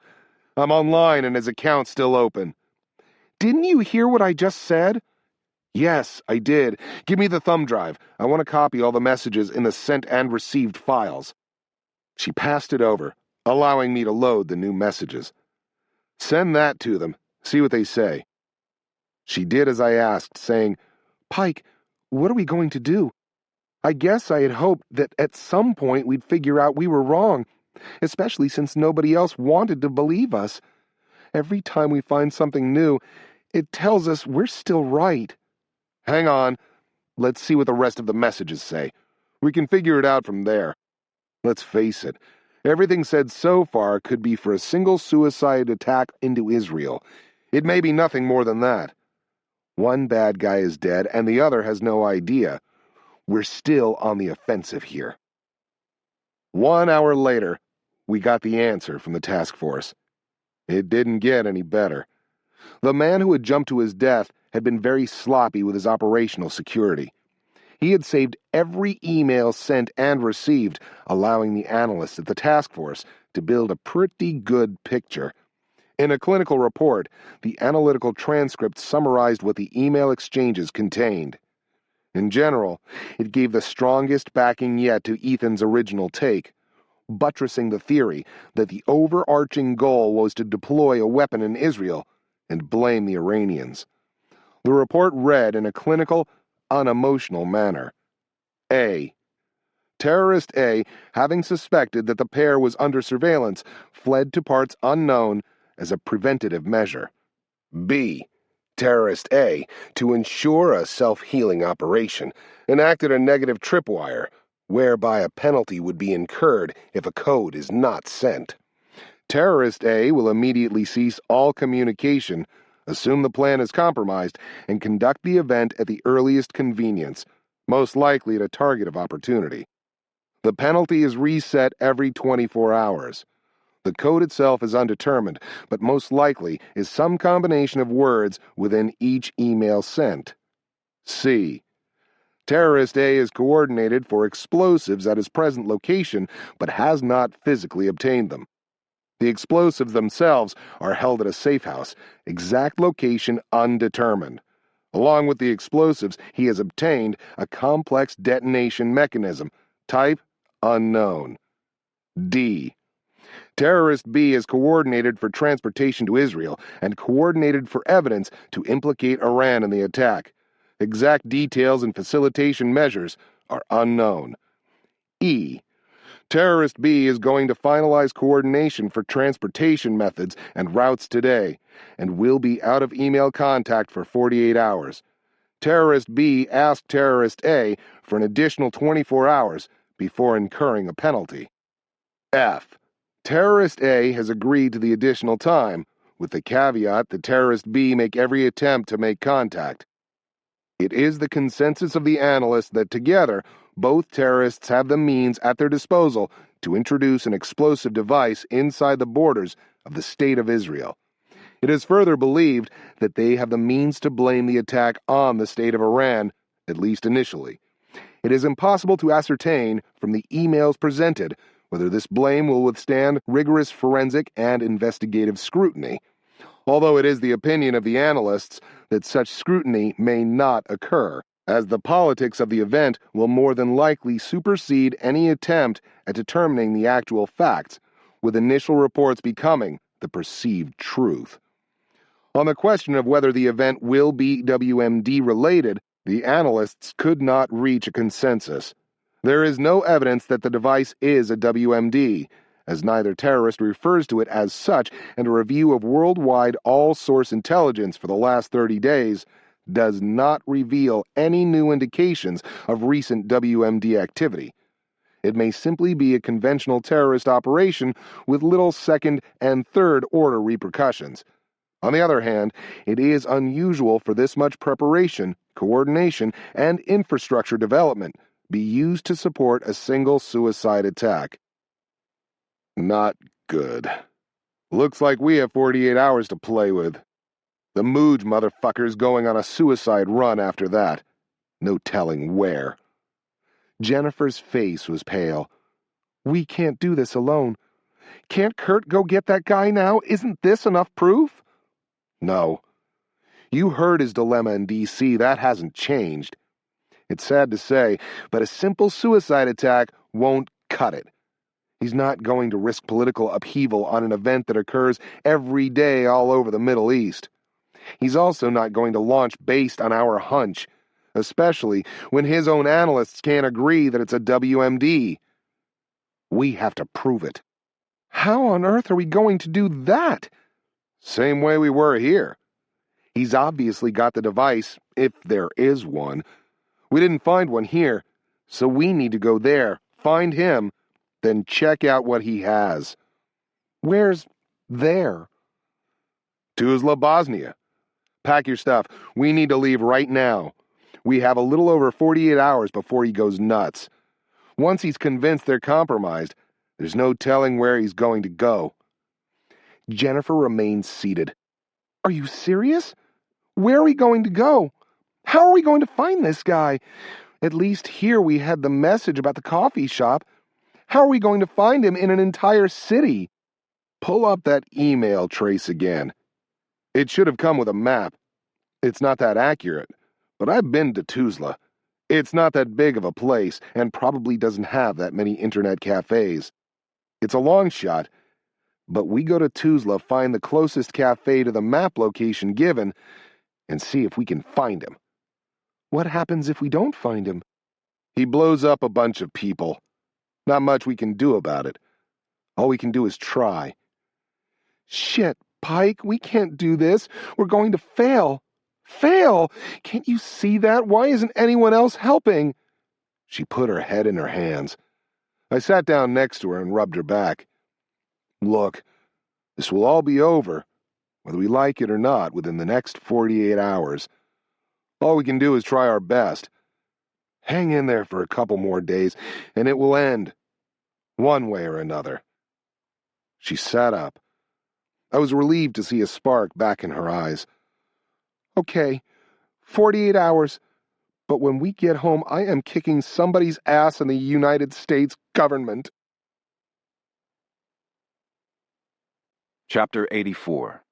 I'm online and his account's still open. Didn't you hear what I just said? Yes, I did. Give me the thumb drive. I want to copy all the messages in the sent and received files. She passed it over, allowing me to load the new messages. Send that to them. See what they say. She did as I asked, saying, Pike, what are we going to do? I guess I had hoped that at some point we'd figure out we were wrong, especially since nobody else wanted to believe us. Every time we find something new, it tells us we're still right. Hang on. Let's see what the rest of the messages say. We can figure it out from there. Let's face it, everything said so far could be for a single suicide attack into Israel. It may be nothing more than that. One bad guy is dead and the other has no idea. We're still on the offensive here. 1 hour later, we got the answer from the task force. It didn't get any better. The man who had jumped to his death had been very sloppy with his operational security. He had saved every email sent and received, allowing the analysts at the task force to build a pretty good picture. In a clinical report, the analytical transcript summarized what the email exchanges contained. In general, it gave the strongest backing yet to Ethan's original take, buttressing the theory that the overarching goal was to deploy a weapon in Israel and blame the Iranians. The report read in a clinical, unemotional manner. A. Terrorist A, having suspected that the pair was under surveillance, fled to parts unknown as a preventative measure. B. Terrorist A, to ensure a self-healing operation, enacted a negative tripwire, whereby a penalty would be incurred if a code is not sent. Terrorist A will immediately cease all communication, assume the plan is compromised, and conduct the event at the earliest convenience, most likely at a target of opportunity. The penalty is reset every 24 hours. The code itself is undetermined, but most likely is some combination of words within each email sent. C. Terrorist A is coordinated for explosives at his present location, but has not physically obtained them. The explosives themselves are held at a safe house, exact location undetermined. Along with the explosives, he has obtained a complex detonation mechanism, type unknown. D. Terrorist B is coordinated for transportation to Israel and coordinated for evidence to implicate Iran in the attack. Exact details and facilitation measures are unknown. E. Terrorist B is going to finalize coordination for transportation methods and routes today, and will be out of email contact for 48 hours. Terrorist B asked Terrorist A for an additional 24 hours before incurring a penalty. F. Terrorist A has agreed to the additional time, with the caveat that Terrorist B make every attempt to make contact. It is the consensus of the analysts that together, both terrorists have the means at their disposal to introduce an explosive device inside the borders of the State of Israel. It is further believed that they have the means to blame the attack on the State of Iran, at least initially. It is impossible to ascertain from the emails presented whether this blame will withstand rigorous forensic and investigative scrutiny, although it is the opinion of the analysts that such scrutiny may not occur, as the politics of the event will more than likely supersede any attempt at determining the actual facts, with initial reports becoming the perceived truth. On the question of whether the event will be WMD-related, the analysts could not reach a consensus. There is no evidence that the device is a WMD, as neither terrorist refers to it as such, and a review of worldwide all-source intelligence for the last 30 days does not reveal any new indications of recent WMD activity. It may simply be a conventional terrorist operation with little second and third order repercussions. On the other hand, it is unusual for this much preparation, coordination, and infrastructure development be used to support a single suicide attack. Not good. Looks like we have 48 hours to play with. The Mooj motherfucker's going on a suicide run after that. No telling where. Jennifer's face was pale. We can't do this alone. Can't Kurt go get that guy now? Isn't this enough proof? No. You heard his dilemma in D.C. That hasn't changed. It's sad to say, but a simple suicide attack won't cut it. He's not going to risk political upheaval on an event that occurs every day all over the Middle East. He's also not going to launch based on our hunch, especially when his own analysts can't agree that it's a WMD. We have to prove it. How on earth are we going to do that? Same way we were here. He's obviously got the device, if there is one. We didn't find one here, so we need to go there, find him, then check out what he has. Where's there? Tuzla, Bosnia. Pack your stuff. We need to leave right now. We have a little over 48 hours before he goes nuts. Once he's convinced they're compromised, there's no telling where he's going to go. Jennifer remained seated. Are you serious? Where are we going to go? How are we going to find this guy? At least here we had the message about the coffee shop. How are we going to find him in an entire city? Pull up that email trace again. It should have come with a map. It's not that accurate, but I've been to Tuzla. It's not that big of a place and probably doesn't have that many internet cafes. It's a long shot, but we go to Tuzla, find the closest cafe to the map location given, and see if we can find him. What happens if we don't find him? He blows up a bunch of people. Not much we can do about it. All we can do is try. Shit, Pike, we can't do this. We're going to fail. Fail! Can't you see that? Why isn't anyone else helping? She put her head in her hands. I sat down next to her and rubbed her back. Look, this will all be over, whether we like it or not, within the next 48 hours. All we can do is try our best. Hang in there for a couple more days, and it will end, one way or another. She sat up. I was relieved to see a spark back in her eyes. Okay, 48 hours, but when we get home, I am kicking somebody's ass in the United States government. Chapter 84.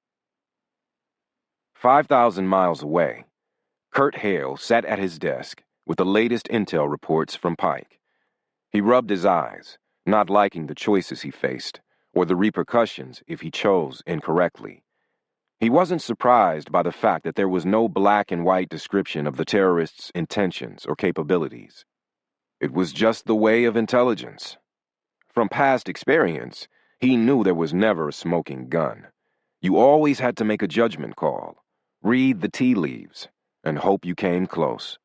5,000 miles away, Kurt Hale sat at his desk with the latest intel reports from Pike. He rubbed his eyes, not liking the choices he faced, or the repercussions if he chose incorrectly. He wasn't surprised by the fact that there was no black and white description of the terrorists' intentions or capabilities. It was just the way of intelligence. From past experience, he knew there was never a smoking gun. You always had to make a judgment call, read the tea leaves, and hope you came close.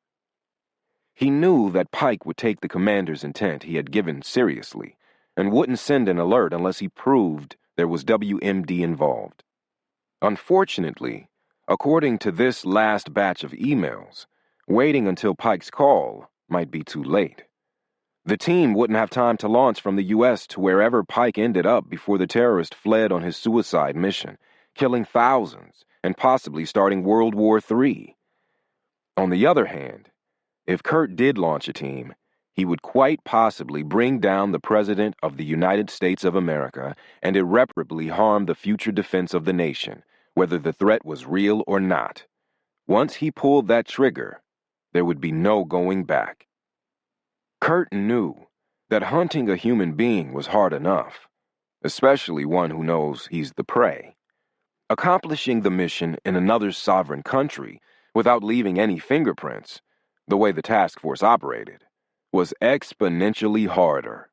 He knew that Pike would take the commander's intent he had given seriously and wouldn't send an alert unless he proved there was WMD involved. Unfortunately, according to this last batch of emails, waiting until Pike's call might be too late. The team wouldn't have time to launch from the U.S. to wherever Pike ended up before the terrorist fled on his suicide mission, killing thousands and possibly starting World War III. On the other hand, if Kurt did launch a team, he would quite possibly bring down the President of the United States of America and irreparably harm the future defense of the nation, whether the threat was real or not. Once he pulled that trigger, there would be no going back. Kurt knew that hunting a human being was hard enough, especially one who knows he's the prey. Accomplishing the mission in another sovereign country without leaving any fingerprints, the way the task force operated, was exponentially harder.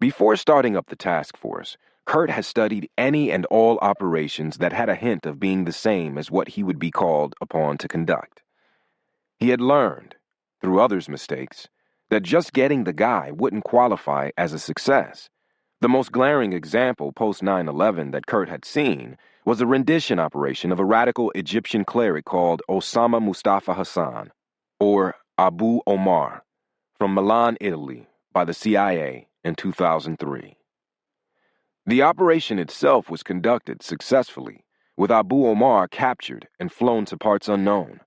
Before starting up the task force, Kurt had studied any and all operations that had a hint of being the same as what he would be called upon to conduct. He had learned, through others' mistakes, that just getting the guy wouldn't qualify as a success. The most glaring example post 9/11 that Kurt had seen was a rendition operation of a radical Egyptian cleric called Osama Mustafa Hassan, or Abu Omar, from Milan, Italy, by the CIA in 2003. The operation itself was conducted successfully, with Abu Omar captured and flown to parts unknown.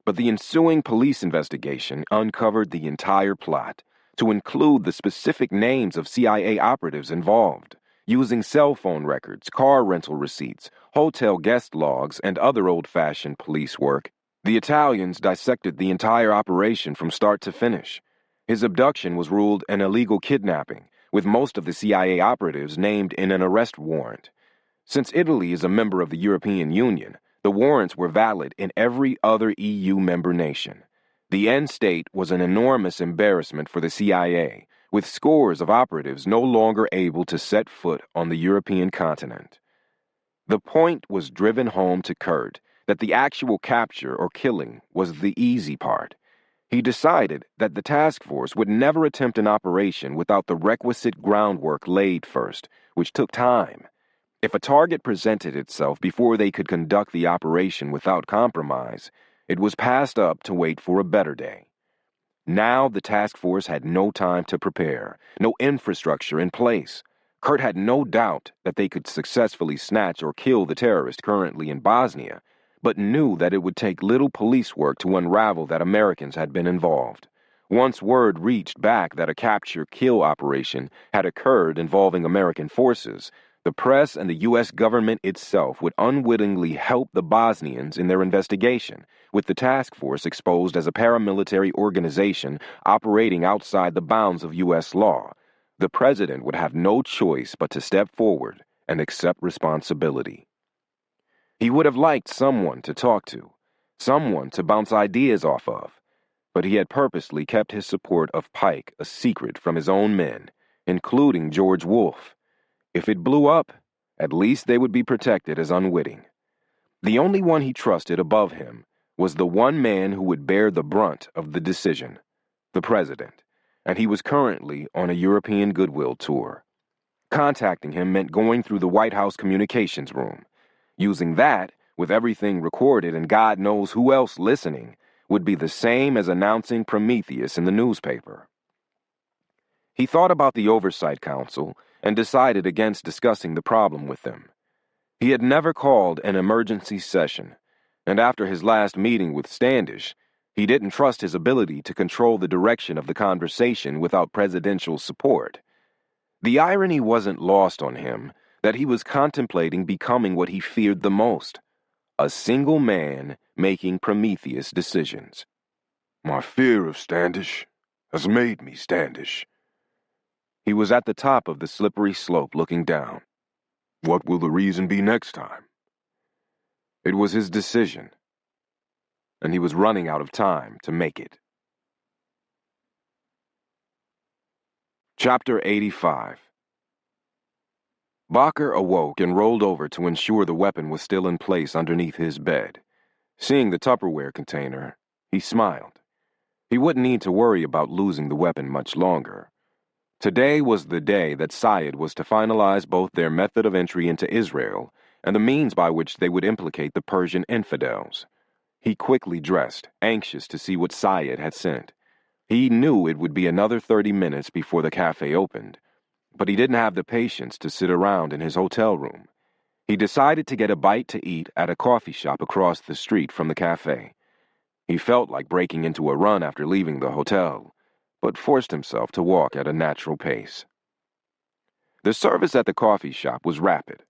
But the ensuing police investigation uncovered the entire plot, to include the specific names of CIA operatives involved, using cell phone records, car rental receipts, hotel guest logs, and other old-fashioned police work. The Italians dissected the entire operation from start to finish. His abduction was ruled an illegal kidnapping, with most of the CIA operatives named in an arrest warrant. Since Italy is a member of the European Union, the warrants were valid in every other EU member nation. The end state was an enormous embarrassment for the CIA, with scores of operatives no longer able to set foot on the European continent. The point was driven home to Kurt that the actual capture or killing was the easy part. He decided that the task force would never attempt an operation without the requisite groundwork laid first, which took time. If a target presented itself before they could conduct the operation without compromise, it was passed up to wait for a better day. Now the task force had no time to prepare, no infrastructure in place. Kurt had no doubt that they could successfully snatch or kill the terrorist currently in Bosnia, but knew that it would take little police work to unravel that Americans had been involved. Once word reached back that a capture-kill operation had occurred involving American forces, the press and the U.S. government itself would unwittingly help the Bosnians in their investigation, with the task force exposed as a paramilitary organization operating outside the bounds of U.S. law. The president would have no choice but to step forward and accept responsibility. He would have liked someone to talk to, someone to bounce ideas off of, but he had purposely kept his support of Pike a secret from his own men, including George Wolfe. If it blew up, at least they would be protected as unwitting. The only one he trusted above him was the one man who would bear the brunt of the decision, the president, and he was currently on a European goodwill tour. Contacting him meant going through the White House communications room. Using that, with everything recorded and God knows who else listening, would be the same as announcing Prometheus in the newspaper. He thought about the Oversight Council and decided against discussing the problem with them. He had never called an emergency session, and after his last meeting with Standish, he didn't trust his ability to control the direction of the conversation without presidential support. The irony wasn't lost on him that he was contemplating becoming what he feared the most, a single man making Prometheus decisions. My fear of Standish has made me Standish. He was at the top of the slippery slope looking down. What will the reason be next time? It was his decision, and he was running out of time to make it. Chapter 85. Bakker awoke and rolled over to ensure the weapon was still in place underneath his bed. Seeing the Tupperware container, he smiled. He wouldn't need to worry about losing the weapon much longer. Today was the day that Syed was to finalize both their method of entry into Israel and the means by which they would implicate the Persian infidels. He quickly dressed, anxious to see what Syed had sent. He knew it would be another 30 minutes before the cafe opened, but he didn't have the patience to sit around in his hotel room. He decided to get a bite to eat at a coffee shop across the street from the cafe. He felt like breaking into a run after leaving the hotel, but forced himself to walk at a natural pace. The service at the coffee shop was rapid,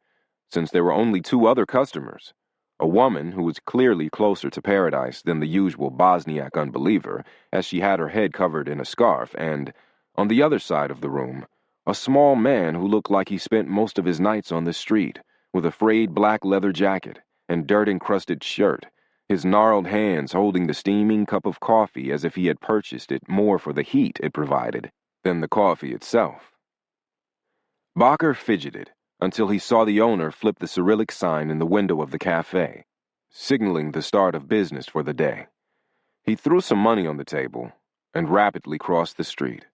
since there were only 2 other customers, a woman who was clearly closer to paradise than the usual Bosniak unbeliever, as she had her head covered in a scarf, and, on the other side of the room, a small man who looked like he spent most of his nights on the street, with a frayed black leather jacket and dirt-encrusted shirt, his gnarled hands holding the steaming cup of coffee as if he had purchased it more for the heat it provided than the coffee itself. Bakker fidgeted until he saw the owner flip the Cyrillic sign in the window of the cafe, signaling the start of business for the day. He threw some money on the table and rapidly crossed the street.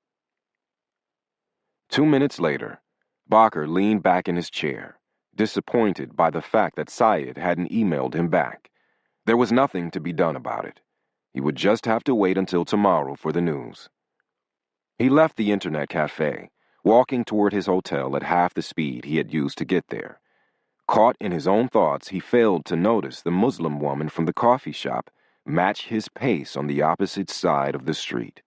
2 minutes later, Bakker leaned back in his chair, disappointed by the fact that Syed hadn't emailed him back. There was nothing to be done about it. He would just have to wait until tomorrow for the news. He left the internet cafe, walking toward his hotel at half the speed he had used to get there. Caught in his own thoughts, he failed to notice the Muslim woman from the coffee shop match his pace on the opposite side of the street.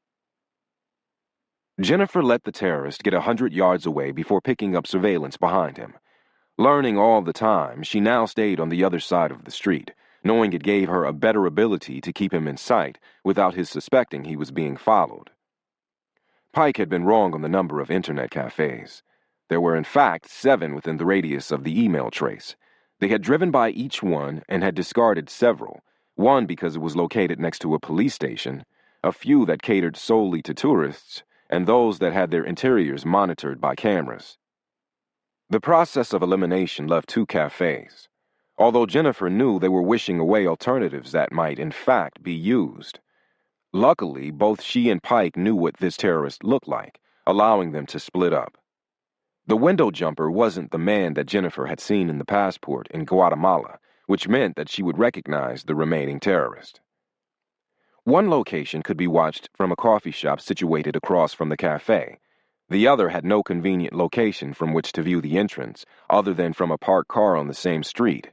Jennifer let the terrorist get 100 yards away before picking up surveillance behind him. Learning all the time, she now stayed on the other side of the street, knowing it gave her a better ability to keep him in sight without his suspecting he was being followed. Pike had been wrong on the number of internet cafes. There were in fact 7 within the radius of the email trace. They had driven by each one and had discarded several, one because it was located next to a police station, a few that catered solely to tourists, and those that had their interiors monitored by cameras. The process of elimination left 2 cafes, although Jennifer knew they were wishing away alternatives that might, in fact, be used. Luckily, both she and Pike knew what this terrorist looked like, allowing them to split up. The window jumper wasn't the man that Jennifer had seen in the passport in Guatemala, which meant that she would recognize the remaining terrorist. One location could be watched from a coffee shop situated across from the cafe. The other had no convenient location from which to view the entrance, other than from a parked car on the same street.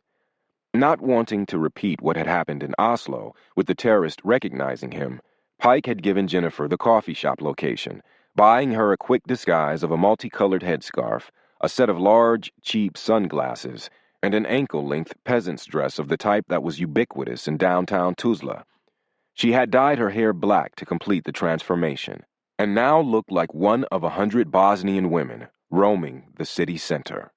Not wanting to repeat what had happened in Oslo, with the terrorist recognizing him, Pike had given Jennifer the coffee shop location, buying her a quick disguise of a multicolored headscarf, a set of large, cheap sunglasses, and an ankle-length peasant's dress of the type that was ubiquitous in downtown Tuzla. She had dyed her hair black to complete the transformation, and now looked like one of 100 Bosnian women roaming the city center.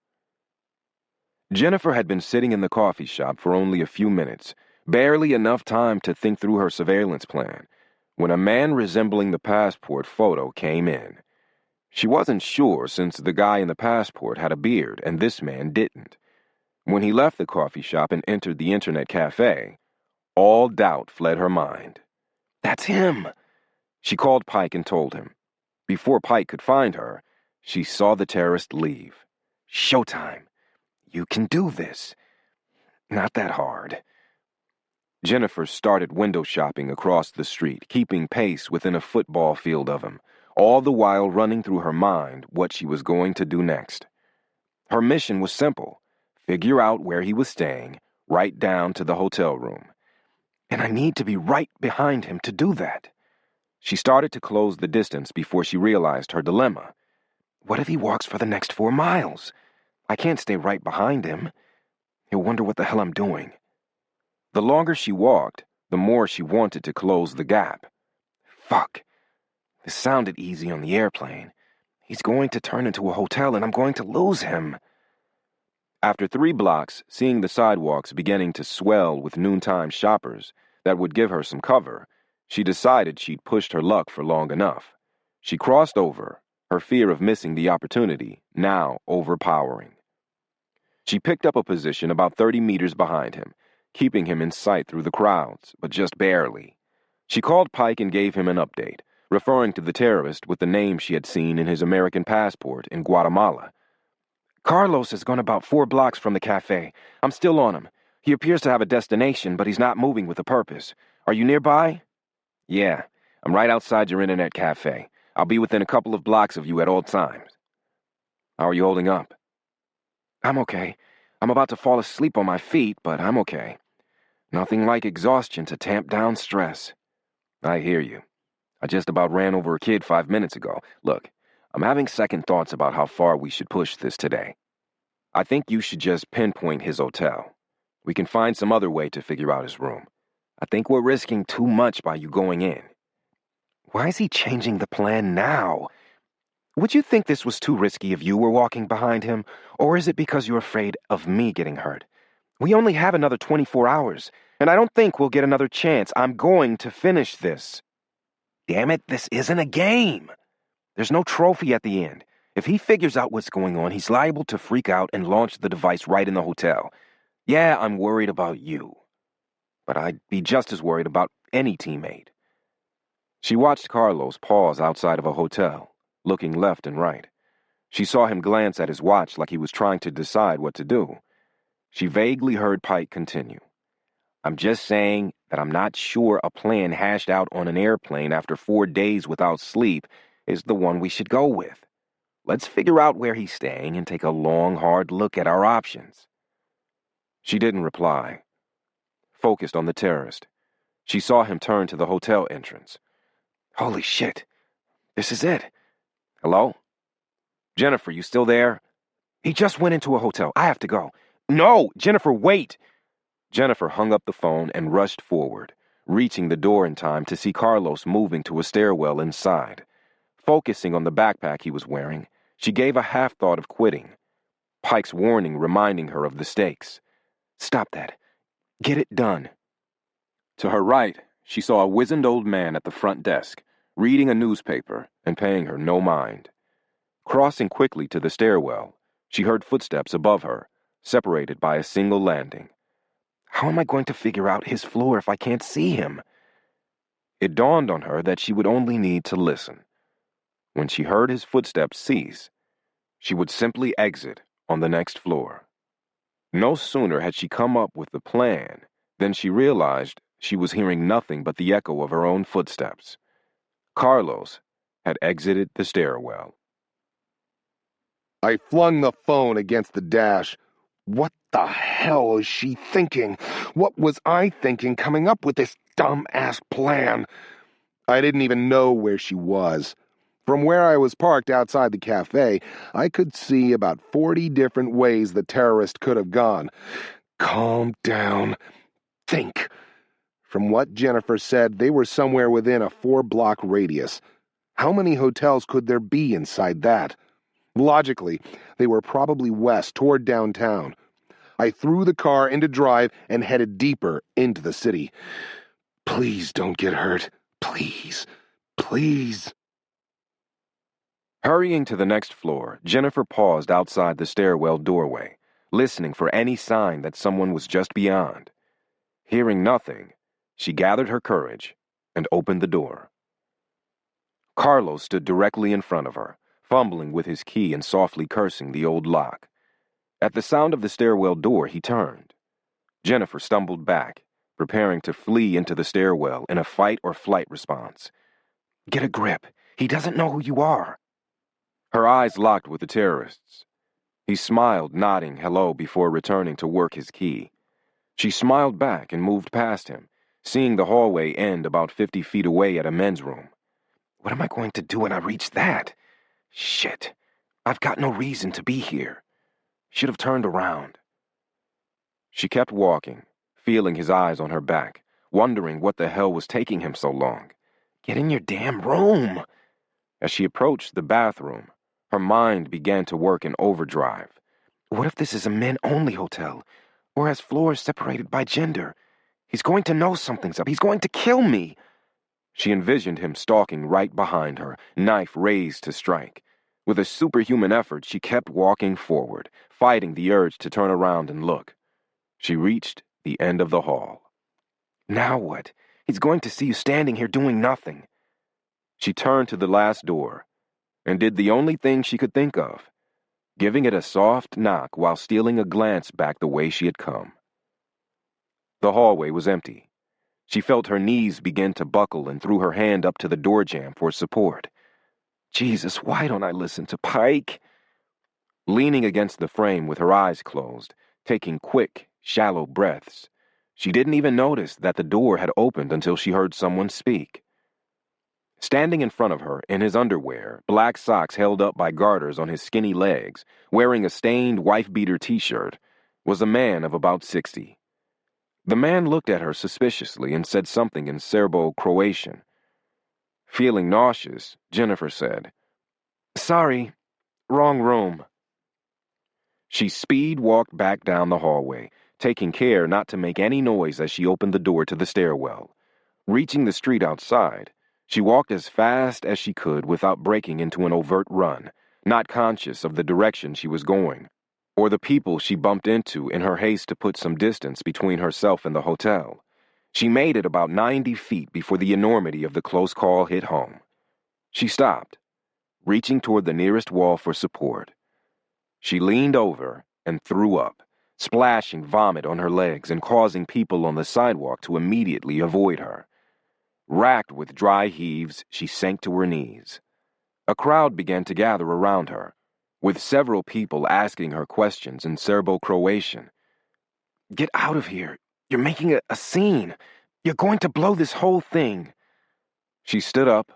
Jennifer had been sitting in the coffee shop for only a few minutes, barely enough time to think through her surveillance plan, when a man resembling the passport photo came in. She wasn't sure since the guy in the passport had a beard and this man didn't. When he left the coffee shop and entered the internet cafe, all doubt fled her mind. "That's him!" She called Pike and told him. Before Pike could find her, she saw the terrorist leave. "Showtime. You can do this. Not that hard." Jennifer started window shopping across the street, keeping pace within a football field of him, all the while running through her mind what she was going to do next. Her mission was simple: figure out where he was staying, right down to the hotel room. And I need to be right behind him to do that. She started to close the distance before she realized her dilemma. What if he walks for the next 4 miles? I can't stay right behind him. He'll wonder what the hell I'm doing. The longer she walked, the more she wanted to close the gap. Fuck. This sounded easy on the airplane. He's going to turn into a hotel and I'm going to lose him. After 3 blocks, seeing the sidewalks beginning to swell with noontime shoppers that would give her some cover, she decided she'd pushed her luck for long enough. She crossed over, her fear of missing the opportunity now overpowering. She picked up a position about 30 meters behind him, keeping him in sight through the crowds, but just barely. She called Pike and gave him an update, referring to the terrorist with the name she had seen in his American passport in Guatemala. Carlos has gone about 4 blocks from the cafe. I'm still on him. He appears to have a destination, but he's not moving with a purpose. Are you nearby? Yeah, I'm right outside your internet cafe. I'll be within a couple of blocks of you at all times. How are you holding up? I'm okay. I'm about to fall asleep on my feet, but I'm okay. Nothing like exhaustion to tamp down stress. I hear you. I just about ran over a kid 5 minutes ago. Look, I'm having second thoughts about how far we should push this today. I think you should just pinpoint his hotel. We can find some other way to figure out his room. I think we're risking too much by you going in. Why is he changing the plan now? Would you think this was too risky if you were walking behind him, or is it because you're afraid of me getting hurt? We only have another 24 hours, and I don't think we'll get another chance. I'm going to finish this. Damn it, this isn't a game. There's no trophy at the end. If he figures out what's going on, he's liable to freak out and launch the device right in the hotel. Yeah, I'm worried about you. But I'd be just as worried about any teammate. She watched Carlos pause outside of a hotel, looking left and right. She saw him glance at his watch like he was trying to decide what to do. She vaguely heard Pike continue. I'm just saying that I'm not sure a plan hashed out on an airplane after 4 days without sleep is the one we should go with. Let's figure out where he's staying and take a long, hard look at our options. She didn't reply. Focused on the terrorist, she saw him turn to the hotel entrance. Holy shit. This is it. Hello? Jennifer, you still there? He just went into a hotel. I have to go. No, Jennifer, wait! Jennifer hung up the phone and rushed forward, reaching the door in time to see Carlos moving to a stairwell inside. Focusing on the backpack he was wearing, she gave a half-thought of quitting, Pike's warning reminding her of the stakes. Stop that. Get it done. To her right, she saw a wizened old man at the front desk, reading a newspaper and paying her no mind. Crossing quickly to the stairwell, she heard footsteps above her, separated by a single landing. How am I going to figure out his floor if I can't see him? It dawned on her that she would only need to listen. When she heard his footsteps cease, she would simply exit on the next floor. No sooner had she come up with the plan than she realized she was hearing nothing but the echo of her own footsteps. Carlos had exited the stairwell. I flung the phone against the dash. What the hell is she thinking? What was I thinking coming up with this dumb-ass plan? I didn't even know where she was. From where I was parked outside the cafe, I could see about 40 different ways the terrorist could have gone. Calm down. Think. From what Jennifer said, they were somewhere within a 4-block radius. How many hotels could there be inside that? Logically, they were probably west toward downtown. I threw the car into drive and headed deeper into the city. Please don't get hurt. Please. Please. Hurrying to the next floor, Jennifer paused outside the stairwell doorway, listening for any sign that someone was just beyond. Hearing nothing, she gathered her courage and opened the door. Carlos stood directly in front of her, fumbling with his key and softly cursing the old lock. At the sound of the stairwell door, he turned. Jennifer stumbled back, preparing to flee into the stairwell in a fight-or-flight response. Get a grip. He doesn't know who you are. Her eyes locked with the terrorist's. He smiled, nodding hello before returning to work his key. She smiled back and moved past him, seeing the hallway end about 50 feet away at a men's room. What am I going to do when I reach that? Shit. I've got no reason to be here. Should have turned around. She kept walking, feeling his eyes on her back, wondering what the hell was taking him so long. Get in your damn room. As she approached the bathroom, Her mind began to work in overdrive. What if this is a men-only hotel, or has floors separated by gender? He's going to know something's up. He's going to kill me. She envisioned him stalking right behind her, knife raised to strike. With a superhuman effort, she kept walking forward, fighting the urge to turn around and look. She reached the end of the hall. Now what? He's going to see you standing here doing nothing. She turned to the last door and did the only thing she could think of, giving it a soft knock while stealing a glance back the way she had come. The hallway was empty. She felt her knees begin to buckle and threw her hand up to the door jamb for support. Jesus, why don't I listen to Pike? Leaning against the frame with her eyes closed, taking quick, shallow breaths, she didn't even notice that the door had opened until she heard someone speak. Standing in front of her, in his underwear, black socks held up by garters on his skinny legs, wearing a stained wife-beater t-shirt, was a man of about 60. The man looked at her suspiciously and said something in Serbo-Croatian. Feeling nauseous, Jennifer said, "Sorry, wrong room." She speed-walked back down the hallway, taking care not to make any noise as she opened the door to the stairwell. Reaching the street outside, she walked as fast as she could without breaking into an overt run, not conscious of the direction she was going, or the people she bumped into in her haste to put some distance between herself and the hotel. She made it about 90 feet before the enormity of the close call hit home. She stopped, reaching toward the nearest wall for support. She leaned over and threw up, splashing vomit on her legs and causing people on the sidewalk to immediately avoid her. Racked with dry heaves, she sank to her knees. A crowd began to gather around her, with several people asking her questions in Serbo-Croatian. "Get out of here. You're making a scene. You're going to blow this whole thing." She stood up,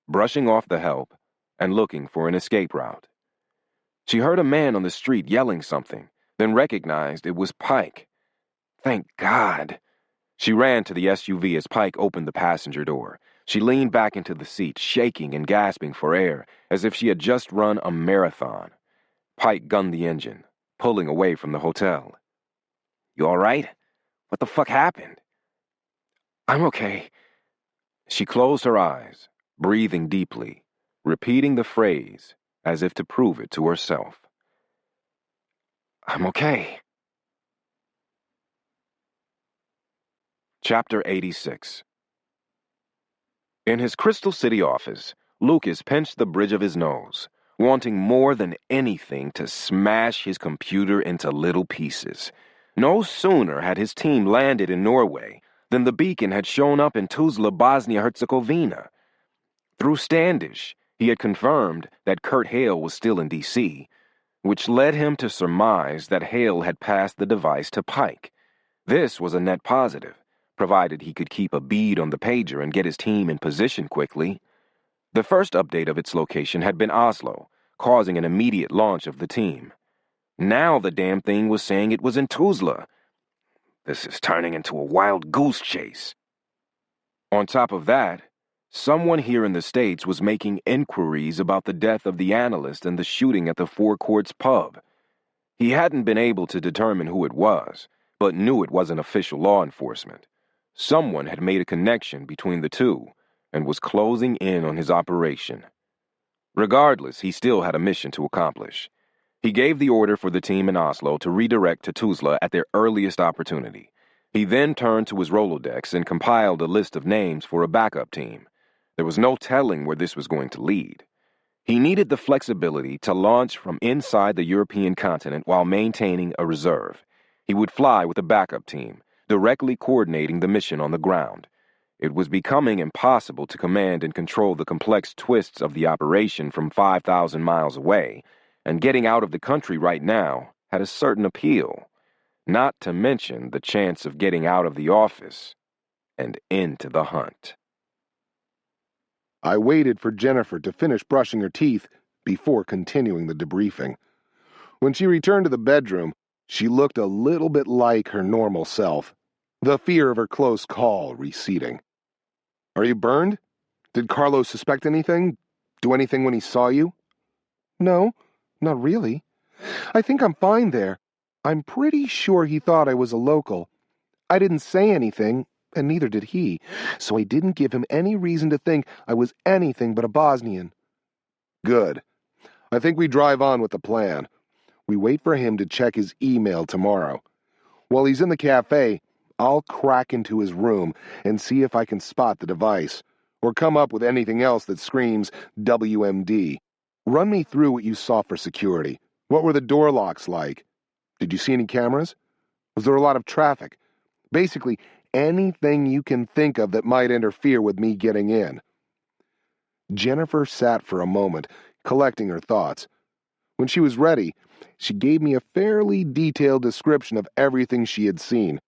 brushing off the help and looking for an escape route. She heard a man on the street yelling something, then recognized it was Pike. Thank God. She ran to the SUV as Pike opened the passenger door. She leaned back into the seat, shaking and gasping for air, as if she had just run a marathon. Pike gunned the engine, pulling away from the hotel. "You all right? What the fuck happened?" "I'm okay." She closed her eyes, breathing deeply, repeating the phrase as if to prove it to herself. "I'm okay." Chapter 86. In his Crystal City office, Lucas pinched the bridge of his nose, wanting more than anything to smash his computer into little pieces. No sooner had his team landed in Norway than the beacon had shown up in Tuzla, Bosnia-Herzegovina. Through Standish, he had confirmed that Kurt Hale was still in D.C., which led him to surmise that Hale had passed the device to Pike. This was a net positive, provided he could keep a bead on the pager and get his team in position quickly. The first update of its location had been Oslo, causing an immediate launch of the team. Now the damn thing was saying it was in Tuzla. This is turning into a wild goose chase. On top of that, someone here in the States was making inquiries about the death of the analyst and the shooting at the Four Courts pub. He hadn't been able to determine who it was, but knew it wasn't official law enforcement. Someone had made a connection between the two and was closing in on his operation. Regardless, he still had a mission to accomplish. He gave the order for the team in Oslo to redirect to Tuzla at their earliest opportunity. He then turned to his Rolodex and compiled a list of names for a backup team. There was no telling where this was going to lead. He needed the flexibility to launch from inside the European continent while maintaining a reserve. He would fly with a backup team, directly coordinating the mission on the ground. It was becoming impossible to command and control the complex twists of the operation from 5,000 miles away, and getting out of the country right now had a certain appeal, not to mention the chance of getting out of the office and into the hunt. I waited for Jennifer to finish brushing her teeth before continuing the debriefing. When she returned to the bedroom, she looked a little bit like her normal self, the fear of her close call receding. "Are you burned? Did Carlos suspect anything? Do anything when he saw you?" No, not really. I think I'm fine there. I'm pretty sure he thought I was a local. I didn't say anything, and neither did he, so I didn't give him any reason to think I was anything but a Bosnian. Good. I think we drive on with the plan. We wait for him to check his email tomorrow. While he's in the cafe, I'll crack into his room and see if I can spot the device, or come up with anything else that screams WMD. Run me through what you saw for security. What were the door locks like? Did you see any cameras? Was there a lot of traffic? Basically, anything you can think of that might interfere with me getting in. Jennifer sat for a moment, collecting her thoughts. When she was ready, she gave me a fairly detailed description of everything she had seen.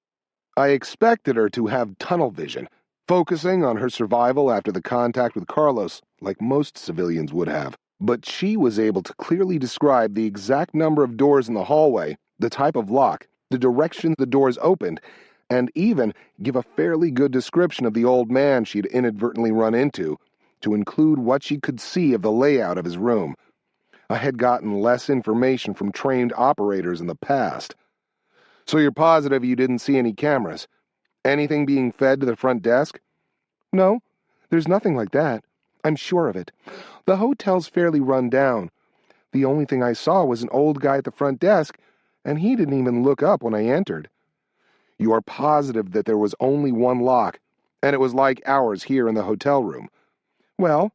I expected her to have tunnel vision, focusing on her survival after the contact with Carlos, like most civilians would have. But she was able to clearly describe the exact number of doors in the hallway, the type of lock, the direction the doors opened, and even give a fairly good description of the old man she'd inadvertently run into, to include what she could see of the layout of his room. I had gotten less information from trained operators in the past. So you're positive you didn't see any cameras? Anything being fed to the front desk? No, there's nothing like that. I'm sure of it. The hotel's fairly run down. The only thing I saw was an old guy at the front desk, and he didn't even look up when I entered. You are positive that there was only one lock, and it was like ours here in the hotel room? Well,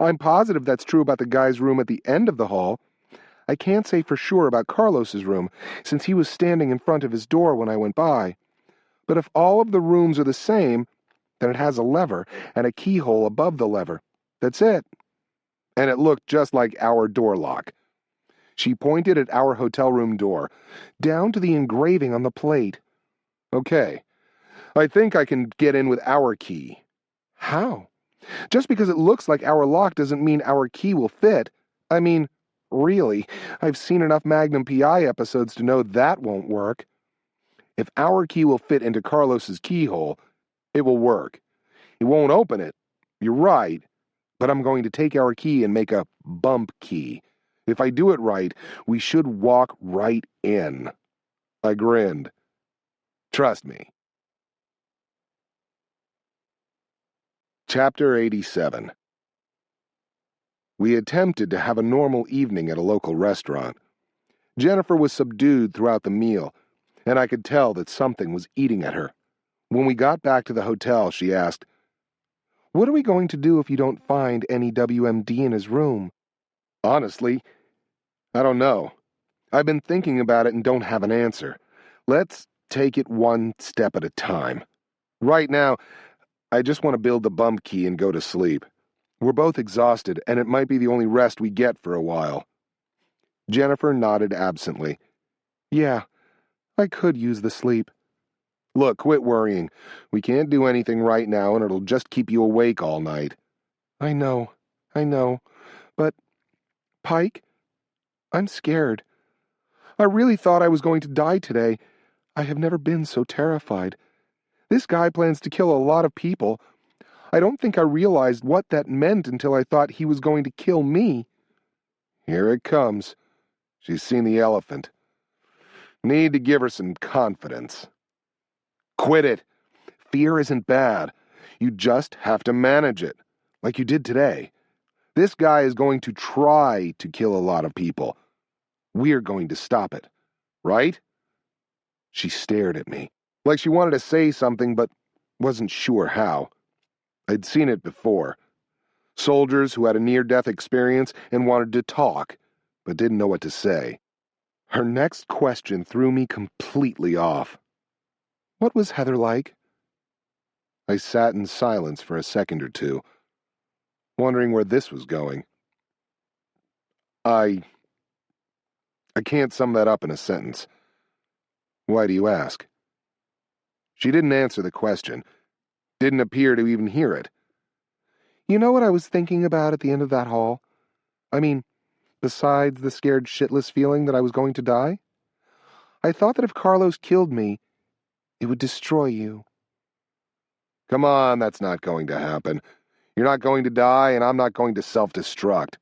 I'm positive that's true about the guy's room at the end of the hall. I can't say for sure about Carlos's room, since he was standing in front of his door when I went by. But if all of the rooms are the same, then it has a lever and a keyhole above the lever. That's it. And it looked just like our door lock. She pointed at our hotel room door, down to the engraving on the plate. Okay. I think I can get in with our key. How? Just because it looks like our lock doesn't mean our key will fit. I mean, really, I've seen enough Magnum PI episodes to know that won't work. If our key will fit into Carlos's keyhole, it will work. It won't open it. You're right. But I'm going to take our key and make a bump key. If I do it right, we should walk right in. I grinned. Trust me. Chapter 87. We attempted to have a normal evening at a local restaurant. Jennifer was subdued throughout the meal, and I could tell that something was eating at her. When we got back to the hotel, she asked, "What are we going to do if you don't find any WMD in his room?" "Honestly, I don't know. I've been thinking about it and don't have an answer. Let's take it one step at a time. Right now, I just want to build the bump key and go to sleep. We're both exhausted, and it might be the only rest we get for a while." Jennifer nodded absently. "Yeah, I could use the sleep." "Look, quit worrying. We can't do anything right now, and it'll just keep you awake all night." I know. But, Pike, I'm scared. I really thought I was going to die today. I have never been so terrified. This guy plans to kill a lot of people. I don't think I realized what that meant until I thought he was going to kill me. Here it comes. She's seen the elephant. Need to give her some confidence. Quit it. Fear isn't bad. You just have to manage it, like you did today. This guy is going to try to kill a lot of people. We're going to stop it, right? She stared at me, like she wanted to say something but wasn't sure how. I'd seen it before. Soldiers who had a near-death experience and wanted to talk, but didn't know what to say. Her next question threw me completely off. What was Heather like? I sat in silence for a second or two, wondering where this was going. I can't sum that up in a sentence. Why do you ask? She didn't answer the question. Didn't appear to even hear it. You know what I was thinking about at the end of that hall? I mean, besides the scared shitless feeling that I was going to die? I thought that if Carlos killed me, it would destroy you. Come on, that's not going to happen. You're not going to die, and I'm not going to self-destruct.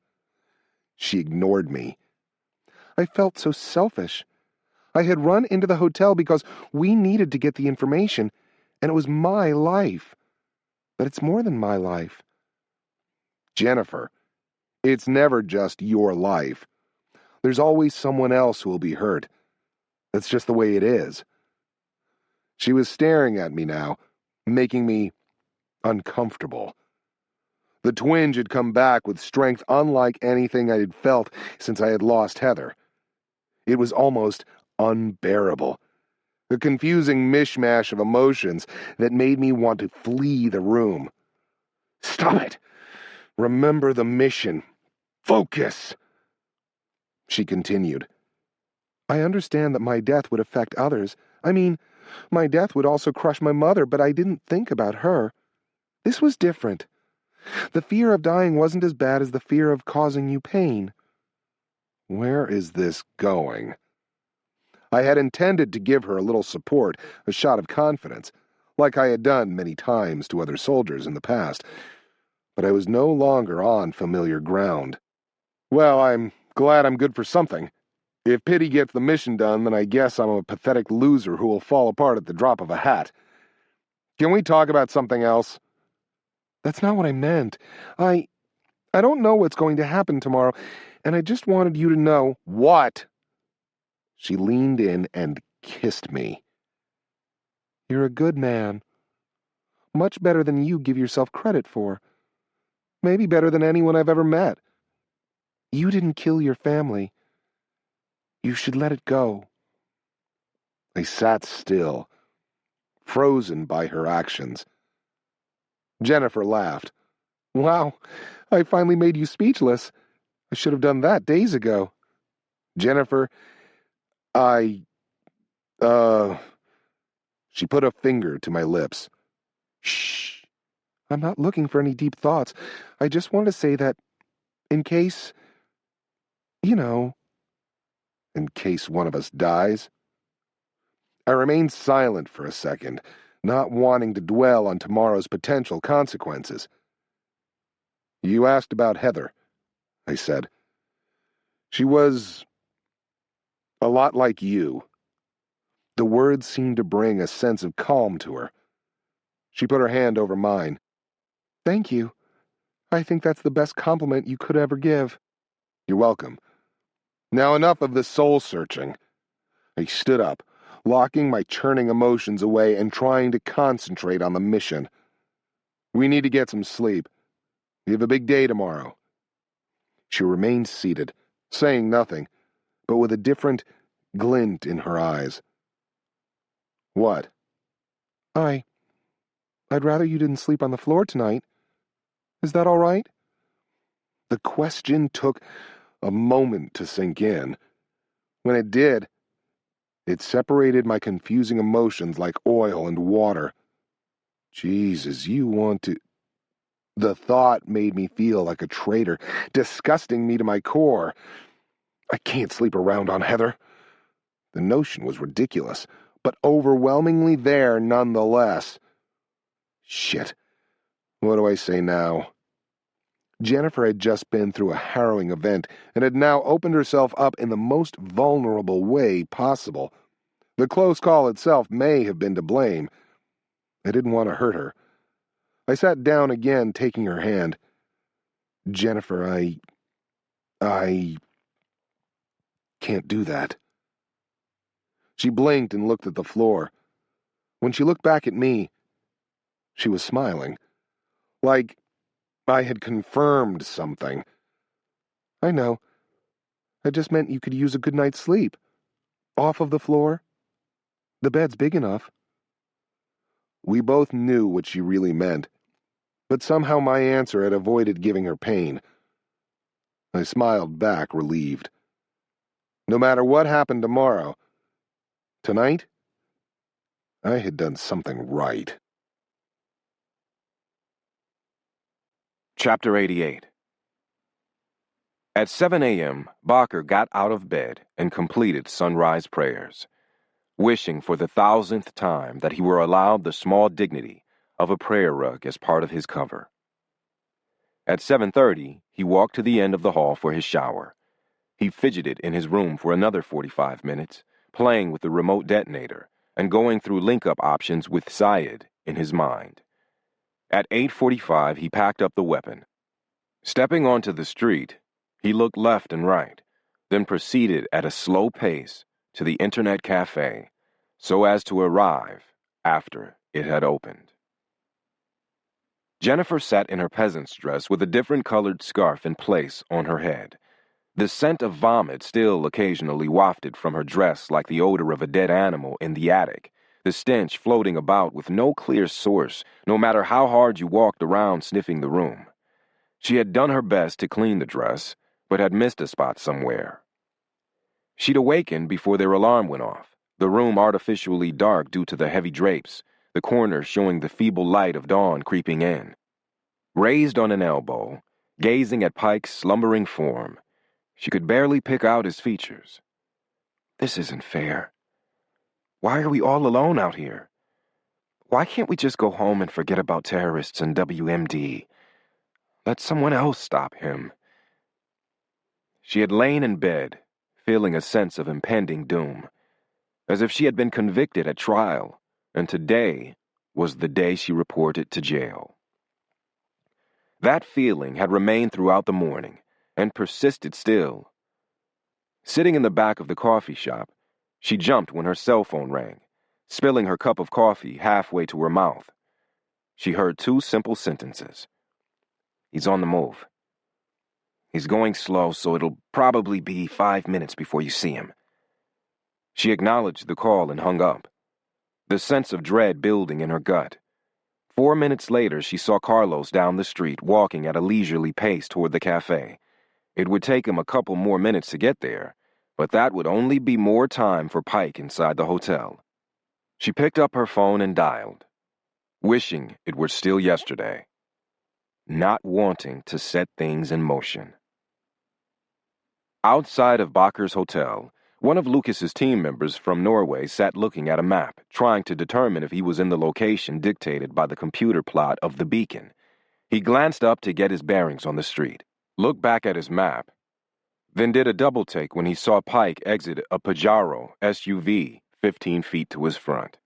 She ignored me. I felt so selfish. I had run into the hotel because we needed to get the information, and it was my life. But it's more than my life. Jennifer, it's never just your life. There's always someone else who will be hurt. That's just the way it is. She was staring at me now, making me uncomfortable. The twinge had come back with strength unlike anything I had felt since I had lost Heather. It was almost unbearable. A confusing mishmash of emotions that made me want to flee the room. Stop it! Remember the mission. Focus! She continued. I understand that my death would affect others. I mean, my death would also crush my mother, but I didn't think about her. This was different. The fear of dying wasn't as bad as the fear of causing you pain. Where is this going? I had intended to give her a little support, a shot of confidence, like I had done many times to other soldiers in the past, but I was no longer on familiar ground. Well, I'm glad I'm good for something. If pity gets the mission done, then I guess I'm a pathetic loser who will fall apart at the drop of a hat. Can we talk about something else? That's not what I meant. I don't know what's going to happen tomorrow, and I just wanted you to know. What? She leaned in and kissed me. You're a good man. Much better than you give yourself credit for. Maybe better than anyone I've ever met. You didn't kill your family. You should let it go. I sat still, frozen by her actions. Jennifer laughed. Wow, I finally made you speechless. I should have done that days ago. Jennifer, She put a finger to my lips. Shh. I'm not looking for any deep thoughts. I just want to say that, in case, in case one of us dies. I remained silent for a second, not wanting to dwell on tomorrow's potential consequences. You asked about Heather, I said. She was a lot like you. The words seemed to bring a sense of calm to her. She put her hand over mine. Thank you. I think that's the best compliment you could ever give. You're welcome. Now enough of this soul-searching. I stood up, locking my churning emotions away and trying to concentrate on the mission. We need to get some sleep. We have a big day tomorrow. She remained seated, saying nothing, but with a different glint in her eyes. What? I'd rather you didn't sleep on the floor tonight. Is that all right? The question took a moment to sink in. When it did, it separated my confusing emotions like oil and water. Jesus, you want to... The thought made me feel like a traitor, disgusting me to my core. I can't sleep around on Heather. The notion was ridiculous, but overwhelmingly there nonetheless. Shit. What do I say now? Jennifer had just been through a harrowing event and had now opened herself up in the most vulnerable way possible. The close call itself may have been to blame. I didn't want to hurt her. I sat down again, taking her hand. Jennifer, I can't do that. She blinked and looked at the floor. When she looked back at me, she was smiling. Like I had confirmed something. I know. I just meant you could use a good night's sleep. Off of the floor. The bed's big enough. We both knew what she really meant, but somehow my answer had avoided giving her pain. I smiled back, relieved. No matter what happened tomorrow, tonight, I had done something right. Chapter 88. At 7 a.m., Barker got out of bed and completed sunrise prayers, wishing for the 1,000th time that he were allowed the small dignity of a prayer rug as part of his cover. At 7:30, he walked to the end of the hall for his shower. He fidgeted in his room for another 45 minutes, playing with the remote detonator and going through link-up options with Syed in his mind. At 8:45, he packed up the weapon. Stepping onto the street, he looked left and right, then proceeded at a slow pace to the internet cafe so as to arrive after it had opened. Jennifer sat in her peasant's dress with a different colored scarf in place on her head. The scent of vomit still occasionally wafted from her dress like the odor of a dead animal in the attic, the stench floating about with no clear source, no matter how hard you walked around sniffing the room. She had done her best to clean the dress, but had missed a spot somewhere. She'd awakened before their alarm went off, the room artificially dark due to the heavy drapes, the corner showing the feeble light of dawn creeping in. Raised on an elbow, gazing at Pike's slumbering form, she could barely pick out his features. This isn't fair. Why are we all alone out here? Why can't we just go home and forget about terrorists and WMD? Let someone else stop him. She had lain in bed, feeling a sense of impending doom, as if she had been convicted at trial, and today was the day she reported to jail. That feeling had remained throughout the morning, and persisted still. Sitting in the back of the coffee shop, she jumped when her cell phone rang, spilling her cup of coffee halfway to her mouth. She heard two simple sentences. He's on the move. He's going slow, so it'll probably be 5 minutes before you see him. She acknowledged the call and hung up, the sense of dread building in her gut. 4 minutes later, she saw Carlos down the street, walking at a leisurely pace toward the cafe. It would take him a couple more minutes to get there, but that would only be more time for Pike inside the hotel. She picked up her phone and dialed, wishing it were still yesterday, not wanting to set things in motion. Outside of Bakker's hotel, one of Lucas's team members from Norway sat looking at a map, trying to determine if he was in the location dictated by the computer plot of the beacon. He glanced up to get his bearings on the street, looked back at his map, then did a double take when he saw Pike exit a Pajero SUV 15 feet to his front.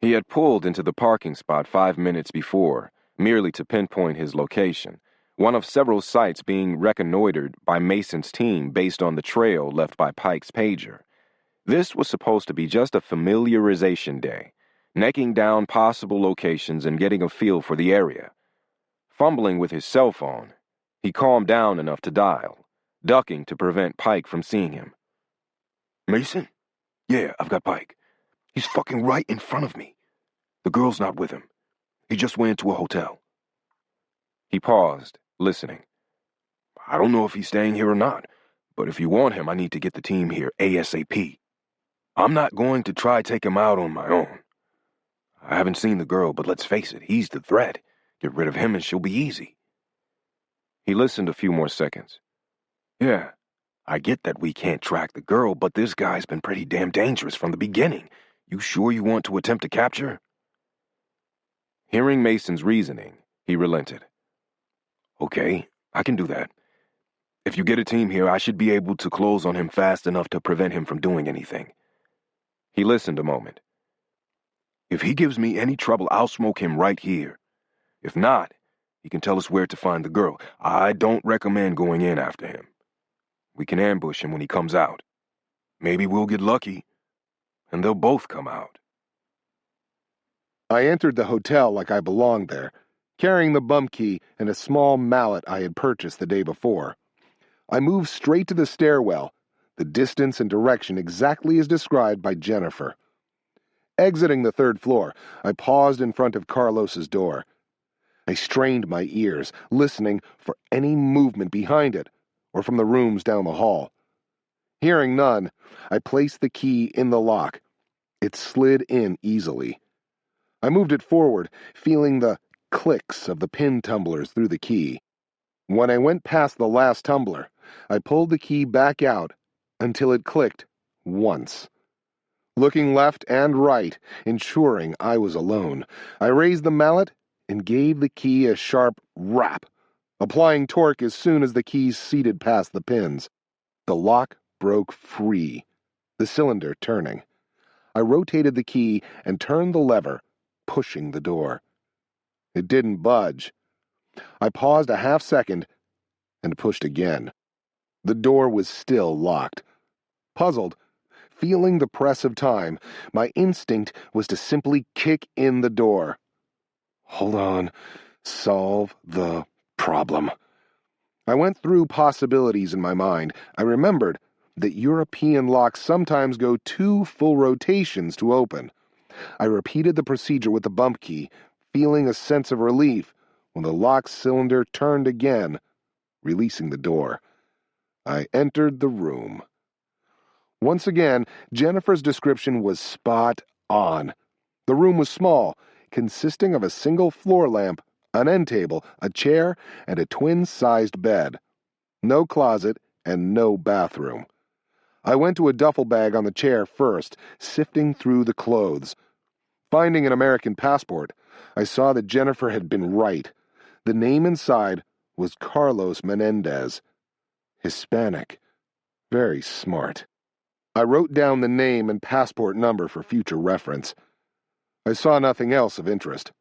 He had pulled into the parking spot 5 minutes before, merely to pinpoint his location, one of several sites being reconnoitered by Mason's team based on the trail left by Pike's pager. This was supposed to be just a familiarization day, necking down possible locations and getting a feel for the area. Fumbling with his cell phone, he calmed down enough to dial, ducking to prevent Pike from seeing him. Mason? Yeah, I've got Pike. He's fucking right in front of me. The girl's not with him. He just went into a hotel. He paused, listening. I don't know if he's staying here or not, but if you want him, I need to get the team here ASAP. I'm not going to try take him out on my own. I haven't seen the girl, but let's face it, he's the threat. Get rid of him and she'll be easy. He listened a few more seconds. Yeah, I get that we can't track the girl, but this guy's been pretty damn dangerous from the beginning. You sure you want to attempt to capture her? Hearing Mason's reasoning, he relented. Okay, I can do that. If you get a team here, I should be able to close on him fast enough to prevent him from doing anything. He listened a moment. If he gives me any trouble, I'll smoke him right here. If not, he can tell us where to find the girl. I don't recommend going in after him. We can ambush him when he comes out. Maybe we'll get lucky, and they'll both come out. I entered the hotel like I belonged there, carrying the bump key and a small mallet I had purchased the day before. I moved straight to the stairwell, the distance and direction exactly as described by Jennifer. Exiting the 3rd floor, I paused in front of Carlos's door. I strained my ears, listening for any movement behind it or from the rooms down the hall. Hearing none, I placed the key in the lock. It slid in easily. I moved it forward, feeling the clicks of the pin tumblers through the key. When I went past the last tumbler, I pulled the key back out until it clicked once. Looking left and right, ensuring I was alone, I raised the mallet and gave the key a sharp rap applying torque as soon as the keys seated past the pins. The lock broke free, the cylinder turning. I rotated the key and turned the lever, pushing the door. It didn't budge. I paused a half second and pushed again. The door was still locked. Puzzled, feeling the press of time, my instinct was to simply kick in the door. Hold on. Solve the problem. I went through possibilities in my mind. I remembered that European locks sometimes go 2 full rotations to open. I repeated the procedure with the bump key, feeling a sense of relief when the lock cylinder turned again, releasing the door. I entered the room. Once again, Jennifer's description was spot on. The room was small, consisting of a single floor lamp, an end table, a chair, and a twin-sized bed. No closet and no bathroom. I went to a duffel bag on the chair first, sifting through the clothes. Finding an American passport, I saw that Jennifer had been right. The name inside was Carlos Menendez. Hispanic. Very smart. I wrote down the name and passport number for future reference. I saw nothing else of interest.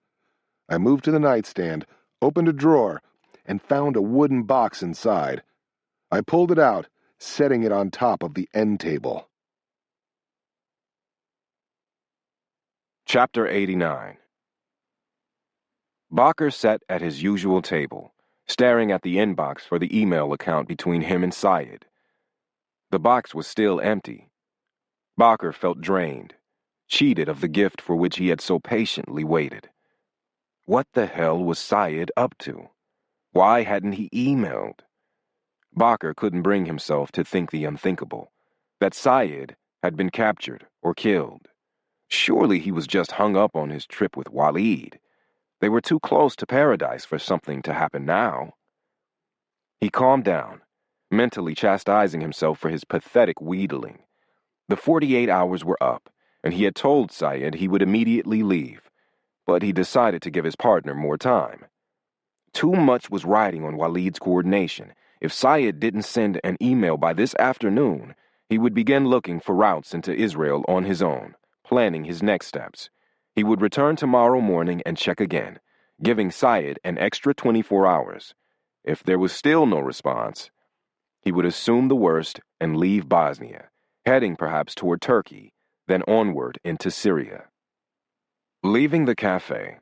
I moved to the nightstand, opened a drawer, and found a wooden box inside. I pulled it out, setting it on top of the end table. Chapter 89. Bakker sat at his usual table, staring at the inbox for the email account between him and Syed. The box was still empty. Bakker felt drained, cheated of the gift for which he had so patiently waited. What the hell was Syed up to? Why hadn't he emailed? Bakker couldn't bring himself to think the unthinkable, that Syed had been captured or killed. Surely he was just hung up on his trip with Waleed. They were too close to paradise for something to happen now. He calmed down, mentally chastising himself for his pathetic wheedling. The 48 hours were up, and he had told Syed he would immediately leave, but he decided to give his partner more time. Too much was riding on Waleed's coordination. If Syed didn't send an email by this afternoon, he would begin looking for routes into Israel on his own, planning his next steps. He would return tomorrow morning and check again, giving Syed an extra 24 hours. If there was still no response, he would assume the worst and leave Bosnia, heading perhaps toward Turkey, then onward into Syria. Leaving the cafe,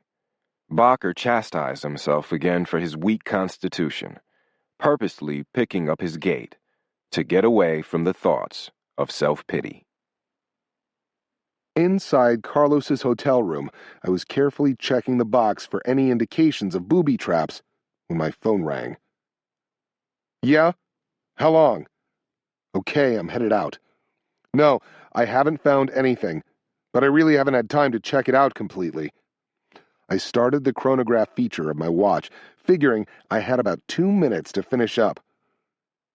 Bakker chastised himself again for his weak constitution, purposely picking up his gait to get away from the thoughts of self-pity. Inside Carlos's hotel room, I was carefully checking the box for any indications of booby traps when my phone rang. Yeah? How long? Okay, I'm headed out. No, I haven't found anything, but I really haven't had time to check it out completely. I started the chronograph feature of my watch, figuring I had about 2 minutes to finish up.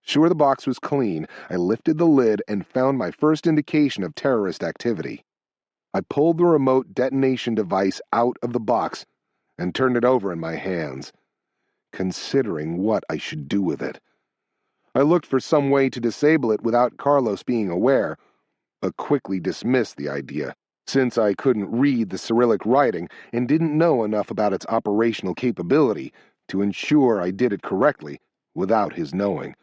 Sure the box was clean, I lifted the lid and found my first indication of terrorist activity. I pulled the remote detonation device out of the box and turned it over in my hands, considering what I should do with it. I looked for some way to disable it without Carlos being aware, but quickly dismissed the idea, since I couldn't read the Cyrillic writing and didn't know enough about its operational capability to ensure I did it correctly without his knowing.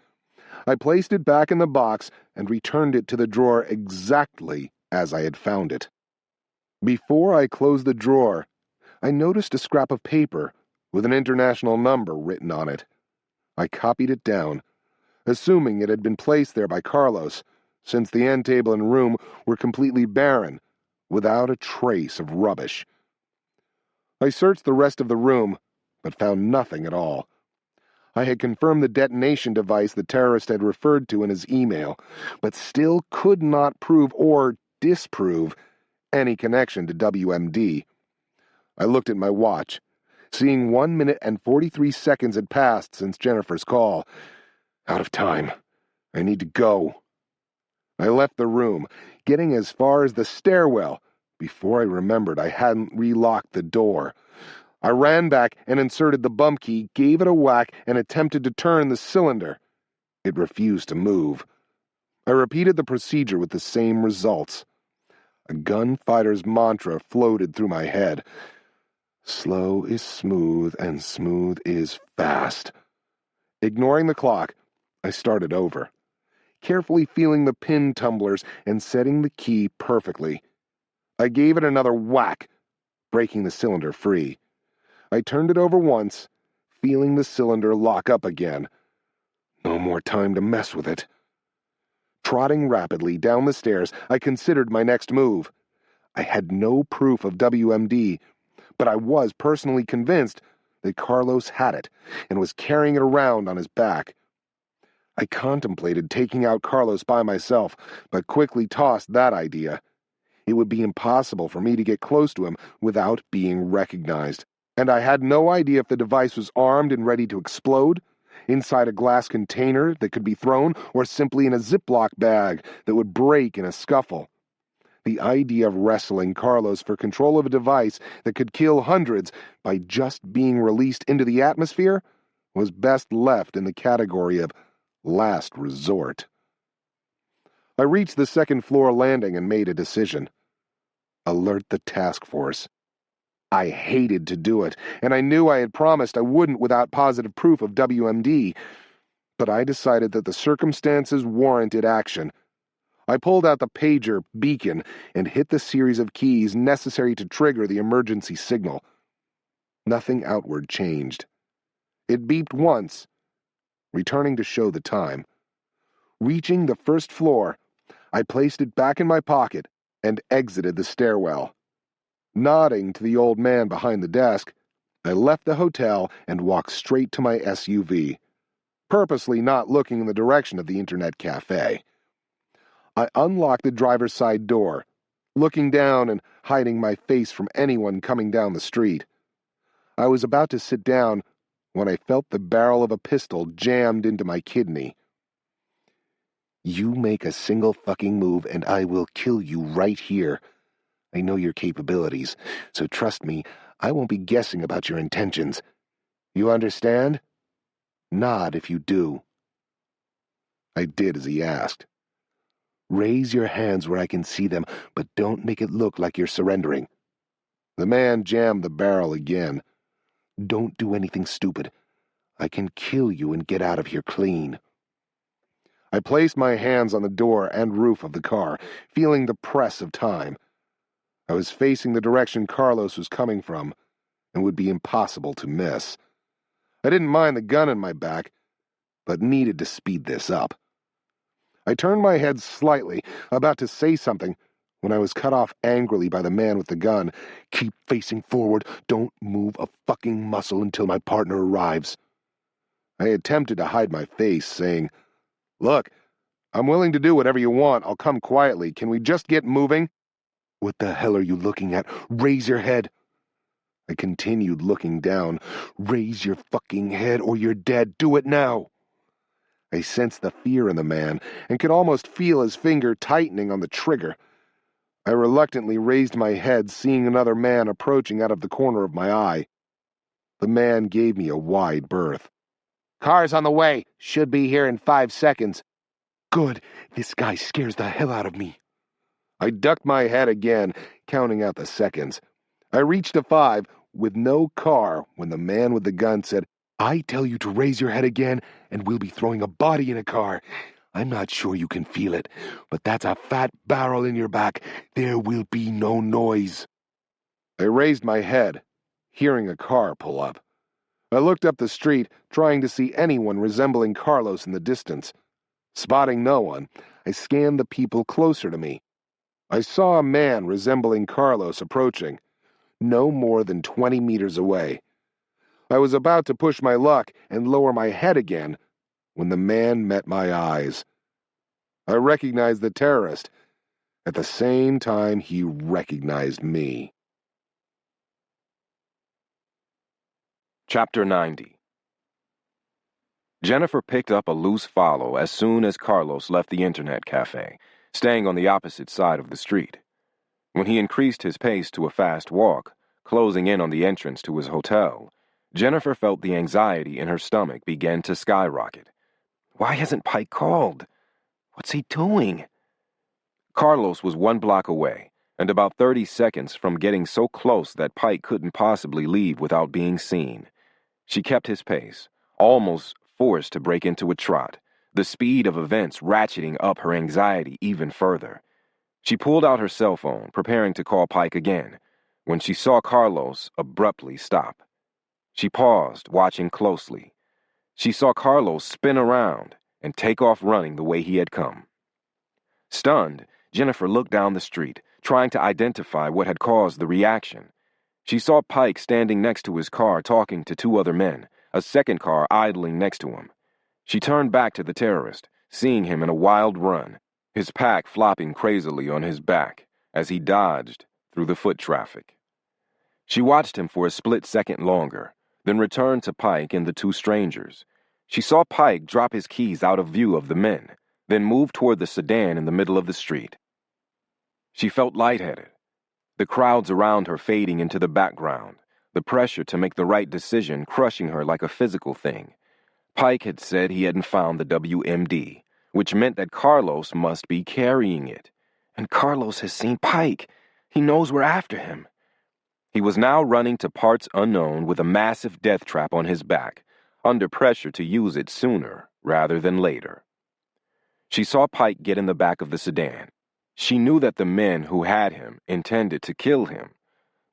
I placed it back in the box and returned it to the drawer exactly as I had found it. Before I closed the drawer, I noticed a scrap of paper with an international number written on it. I copied it down, assuming it had been placed there by Carlos, since the end table and room were completely barren, without a trace of rubbish. I searched the rest of the room, but found nothing at all. I had confirmed the detonation device the terrorist had referred to in his email, but still could not prove or disprove any connection to WMD. I looked at my watch, seeing 1 minute and 43 seconds had passed since Jennifer's call. Out of time. I need to go. I left the room, getting as far as the stairwell, before I remembered I hadn't relocked the door. I ran back and inserted the bump key, gave it a whack, and attempted to turn the cylinder. It refused to move. I repeated the procedure with the same results. A gunfighter's mantra floated through my head. Slow is smooth, and smooth is fast. Ignoring the clock, I started over, carefully feeling the pin tumblers and setting the key perfectly. I gave it another whack, breaking the cylinder free. I turned it over once, feeling the cylinder lock up again. No more time to mess with it. Trotting rapidly down the stairs, I considered my next move. I had no proof of WMD, but I was personally convinced that Carlos had it and was carrying it around on his back. I contemplated taking out Carlos by myself, but quickly tossed that idea. It would be impossible for me to get close to him without being recognized, and I had no idea if the device was armed and ready to explode, inside a glass container that could be thrown, or simply in a Ziploc bag that would break in a scuffle. The idea of wrestling Carlos for control of a device that could kill hundreds by just being released into the atmosphere was best left in the category of last resort. I reached the second-floor landing and made a decision. Alert the task force. I hated to do it, and I knew I had promised I wouldn't without positive proof of WMD, but I decided that the circumstances warranted action. I pulled out the pager beacon and hit the series of keys necessary to trigger the emergency signal. Nothing outward changed. It beeped once, returning to show the time. Reaching the first floor, I placed it back in my pocket and exited the stairwell. Nodding to the old man behind the desk, I left the hotel and walked straight to my SUV, purposely not looking in the direction of the internet cafe. I unlocked the driver's side door, looking down and hiding my face from anyone coming down the street. I was about to sit down when I felt the barrel of a pistol jammed into my kidney. You make a single fucking move and I will kill you right here. I know your capabilities, so trust me, I won't be guessing about your intentions. You understand? Nod if you do. I did as he asked. Raise your hands where I can see them, but don't make it look like you're surrendering. The man jammed the barrel again. Don't do anything stupid. I can kill you and get out of here clean. I placed my hands on the door and roof of the car, feeling the press of time. I was facing the direction Carlos was coming from, and would be impossible to miss. I didn't mind the gun in my back, but needed to speed this up. I turned my head slightly, about to say something, when I was cut off angrily by the man with the gun. Keep facing forward. Don't move a fucking muscle until my partner arrives. I attempted to hide my face, saying, Look, I'm willing to do whatever you want. I'll come quietly. Can we just get moving? What the hell are you looking at? Raise your head. I continued looking down. Raise your fucking head or you're dead. Do it now. I sensed the fear in the man and could almost feel his finger tightening on the trigger. I reluctantly raised my head, seeing another man approaching out of the corner of my eye. The man gave me a wide berth. Car's on the way. Should be here in 5 seconds. Good. This guy scares the hell out of me. I ducked my head again, counting out the seconds. I reached to 5 with no car when the man with the gun said, I tell you to raise your head again and we'll be throwing a body in a car. I'm not sure you can feel it, but that's a fat barrel in your back. There will be no noise. I raised my head, hearing a car pull up. I looked up the street, trying to see anyone resembling Carlos in the distance. Spotting no one, I scanned the people closer to me. I saw a man resembling Carlos approaching, no more than 20 meters away. I was about to push my luck and lower my head again when the man met my eyes. I recognized the terrorist. At the same time, he recognized me. Chapter 90. Jennifer picked up a loose follow as soon as Carlos left the internet cafe, staying on the opposite side of the street. When he increased his pace to a fast walk, closing in on the entrance to his hotel, Jennifer felt the anxiety in her stomach begin to skyrocket. Why hasn't Pike called? What's he doing? Carlos was 1 block away, and about 30 seconds from getting so close that Pike couldn't possibly leave without being seen. She kept his pace, almost forced to break into a trot, the speed of events ratcheting up her anxiety even further. She pulled out her cell phone, preparing to call Pike again, when she saw Carlos abruptly stop. She paused, watching closely. She saw Carlos spin around and take off running the way he had come. Stunned, Jennifer looked down the street, trying to identify what had caused the reaction. She saw Pike standing next to his car talking to 2 other men, a second car idling next to him. She turned back to the terrorist, seeing him in a wild run, his pack flopping crazily on his back as he dodged through the foot traffic. She watched him for a split second longer, then returned to Pike and the 2 strangers. She saw Pike drop his keys out of view of the men, then move toward the sedan in the middle of the street. She felt lightheaded, the crowds around her fading into the background, the pressure to make the right decision crushing her like a physical thing. Pike had said he hadn't found the WMD, which meant that Carlos must be carrying it. And Carlos has seen Pike. He knows we're after him. He was now running to parts unknown with a massive death trap on his back, under pressure to use it sooner rather than later. She saw Pike get in the back of the sedan. She knew that the men who had him intended to kill him,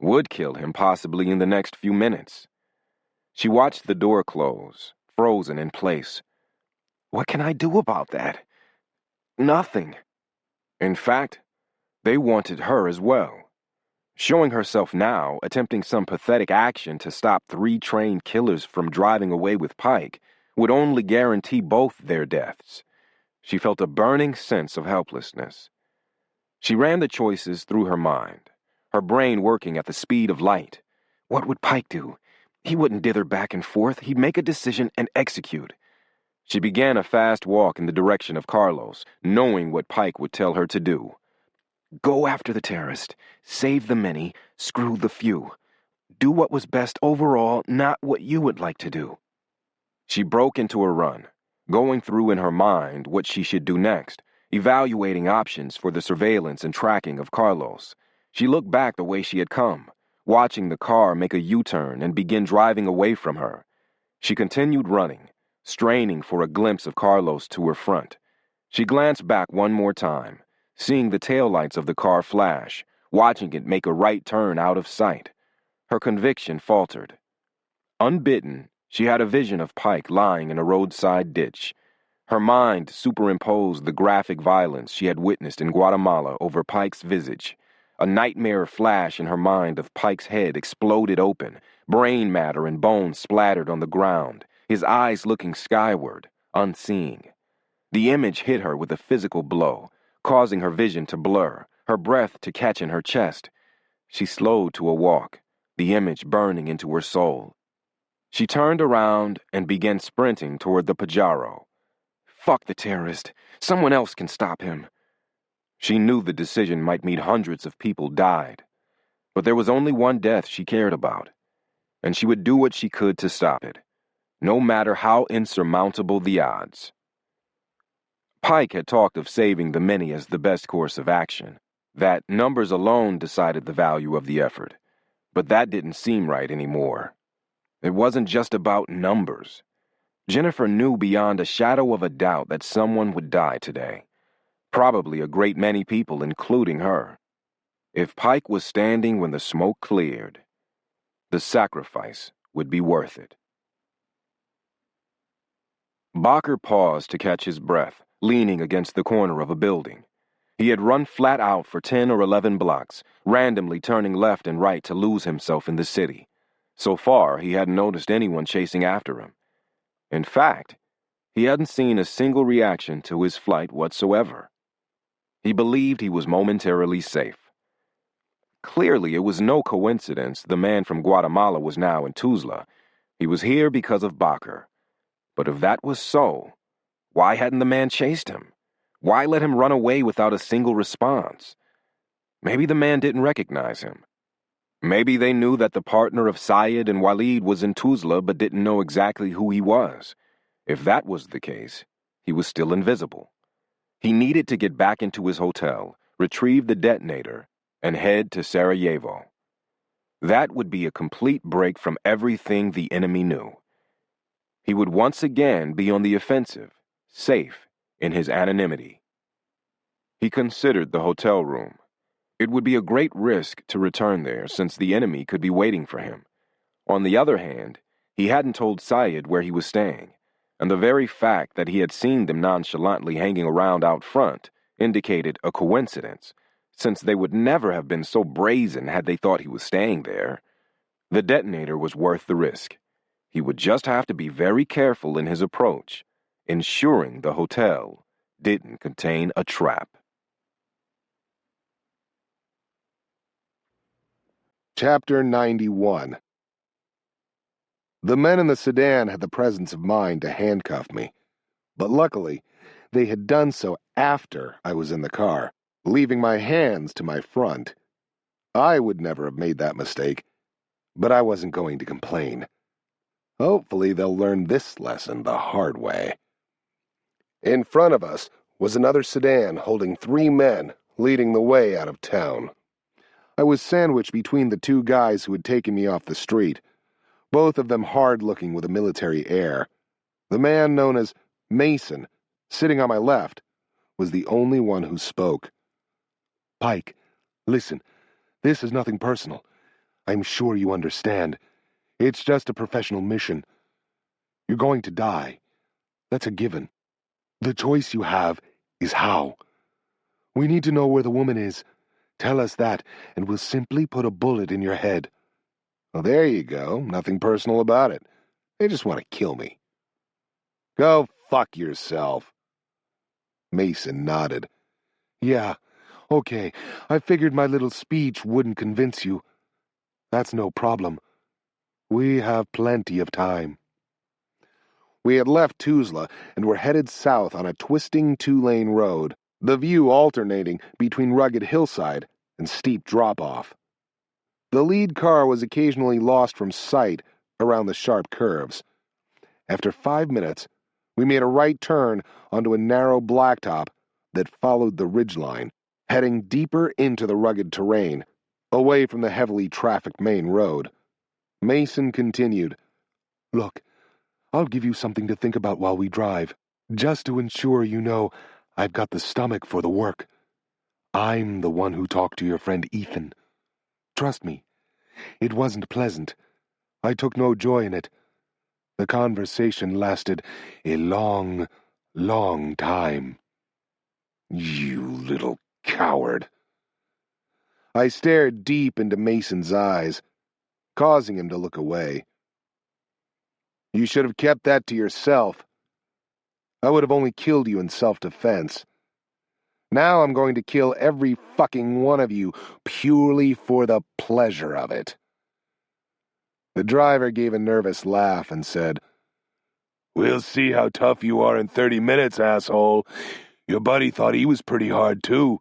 would kill him possibly in the next few minutes. She watched the door close, frozen in place. What can I do about that? Nothing. In fact, they wanted her as well. Showing herself now, attempting some pathetic action to stop 3 trained killers from driving away with Pike, would only guarantee both their deaths. She felt a burning sense of helplessness. She ran the choices through her mind, her brain working at the speed of light. What would Pike do? He wouldn't dither back and forth. He'd make a decision and execute. She began a fast walk in the direction of Carlos, knowing what Pike would tell her to do. Go after the terrorist. Save the many, screw the few. Do what was best overall, not what you would like to do. She broke into a run, going through in her mind what she should do next, evaluating options for the surveillance and tracking of Carlos. She looked back the way she had come, watching the car make a U-turn and begin driving away from her. She continued running, straining for a glimpse of Carlos to her front. She glanced back one more time, seeing the taillights of the car flash, watching it make a right turn out of sight. Her conviction faltered. Unbidden, she had a vision of Pike lying in a roadside ditch. Her mind superimposed the graphic violence she had witnessed in Guatemala over Pike's visage. A nightmare flash in her mind of Pike's head exploded open, brain matter and bones splattered on the ground, his eyes looking skyward, unseeing. The image hit her with a physical blow, causing her vision to blur, her breath to catch in her chest. She slowed to a walk, the image burning into her soul. She turned around and began sprinting toward the Pajaro. Fuck the terrorist. Someone else can stop him. She knew the decision might mean hundreds of people died, but there was only one death she cared about, and she would do what she could to stop it, no matter how insurmountable the odds. Pike had talked of saving the many as the best course of action, that numbers alone decided the value of the effort, but that didn't seem right anymore. It wasn't just about numbers. Jennifer knew beyond a shadow of a doubt that someone would die today. Probably a great many people, including her. If Pike was standing when the smoke cleared, the sacrifice would be worth it. Bakker paused to catch his breath, leaning against the corner of a building. He had run flat out for 10 or 11 blocks, randomly turning left and right to lose himself in the city. So far, he hadn't noticed anyone chasing after him. In fact, he hadn't seen a single reaction to his flight whatsoever. He believed he was momentarily safe. Clearly, it was no coincidence the man from Guatemala was now in Tuzla. He was here because of Bakker. But if that was so, why hadn't the man chased him? Why let him run away without a single response? Maybe the man didn't recognize him. Maybe they knew that the partner of Syed and Waleed was in Tuzla but didn't know exactly who he was. If that was the case, he was still invisible. He needed to get back into his hotel, retrieve the detonator, and head to Sarajevo. That would be a complete break from everything the enemy knew. He would once again be on the offensive, safe in his anonymity. He considered the hotel room. It would be a great risk to return there since the enemy could be waiting for him. On the other hand, he hadn't told Syed where he was staying, and the very fact that he had seen them nonchalantly hanging around out front indicated a coincidence, since they would never have been so brazen had they thought he was staying there. The detonator was worth the risk. He would just have to be very careful in his approach, ensuring the hotel didn't contain a trap. Chapter 91. The men in the sedan had the presence of mind to handcuff me, but luckily, they had done so after I was in the car, leaving my hands to my front. I would never have made that mistake, but I wasn't going to complain. Hopefully, they'll learn this lesson the hard way. In front of us was another sedan holding 3 men, leading the way out of town. I was sandwiched between the 2 guys who had taken me off the street, both of them hard-looking with a military air. The man known as Mason, sitting on my left, was the only one who spoke. "Pike, listen, this is nothing personal. I'm sure you understand. It's just a professional mission. You're going to die. That's a given. The choice you have is how. We need to know where the woman is. Tell us that, and we'll simply put a bullet in your head." Well, there you go. Nothing personal about it. They just want to kill me. "Go fuck yourself." Mason nodded. "Yeah, okay. I figured my little speech wouldn't convince you. That's no problem. We have plenty of time." We had left Tuzla and were headed south on a twisting 2-lane road, the view alternating between rugged hillside and steep drop-off. The lead car was occasionally lost from sight around the sharp curves. After 5 minutes, we made a right turn onto a narrow blacktop that followed the ridgeline, heading deeper into the rugged terrain, away from the heavily trafficked main road. Mason continued, "Look, I'll give you something to think about while we drive, just to ensure you know I've got the stomach for the work. I'm the one who talked to your friend Ethan. Trust me, it wasn't pleasant. I took no joy in it. The conversation lasted a long, long time." "You little coward." I stared deep into Mason's eyes, causing him to look away. "You should have kept that to yourself. I would have only killed you in self-defense. Now I'm going to kill every fucking one of you purely for the pleasure of it." The driver gave a nervous laugh and said, "We'll see how tough you are in 30 minutes, asshole. Your buddy thought he was pretty hard, too.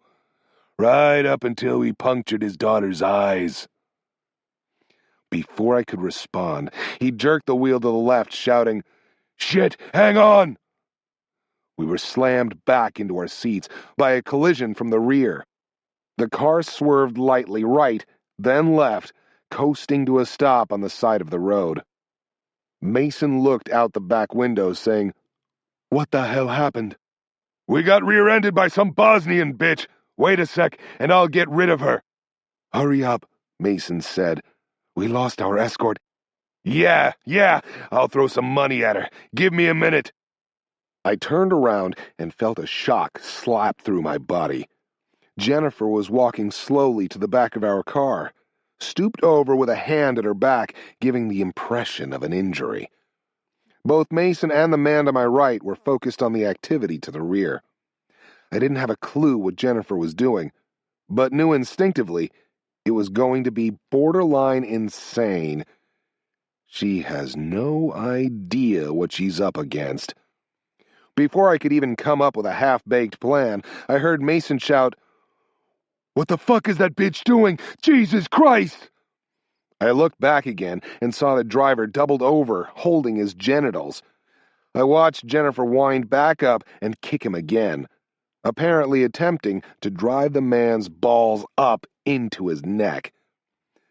Right up until we punctured his daughter's eyes." Before I could respond, he jerked the wheel to the left, shouting, "Shit, hang on!" We were slammed back into our seats by a collision from the rear. The car swerved lightly right, then left, coasting to a stop on the side of the road. Mason looked out the back window, saying, "What the hell happened?" "We got rear-ended by some Bosnian bitch. Wait a sec, and I'll get rid of her." "Hurry up," Mason said. "We lost our escort." Yeah, I'll throw some money at her. Give me a minute." I turned around and felt a shock slap through my body. Jennifer was walking slowly to the back of our car, stooped over with a hand at her back, giving the impression of an injury. Both Mason and the man to my right were focused on the activity to the rear. I didn't have a clue what Jennifer was doing, but knew instinctively it was going to be borderline insane. She has no idea what she's up against. Before I could even come up with a half-baked plan, I heard Mason shout, "What the fuck is that bitch doing? Jesus Christ!" I looked back again and saw the driver doubled over, holding his genitals. I watched Jennifer wind back up and kick him again, apparently attempting to drive the man's balls up into his neck.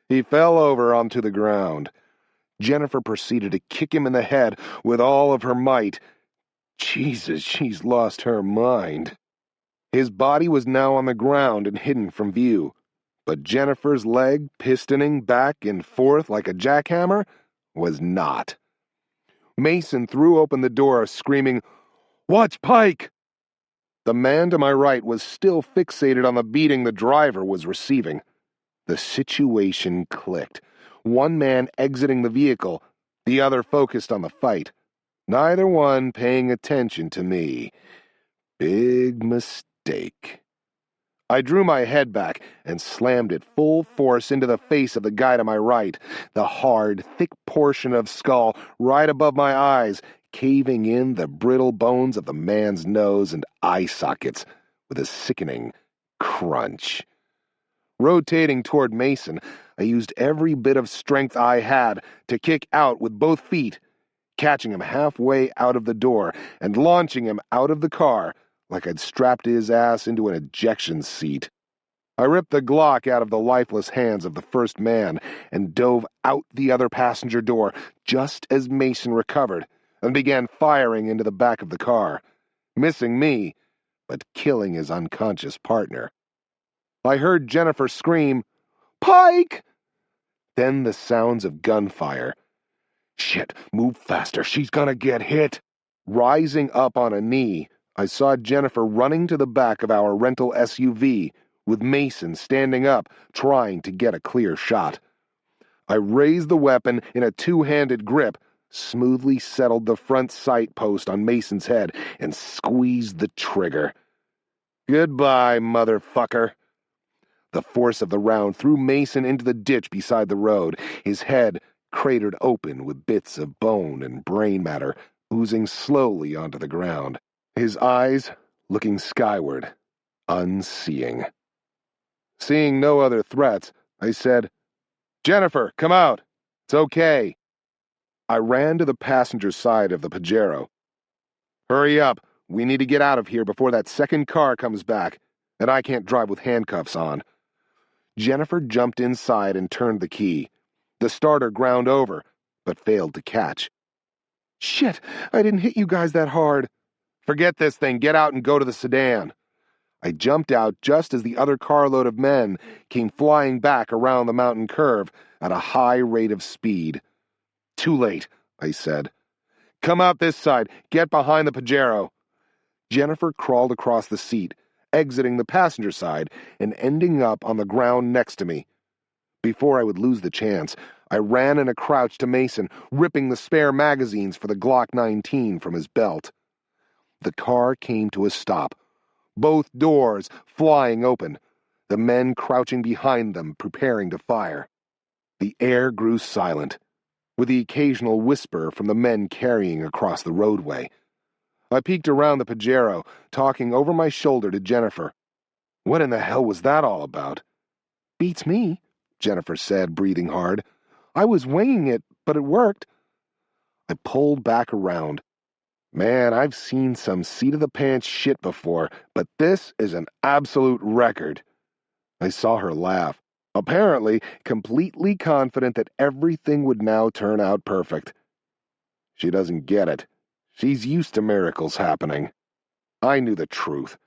He fell over onto the ground. Jennifer proceeded to kick him in the head with all of her might. Jesus, she's lost her mind. His body was now on the ground and hidden from view, but Jennifer's leg, pistoning back and forth like a jackhammer, was not. Mason threw open the door, screaming, "Watch Pike!" The man to my right was still fixated on the beating the driver was receiving. The situation clicked. One man exiting the vehicle, the other focused on the fight. Neither one paying attention to me. Big mistake. I drew my head back and slammed it full force into the face of the guy to my right, the hard, thick portion of skull right above my eyes, caving in the brittle bones of the man's nose and eye sockets with a sickening crunch. Rotating toward Mason, I used every bit of strength I had to kick out with both feet, catching him halfway out of the door and launching him out of the car like I'd strapped his ass into an ejection seat. I ripped the Glock out of the lifeless hands of the first man and dove out the other passenger door just as Mason recovered and began firing into the back of the car, missing me, but killing his unconscious partner. I heard Jennifer scream, "Pike!" Then the sounds of gunfire. Shit, move faster, she's gonna get hit. Rising up on a knee, I saw Jennifer running to the back of our rental SUV, with Mason standing up, trying to get a clear shot. I raised the weapon in a two-handed grip, smoothly settled the front sight post on Mason's head, and squeezed the trigger. Goodbye, motherfucker. The force of the round threw Mason into the ditch beside the road, his head cratered open with bits of bone and brain matter oozing slowly onto the ground, his eyes looking skyward, unseeing. Seeing no other threats, I said, "Jennifer, come out. It's okay." I ran to the passenger side of the Pajero. "Hurry up. We need to get out of here before that second car comes back, and I can't drive with handcuffs on." Jennifer jumped inside and turned the key. The starter ground over, but failed to catch. "Shit, I didn't hit you guys that hard." "Forget this thing. Get out and go to the sedan." I jumped out just as the other carload of men came flying back around the mountain curve at a high rate of speed. "Too late," I said. "Come out this side. Get behind the Pajero." Jennifer crawled across the seat, exiting the passenger side and ending up on the ground next to me. Before I would lose the chance, I ran in a crouch to Mason, ripping the spare magazines for the Glock 19 from his belt. The car came to a stop, both doors flying open, the men crouching behind them, preparing to fire. The air grew silent, with the occasional whisper from the men carrying across the roadway. I peeked around the Pajero, talking over my shoulder to Jennifer. What in the hell was that all about? "Beats me," Jennifer said, breathing hard. "I was winging it, but it worked." I pulled back around. Man, I've seen some seat-of-the-pants shit before, but this is an absolute record. I saw her laugh, apparently completely confident that everything would now turn out perfect. She doesn't get it. She's used to miracles happening. I knew the truth.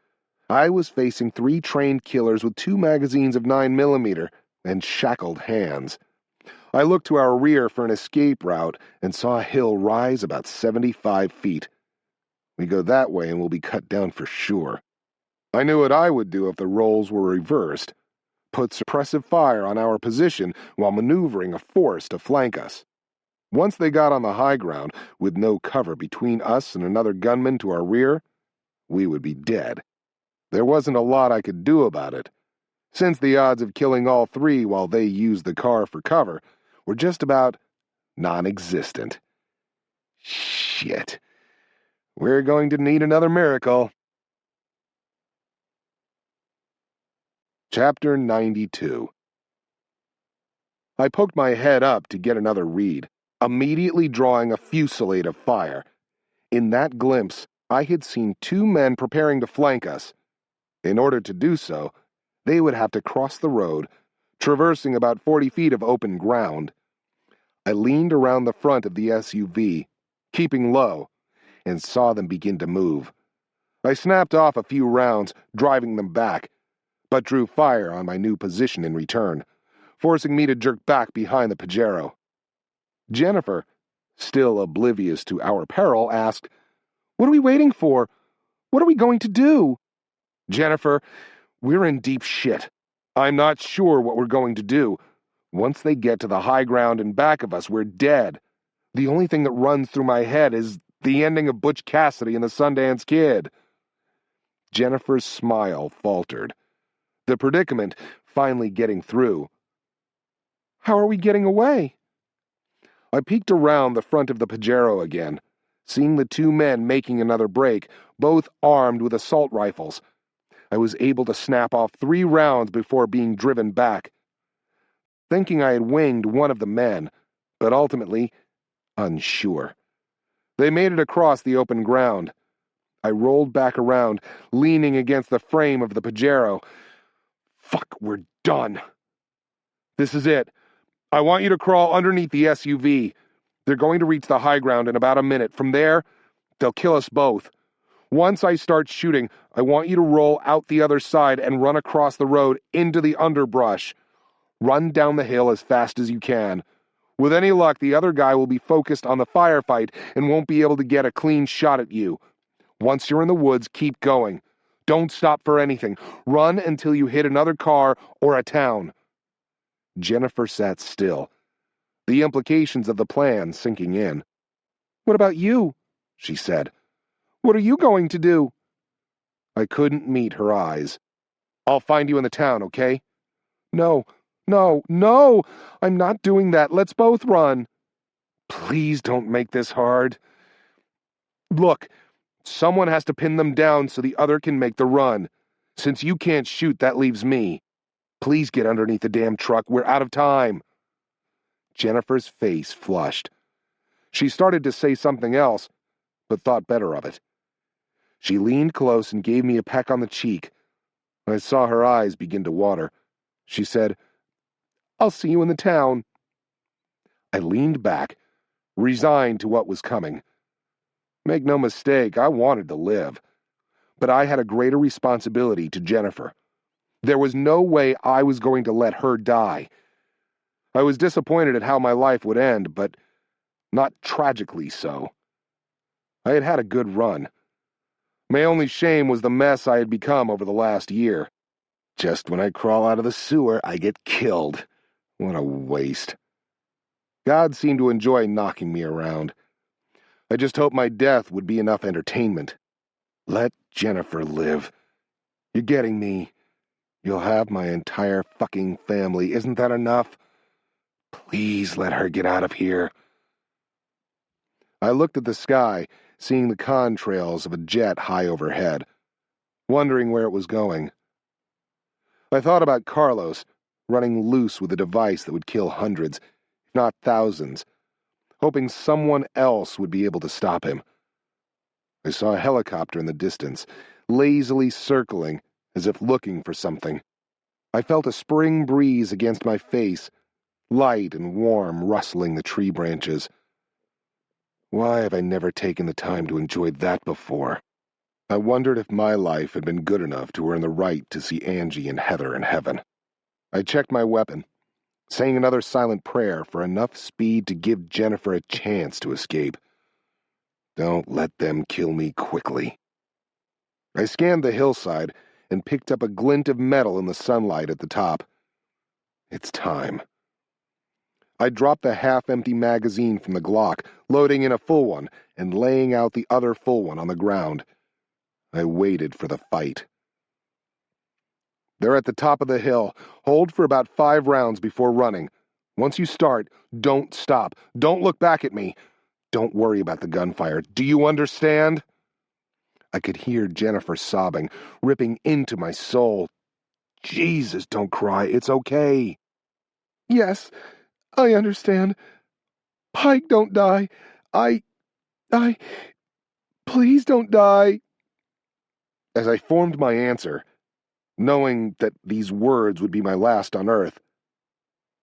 I was facing 3 trained killers with 2 magazines of 9mm and shackled hands. I looked to our rear for an escape route and saw a hill rise about 75 feet. We go that way and we'll be cut down for sure. I knew what I would do if the roles were reversed. Put suppressive fire on our position while maneuvering a force to flank us. Once they got on the high ground, with no cover between us and another gunman to our rear, we would be dead. There wasn't a lot I could do about it, since the odds of killing all 3 while they used the car for cover were just about non-existent. Shit. We're going to need another miracle. Chapter 92. I poked my head up to get another read, immediately drawing a fusillade of fire. In that glimpse, I had seen two men preparing to flank us. In order to do so, they would have to cross the road, traversing about 40 feet of open ground. I leaned around the front of the SUV, keeping low, and saw them begin to move. I snapped off a few rounds, driving them back, but drew fire on my new position in return, forcing me to jerk back behind the Pajero. Jennifer, still oblivious to our peril, asked, "What are we waiting for? What are we going to do?" "Jennifer, we're in deep shit. I'm not sure what we're going to do. Once they get to the high ground in back of us, we're dead. The only thing that runs through my head is the ending of Butch Cassidy and the Sundance Kid." Jennifer's smile faltered, the predicament finally getting through. "How are we getting away?" I peeked around the front of the Pajero again, seeing the two men making another break, both armed with assault rifles. I was able to snap off 3 rounds before being driven back, thinking I had winged one of the men, but ultimately unsure. They made it across the open ground. I rolled back around, leaning against the frame of the Pajero. "Fuck, we're done. This is it. I want you to crawl underneath the SUV. They're going to reach the high ground in about a minute. From there, they'll kill us both. Once I start shooting, I want you to roll out the other side and run across the road into the underbrush. Run down the hill as fast as you can. With any luck, the other guy will be focused on the firefight and won't be able to get a clean shot at you. Once you're in the woods, keep going. Don't stop for anything. Run until you hit another car or a town." Jennifer sat still, the implications of the plan sinking in. "What about you?" she said. "What are you going to do?" I couldn't meet her eyes. "I'll find you in the town, okay?" "No, no, no! I'm not doing that. Let's both run." "Please don't make this hard." "Look, someone has to pin them down so the other can make the run. Since you can't shoot, that leaves me. Please get underneath the damn truck. We're out of time." Jennifer's face flushed. She started to say something else, but thought better of it. She leaned close and gave me a peck on the cheek. I saw her eyes begin to water. She said, "I'll see you in the town." I leaned back, resigned to what was coming. Make no mistake, I wanted to live. But I had a greater responsibility to Jennifer. There was no way I was going to let her die. I was disappointed at how my life would end, but not tragically so. I had had a good run. My only shame was the mess I had become over the last year. Just when I crawl out of the sewer, I get killed. What a waste. God seemed to enjoy knocking me around. I just hoped my death would be enough entertainment. Let Jennifer live. You're getting me. You'll have my entire fucking family. Isn't that enough? Please let her get out of here. I looked at the sky, seeing the contrails of a jet high overhead, wondering where it was going. I thought about Carlos, running loose with a device that would kill hundreds, if not thousands, hoping someone else would be able to stop him. I saw a helicopter in the distance, lazily circling, as if looking for something. I felt a spring breeze against my face, light and warm, rustling the tree branches. Why have I never taken the time to enjoy that before? I wondered if my life had been good enough to earn the right to see Angie and Heather in heaven. I checked my weapon, saying another silent prayer for enough speed to give Jennifer a chance to escape. Don't let them kill me quickly. I scanned the hillside and picked up a glint of metal in the sunlight at the top. It's time. I dropped the half-empty magazine from the Glock, loading in a full one and laying out the other full one on the ground. I waited for the fight. They're at the top of the hill. Hold for about 5 rounds before running. Once you start, don't stop. Don't look back at me. Don't worry about the gunfire. Do you understand? I could hear Jennifer sobbing, ripping into my soul. Jesus, don't cry. It's okay. Yes, I understand. Pike, don't die. I... Please don't die. As I formed my answer, knowing that these words would be my last on Earth,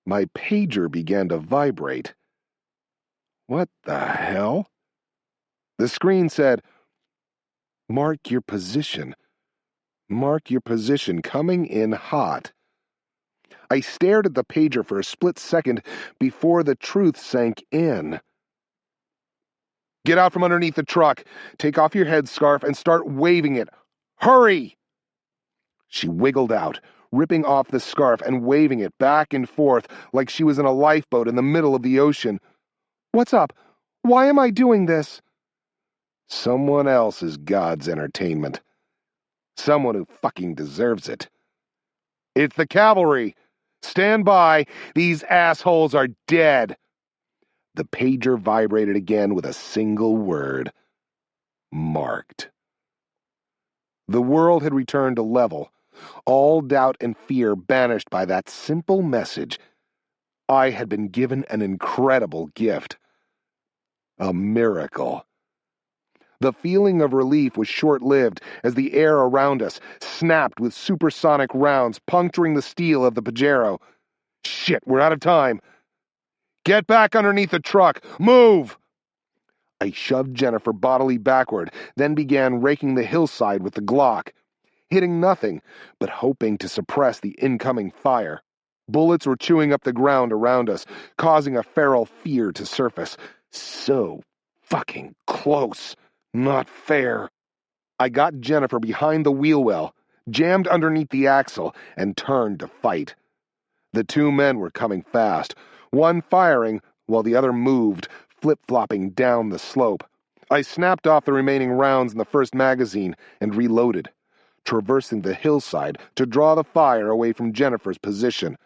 my pager began to vibrate. What the hell? The screen said, "Mark your position. Mark your position, coming in hot." I stared at the pager for a split second before the truth sank in. "Get out from underneath the truck. Take off your headscarf and start waving it. Hurry!" She wiggled out, ripping off the scarf and waving it back and forth like she was in a lifeboat in the middle of the ocean. "What's up? Why am I doing this?" Someone else is God's entertainment. Someone who fucking deserves it. "It's the cavalry! Stand by! These assholes are dead!" The pager vibrated again with a single word. Marked. The world had returned to level, all doubt and fear banished by that simple message. I had been given an incredible gift. A miracle. The feeling of relief was short-lived as the air around us snapped with supersonic rounds puncturing the steel of the Pajero. Shit, we're out of time. "Get back underneath the truck! Move!" I shoved Jennifer bodily backward, then began raking the hillside with the Glock, hitting nothing, but hoping to suppress the incoming fire. Bullets were chewing up the ground around us, causing a feral fear to surface. So fucking close. Not fair. I got Jennifer behind the wheel well, jammed underneath the axle, and turned to fight. The two men were coming fast, one firing while the other moved, flip-flopping down the slope. I snapped off the remaining rounds in the first magazine and reloaded, traversing the hillside to draw the fire away from Jennifer's position.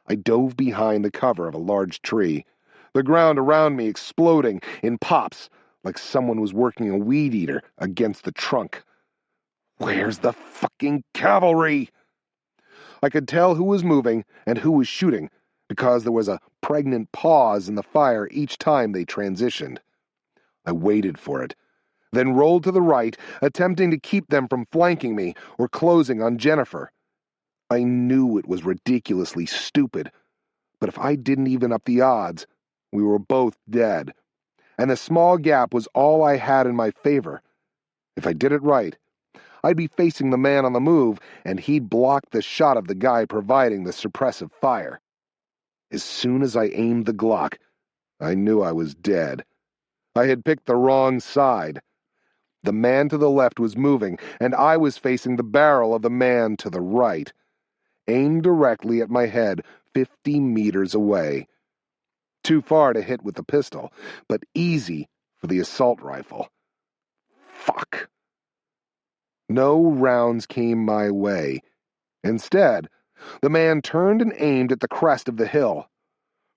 I dove behind the cover of a large tree, the ground around me exploding in pops like someone was working a weed eater against the trunk. Where's the fucking cavalry? I could tell who was moving and who was shooting because there was a pregnant pause in the fire each time they transitioned. I waited for it, then rolled to the right, attempting to keep them from flanking me or closing on Jennifer. I knew it was ridiculously stupid, but if I didn't even up the odds, we were both dead, and the small gap was all I had in my favor. If I did it right, I'd be facing the man on the move, and he'd block the shot of the guy providing the suppressive fire. As soon as I aimed the Glock, I knew I was dead. I had picked the wrong side. The man to the left was moving, and I was facing the barrel of the man to the right, aimed directly at my head 50 meters away. Too far to hit with the pistol, but easy for the assault rifle. Fuck. No rounds came my way. Instead, the man turned and aimed at the crest of the hill.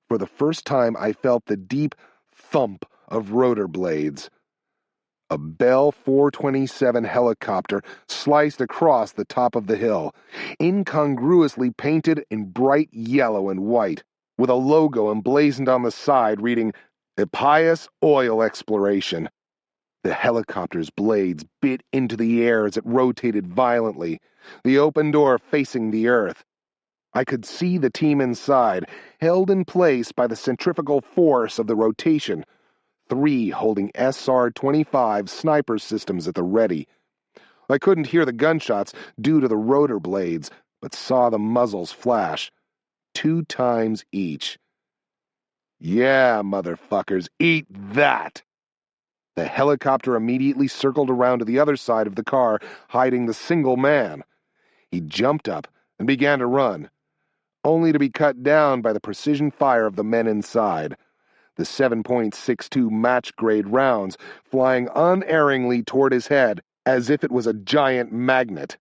For the first time, I felt the deep thump of rotor blades. A Bell 427 helicopter sliced across the top of the hill, incongruously painted in bright yellow and white, with a logo emblazoned on the side reading, "Epias Oil Exploration." The helicopter's blades bit into the air as it rotated violently, the open door facing the earth. I could see the team inside, held in place by the centrifugal force of the rotation, 3 holding SR-25 sniper systems at the ready. I couldn't hear the gunshots due to the rotor blades, but saw the muzzles flash, 2 times each. Yeah, motherfuckers, eat that! The helicopter immediately circled around to the other side of the car, hiding the single man. He jumped up and began to run, only to be cut down by the precision fire of the men inside, the 7.62 match-grade rounds flying unerringly toward his head as if it was a giant magnet.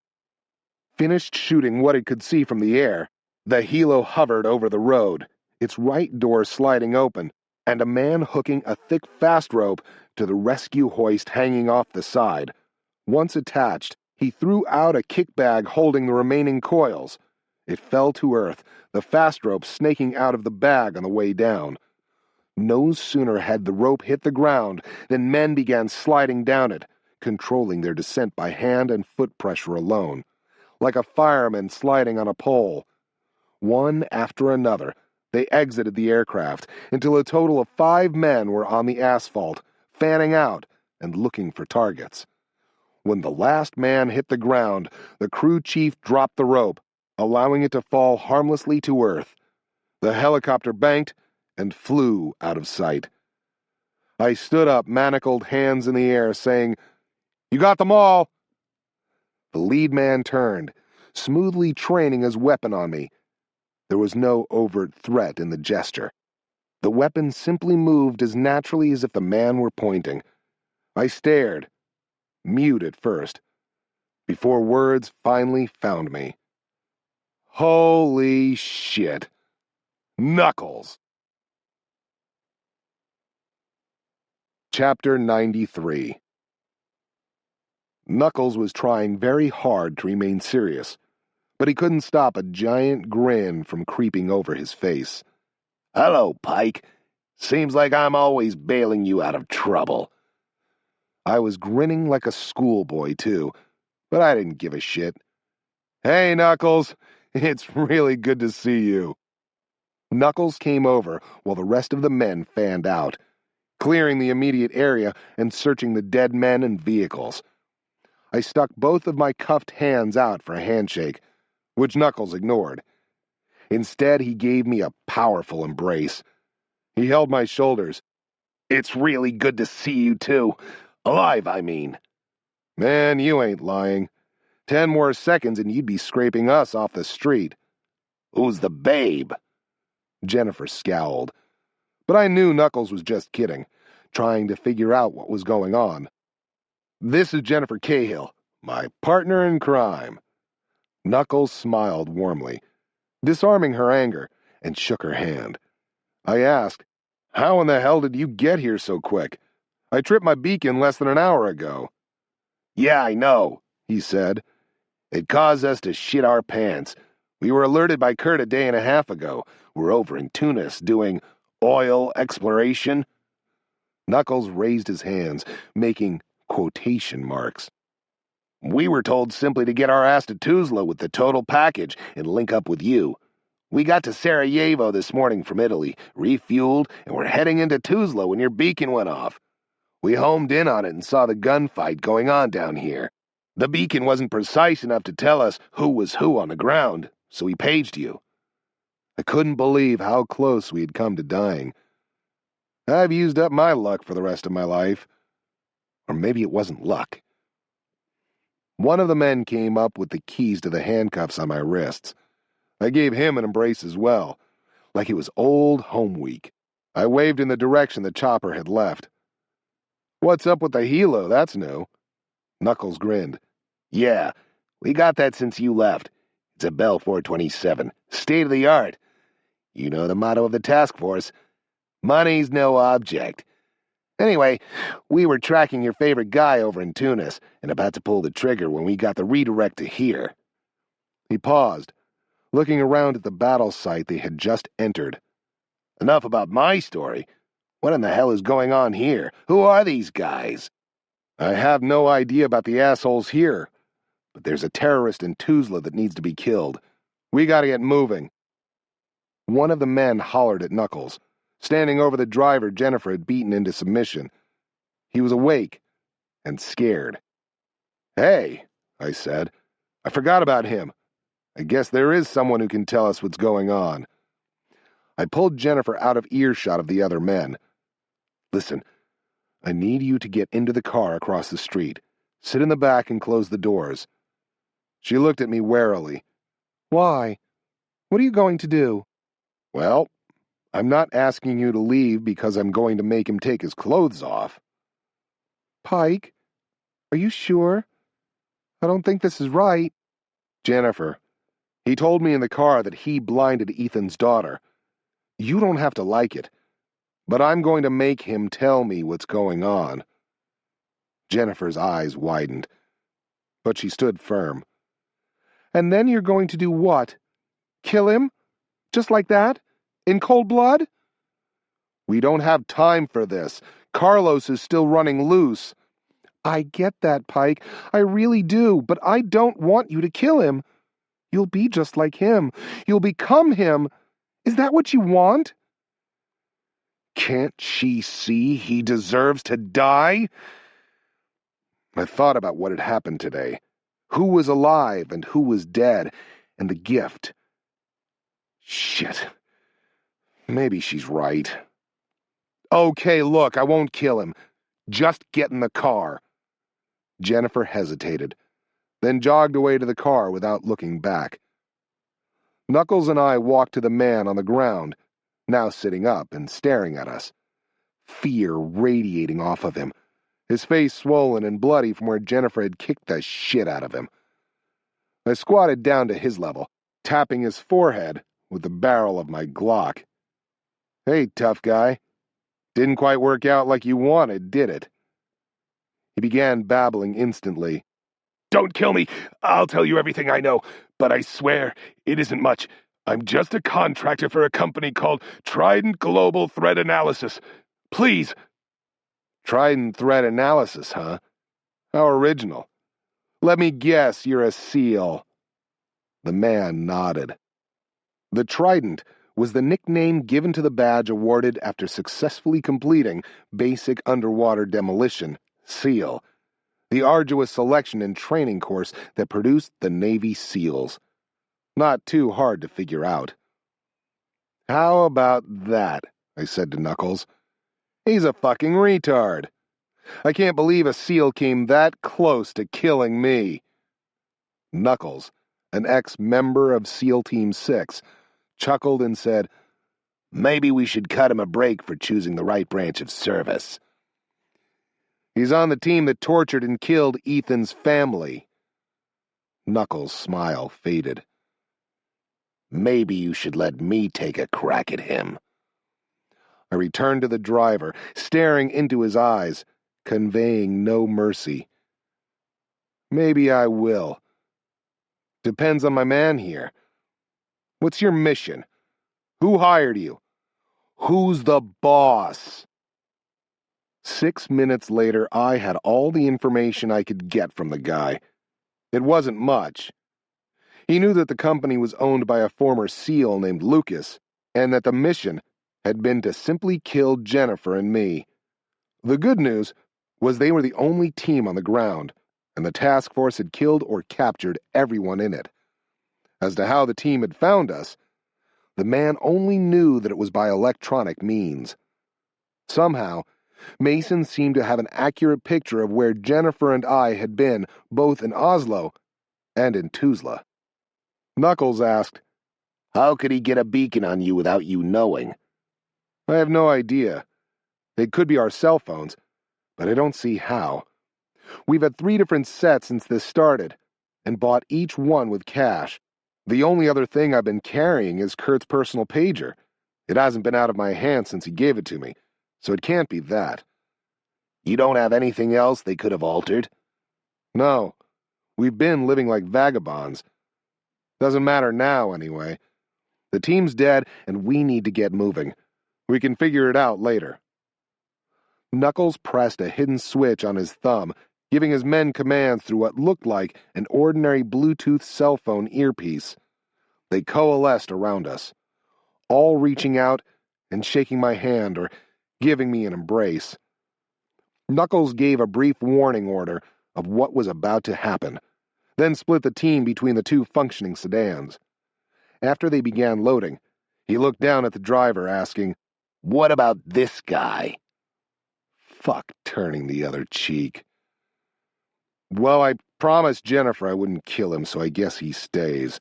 Finished shooting what it could see from the air, the helo hovered over the road, its right door sliding open, and a man hooking a thick fast rope to the rescue hoist hanging off the side. Once attached, he threw out a kick bag holding the remaining coils. It fell to earth, the fast rope snaking out of the bag on the way down. No sooner had the rope hit the ground than men began sliding down it, controlling their descent by hand and foot pressure alone, like a fireman sliding on a pole. One after another, they exited the aircraft until a total of 5 men were on the asphalt, fanning out and looking for targets. When the last man hit the ground, the crew chief dropped the rope, allowing it to fall harmlessly to earth. The helicopter banked and flew out of sight. I stood up, manacled, hands in the air, saying, "You got them all!" The lead man turned, smoothly training his weapon on me. There was no overt threat in the gesture. The weapon simply moved as naturally as if the man were pointing. I stared, mute at first, before words finally found me. Holy shit! Knuckles! Chapter 93. Knuckles was trying very hard to remain serious, but he couldn't stop a giant grin from creeping over his face. "Hello, Pike. Seems like I'm always bailing you out of trouble." I was grinning like a schoolboy, too, but I didn't give a shit. "Hey, Knuckles. It's really good to see you." Knuckles came over while the rest of the men fanned out, clearing the immediate area and searching the dead men and vehicles. I stuck both of my cuffed hands out for a handshake, which Knuckles ignored. Instead, he gave me a powerful embrace. He held my shoulders. "It's really good to see you, too. Alive, I mean." "Man, you ain't lying. 10 more seconds and you'd be scraping us off the street." "Who's the babe?" Jennifer scowled. But I knew Knuckles was just kidding, trying to figure out what was going on. "This is Jennifer Cahill, my partner in crime." Knuckles smiled warmly, disarming her anger, and shook her hand. I asked, "How in the hell did you get here so quick? I tripped my beacon less than an hour ago." "Yeah, I know," he said. "It caused us to shit our pants. We were alerted by Kurt a day and a half ago. We're over in Tunis doing oil exploration." Knuckles raised his hands, making quotation marks. "We were told simply to get our ass to Tuzla with the total package and link up with you. We got to Sarajevo this morning from Italy, refueled, and we're heading into Tuzla when your beacon went off. We homed in on it and saw the gunfight going on down here. The beacon wasn't precise enough to tell us who was who on the ground, so we paged you." I couldn't believe how close we had come to dying. I've used up my luck for the rest of my life. Or maybe it wasn't luck. One of the men came up with the keys to the handcuffs on my wrists. I gave him an embrace as well, like it was old home week. I waved in the direction the chopper had left. "What's up with the helo? That's new." Knuckles grinned. "Yeah, we got that since you left. It's a Bell 427. State of the art. You know the motto of the task force. Money's no object. Anyway, we were tracking your favorite guy over in Tunis and about to pull the trigger when we got the redirect to here." He paused, looking around at the battle site they had just entered. "Enough about my story. What in the hell is going on here? Who are these guys?" "I have no idea about the assholes here, but there's a terrorist in Tuzla that needs to be killed. We gotta get moving." One of the men hollered at Knuckles, standing over the driver Jennifer had beaten into submission. He was awake and scared. "Hey," I said, "I forgot about him. I guess there is someone who can tell us what's going on." I pulled Jennifer out of earshot of the other men. "Listen, I need you to get into the car across the street. Sit in the back and close the doors." She looked at me warily. "Why? What are you going to do?" "Well, I'm not asking you to leave because I'm going to make him take his clothes off." "Pike, are you sure? I don't think this is right." "Jennifer, he told me in the car that he blinded Ethan's daughter. You don't have to like it, but I'm going to make him tell me what's going on." Jennifer's eyes widened, but she stood firm. "And then you're going to do what? Kill him? Just like that? In cold blood? We don't have time for this. Carlos is still running loose. I get that, Pike. I really do, but I don't want you to kill him. You'll be just like him. You'll become him. Is that what you want? Can't she see he deserves to die? I thought about what had happened today. Who was alive and who was dead, and the gift. Shit. Maybe she's right. Okay, look, I won't kill him. Just get in the car. Jennifer hesitated, then jogged away to the car without looking back. Knuckles and I walked to the man on the ground, now sitting up and staring at us. Fear radiating off of him, his face swollen and bloody from where Jennifer had kicked the shit out of him. I squatted down to his level, tapping his forehead with the barrel of my Glock. Hey, tough guy. Didn't quite work out like you wanted, did it? He began babbling instantly. Don't kill me. I'll tell you everything I know, but I swear it isn't much. I'm just a contractor for a company called Trident Global Threat Analysis. Please. Trident Threat Analysis, huh? How original. Let me guess, you're a SEAL. The man nodded. The Trident was the nickname given to the badge awarded after successfully completing basic underwater demolition, SEAL, the arduous selection and training course that produced the Navy SEALs. Not too hard to figure out. How about that? I said to Knuckles. He's a fucking retard. I can't believe a SEAL came that close to killing me. Knuckles, an ex-member of SEAL Team 6, chuckled and said, Maybe we should cut him a break for choosing the right branch of service. He's on the team that tortured and killed Ethan's family. Knuckles' smile faded. Maybe you should let me take a crack at him. I returned to the driver, staring into his eyes, conveying no mercy. Maybe I will. Depends on my man here. What's your mission? Who hired you? Who's the boss? 6 minutes later, I had all the information I could get from the guy. It wasn't much. He knew that the company was owned by a former SEAL named Lucas, and that the mission had been to simply kill Jennifer and me. The good news was they were the only team on the ground, and the task force had killed or captured everyone in it. As to how the team had found us, the man only knew that it was by electronic means. Somehow, Mason seemed to have an accurate picture of where Jennifer and I had been, both in Oslo and in Tuzla. Knuckles asked, How could he get a beacon on you without you knowing? I have no idea. They could be our cell phones, but I don't see how. We've had 3 different sets since this started, and bought each one with cash. The only other thing I've been carrying is Kurt's personal pager. It hasn't been out of my hands since he gave it to me, so it can't be that. You don't have anything else they could have altered? No. We've been living like vagabonds. Doesn't matter now, anyway. The team's dead, and we need to get moving. We can figure it out later. Knuckles pressed a hidden switch on his thumb, giving his men commands through what looked like an ordinary Bluetooth cell phone earpiece. They coalesced around us, all reaching out and shaking my hand or giving me an embrace. Knuckles gave a brief warning order of what was about to happen, then split the team between the 2 functioning sedans. After they began loading, he looked down at the driver, asking, What about this guy? Fuck turning the other cheek. Well, I promised Jennifer I wouldn't kill him, so I guess he stays.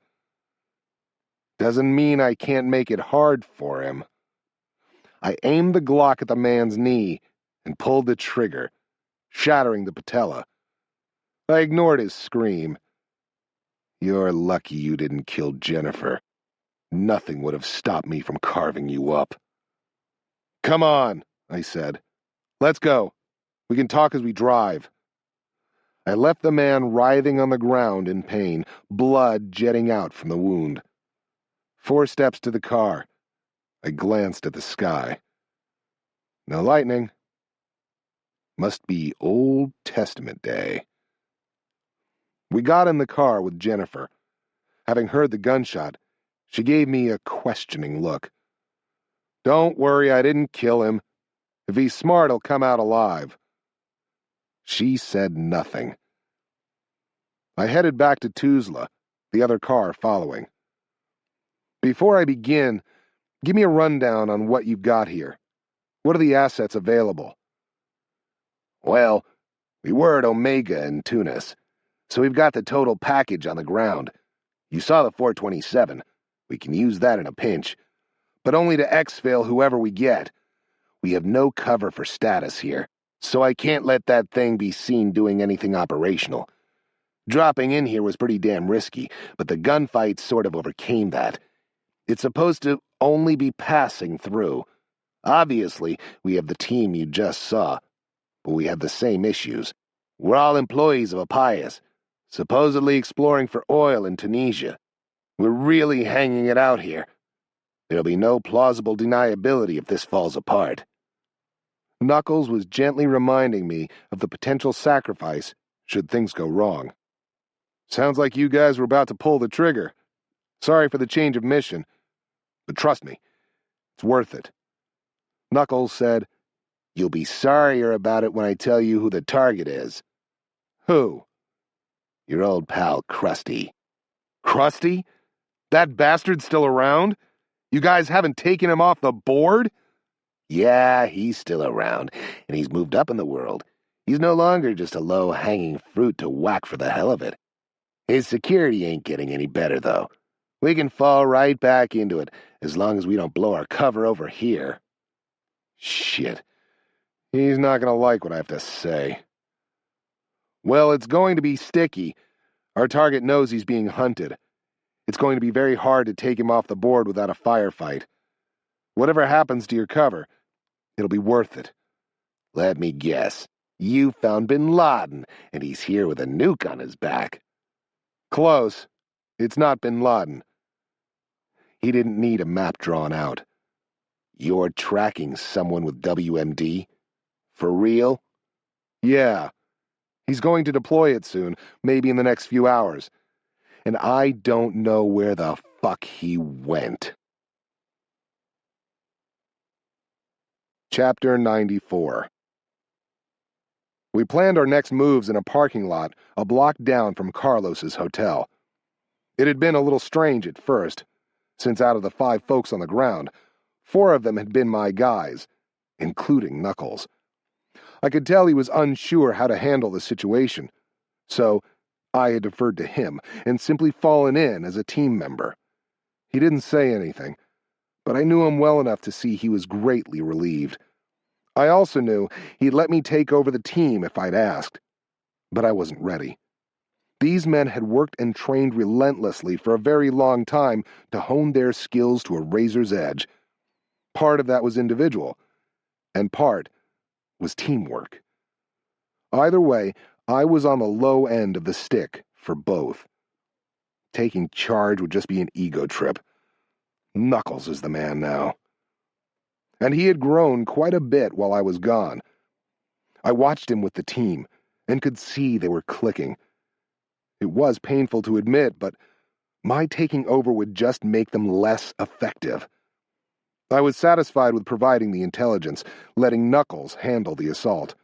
Doesn't mean I can't make it hard for him. I aimed the Glock at the man's knee and pulled the trigger, shattering the patella. I ignored his scream. You're lucky you didn't kill Jennifer. Nothing would have stopped me from carving you up. Come on, I said. Let's go. We can talk as we drive. I left the man writhing on the ground in pain, blood jetting out from the wound. 4 steps to the car. I glanced at the sky. No lightning. Must be Old Testament day. We got in the car with Jennifer. Having heard the gunshot, she gave me a questioning look. Don't worry, I didn't kill him. If he's smart, he'll come out alive. She said nothing. I headed back to Tuzla, the other car following. Before I begin, give me a rundown on what you've got here. What are the assets available? Well, we were at Omega in Tunis, so we've got the total package on the ground. You saw the 427. We can use that in a pinch, but only to exfil whoever we get. We have no cover for status here, so I can't let that thing be seen doing anything operational. Dropping in here was pretty damn risky, but the gunfight sort of overcame that. It's supposed to only be passing through. Obviously, we have the team you just saw, but we have the same issues. We're all employees of Appius, supposedly exploring for oil in Tunisia. We're really hanging it out here. There'll be no plausible deniability if this falls apart. Knuckles was gently reminding me of the potential sacrifice should things go wrong. Sounds like you guys were about to pull the trigger. Sorry for the change of mission, but trust me, it's worth it. Knuckles said, You'll be sorrier about it when I tell you who the target is. Who? Your old pal, Krusty. Krusty? That bastard's still around? You guys haven't taken him off the board? Yeah, he's still around, and he's moved up in the world. He's no longer just a low-hanging fruit to whack for the hell of it. His security ain't getting any better, though. We can fall right back into it, as long as we don't blow our cover over here. Shit. He's not gonna like what I have to say. Well, it's going to be sticky. Our target knows he's being hunted. It's going to be very hard to take him off the board without a firefight. Whatever happens to your cover, it'll be worth it. Let me guess. You found Bin Laden, and he's here with a nuke on his back. Close. It's not Bin Laden. He didn't need a map drawn out. You're tracking someone with WMD? For real? Yeah. He's going to deploy it soon, maybe in the next few hours. And I don't know where the fuck he went. Chapter 94. We planned our next moves in a parking lot a block down from Carlos's hotel. It had been a little strange at first, since out of the 5 folks on the ground, 4 of them had been my guys, including Knuckles. I could tell he was unsure how to handle the situation, so I had deferred to him and simply fallen in as a team member. He didn't say anything, but I knew him well enough to see he was greatly relieved. I also knew he'd let me take over the team if I'd asked, but I wasn't ready. These men had worked and trained relentlessly for a very long time to hone their skills to a razor's edge. Part of that was individual, and part was teamwork. Either way, I was on the low end of the stick for both. Taking charge would just be an ego trip. Knuckles is the man now. And he had grown quite a bit while I was gone. I watched him with the team and could see they were clicking. It was painful to admit, but my taking over would just make them less effective. I was satisfied with providing the intelligence, letting Knuckles handle the assault.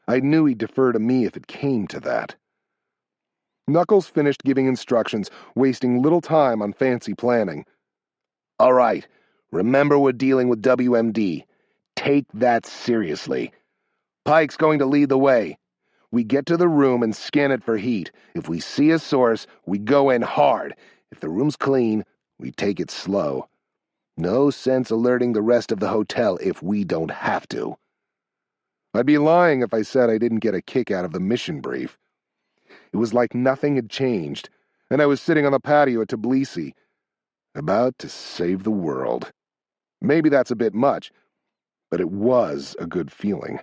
I knew he'd defer to me if it came to that. Knuckles finished giving instructions, wasting little time on fancy planning. All right, remember we're dealing with WMD. Take that seriously. Pike's going to lead the way. We get to the room and scan it for heat. If we see a source, we go in hard. If the room's clean, we take it slow. No sense alerting the rest of the hotel if we don't have to. I'd be lying if I said I didn't get a kick out of the mission brief. It was like nothing had changed, and I was sitting on the patio at Tbilisi, about to save the world. Maybe that's a bit much, but it was a good feeling.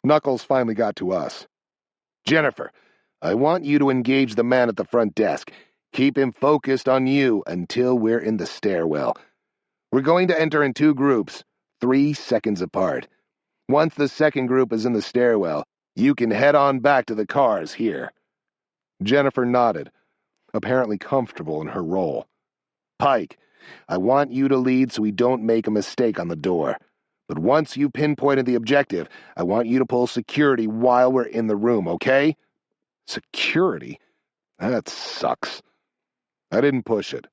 Knuckles finally got to us. Jennifer, I want you to engage the man at the front desk. Keep him focused on you until we're in the stairwell. We're going to enter in 2 groups, 3 seconds apart. Once the second group is in the stairwell, you can head on back to the cars here." Jennifer nodded, apparently comfortable in her role. "Pike, I want you to lead so we don't make a mistake on the door. But once you pinpointed the objective, I want you to pull security while we're in the room, okay?" Security? That sucks. I didn't push it.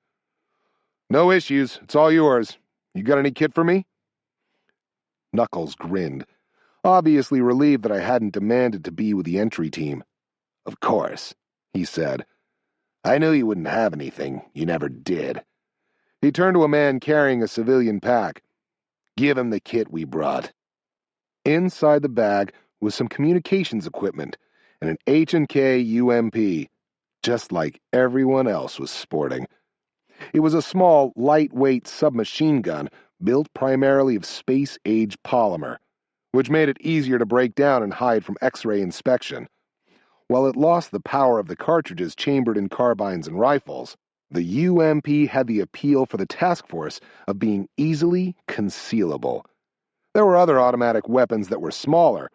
"No issues. It's all yours. You got any kit for me?" Knuckles grinned, obviously relieved that I hadn't demanded to be with the entry team. "Of course," he said. "I knew you wouldn't have anything. You never did." He turned to a man carrying a civilian pack. "Give him the kit we brought." Inside the bag was some communications equipment and an H&K UMP, just like everyone else was sporting. It was a small, lightweight submachine gun built primarily of space-age polymer, which made it easier to break down and hide from X-ray inspection. While it lost the power of the cartridges chambered in carbines and rifles, the UMP had the appeal for the task force of being easily concealable. There were other automatic weapons that were smaller,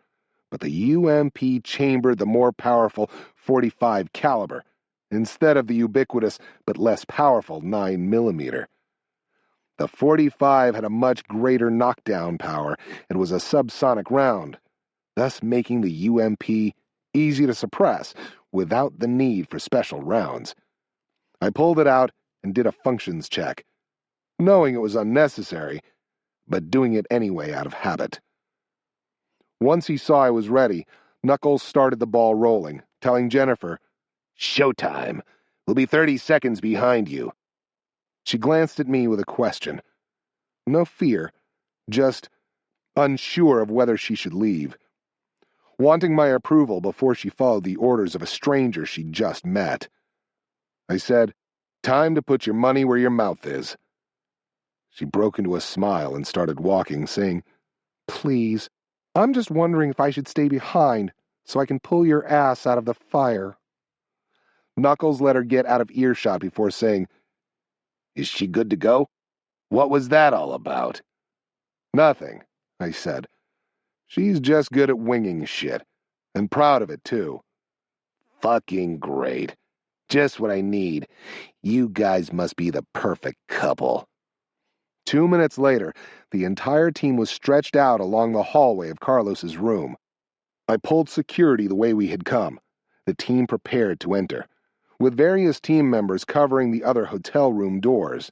but the UMP chambered the more powerful .45 caliber instead of the ubiquitous but less powerful 9mm. The .45 had a much greater knockdown power and was a subsonic round, thus making the UMP easy to suppress without the need for special rounds. I pulled it out and did a functions check, knowing it was unnecessary, but doing it anyway out of habit. Once he saw I was ready, Knuckles started the ball rolling, telling Jennifer, "Showtime. We'll be 30 seconds behind you." She glanced at me with a question. No fear, just unsure of whether she should leave. Wanting my approval before she followed the orders of a stranger she'd just met. I said, "Time to put your money where your mouth is." She broke into a smile and started walking, saying, "Please, I'm just wondering if I should stay behind so I can pull your ass out of the fire." Knuckles let her get out of earshot before saying, "Is she good to go? What was that all about?" "Nothing," I said. "She's just good at winging shit, and proud of it, too." "Fucking great. Just what I need. You guys must be the perfect couple." 2 minutes later, the entire team was stretched out along the hallway of Carlos's room. I pulled security the way we had come, the team prepared to enter, with various team members covering the other hotel room doors.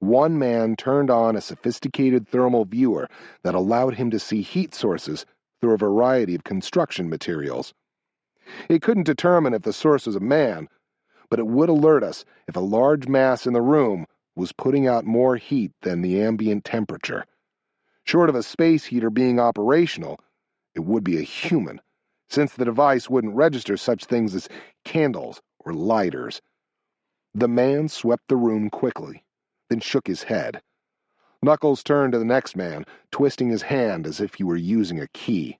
One man turned on a sophisticated thermal viewer that allowed him to see heat sources through a variety of construction materials. It couldn't determine if the source was a man, but it would alert us if a large mass in the room was putting out more heat than the ambient temperature. Short of a space heater being operational, it would be a human, since the device wouldn't register such things as candles or lighters. The man swept the room quickly, then shook his head. Knuckles turned to the next man, twisting his hand as if he were using a key.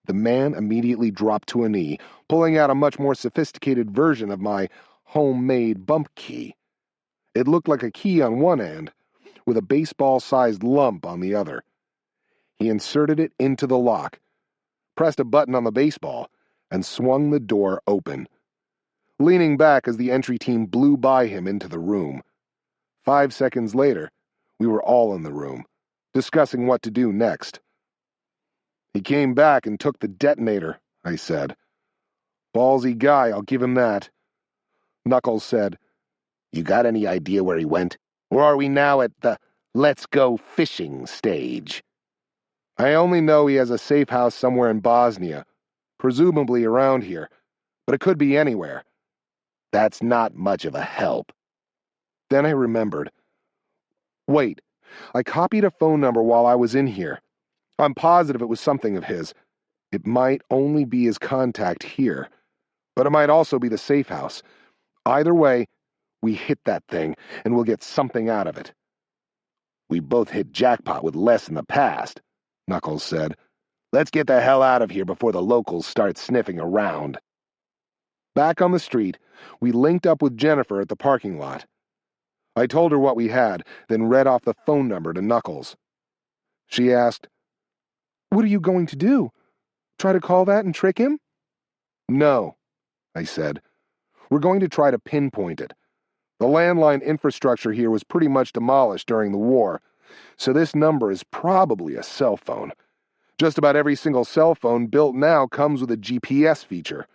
The man immediately dropped to a knee, pulling out a much more sophisticated version of my homemade bump key. It looked like a key on one end, with a baseball-sized lump on the other. He inserted it into the lock, pressed a button on the baseball, and swung the door open, leaning back as the entry team blew by him into the room. 5 seconds later, we were all in the room, discussing what to do next. "He came back and took the detonator," I said. "Ballsy guy, I'll give him that." Knuckles said, "You got any idea where he went? Or are we now at the let's go fishing stage?" "I only know he has a safe house somewhere in Bosnia, presumably around here, but it could be anywhere." "That's not much of a help." Then I remembered. Wait, I copied a phone number while I was in here. I'm positive it was something of his. It might only be his contact here, but it might also be the safe house. Either way, we hit that thing, and we'll get something out of it. "We both hit jackpot with less in the past," Knuckles said. "Let's get the hell out of here before the locals start sniffing around." Back on the street, we linked up with Jennifer at the parking lot. I told her what we had, then read off the phone number to Knuckles. She asked, "What are you going to do? Try to call that and trick him?" "No," I said. "We're going to try to pinpoint it. The landline infrastructure here was pretty much demolished during the war, so this number is probably a cell phone. Just about every single cell phone built now comes with a GPS feature.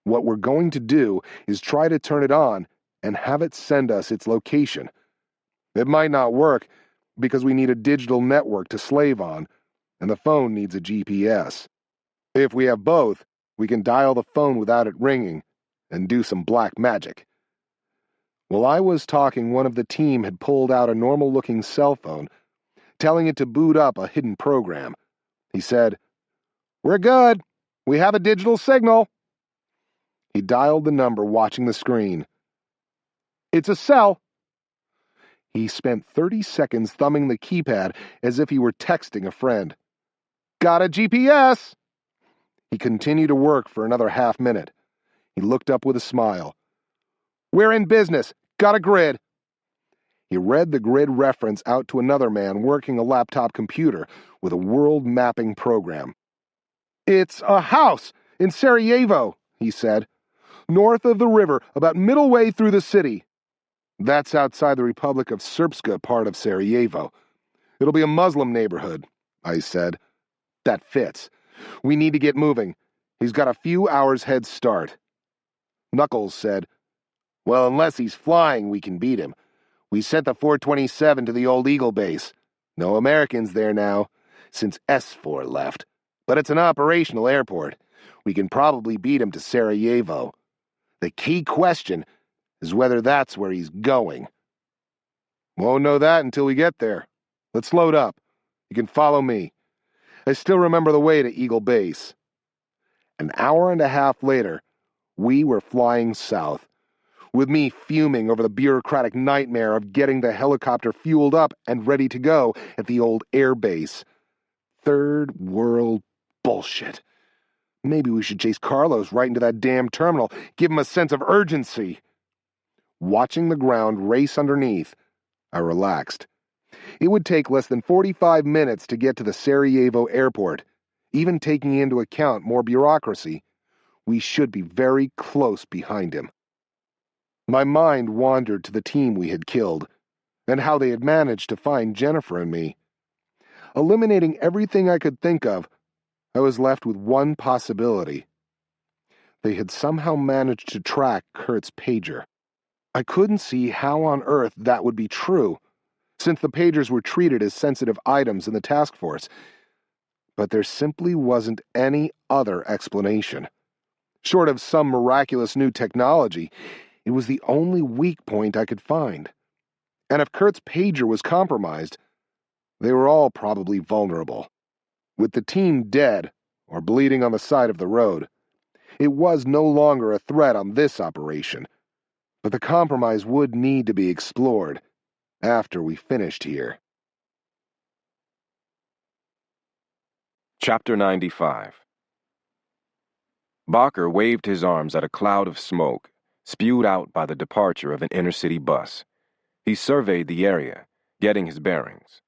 What we're going to do is try to turn it on and have it send us its location. It might not work because we need a digital network to slave on, and the phone needs a GPS. If we have both, we can dial the phone without it ringing and do some black magic." While I was talking, one of the team had pulled out a normal-looking cell phone, telling it to boot up a hidden program. He said, "We're good. We have a digital signal." He dialed the number, watching the screen. "It's a cell." He spent 30 seconds thumbing the keypad as if he were texting a friend. "Got a GPS." He continued to work for another half-minute. He looked up with a smile. "We're in business. Got a grid." He read the grid reference out to another man working a laptop computer with a world mapping program. "It's a house in Sarajevo," he said. "North of the river, about middle way through the city." "That's outside the Republic of Srpska part of Sarajevo. It'll be a Muslim neighborhood," I said. "That fits. We need to get moving. He's got a few hours head start." Knuckles said, "Well, unless he's flying, we can beat him. We sent the 427 to the old Eagle base. No Americans there now, since S4 left. But it's an operational airport. We can probably beat him to Sarajevo. The key question is whether that's where he's going." "Won't know that until we get there. Let's load up. You can follow me. I still remember the way to Eagle Base." An hour and a half later, we were flying south, with me fuming over the bureaucratic nightmare of getting the helicopter fueled up and ready to go at the old air base. Third world bullshit. Maybe we should chase Carlos right into that damn terminal, give him a sense of urgency. Watching the ground race underneath, I relaxed. It would take less than 45 minutes to get to the Sarajevo airport. Even taking into account more bureaucracy, we should be very close behind him. My mind wandered to the team we had killed, and how they had managed to find Jennifer and me. Eliminating everything I could think of, I was left with one possibility. They had somehow managed to track Kurt's pager. I couldn't see how on earth that would be true, since the pagers were treated as sensitive items in the task force. But there simply wasn't any other explanation. Short of some miraculous new technology, it was the only weak point I could find. And if Kurt's pager was compromised, they were all probably vulnerable. With the team dead, or bleeding on the side of the road, it was no longer a threat on this operation. But the compromise would need to be explored after we finished here. Chapter 95. Barker waved his arms at a cloud of smoke, spewed out by the departure of an inner-city bus. He surveyed the area, getting his bearings.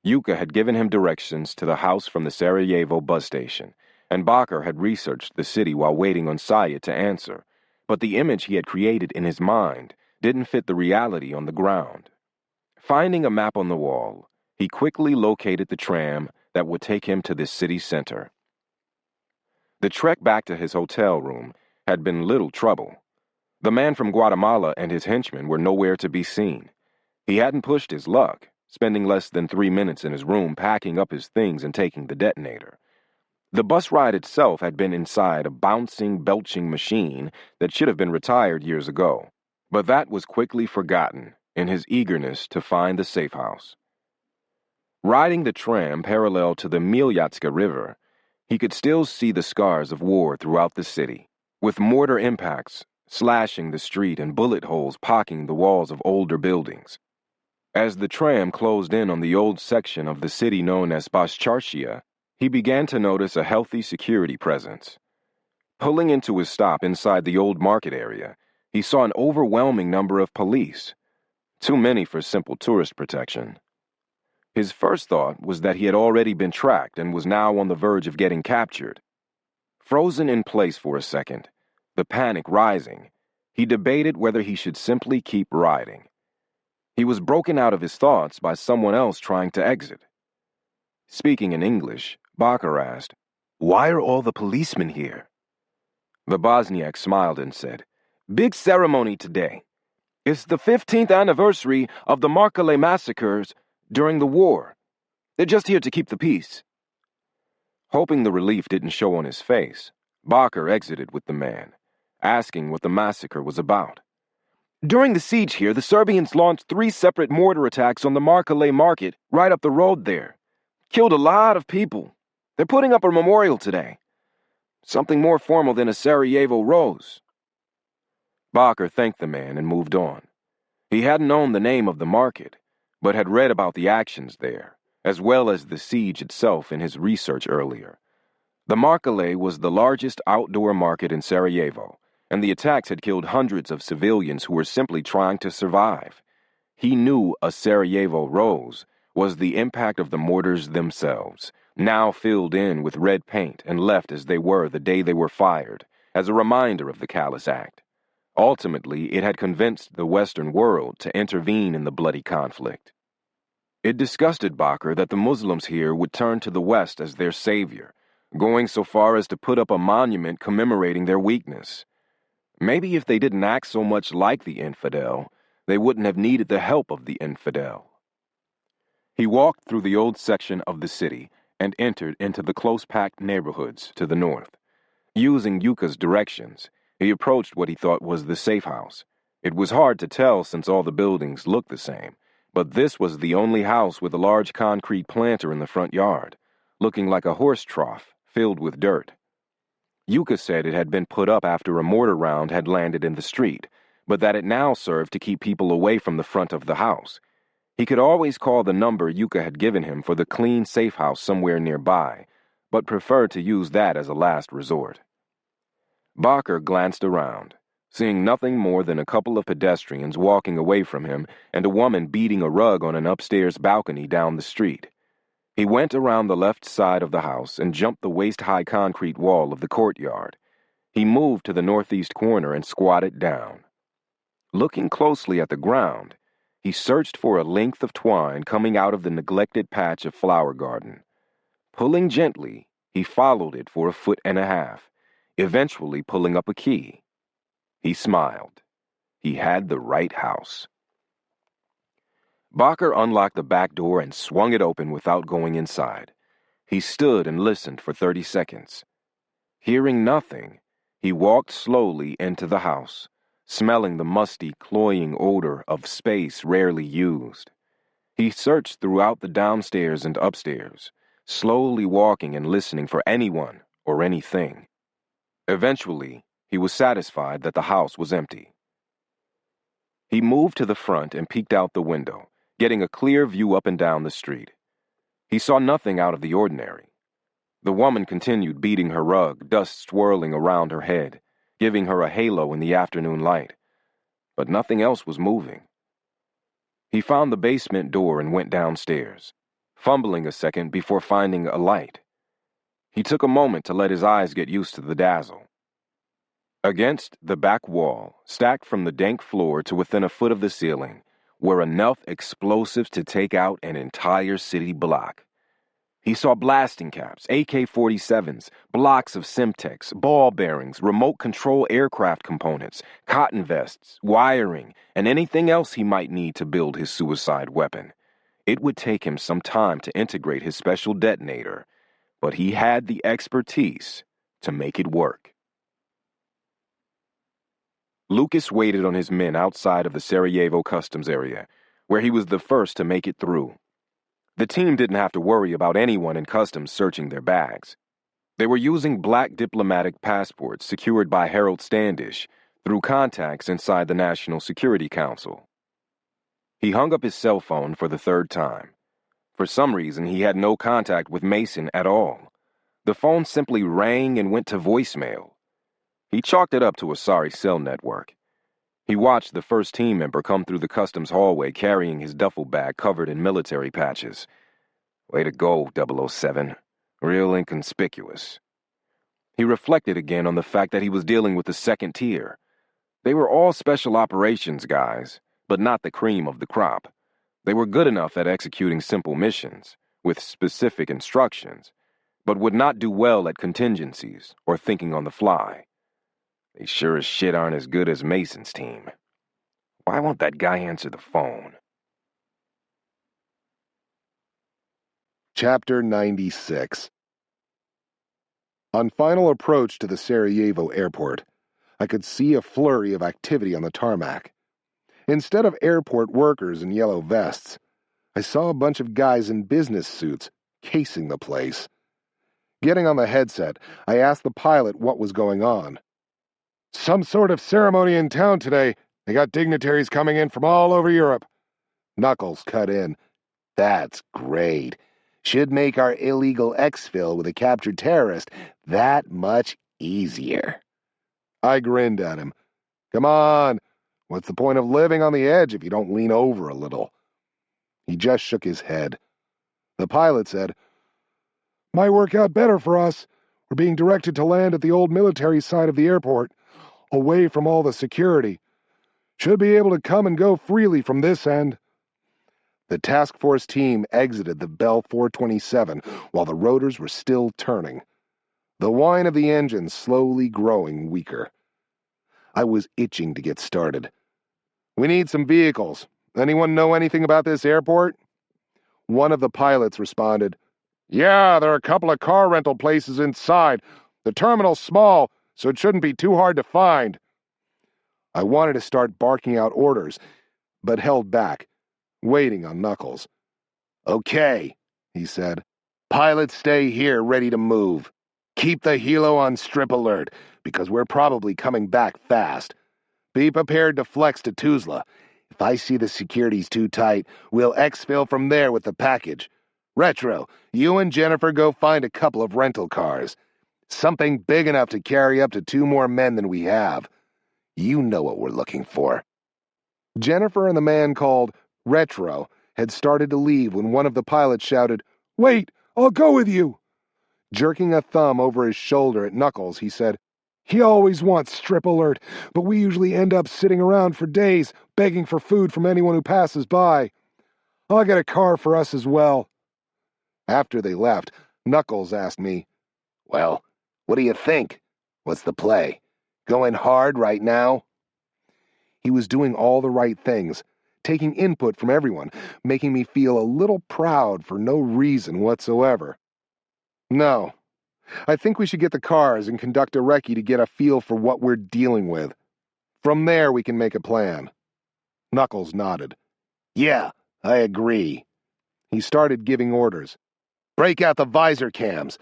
Yuka had given him directions to the house from the Sarajevo bus station, and Barker had researched the city while waiting on Syed to answer, but the image he had created in his mind didn't fit the reality on the ground. Finding a map on the wall, he quickly located the tram that would take him to the city center. The trek back to his hotel room had been little trouble. The man from Guatemala and his henchmen were nowhere to be seen. He hadn't pushed his luck, spending less than 3 minutes in his room packing up his things and taking the detonator. The bus ride itself had been inside a bouncing, belching machine that should have been retired years ago, but that was quickly forgotten in his eagerness to find the safe house. Riding the tram parallel to the Miljatska River, he could still see the scars of war throughout the city, with mortar impacts slashing the street and bullet holes pocking the walls of older buildings. As the tram closed in on the old section of the city known as Bascharchia, he began to notice a healthy security presence. Pulling into his stop inside the old market area, he saw an overwhelming number of police, too many for simple tourist protection. His first thought was that he had already been tracked and was now on the verge of getting captured. Frozen in place for a second, the panic rising, he debated whether he should simply keep riding. He was broken out of his thoughts by someone else trying to exit. Speaking in English, Barker asked, "Why are all the policemen here?" The Bosniak smiled and said, "Big ceremony today. It's the 15th anniversary of the Markale massacres during the war. They're just here to keep the peace." Hoping the relief didn't show on his face, Barker exited with the man, asking what the massacre was about. "During the siege here, the Serbians launched 3 separate mortar attacks on the Markale market right up the road there. Killed a lot of people. They're putting up a memorial today. Something more formal than a Sarajevo rose." Barker thanked the man and moved on. He hadn't known the name of the market, but had read about the actions there, as well as the siege itself in his research earlier. The Markale was the largest outdoor market in Sarajevo, and the attacks had killed hundreds of civilians who were simply trying to survive. He knew a Sarajevo rose was the impact of the mortars themselves, now filled in with red paint and left as they were the day they were fired, as a reminder of the callous act. Ultimately, it had convinced the Western world to intervene in the bloody conflict. It disgusted Barker that the Muslims here would turn to the West as their savior, going so far as to put up a monument commemorating their weakness. Maybe if they didn't act so much like the infidel, they wouldn't have needed the help of the infidel. He walked through the old section of the city and entered into the close-packed neighborhoods to the north. Using Yuka's directions, he approached what he thought was the safe house. It was hard to tell since all the buildings looked the same, but this was the only house with a large concrete planter in the front yard, looking like a horse trough filled with dirt. Yuka said it had been put up after a mortar round had landed in the street, but that it now served to keep people away from the front of the house. He could always call the number Yuka had given him for the clean safe house somewhere nearby, but preferred to use that as a last resort. Barker glanced around, seeing nothing more than a couple of pedestrians walking away from him and a woman beating a rug on an upstairs balcony down the street. He went around the left side of the house and jumped the waist-high concrete wall of the courtyard. He moved to the northeast corner and squatted down. Looking closely at the ground, he searched for a length of twine coming out of the neglected patch of flower garden. Pulling gently, he followed it for 1.5 feet, eventually pulling up a key. He smiled. He had the right house. Barker unlocked the back door and swung it open without going inside. He stood and listened for 30 seconds. Hearing nothing, he walked slowly into the house, smelling the musty, cloying odor of space rarely used. He searched throughout the downstairs and upstairs, slowly walking and listening for anyone or anything. Eventually, he was satisfied that the house was empty. He moved to the front and peeked out the window, getting a clear view up and down the street. He saw nothing out of the ordinary. The woman continued beating her rug, dust swirling around her head, giving her a halo in the afternoon light. But nothing else was moving. He found the basement door and went downstairs, fumbling a second before finding a light. He took a moment to let his eyes get used to the dazzle. Against the back wall, stacked from the dank floor to within 1 foot of the ceiling, were enough explosives to take out an entire city block. He saw blasting caps, AK-47s, blocks of Semtex, ball bearings, remote control aircraft components, cotton vests, wiring, and anything else he might need to build his suicide weapon. It would take him some time to integrate his special detonator, but he had the expertise to make it work. Lucas waited on his men outside of the Sarajevo customs area, where he was the first to make it through. The team didn't have to worry about anyone in customs searching their bags. They were using black diplomatic passports secured by Harold Standish through contacts inside the National Security Council. He hung up his cell phone for the 3rd time. For some reason, he had no contact with Mason at all. The phone simply rang and went to voicemail. He chalked it up to a sorry cell network. He watched the first team member come through the customs hallway carrying his duffel bag covered in military patches. Way to go, 007. Real inconspicuous. He reflected again on the fact that he was dealing with the second tier. They were all special operations guys, but not the cream of the crop. They were good enough at executing simple missions, with specific instructions, but would not do well at contingencies or thinking on the fly. They sure as shit aren't as good as Mason's team. Why won't that guy answer the phone? Chapter 96. On final approach to the Sarajevo airport, I could see a flurry of activity on the tarmac. Instead of airport workers in yellow vests, I saw a bunch of guys in business suits casing the place. Getting on the headset, I asked the pilot what was going on. Some sort of ceremony in town today. They got dignitaries coming in from all over Europe. Knuckles cut in. That's great. Should make our illegal exfil with a captured terrorist that much easier. I grinned at him. Come on. What's the point of living on the edge if you don't lean over a little? He just shook his head. The pilot said, Might work out better for us. We're being directed to land at the old military side of the airport, away from all the security. Should be able to come and go freely from this end. The task force team exited the Bell 427 while the rotors were still turning, the whine of the engine slowly growing weaker. I was itching to get started. We need some vehicles. Anyone know anything about this airport? One of the pilots responded, Yeah, there are a couple of car rental places inside. The terminal's small, so it shouldn't be too hard to find. I wanted to start barking out orders, but held back, waiting on Knuckles. Okay, he said. Pilots stay here ready to move. Keep the helo on strip alert, because we're probably coming back fast. Be prepared to flex to Tuzla. If I see the security's too tight, we'll exfil from there with the package. Retro, you and Jennifer go find a couple of rental cars. Something big enough to carry up to 2 more men than we have. You know what we're looking for. Jennifer and the man called Retro had started to leave when one of the pilots shouted, Wait, I'll go with you. Jerking a thumb over his shoulder at Knuckles, he said, He always wants strip alert, but we usually end up sitting around for days begging for food from anyone who passes by. I'll get a car for us as well. After they left, Knuckles asked me, Well, what do you think? What's the play? Going hard right now? He was doing all the right things, taking input from everyone, making me feel a little proud for no reason whatsoever. No. I think we should get the cars and conduct a recce to get a feel for what we're dealing with. From there, we can make a plan. Knuckles nodded. Yeah, I agree. He started giving orders. Break out the visor cams.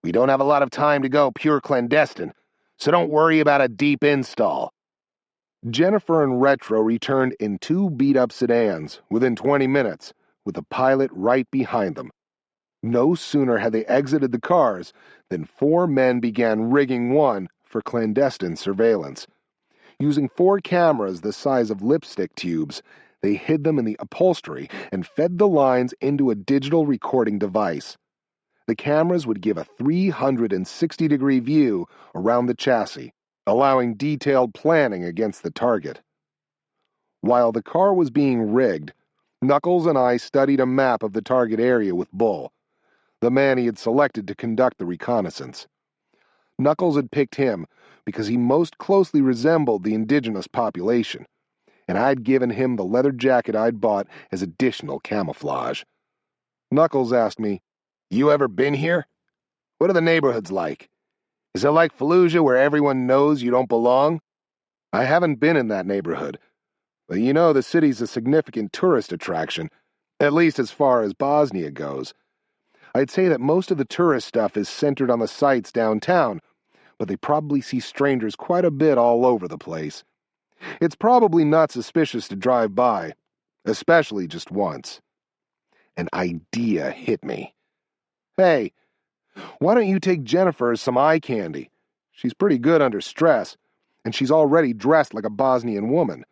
We don't have a lot of time to go pure clandestine, so don't worry about a deep install. Jennifer and Retro returned in 2 beat-up sedans within 20 minutes, with the pilot right behind them. No sooner had they exited the cars than 4 men began rigging one for clandestine surveillance. Using 4 cameras the size of lipstick tubes, they hid them in the upholstery and fed the lines into a digital recording device. The cameras would give a 360-degree view around the chassis, allowing detailed planning against the target. While the car was being rigged, Knuckles and I studied a map of the target area with Bull, the man he had selected to conduct the reconnaissance. Knuckles had picked him because he most closely resembled the indigenous population, and I'd given him the leather jacket I'd bought as additional camouflage. Knuckles asked me, You ever been here? What are the neighborhoods like? Is it like Fallujah where everyone knows you don't belong? I haven't been in that neighborhood, but you know the city's a significant tourist attraction, at least as far as Bosnia goes. I'd say that most of the tourist stuff is centered on the sites downtown, but they probably see strangers quite a bit all over the place. It's probably not suspicious to drive by, especially just once. An idea hit me. Hey, why don't you take Jennifer some eye candy? She's pretty good under stress, and she's already dressed like a Bosnian woman.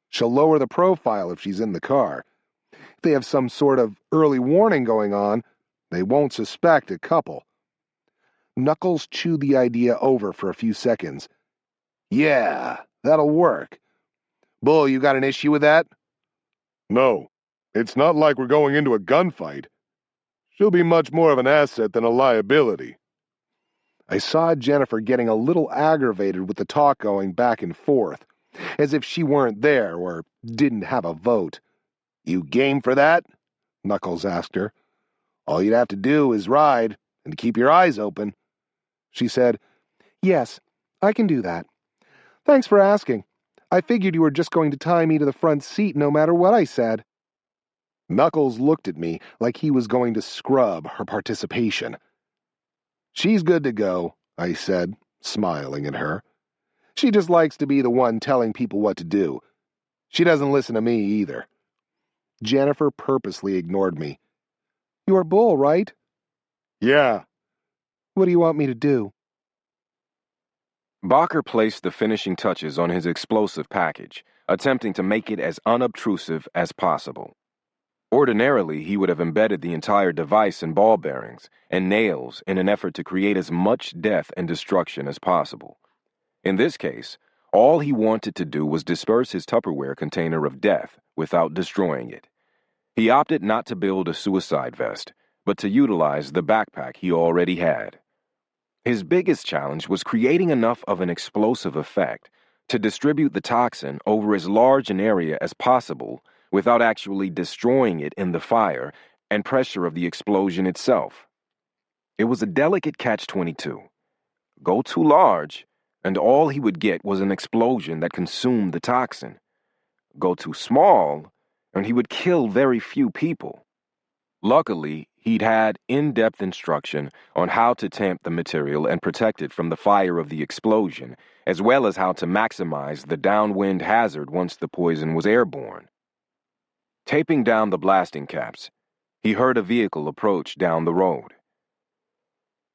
She'll lower the profile if she's in the car. If they have some sort of early warning going on, they won't suspect a couple. Knuckles chewed the idea over for a few seconds. Yeah, that'll work. Bull, you got an issue with that? No, it's not like we're going into a gunfight. She'll be much more of an asset than a liability. I saw Jennifer getting a little aggravated with the talk going back and forth, as if she weren't there or didn't have a vote. You game for that? Knuckles asked her. All you'd have to do is ride and keep your eyes open. She said, Yes, I can do that. Thanks for asking. I figured you were just going to tie me to the front seat no matter what I said. Knuckles looked at me like he was going to scrub her participation. She's good to go, I said, smiling at her. She just likes to be the one telling people what to do. She doesn't listen to me either. Jennifer purposely ignored me. You're Bull, right? Yeah. What do you want me to do? Bakker placed the finishing touches on his explosive package, attempting to make it as unobtrusive as possible. Ordinarily, he would have embedded the entire device in ball bearings and nails in an effort to create as much death and destruction as possible. In this case, all he wanted to do was disperse his Tupperware container of death without destroying it. He opted not to build a suicide vest, but to utilize the backpack he already had. His biggest challenge was creating enough of an explosive effect to distribute the toxin over as large an area as possible without actually destroying it in the fire and pressure of the explosion itself. It was a delicate catch-22. Go too large, and all he would get was an explosion that consumed the toxin. Go too small, and he would kill very few people. Luckily, he'd had in-depth instruction on how to tamp the material and protect it from the fire of the explosion, as well as how to maximize the downwind hazard once the poison was airborne. Taping down the blasting caps, he heard a vehicle approach down the road.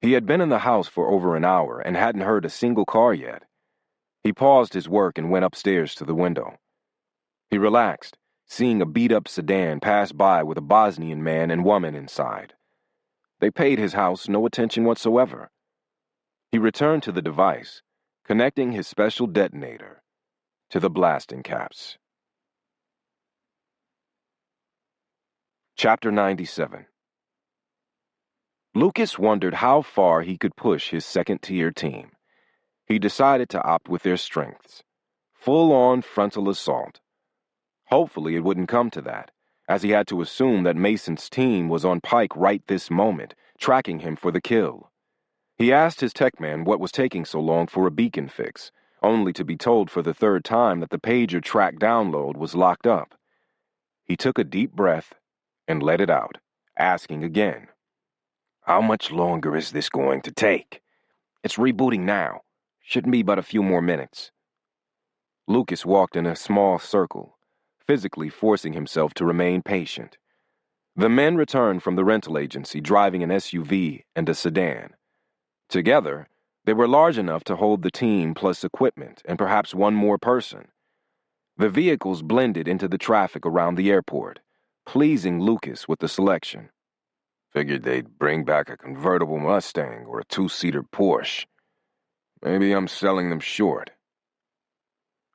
He had been in the house for over an hour and hadn't heard a single car yet. He paused his work and went upstairs to the window. He relaxed, seeing a beat-up sedan pass by with a Bosnian man and woman inside. They paid his house no attention whatsoever. He returned to the device, connecting his special detonator to the blasting caps. Chapter 97. Lucas wondered how far he could push his second-tier team. He decided to opt with their strengths. Full-on frontal assault. Hopefully it wouldn't come to that, as he had to assume that Mason's team was on Pike right this moment, tracking him for the kill. He asked his tech man what was taking so long for a beacon fix, only to be told for the third time that the pager track download was locked up. He took a deep breath and let it out, asking again, "How much longer is this going to take?" "It's rebooting now. Shouldn't be but a few more minutes." Lucas walked in a small circle, physically forcing himself to remain patient. The men returned from the rental agency driving an SUV and a sedan. Together, they were large enough to hold the team plus equipment and perhaps one more person. The vehicles blended into the traffic around the airport, pleasing Lucas with the selection. Figured they'd bring back a convertible Mustang or a two-seater Porsche. Maybe I'm selling them short.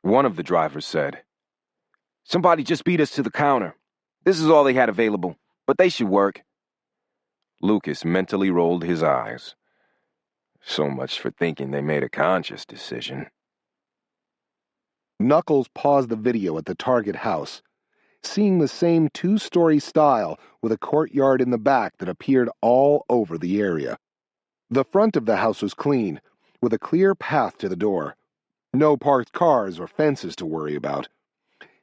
One of the drivers said, "Somebody just beat us to the counter. This is all they had available, but they should work." Lucas mentally rolled his eyes. So much for thinking they made a conscious decision. Knuckles paused the video at the target house, seeing the same two-story style with a courtyard in the back that appeared all over the area. The front of the house was clean, with a clear path to the door. No parked cars or fences to worry about.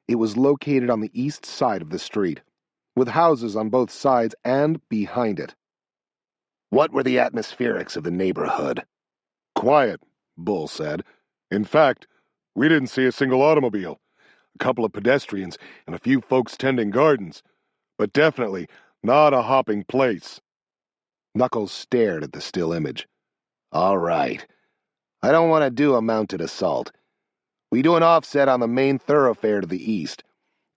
It was located on the east side of the street, with houses on both sides and behind it. What were the atmospherics of the neighborhood? Quiet, Bull said. In fact, we didn't see a single automobile. A couple of pedestrians and a few folks tending gardens, but definitely not a hopping place. Knuckles stared at the still image. All right. I don't want to do a mounted assault. We do an offset on the main thoroughfare to the east,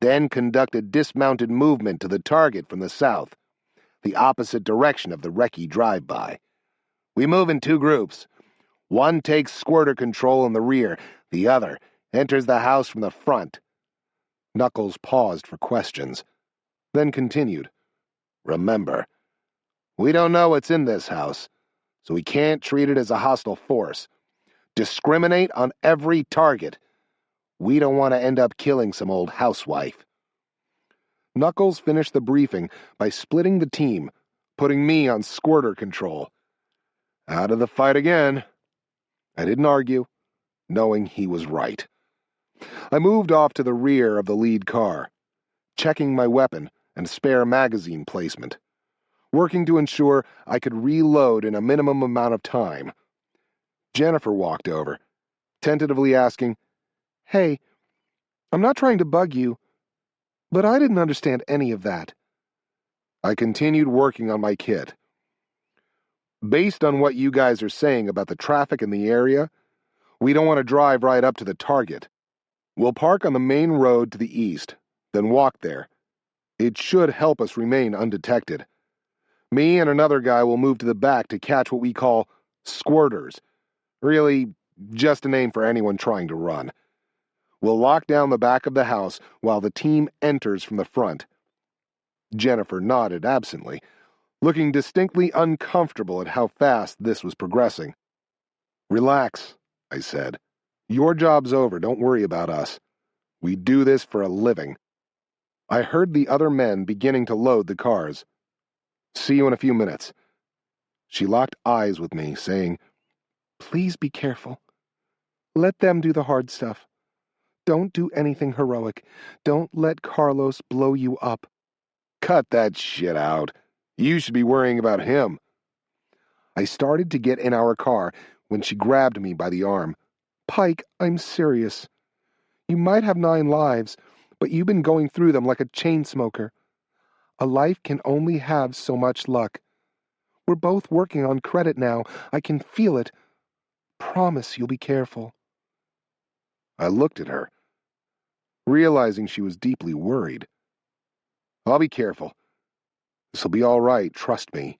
then conduct a dismounted movement to the target from the south, the opposite direction of the recce drive-by. We move in 2 groups. One takes squirter control in the rear, the other enters the house from the front. Knuckles paused for questions, then continued. Remember, we don't know what's in this house, so we can't treat it as a hostile force. Discriminate on every target. We don't want to end up killing some old housewife. Knuckles finished the briefing by splitting the team, putting me on squirter control. Out of the fight again. I didn't argue, knowing he was right. I moved off to the rear of the lead car, checking my weapon and spare magazine placement, working to ensure I could reload in a minimum amount of time. Jennifer walked over, tentatively asking, Hey, I'm not trying to bug you, but I didn't understand any of that. I continued working on my kit. Based on what you guys are saying about the traffic in the area, we don't want to drive right up to the target. We'll park on the main road to the east, then walk there. It should help us remain undetected. Me and another guy will move to the back to catch what we call squirters. Really, just a name for anyone trying to run. We'll lock down the back of the house while the team enters from the front. Jennifer nodded absently, looking distinctly uncomfortable at how fast this was progressing. Relax, I said. Your job's over, don't worry about us. We do this for a living. I heard the other men beginning to load the cars. See you in a few minutes. She locked eyes with me, saying, Please be careful. Let them do the hard stuff. Don't do anything heroic. Don't let Carlos blow you up. Cut that shit out. You should be worrying about him. I started to get in our car when she grabbed me by the arm. Pike, I'm serious. You might have 9 lives, but you've been going through them like a chain smoker. A life can only have so much luck. We're both working on credit now. I can feel it. Promise you'll be careful. I looked at her, realizing she was deeply worried. I'll be careful. This'll be all right, trust me.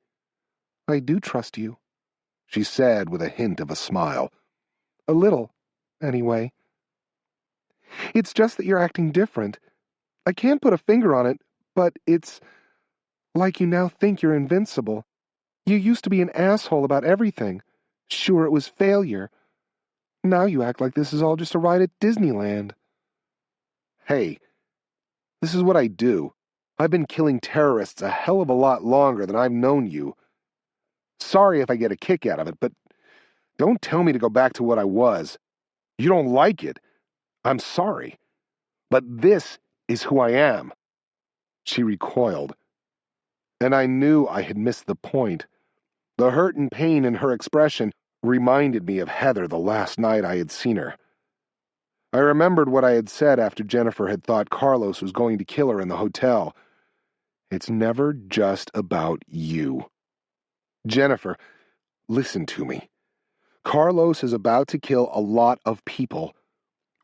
I do trust you, she said with a hint of a smile. A little, anyway. It's just that you're acting different. I can't put a finger on it, but it's like you now think you're invincible. You used to be an asshole about everything. Sure, it was failure. Now you act like this is all just a ride at Disneyland. Hey, this is what I do. I've been killing terrorists a hell of a lot longer than I've known you. Sorry if I get a kick out of it, but don't tell me to go back to what I was. You don't like it. I'm sorry. But this is who I am. She recoiled, and I knew I had missed the point. The hurt and pain in her expression reminded me of Heather the last night I had seen her. I remembered what I had said after Jennifer had thought Carlos was going to kill her in the hotel. It's never just about you. Jennifer, listen to me. Carlos is about to kill a lot of people.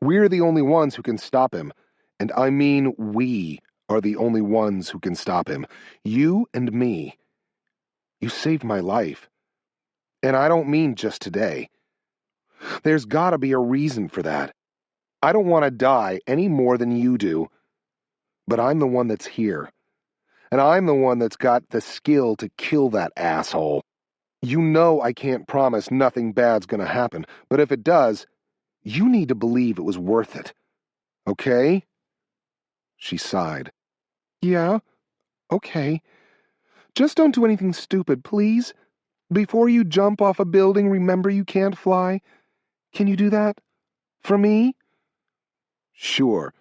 We're the only ones who can stop him. And I mean we are the only ones who can stop him. You and me. You saved my life. And I don't mean just today. There's gotta be a reason for that. I don't want to die any more than you do. But I'm the one that's here. And I'm the one that's got the skill to kill that asshole. You know I can't promise nothing bad's gonna happen, but if it does, you need to believe it was worth it. Okay? She sighed. Yeah, okay. Just don't do anything stupid, please. Before you jump off a building, remember you can't fly. Can you do that? For me? Sure.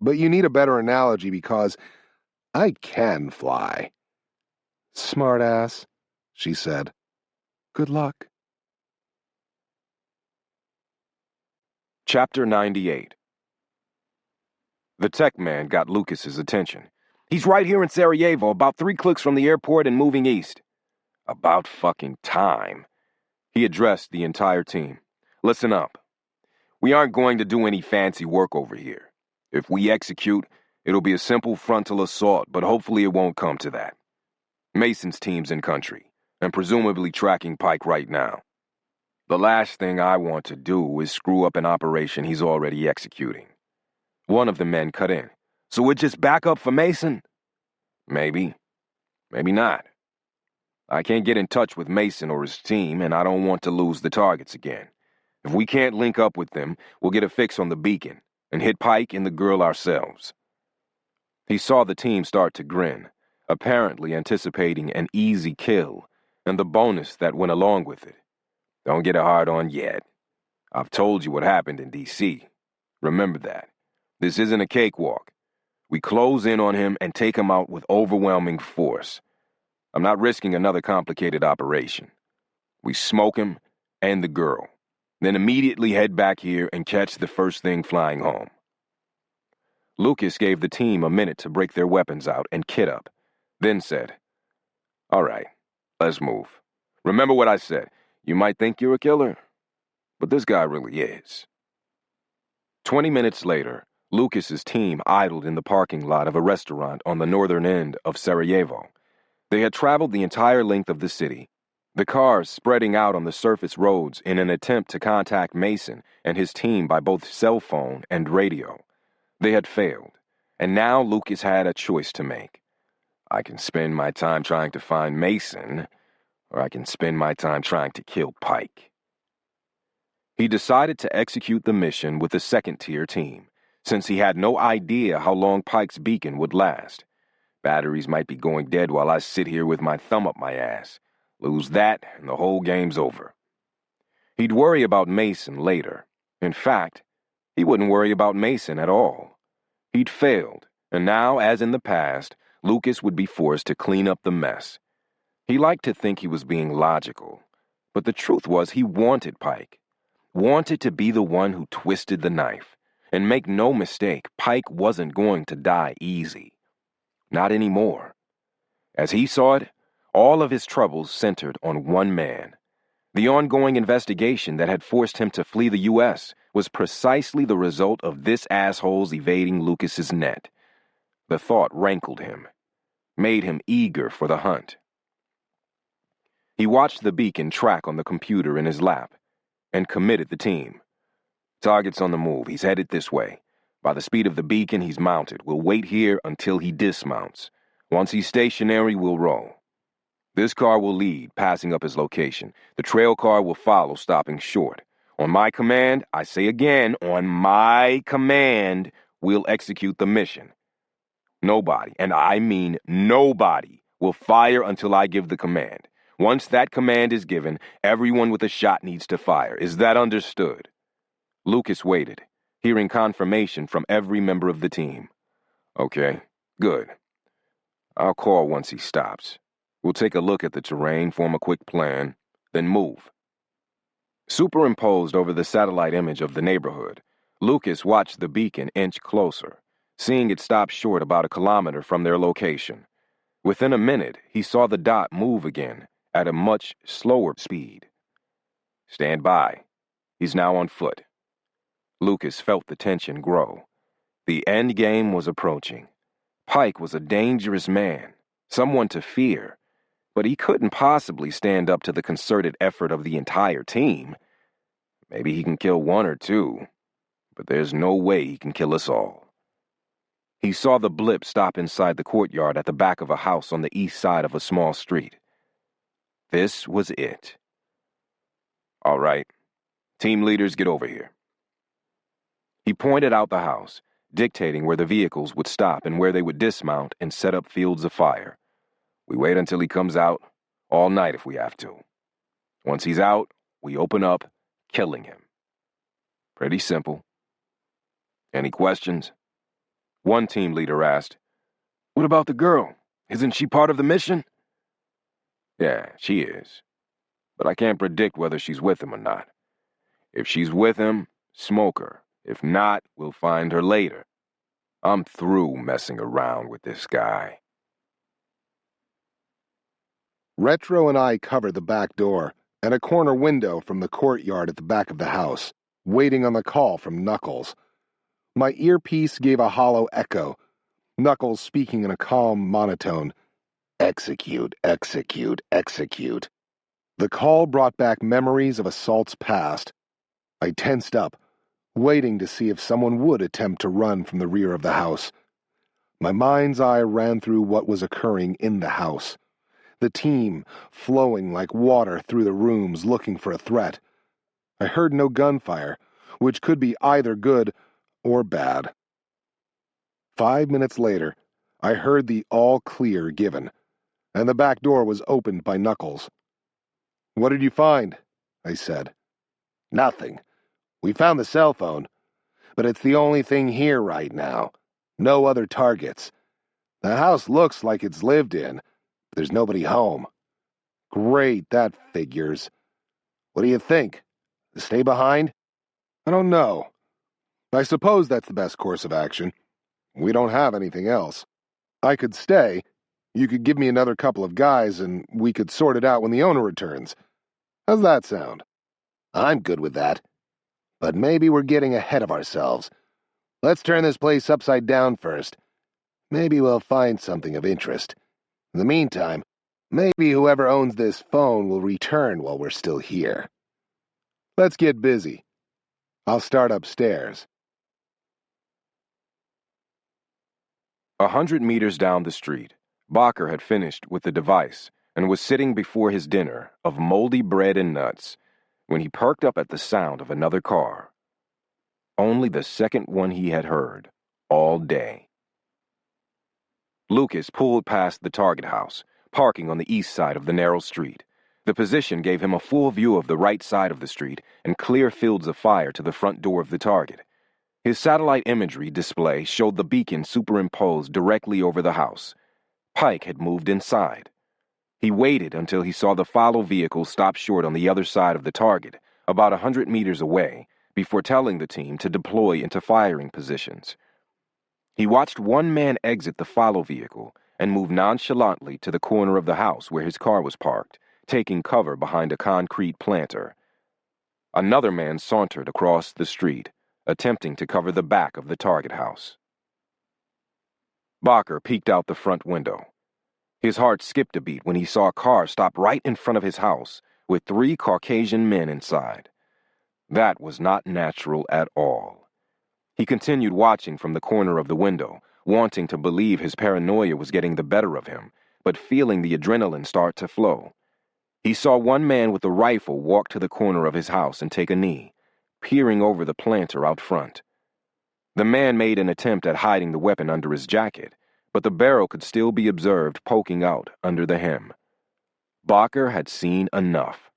But you need a better analogy because I can fly. Smartass, she said. Good luck. Chapter 98. The tech man got Lucas's attention. He's right here in Sarajevo, about 3 clicks from the airport and moving east. About fucking time. He addressed the entire team. Listen up. We aren't going to do any fancy work over here. If we execute, it'll be a simple frontal assault, but hopefully it won't come to that. Mason's team's in country, and presumably tracking Pike right now. The last thing I want to do is screw up an operation he's already executing. One of the men cut in. So we're just back up for Mason? Maybe. Maybe not. I can't get in touch with Mason or his team, and I don't want to lose the targets again. If we can't link up with them, we'll get a fix on the beacon and hit Pike and the girl ourselves. He saw the team start to grin, apparently anticipating an easy kill and the bonus that went along with it. Don't get a hard on yet. I've told you what happened in D.C. Remember that. This isn't a cakewalk. We close in on him and take him out with overwhelming force. I'm not risking another complicated operation. We smoke him and the girl, then immediately head back here and catch the first thing flying home. Lucas gave the team a minute to break their weapons out and kit up, then said, "All right, let's move. Remember what I said. You might think you're a killer, but this guy really is." 20 minutes later, Lucas's team idled in the parking lot of a restaurant on the northern end of Sarajevo. They had traveled the entire length of the city, the cars spreading out on the surface roads in an attempt to contact Mason and his team by both cell phone and radio. They had failed, and now Lucas had a choice to make. I can spend my time trying to find Mason, or I can spend my time trying to kill Pike. He decided to execute the mission with a second-tier team, since he had no idea how long Pike's beacon would last. Batteries might be going dead while I sit here with my thumb up my ass. Lose that, and the whole game's over. He'd worry about Mason later. In fact, he wouldn't worry about Mason at all. He'd failed, and now, as in the past, Lucas would be forced to clean up the mess. He liked to think he was being logical, but the truth was he wanted Pike. Wanted to be the one who twisted the knife. And make no mistake, Pike wasn't going to die easy. Not anymore. As he saw it, all of his troubles centered on one man. The ongoing investigation that had forced him to flee the U.S. was precisely the result of this asshole's evading Lucas's net. The thought rankled him, made him eager for the hunt. He watched the beacon track on the computer in his lap and committed the team. Target's on the move. He's headed this way. By the speed of the beacon, he's mounted. We'll wait here until he dismounts. Once he's stationary, we'll roll. This car will lead, passing up his location. The trail car will follow, stopping short. On my command, I say again, on my command, we'll execute the mission. Nobody, and I mean nobody, will fire until I give the command. Once that command is given, everyone with a shot needs to fire. Is that understood? Lucas waited, hearing confirmation from every member of the team. Okay, good. I'll call once he stops. We'll take a look at the terrain, form a quick plan, then move. Superimposed over the satellite image of the neighborhood, Lucas watched the beacon inch closer, seeing it stop short about 1 kilometer from their location. Within a minute, he saw the dot move again at a much slower speed. Stand by. He's now on foot. Lucas felt the tension grow. The end game was approaching. Pike was a dangerous man, someone to fear, but he couldn't possibly stand up to the concerted effort of the entire team. Maybe he can kill 1 or 2, but there's no way he can kill us all. He saw the blip stop inside the courtyard at the back of a house on the east side of a small street. This was it. All right, team leaders, get over here. He pointed out the house, dictating where the vehicles would stop and where they would dismount and set up fields of fire. We wait until he comes out, all night if we have to. Once he's out, we open up, killing him. Pretty simple. Any questions? One team leader asked, "What about the girl? Isn't she part of the mission?" "Yeah, she is. But I can't predict whether she's with him or not. If she's with him, smoke her. If not, we'll find her later. I'm through messing around with this guy." Retro and I covered the back door and a corner window from the courtyard at the back of the house, waiting on the call from Knuckles. My earpiece gave a hollow echo, Knuckles speaking in a calm monotone. Execute, execute, execute. The call brought back memories of assaults past. I tensed up, waiting to see if someone would attempt to run from the rear of the house. My mind's eye ran through what was occurring in the house. The team flowing like water through the rooms looking for a threat. I heard no gunfire, which could be either good or bad. 5 minutes later, I heard the all clear given, and the back door was opened by Knuckles. "What did you find?" I said. "Nothing. We found the cell phone, but it's the only thing here right now. No other targets. The house looks like it's lived in, but there's nobody home." "Great, that figures. What do you think? Stay behind?" "I don't know. I suppose that's the best course of action. We don't have anything else. I could stay. You could give me another couple of guys, and we could sort it out when the owner returns. How's that sound?" "I'm good with that. But maybe we're getting ahead of ourselves. Let's turn this place upside down first. Maybe we'll find something of interest. In the meantime, maybe whoever owns this phone will return while we're still here." "Let's get busy. I'll start upstairs." 100 meters down the street, Bacher had finished with the device and was sitting before his dinner of moldy bread and nuts when he perked up at the sound of another car. Only the second one he had heard all day. Lucas pulled past the target house, parking on the east side of the narrow street. The position gave him a full view of the right side of the street and clear fields of fire to the front door of the target. His satellite imagery display showed the beacon superimposed directly over the house. Pike had moved inside. He waited until he saw the follow vehicle stop short on the other side of the target, about 100 meters away, before telling the team to deploy into firing positions. He watched one man exit the follow vehicle and move nonchalantly to the corner of the house where his car was parked, taking cover behind a concrete planter. Another man sauntered across the street, attempting to cover the back of the target house. Bacher peeked out the front window. His heart skipped a beat when he saw a car stop right in front of his house with 3 Caucasian men inside. That was not natural at all. He continued watching from the corner of the window, wanting to believe his paranoia was getting the better of him, but feeling the adrenaline start to flow. He saw one man with a rifle walk to the corner of his house and take a knee, peering over the planter out front. The man made an attempt at hiding the weapon under his jacket, but the barrel could still be observed poking out under the hem. Bacher had seen enough.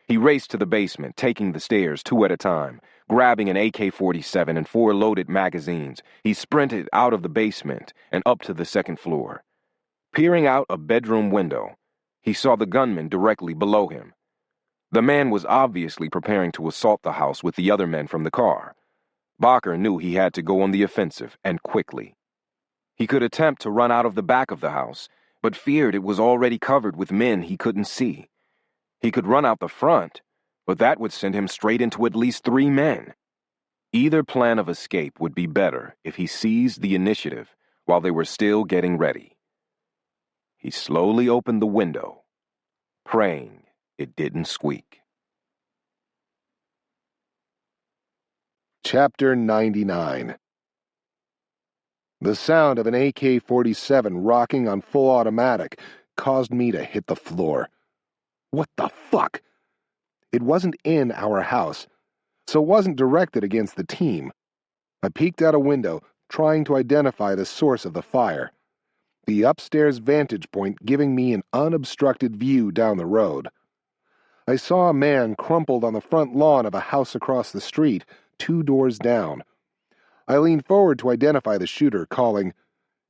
He raced to the basement, taking the stairs 2 at a time. Grabbing an AK-47 and 4 loaded magazines, he sprinted out of the basement and up to the 2nd floor. Peering out a bedroom window, he saw the gunman directly below him. The man was obviously preparing to assault the house with the other men from the car. Bacher knew he had to go on the offensive, and quickly. He could attempt to run out of the back of the house, but feared it was already covered with men he couldn't see. He could run out the front, but that would send him straight into at least 3 men. Either plan of escape would be better if he seized the initiative while they were still getting ready. He slowly opened the window, praying it didn't squeak. Chapter 99. The sound of an AK-47 rocking on full automatic caused me to hit the floor. What the fuck? It wasn't in our house, so it wasn't directed against the team. I peeked out a window, trying to identify the source of the fire. The upstairs vantage point giving me an unobstructed view down the road. I saw a man crumpled on the front lawn of a house across the street, 2 doors down. I leaned forward to identify the shooter, calling,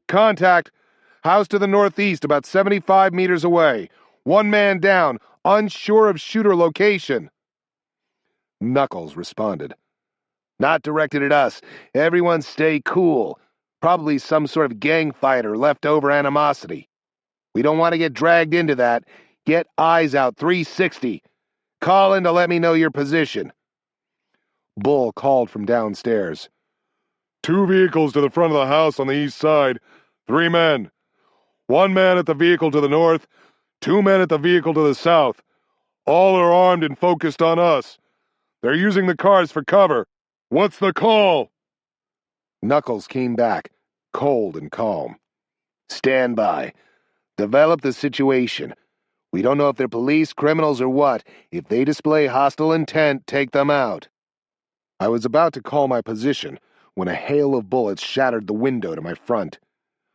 "Contact! House to the northeast, about 75 meters away. 1 man down, unsure of shooter location." Knuckles responded, "Not directed at us. Everyone stay cool. Probably some sort of gang fighter, leftover animosity. We don't want to get dragged into that. Get eyes out 360. Call in to let me know your position. Bull called from downstairs. 2 vehicles to the front of the house on the east side. 3 men. 1 man at the vehicle to the north. 2 men at the vehicle to the south. All are armed and focused on us. They're using the cars for cover. What's the call? Knuckles came back, cold and calm. Stand by. Develop the situation. We don't know if they're police, criminals, or what. If they display hostile intent, take them out. I was about to call my position when a hail of bullets shattered the window to my front.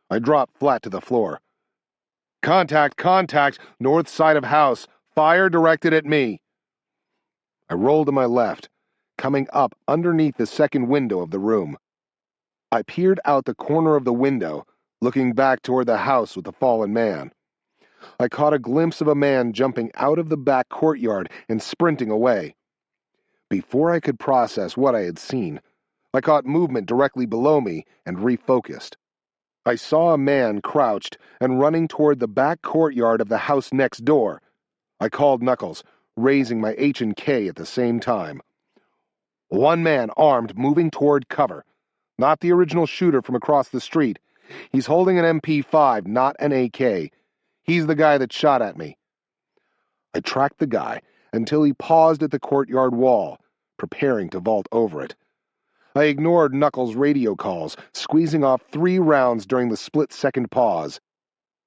I dropped flat to the floor. Contact, north side of house. Fire directed at me. I rolled to my left, coming up underneath the second window of the room. I peered out the corner of the window, looking back toward the house with the fallen man. I caught a glimpse of a man jumping out of the back courtyard and sprinting away. Before I could process what I had seen, I caught movement directly below me and refocused. I saw a man crouched and running toward the back courtyard of the house next door. I called Knuckles, raising my H&K at the same time. 1 man armed moving toward cover. Not the original shooter from across the street. He's holding an MP5, not an AK. He's the guy that shot at me. I tracked the guy until he paused at the courtyard wall, preparing to vault over it. I ignored Knuckles' radio calls, squeezing off 3 rounds during the split-second pause.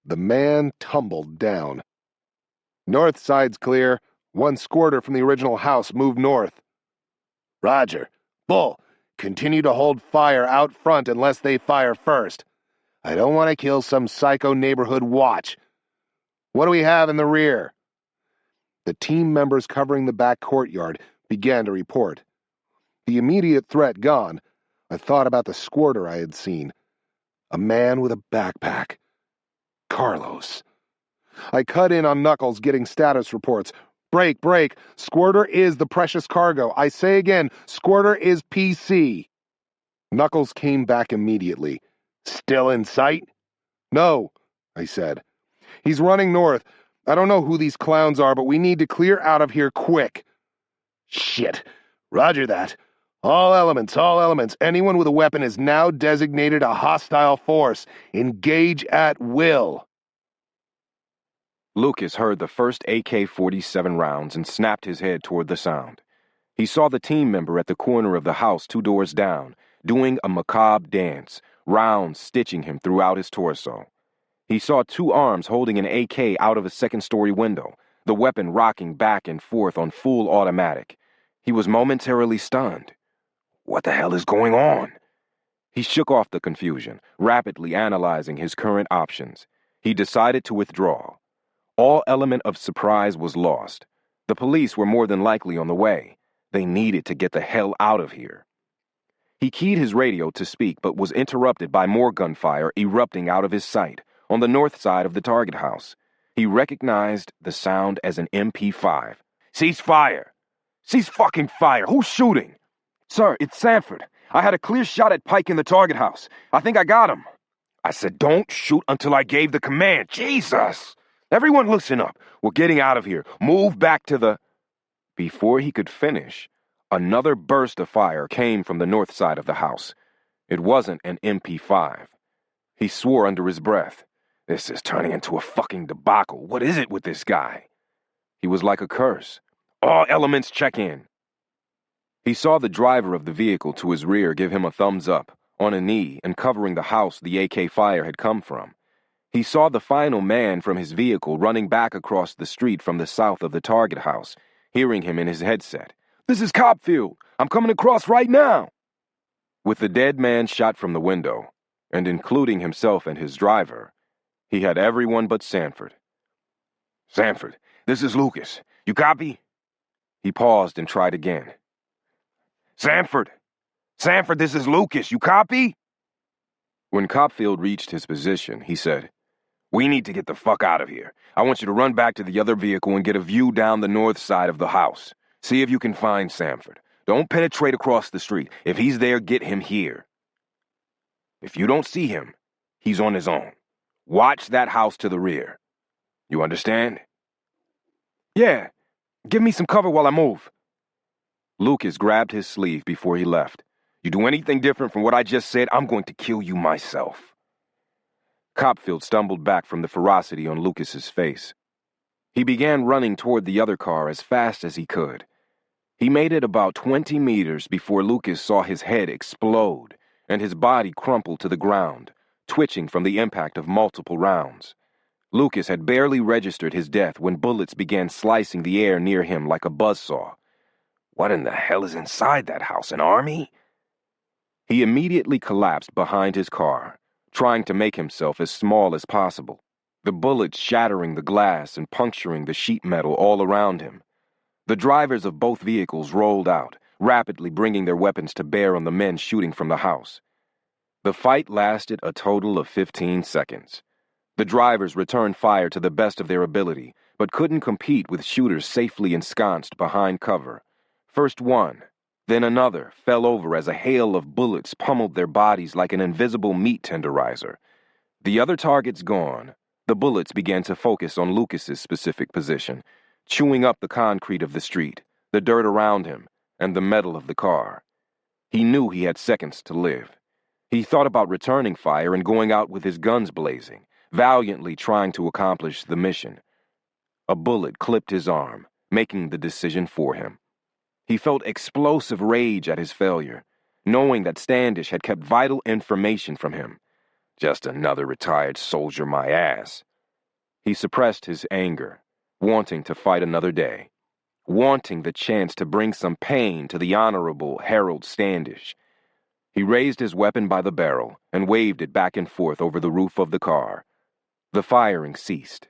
The man tumbled down. North side's clear. 1 squirter from the original house moved north. Roger. Bull, continue to hold fire out front unless they fire first. I don't want to kill some psycho neighborhood watch. What do we have in the rear? The team members covering the back courtyard began to report. The immediate threat gone, I thought about the squirter I had seen. A man with a backpack. Carlos. I cut in on Knuckles getting status reports. Break. Squirter is the precious cargo. I say again, Squirter is PC. Knuckles came back immediately. Still in sight? No, I said. He's running north. I don't know who these clowns are, but we need to clear out of here quick. Shit. Roger that. All elements. Anyone with a weapon is now designated a hostile force. Engage at will. Lucas heard the first AK-47 rounds and snapped his head toward the sound. He saw the team member at the corner of the house 2 doors down, doing a macabre dance, rounds stitching him throughout his torso. He saw 2 arms holding an AK out of a second-story window, the weapon rocking back and forth on full automatic. He was momentarily stunned. What the hell is going on? He shook off the confusion, rapidly analyzing his current options. He decided to withdraw. All element of surprise was lost. The police were more than likely on the way. They needed to get the hell out of here. He keyed his radio to speak, but was interrupted by more gunfire erupting out of his sight, on the north side of the target house. He recognized the sound as an MP5. Cease fire! Cease fucking fire! Who's shooting? Sir, it's Sanford. I had a clear shot at Pike in the target house. I think I got him. I said don't shoot until I gave the command. Jesus! Everyone listen up. We're getting out of here. Move back to the... Before he could finish, another burst of fire came from the north side of the house. It wasn't an MP5. He swore under his breath. This is turning into a fucking debacle. What is it with this guy? He was like a curse. All elements check in. He saw the driver of the vehicle to his rear give him a thumbs up, on a knee and covering the house the AK fire had come from. He saw the final man from his vehicle running back across the street from the south of the target house, hearing him in his headset. This is Copfield. I'm coming across right now. With the dead man shot from the window, and including himself and his driver, he had everyone but Sanford. Sanford, this is Lucas. You copy? He paused and tried again. Sanford, this is Lucas. You copy? When Copfield reached his position, he said, We need to get the fuck out of here. I want you to run back to the other vehicle and get a view down the north side of the house. See if you can find Sanford. Don't penetrate across the street. If he's there, get him here. If you don't see him, he's on his own. Watch that house to the rear. You understand? Yeah. Give me some cover while I move. Lucas grabbed his sleeve before he left. You do anything different from what I just said, I'm going to kill you myself. Copfield stumbled back from the ferocity on Lucas's face. He began running toward the other car as fast as he could. He made it about 20 meters before Lucas saw his head explode and his body crumple to the ground, twitching from the impact of multiple rounds. Lucas had barely registered his death when bullets began slicing the air near him like a buzzsaw. What in the hell is inside that house, an army? He immediately collapsed behind his car, trying to make himself as small as possible, the bullets shattering the glass and puncturing the sheet metal all around him. The drivers of both vehicles rolled out, rapidly bringing their weapons to bear on the men shooting from the house. The fight lasted a total of 15 seconds. The drivers returned fire to the best of their ability, but couldn't compete with shooters safely ensconced behind cover. First one, then another, fell over as a hail of bullets pummeled their bodies like an invisible meat tenderizer. The other targets gone, the bullets began to focus on Lucas's specific position, chewing up the concrete of the street, the dirt around him, and the metal of the car. He knew he had seconds to live. He thought about returning fire and going out with his guns blazing, valiantly trying to accomplish the mission. A bullet clipped his arm, making the decision for him. He felt explosive rage at his failure, knowing that Standish had kept vital information from him. Just another retired soldier, my ass. He suppressed his anger, wanting to fight another day, wanting the chance to bring some pain to the Honorable Harold Standish. He raised his weapon by the barrel and waved it back and forth over the roof of the car. The firing ceased.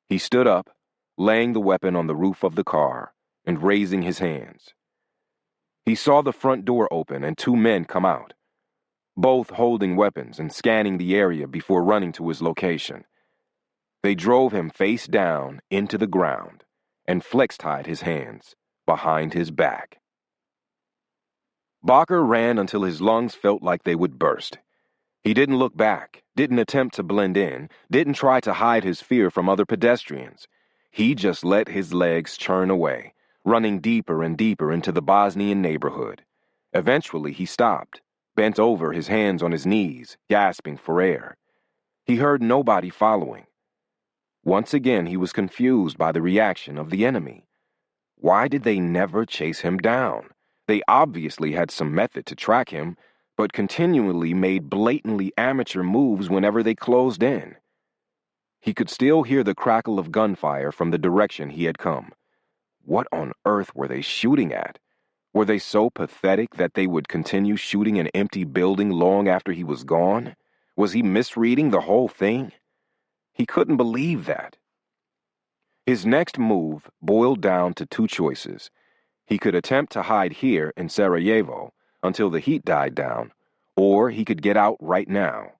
He stood up, laying the weapon on the roof of the car and raising his hands. He saw the front door open and two men come out, both holding weapons and scanning the area before running to his location. They drove him face down into the ground and flex-tied his hands behind his back. Barker ran until his lungs felt like they would burst. He didn't look back, didn't attempt to blend in, didn't try to hide his fear from other pedestrians. He just let his legs churn away, running deeper and deeper into the Bosnian neighborhood. Eventually he stopped, bent over, his hands on his knees, gasping for air. He heard nobody following. Once again he was confused by the reaction of the enemy. Why did they never chase him down? They obviously had some method to track him, but continually made blatantly amateur moves whenever they closed in. He could still hear the crackle of gunfire from the direction he had come. What on earth were they shooting at? Were they so pathetic that they would continue shooting an empty building long after he was gone? Was he misreading the whole thing? He couldn't believe that. His next move boiled down to two choices. He could attempt to hide here in Sarajevo until the heat died down, or he could get out right now.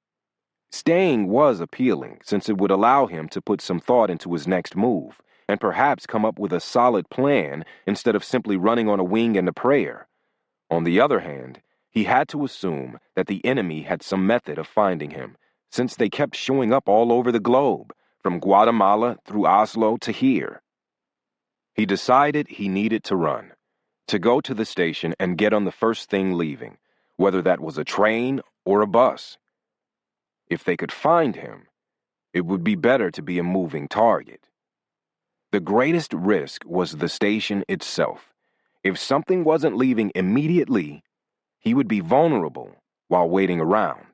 Staying was appealing, since it would allow him to put some thought into his next move, and perhaps come up with a solid plan instead of simply running on a wing and a prayer. On the other hand, he had to assume that the enemy had some method of finding him, since they kept showing up all over the globe, from Guatemala through Oslo to here. He decided he needed to run, to go to the station and get on the first thing leaving, whether that was a train or a bus. If they could find him, it would be better to be a moving target. The greatest risk was the station itself. If something wasn't leaving immediately, he would be vulnerable while waiting around.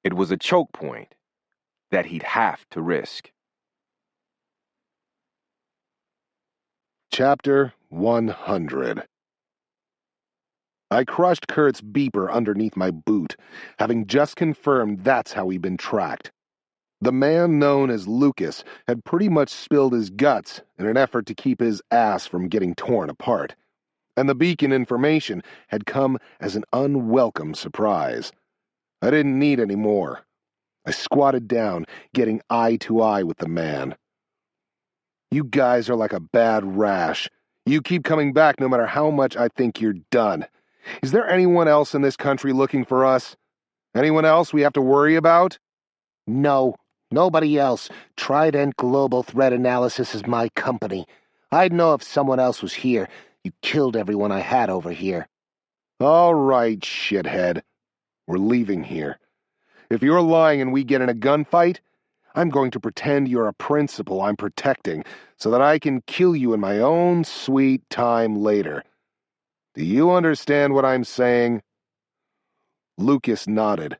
It was a choke point that he'd have to risk. Chapter 100. I crushed Kurt's beeper underneath my boot, having just confirmed that's how he'd been tracked. The man known as Lucas had pretty much spilled his guts in an effort to keep his ass from getting torn apart, and the beacon information had come as an unwelcome surprise. I didn't need any more. I squatted down, getting eye to eye with the man. You guys are like a bad rash. You keep coming back no matter how much I think you're done. Is there anyone else in this country looking for us? Anyone else we have to worry about? No, nobody else. Trident Global Threat Analysis is my company. I'd know if someone else was here. You killed everyone I had over here. All right, shithead. We're leaving here. If you're lying and we get in a gunfight, I'm going to pretend you're a principal I'm protecting so that I can kill you in my own sweet time later. Do you understand what I'm saying? Lucas nodded,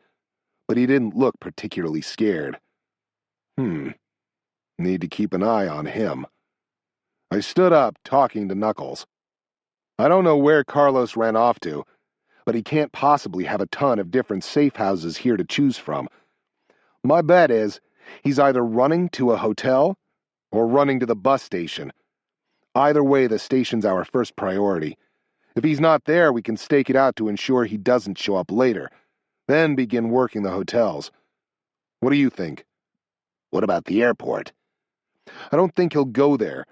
but he didn't look particularly scared. Need to keep an eye on him. I stood up, talking to Knuckles. I don't know where Carlos ran off to, but he can't possibly have a ton of different safe houses here to choose from. My bet is he's either running to a hotel or running to the bus station. Either way, the station's our first priority. If he's not there, we can stake it out to ensure he doesn't show up later, then begin working the hotels. What do you think? What about the airport? I don't think he'll go there.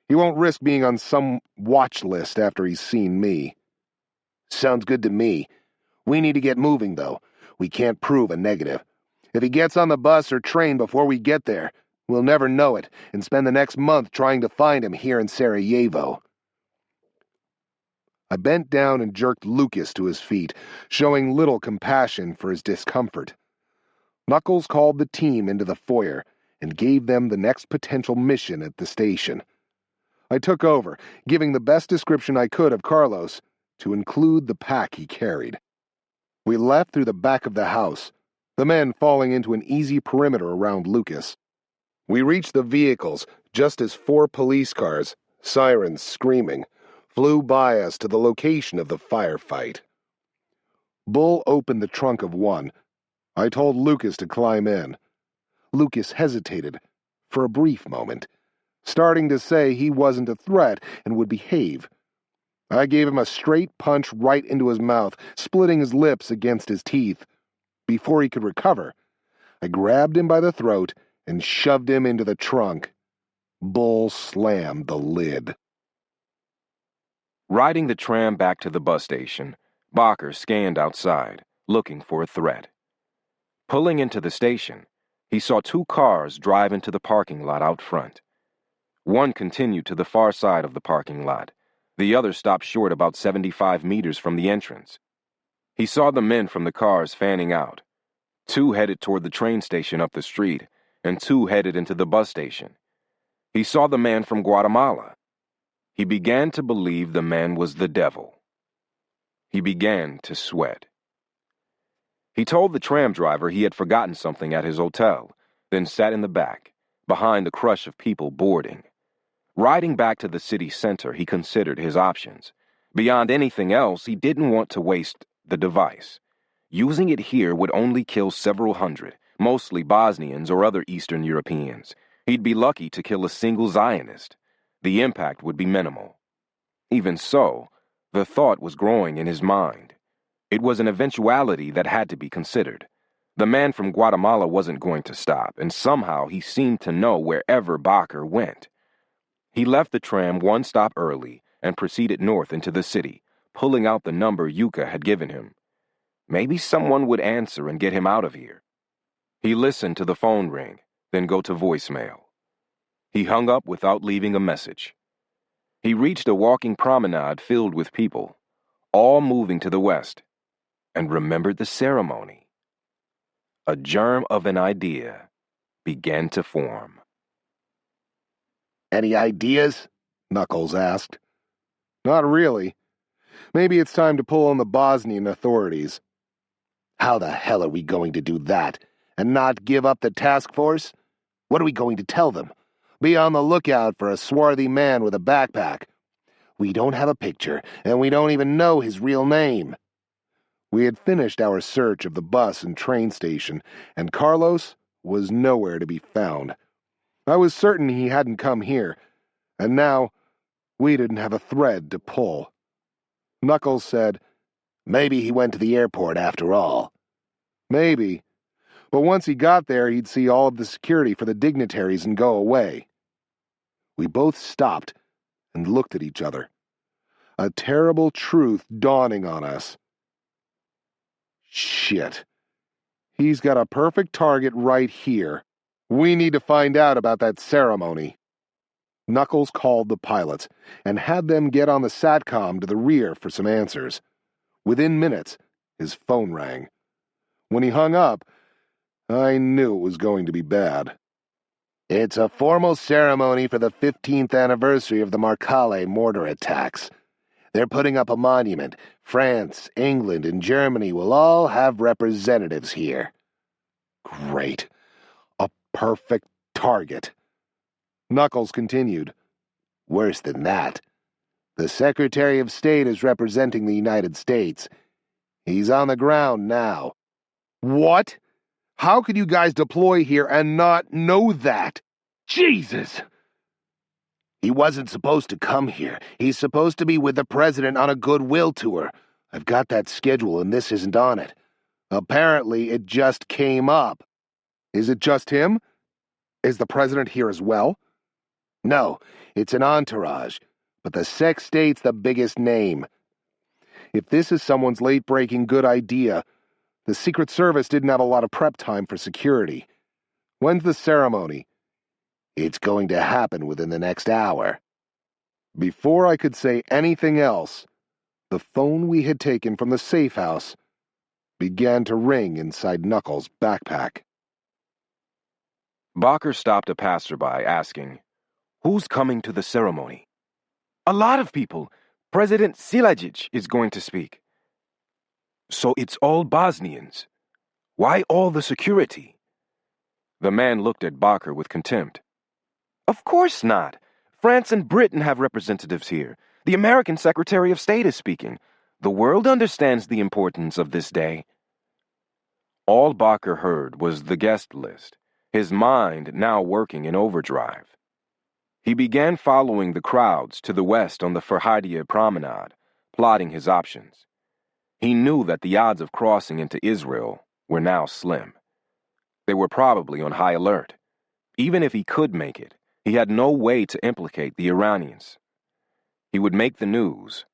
He won't risk being on some watch list after he's seen me. Sounds good to me. We need to get moving, though. We can't prove a negative. If he gets on the bus or train before we get there, we'll never know it and spend the next month trying to find him here in Sarajevo. I bent down and jerked Lucas to his feet, showing little compassion for his discomfort. Knuckles called the team into the foyer and gave them the next potential mission at the station. I took over, giving the best description I could of Carlos, to include the pack he carried. We left through the back of the house, the men falling into an easy perimeter around Lucas. We reached the vehicles just as 4 police cars, sirens screaming, flew by us to the location of the firefight. Bull opened the trunk of one. I told Lucas to climb in. Lucas hesitated for a brief moment, starting to say he wasn't a threat and would behave. I gave him a straight punch right into his mouth, splitting his lips against his teeth. Before he could recover, I grabbed him by the throat and shoved him into the trunk. Bull slammed the lid. Riding the tram back to the bus station, Bakker scanned outside, looking for a threat. Pulling into the station, he saw 2 cars drive into the parking lot out front. One continued to the far side of the parking lot. The other stopped short about 75 meters from the entrance. He saw the men from the cars fanning out. 2 headed toward the train station up the street, and 2 headed into the bus station. He saw the man from Guatemala. He began to believe the man was the devil. He began to sweat. He told the tram driver he had forgotten something at his hotel, then sat in the back, behind the crush of people boarding. Riding back to the city center, he considered his options. Beyond anything else, he didn't want to waste the device. Using it here would only kill several hundred, mostly Bosnians or other Eastern Europeans. He'd be lucky to kill a single Zionist. The impact would be minimal. Even so, the thought was growing in his mind. It was an eventuality that had to be considered. The man from Guatemala wasn't going to stop, and somehow he seemed to know wherever Bakker went. He left the tram 1 stop early and proceeded north into the city, pulling out the number Yuka had given him. Maybe someone would answer and get him out of here. He listened to the phone ring, then go to voicemail. He hung up without leaving a message. He reached a walking promenade filled with people, all moving to the west, and remembered the ceremony. A germ of an idea began to form. Any ideas? Knuckles asked. Not really. Maybe it's time to pull on the Bosnian authorities. How the hell are we going to do that? And not give up the task force? What are we going to tell them? Be on the lookout for a swarthy man with a backpack. We don't have a picture, and we don't even know his real name. We had finished our search of the bus and train station, and Carlos was nowhere to be found. I was certain he hadn't come here, and now we didn't have a thread to pull. Knuckles said, Maybe he went to the airport after all. Maybe, but once he got there, he'd see all of the security for the dignitaries and go away. We both stopped and looked at each other, a terrible truth dawning on us. Shit. He's got a perfect target right here. We need to find out about that ceremony. Knuckles called the pilots and had them get on the SATCOM to the rear for some answers. Within minutes, his phone rang. When he hung up, I knew it was going to be bad. It's a formal ceremony for the 15th anniversary of the Marcale mortar attacks. They're putting up a monument. France, England, and Germany will all have representatives here. Great. A perfect target. Knuckles continued. Worse than that. The Secretary of State is representing the United States. He's on the ground now. What? How could you guys deploy here and not know that? Jesus! He wasn't supposed to come here. He's supposed to be with the president on a goodwill tour. I've got that schedule and this isn't on it. Apparently, it just came up. Is it just him? Is the president here as well? No, it's an entourage, but the Sec State's the biggest name. If this is someone's late-breaking good idea, the Secret Service didn't have a lot of prep time for security. When's the ceremony? It's going to happen within the next hour. Before I could say anything else, the phone we had taken from the safe house began to ring inside Knuckles' backpack. Bakker stopped a passerby, asking, "Who's coming to the ceremony?" "A lot of people. President Silajic is going to speak." "So it's all Bosnians. Why all the security?" The man looked at Bakker with contempt. "Of course not. France and Britain have representatives here. The American Secretary of State is speaking. The world understands the importance of this day." All Bakker heard was the guest list, his mind now working in overdrive. He began following the crowds to the west on the Farhadiya promenade, plotting his options. He knew that the odds of crossing into Israel were now slim. They were probably on high alert. Even if he could make it, he had no way to implicate the Iranians. He would make the news,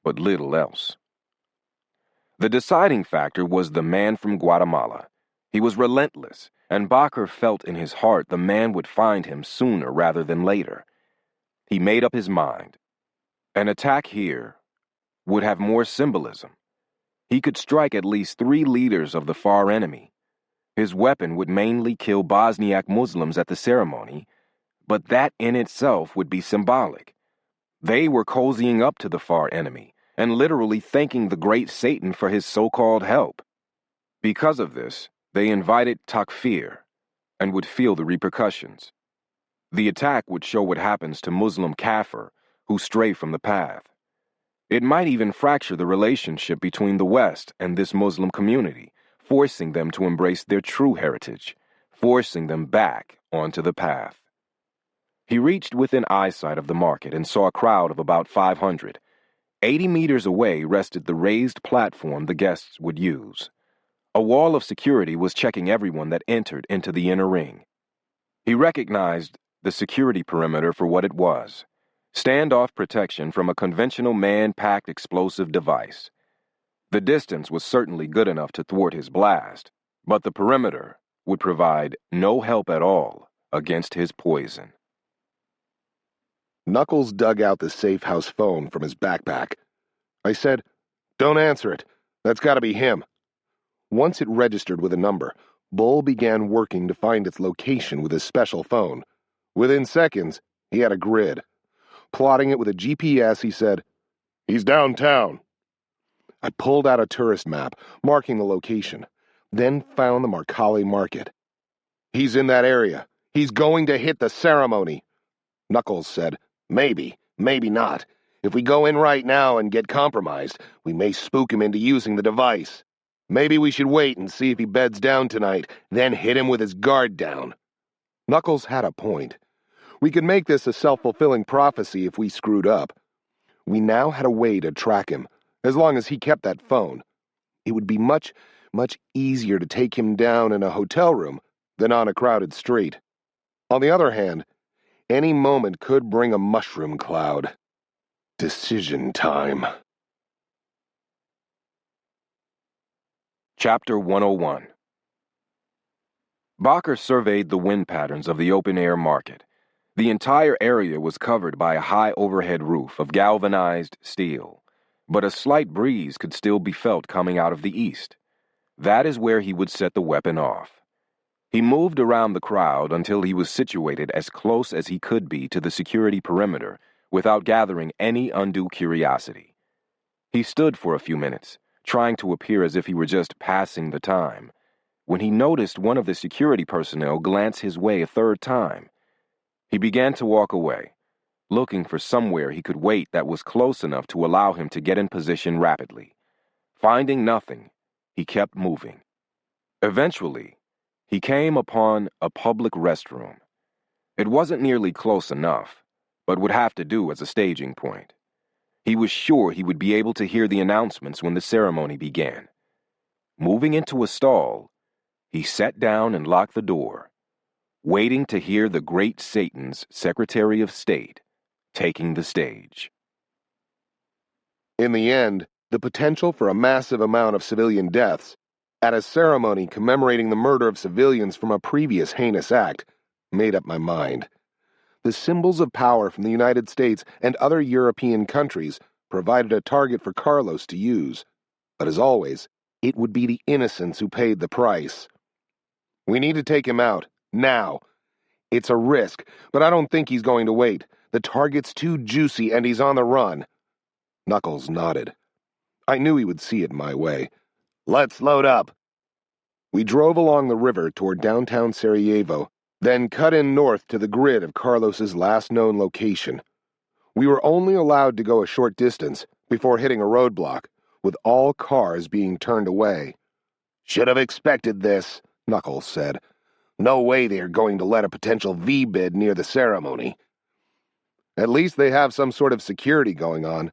but little else. The deciding factor was the man from Guatemala. He was relentless, and Bakker felt in his heart the man would find him sooner rather than later. He made up his mind. An attack here would have more symbolism. He could strike at least 3 leaders of the far enemy. His weapon would mainly kill Bosniak Muslims at the ceremony, but that in itself would be symbolic. They were cozying up to the far enemy and literally thanking the great Satan for his so-called help. Because of this, they invited takfir and would feel the repercussions. The attack would show what happens to Muslim kafir who stray from the path. It might even fracture the relationship between the West and this Muslim community, forcing them to embrace their true heritage, forcing them back onto the path. He reached within eyesight of the market and saw a crowd of about 500. 80 meters away rested the raised platform the guests would use. A wall of security was checking everyone that entered into the inner ring. He recognized the security perimeter for what it was: standoff protection from a conventional man-packed explosive device. The distance was certainly good enough to thwart his blast, but the perimeter would provide no help at all against his poison. Knuckles dug out the safe house phone from his backpack. I said, "Don't answer it. That's got to be him." Once it registered with a number, Bull began working to find its location with his special phone. Within seconds, he had a grid. Plotting it with a GPS, he said, "He's downtown." I pulled out a tourist map, marking the location, then found the Marcale market. "He's in that area. He's going to hit the ceremony." Knuckles said, "Maybe, maybe not. If we go in right now and get compromised, we may spook him into using the device. Maybe we should wait and see if he beds down tonight, then hit him with his guard down." Knuckles had a point. We could make this a self-fulfilling prophecy if we screwed up. We now had a way to track him, as long as he kept that phone. It would be much, much easier to take him down in a hotel room than on a crowded street. On the other hand, any moment could bring a mushroom cloud. Decision time. Chapter 101. Bakker surveyed the wind patterns of the open-air market. The entire area was covered by a high overhead roof of galvanized steel, but a slight breeze could still be felt coming out of the east. That is where he would set the weapon off. He moved around the crowd until he was situated as close as he could be to the security perimeter without gathering any undue curiosity. He stood for a few minutes, trying to appear as if he were just passing the time, when he noticed one of the security personnel glance his way a third time. He began to walk away, looking for somewhere he could wait that was close enough to allow him to get in position rapidly. Finding nothing, he kept moving. Eventually, he came upon a public restroom. It wasn't nearly close enough, but would have to do as a staging point. He was sure he would be able to hear the announcements when the ceremony began. Moving into a stall, he sat down and locked the door, waiting to hear the great Satan's Secretary of State taking the stage. In the end, the potential for a massive amount of civilian deaths at a ceremony commemorating the murder of civilians from a previous heinous act made up my mind. The symbols of power from the United States and other European countries provided a target for Carlos to use. But as always, it would be the innocents who paid the price. We need to take him out, now. It's a risk, but I don't think he's going to wait. The target's too juicy and he's on the run. Knuckles nodded. I knew he would see it my way. Let's load up. We drove along the river toward downtown Sarajevo, then cut in north to the grid of Carlos's last known location. We were only allowed to go a short distance before hitting a roadblock, with all cars being turned away. Should have expected this, Knuckles said. No way they're going to let a potential V-bid near the ceremony. At least they have some sort of security going on.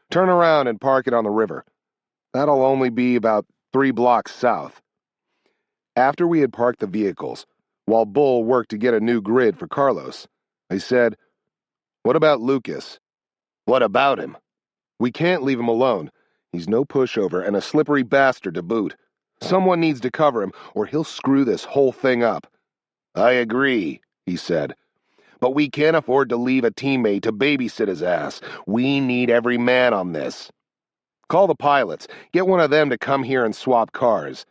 Turn around and park it on the river. That'll only be about 3 blocks south. After we had parked the vehicles, while Bull worked to get a new grid for Carlos, I said, "What about Lucas?" "What about him?" "We can't leave him alone. He's no pushover and a slippery bastard to boot. Someone needs to cover him, or he'll screw this whole thing up." "I agree," he said. "But we can't afford to leave a teammate to babysit his ass. We need every man on this." "Call the pilots. Get one of them to come here and swap cars."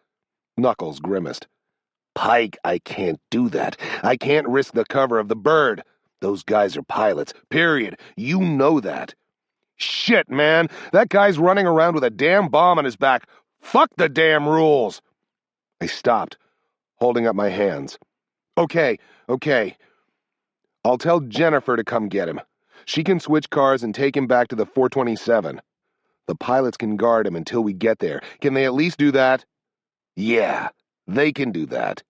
Knuckles grimaced. "Pike, I can't do that. I can't risk the cover of the bird. Those guys are pilots, period. You know that." "Shit, man. That guy's running around with a damn bomb on his back. Fuck the damn rules." I stopped, holding up my hands. Okay. I'll tell Jennifer to come get him. She can switch cars and take him back to the 427. The pilots can guard him until we get there. Can they at least do that?" "Yeah, they can do that."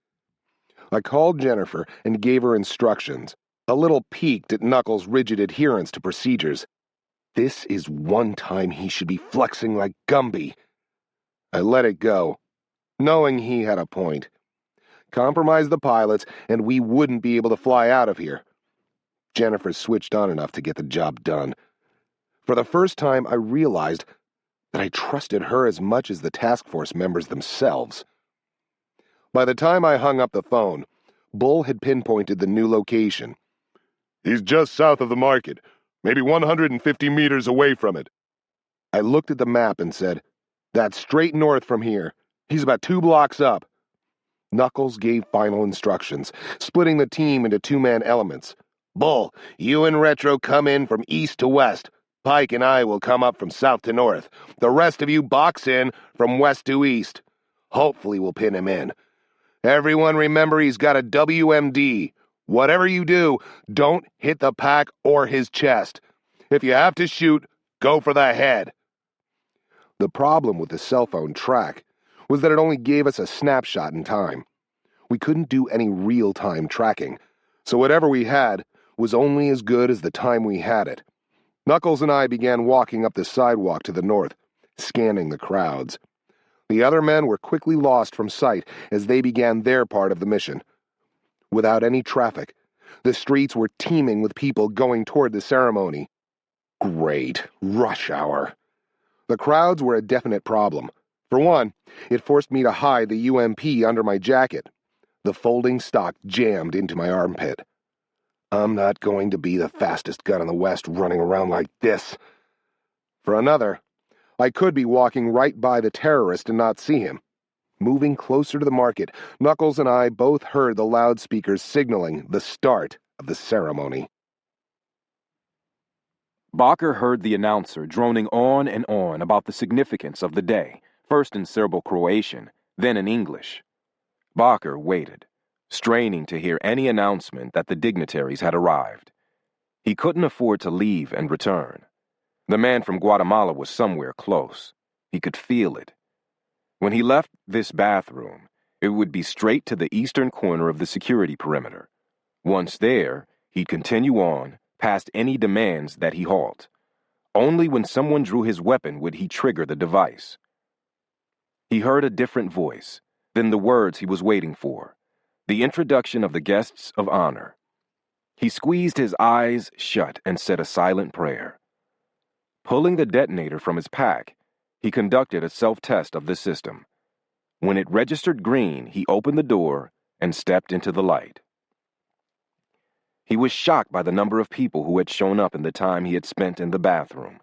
I called Jennifer and gave her instructions, a little piqued at Knuckles' rigid adherence to procedures. This is one time he should be flexing like Gumby. I let it go, knowing he had a point. Compromise the pilots, and we wouldn't be able to fly out of here. Jennifer switched on enough to get the job done. For the first time, I realized that I trusted her as much as the task force members themselves. By the time I hung up the phone, Bull had pinpointed the new location. "He's just south of the market, maybe 150 meters away from it." I looked at the map and said, "That's straight north from here. He's about 2 blocks up." Knuckles gave final instructions, splitting the team into 2-man elements. "Bull, you and Retro come in from east to west. Pike and I will come up from south to north. The rest of you box in from west to east. Hopefully we'll pin him in. Everyone remember he's got a WMD. Whatever you do, don't hit the pack or his chest. If you have to shoot, go for the head." The problem with the cell phone track was that it only gave us a snapshot in time. We couldn't do any real-time tracking, so whatever we had was only as good as the time we had it. Knuckles and I began walking up the sidewalk to the north, scanning the crowds. The other men were quickly lost from sight as they began their part of the mission. Without any traffic, the streets were teeming with people going toward the ceremony. Great. Rush hour. The crowds were a definite problem. For one, it forced me to hide the UMP under my jacket. The folding stock jammed into my armpit. I'm not going to be the fastest gun in the West running around like this. For another, I could be walking right by the terrorist and not see him. Moving closer to the market, Knuckles and I both heard the loudspeakers signaling the start of the ceremony. Barker heard the announcer droning on and on about the significance of the day, first in Serbo-Croatian, then in English. Barker waited, straining to hear any announcement that the dignitaries had arrived. He couldn't afford to leave and return. The man from Guatemala was somewhere close. He could feel it. When he left this bathroom, it would be straight to the eastern corner of the security perimeter. Once there, he'd continue on, past any demands that he halt. Only when someone drew his weapon would he trigger the device. He heard a different voice, then the words he was waiting for, the introduction of the guests of honor. He squeezed his eyes shut and said a silent prayer. Pulling the detonator from his pack, he conducted a self-test of the system. When it registered green, he opened the door and stepped into the light. He was shocked by the number of people who had shown up in the time he had spent in the bathroom.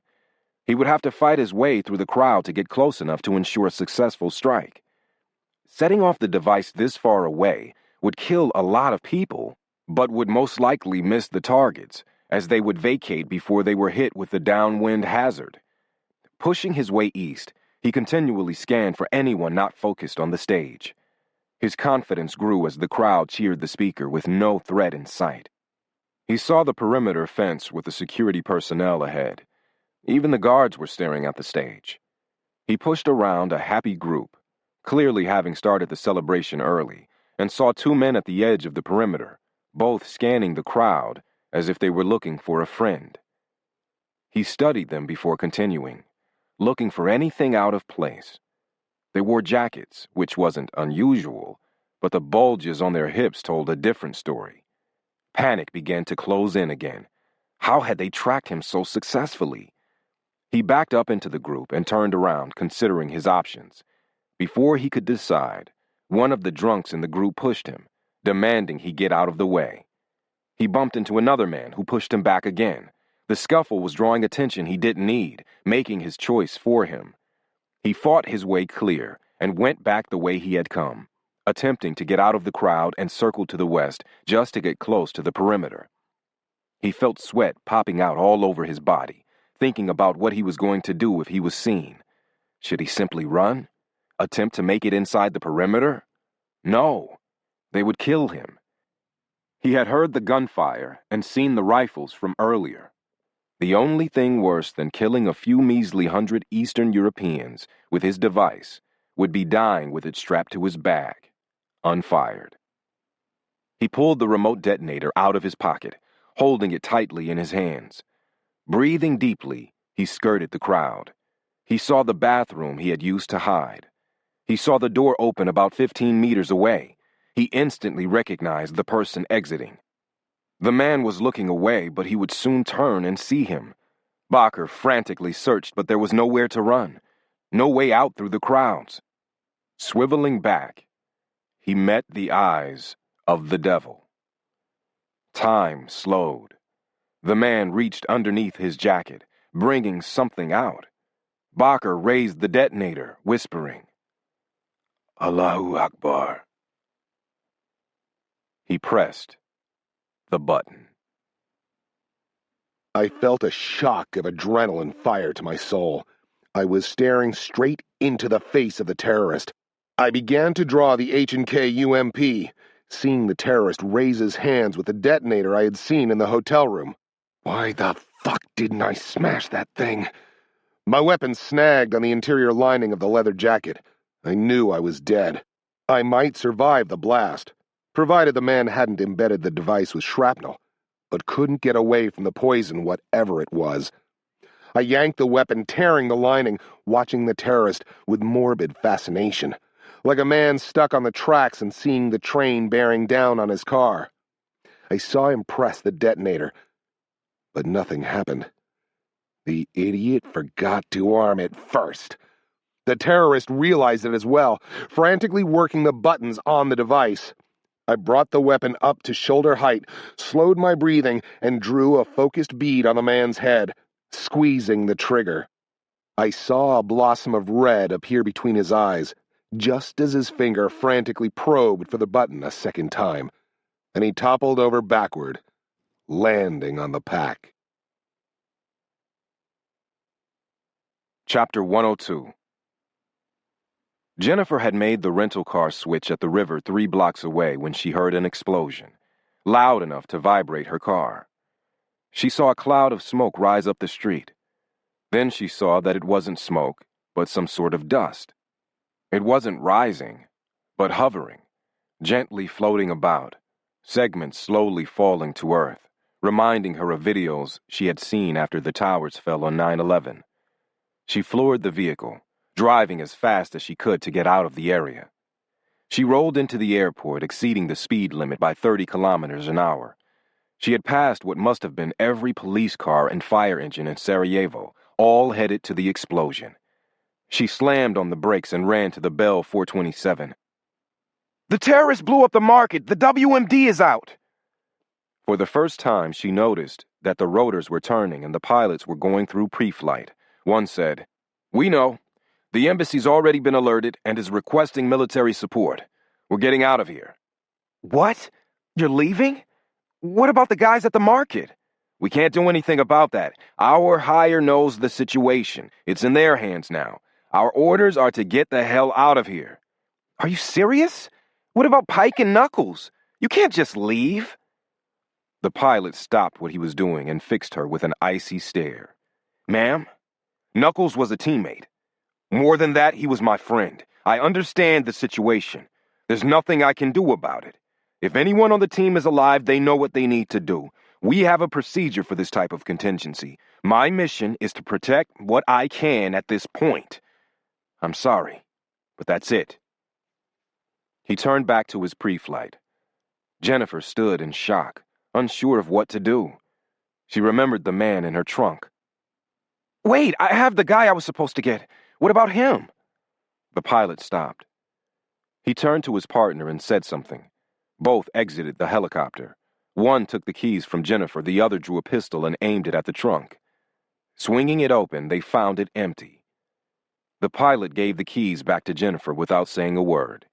He would have to fight his way through the crowd to get close enough to ensure a successful strike. Setting off the device this far away would kill a lot of people, but would most likely miss the targets, as they would vacate before they were hit with the downwind hazard. Pushing his way east, he continually scanned for anyone not focused on the stage. His confidence grew as the crowd cheered the speaker with no threat in sight. He saw the perimeter fence with the security personnel ahead. Even the guards were staring at the stage. He pushed around a happy group, clearly having started the celebration early, and saw two men at the edge of the perimeter, both scanning the crowd as if they were looking for a friend. He studied them before continuing, looking for anything out of place. They wore jackets, which wasn't unusual, but the bulges on their hips told a different story. Panic began to close in again. How had they tracked him so successfully? He backed up into the group and turned around, considering his options. Before he could decide, one of the drunks in the group pushed him, demanding he get out of the way. He bumped into another man who pushed him back again. The scuffle was drawing attention he didn't need, making his choice for him. He fought his way clear and went back the way he had come, attempting to get out of the crowd and circle to the west just to get close to the perimeter. He felt sweat popping out all over his body, thinking about what he was going to do if he was seen. Should he simply run? Attempt to make it inside the perimeter? No, they would kill him. He had heard the gunfire and seen the rifles from earlier. The only thing worse than killing a few measly 100 Eastern Europeans with his device would be dying with it strapped to his bag, unfired. He pulled the remote detonator out of his pocket, holding it tightly in his hands. Breathing deeply, he skirted the crowd. He saw the bathroom he had used to hide. He saw the door open about 15 meters away. He instantly recognized the person exiting. The man was looking away, but he would soon turn and see him. Barker frantically searched, but there was nowhere to run, no way out through the crowds. Swiveling back, he met the eyes of the devil. Time slowed. The man reached underneath his jacket, bringing something out. Barker raised the detonator, whispering, "Allahu Akbar." He pressed the button. I felt a shock of adrenaline fire to my soul. I was staring straight into the face of the terrorist. I began to draw the H&K UMP, seeing the terrorist raise his hands with the detonator I had seen in the hotel room. Why the fuck didn't I smash that thing? My weapon snagged on the interior lining of the leather jacket. I knew I was dead. I might survive the blast, provided the man hadn't embedded the device with shrapnel, but couldn't get away from the poison, whatever it was. I yanked the weapon, tearing the lining, watching the terrorist with morbid fascination, like a man stuck on the tracks and seeing the train bearing down on his car. I saw him press the detonator, but nothing happened. The idiot forgot to arm it first. The terrorist realized it as well, frantically working the buttons on the device. I brought the weapon up to shoulder height, slowed my breathing, and drew a focused bead on the man's head, squeezing the trigger. I saw a blossom of red appear between his eyes, just as his finger frantically probed for the button a second time, and he toppled over backward, landing on the pack. Chapter 102. Jennifer had made the rental car switch at the river 3 blocks away when she heard an explosion, loud enough to vibrate her car. She saw a cloud of smoke rise up the street. Then she saw that it wasn't smoke, but some sort of dust. It wasn't rising, but hovering, gently floating about, segments slowly falling to earth, reminding her of videos she had seen after the towers fell on 9/11. She floored the vehicle, driving as fast as she could to get out of the area. She rolled into the airport, exceeding the speed limit by 30 kilometers an hour. She had passed what must have been every police car and fire engine in Sarajevo, all headed to the explosion. She slammed on the brakes and ran to the Bell 427. "The terrorists blew up the market! The WMD is out!" For the first time, she noticed that the rotors were turning and the pilots were going through pre-flight. One said, "We know. The embassy's already been alerted and is requesting military support. We're getting out of here." "What? You're leaving? What about the guys at the market?" "We can't do anything about that. Our higher knows the situation. It's in their hands now. Our orders are to get the hell out of here." "Are you serious? What about Pike and Knuckles? You can't just leave." The pilot stopped what he was doing and fixed her with an icy stare. "Ma'am, Knuckles was a teammate. More than that, he was my friend. I understand the situation. There's nothing I can do about it. If anyone on the team is alive, they know what they need to do. We have a procedure for this type of contingency. My mission is to protect what I can at this point. I'm sorry, but that's it." He turned back to his pre-flight. Jennifer stood in shock, unsure of what to do. She remembered the man in her trunk. "Wait, I have the guy I was supposed to get. What about him?" The pilot stopped. He turned to his partner and said something. Both exited the helicopter. One took the keys from Jennifer, the other drew a pistol and aimed it at the trunk. Swinging it open, they found it empty. The pilot gave the keys back to Jennifer without saying a word.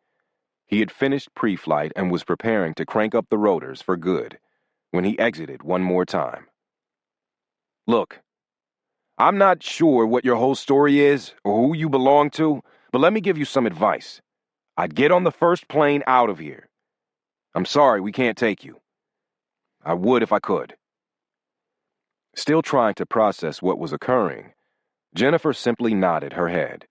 He had finished pre-flight and was preparing to crank up the rotors for good when he exited one more time. "Look, I'm not sure what your whole story is or who you belong to, but let me give you some advice. I'd get on the first plane out of here. I'm sorry we can't take you. I would if I could." Still trying to process what was occurring, Jennifer simply nodded her head.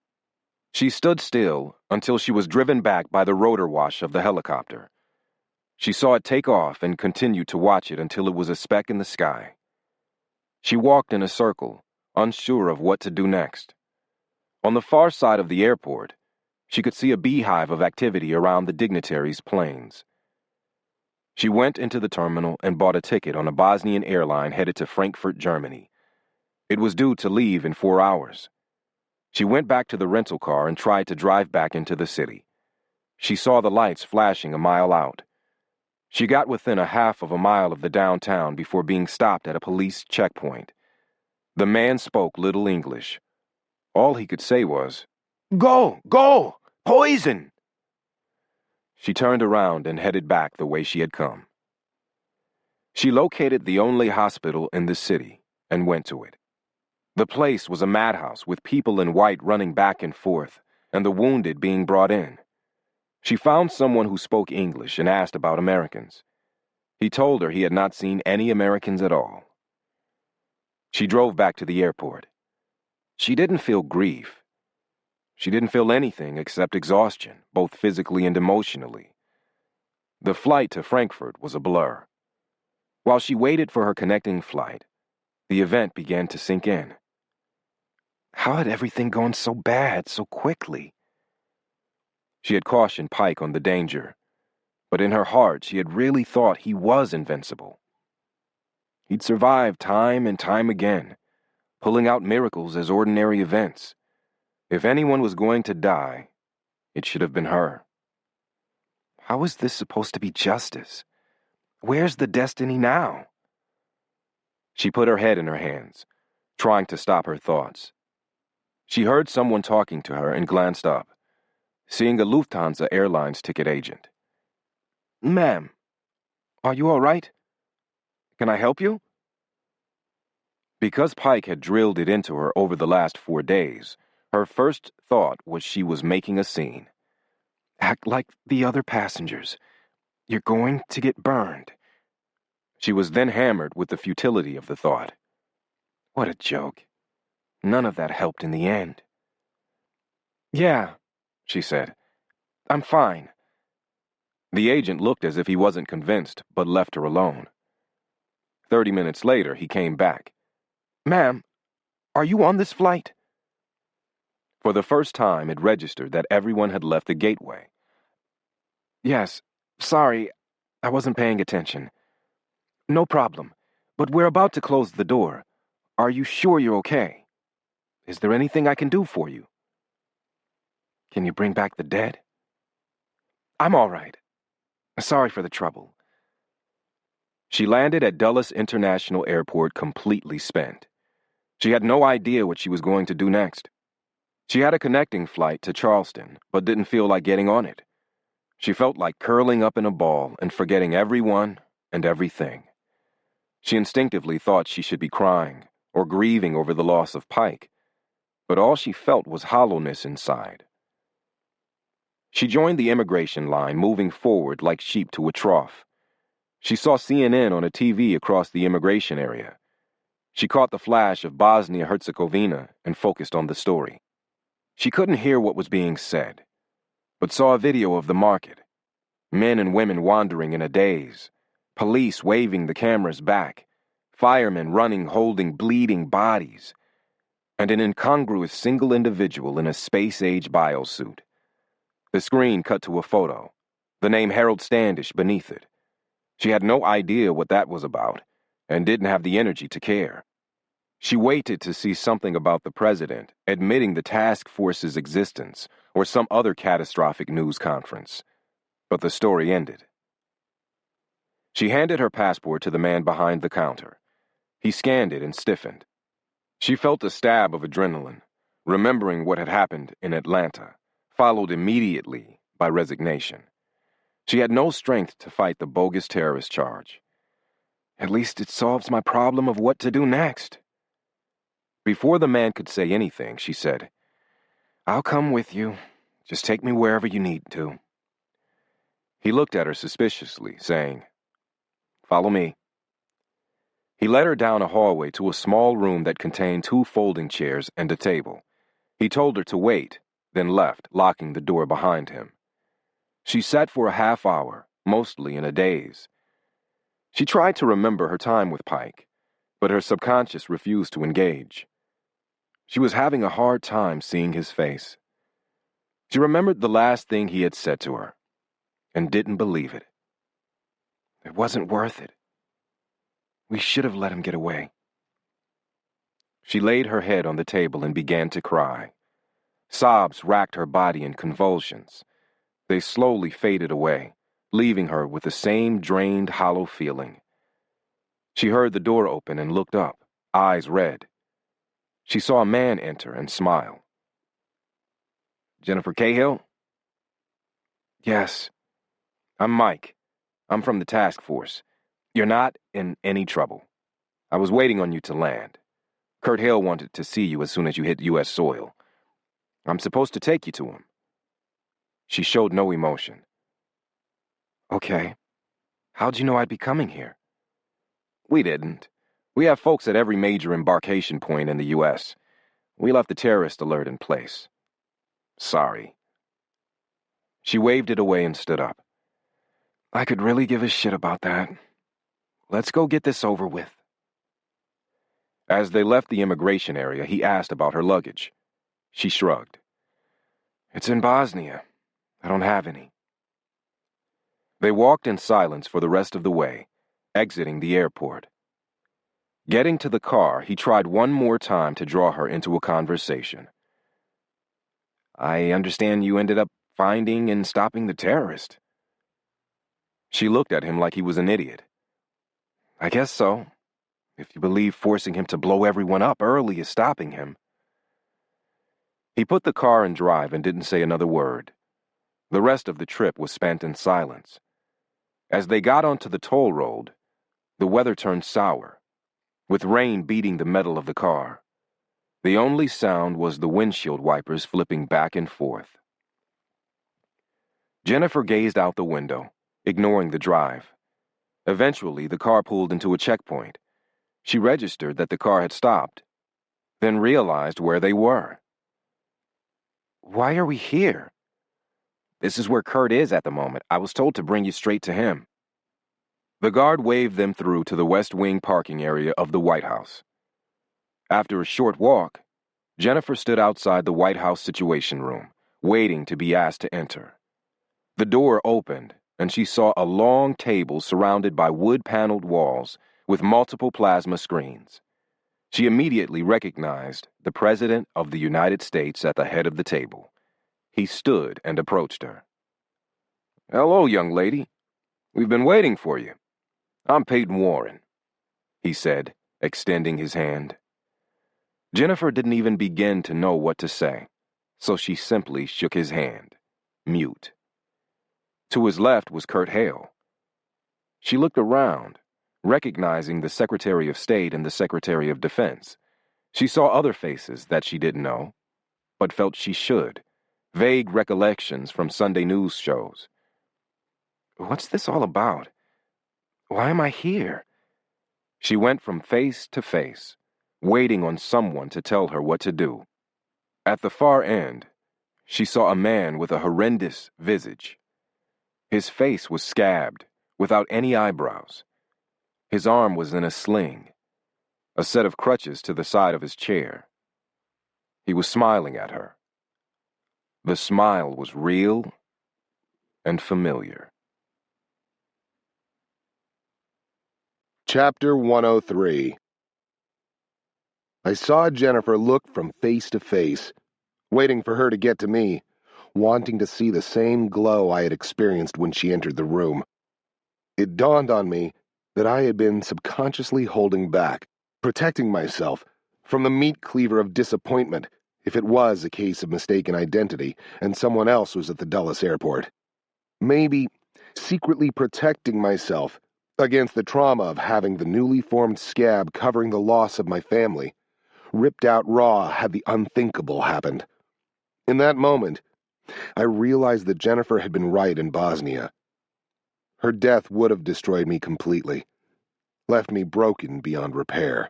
She stood still until she was driven back by the rotor wash of the helicopter. She saw it take off and continued to watch it until it was a speck in the sky. She walked in a circle, unsure of what to do next. On the far side of the airport, she could see a beehive of activity around the dignitaries' planes. She went into the terminal and bought a ticket on a Bosnian airline headed to Frankfurt, Germany. It was due to leave in 4 hours. She went back to the rental car and tried to drive back into the city. She saw the lights flashing a mile out. She got within a half of a mile of the downtown before being stopped at a police checkpoint. The man spoke little English. All he could say was, "Go! Go! Poison!" She turned around and headed back the way she had come. She located the only hospital in the city and went to it. The place was a madhouse with people in white running back and forth, and the wounded being brought in. She found someone who spoke English and asked about Americans. He told her he had not seen any Americans at all. She drove back to the airport. She didn't feel grief. She didn't feel anything except exhaustion, both physically and emotionally. The flight to Frankfurt was a blur. While she waited for her connecting flight, the event began to sink in. How had everything gone so bad so quickly? She had cautioned Pike on the danger, but in her heart she had really thought he was invincible. He'd survived time and time again, pulling out miracles as ordinary events. If anyone was going to die, it should have been her. How is this supposed to be justice? Where's the destiny now? She put her head in her hands, trying to stop her thoughts. She heard someone talking to her and glanced up, seeing a Lufthansa Airlines ticket agent. "Ma'am, are you all right? Can I help you?" Because Pike had drilled it into her over the last 4 days, her first thought was she was making a scene. Act like the other passengers. You're going to get burned. She was then hammered with the futility of the thought. What a joke. None of that helped in the end. "Yeah," she said. "I'm fine." The agent looked as if he wasn't convinced, but left her alone. 30 minutes later, he came back. "Ma'am, are you on this flight?" For the first time, it registered that everyone had left the gateway. "Yes, sorry, I wasn't paying attention." "No problem, but we're about to close the door. Are you sure you're okay? Is there anything I can do for you? Can you bring back the dead?" "I'm all right. Sorry for the trouble." She landed at Dulles International Airport completely spent. She had no idea what she was going to do next. She had a connecting flight to Charleston, but didn't feel like getting on it. She felt like curling up in a ball and forgetting everyone and everything. She instinctively thought she should be crying or grieving over the loss of Pike, but all she felt was hollowness inside. She joined the immigration line, moving forward like sheep to a trough. She saw CNN on a TV across the immigration area. She caught the flash of Bosnia-Herzegovina and focused on the story. She couldn't hear what was being said, but saw a video of the market. Men and women wandering in a daze, police waving the cameras back, firemen running holding bleeding bodies, and an incongruous single individual in a space-age biosuit. The screen cut to a photo, the name Harold Standish beneath it. She had no idea what that was about, and didn't have the energy to care. She waited to see something about the president admitting the task force's existence or some other catastrophic news conference, but the story ended. She handed her passport to the man behind the counter. He scanned it and stiffened. She felt a stab of adrenaline, remembering what had happened in Atlanta, followed immediately by resignation. She had no strength to fight the bogus terrorist charge. At least it solves my problem of what to do next. Before the man could say anything, she said, "I'll come with you. Just take me wherever you need to." He looked at her suspiciously, saying, "Follow me." He led her down a hallway to a small room that contained 2 folding chairs and a table. He told her to wait, then left, locking the door behind him. She sat for a half hour, mostly in a daze. She tried to remember her time with Pike, but her subconscious refused to engage. She was having a hard time seeing his face. She remembered the last thing he had said to her, and didn't believe it. It wasn't worth it. We should have let him get away. She laid her head on the table and began to cry. Sobs racked her body in convulsions. They slowly faded away, leaving her with the same drained, hollow feeling. She heard the door open and looked up, eyes red. She saw a man enter and smile. "Jennifer Cahill?" "Yes. I'm Mike. I'm from the task force. You're not in any trouble. I was waiting on you to land. Kurt Hill wanted to see you as soon as you hit U.S. soil. I'm supposed to take you to him." She showed no emotion. "Okay. How'd you know I'd be coming here?" "We didn't. We have folks at every major embarkation point in the U.S. We left the terrorist alert in place. Sorry." She waved it away and stood up. "I could really give a shit about that. Let's go get this over with." As they left the immigration area, he asked about her luggage. She shrugged. "It's in Bosnia. I don't have any." They walked in silence for the rest of the way, exiting the airport. Getting to the car, he tried one more time to draw her into a conversation. "I understand you ended up finding and stopping the terrorist." She looked at him like he was an idiot. I guess so, if you believe forcing him to blow everyone up early is stopping him. He put the car in drive and didn't say another word. The rest of the trip was spent in silence. As they got onto the toll road, the weather turned sour, with rain beating the metal of the car. The only sound was the windshield wipers flipping back and forth. Jennifer gazed out the window, ignoring the drive. Eventually, the car pulled into a checkpoint. She registered that the car had stopped, then realized where they were. Why are we here? This is where Kurt is at the moment. I was told to bring you straight to him. The guard waved them through to the West Wing parking area of the White House. After a short walk, Jennifer stood outside the White House Situation Room, waiting to be asked to enter. The door opened, and she saw a long table surrounded by wood-paneled walls with multiple plasma screens. She immediately recognized the President of the United States at the head of the table. He stood and approached her. "Hello, young lady. We've been waiting for you. I'm Peyton Warren," he said, extending his hand. Jennifer didn't even begin to know what to say, so she simply shook his hand, mute. To his left was Kurt Hale. She looked around, recognizing the Secretary of State and the Secretary of Defense. She saw other faces that she didn't know, but felt she should, vague recollections from Sunday news shows. What's this all about? Why am I here? She went from face to face, waiting on someone to tell her what to do. At the far end, she saw a man with a horrendous visage. His face was scabbed, without any eyebrows. His arm was in a sling, a set of crutches to the side of his chair. He was smiling at her. The smile was real and familiar. Chapter 103. I saw Jennifer look from face to face, waiting for her to get to me, wanting to see the same glow I had experienced when she entered the room. It dawned on me that I had been subconsciously holding back, protecting myself from the meat cleaver of disappointment if it was a case of mistaken identity and someone else was at the Dulles airport. Maybe secretly protecting myself against the trauma of having the newly formed scab covering the loss of my family, ripped out raw had the unthinkable happened. In that moment, I realized that Jennifer had been right in Bosnia. Her death would have destroyed me completely, left me broken beyond repair.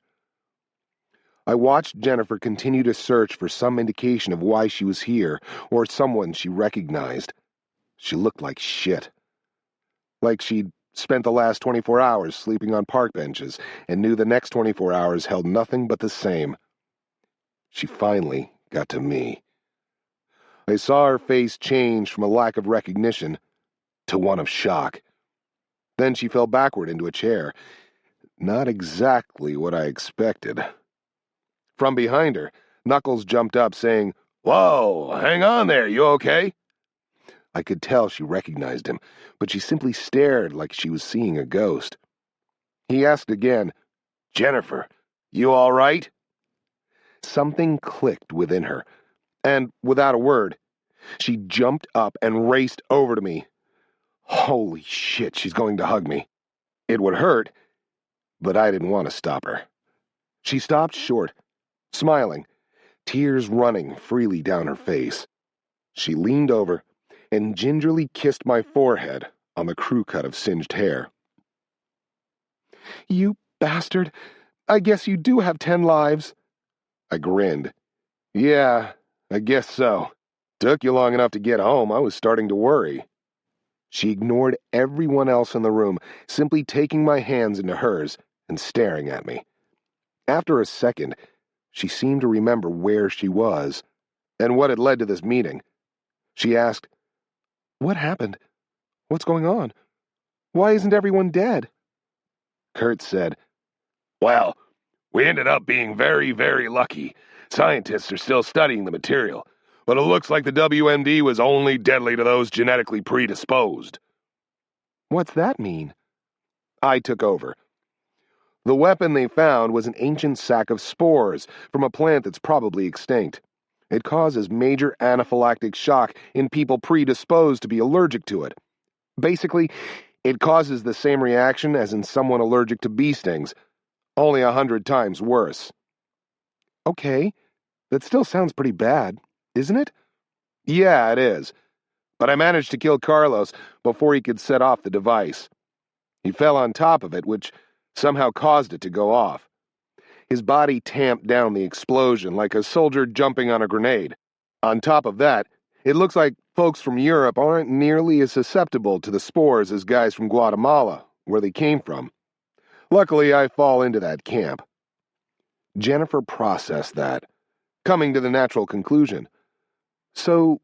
I watched Jennifer continue to search for some indication of why she was here, or someone she recognized. She looked like shit. Like she'd spent the last 24 hours sleeping on park benches and knew the next 24 hours held nothing but the same. She finally got to me. I saw her face change from a lack of recognition to one of shock. Then she fell backward into a chair. Not exactly what I expected. From behind her, Knuckles jumped up, saying, "Whoa, hang on there, you okay?" I could tell she recognized him, but she simply stared like she was seeing a ghost. He asked again, "Jennifer, you all right?" Something clicked within her, and without a word, she jumped up and raced over to me. Holy shit, she's going to hug me. It would hurt, but I didn't want to stop her. She stopped short, smiling, tears running freely down her face. She leaned over and gingerly kissed my forehead on the crew cut of singed hair. "You bastard! I guess you do have 10 lives." I grinned. "Yeah, I guess so. Took you long enough to get home. I was starting to worry." She ignored everyone else in the room, simply taking my hands into hers and staring at me. After a second, she seemed to remember where she was and what had led to this meeting. She asked, "What happened? What's going on? Why isn't everyone dead?" Kurt said, "Well, we ended up being very, very lucky. Scientists are still studying the material, but it looks like the WMD was only deadly to those genetically predisposed." What's that mean? I took over. The weapon they found was an ancient sack of spores from a plant that's probably extinct. It causes major anaphylactic shock in people predisposed to be allergic to it. Basically, it causes the same reaction as in someone allergic to bee stings, only 100 times worse. Okay, that still sounds pretty bad, isn't it? Yeah, it is. But I managed to kill Carlos before he could set off the device. He fell on top of it, which somehow caused it to go off. His body tamped down the explosion like a soldier jumping on a grenade. On top of that, it looks like folks from Europe aren't nearly as susceptible to the spores as guys from Guatemala, where they came from. Luckily, I fall into that camp. Jennifer processed that, coming to the natural conclusion. So,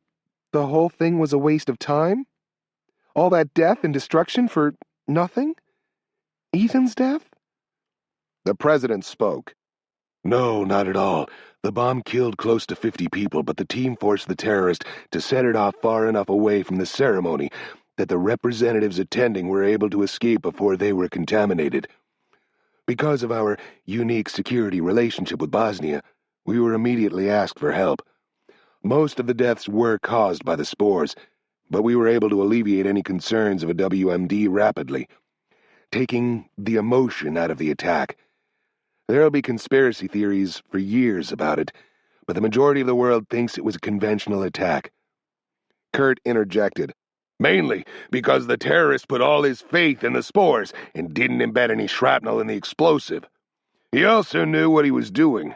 the whole thing was a waste of time? All that death and destruction for nothing? Ethan's death? The president spoke. No, not at all. The bomb killed close to 50 people, but the team forced the terrorist to set it off far enough away from the ceremony that the representatives attending were able to escape before they were contaminated. Because of our unique security relationship with Bosnia, we were immediately asked for help. Most of the deaths were caused by the spores, but we were able to alleviate any concerns of a WMD rapidly, taking the emotion out of the attack. There'll be conspiracy theories for years about it, but the majority of the world thinks it was a conventional attack. Kurt interjected. Mainly because the terrorist put all his faith in the spores and didn't embed any shrapnel in the explosive. He also knew what he was doing.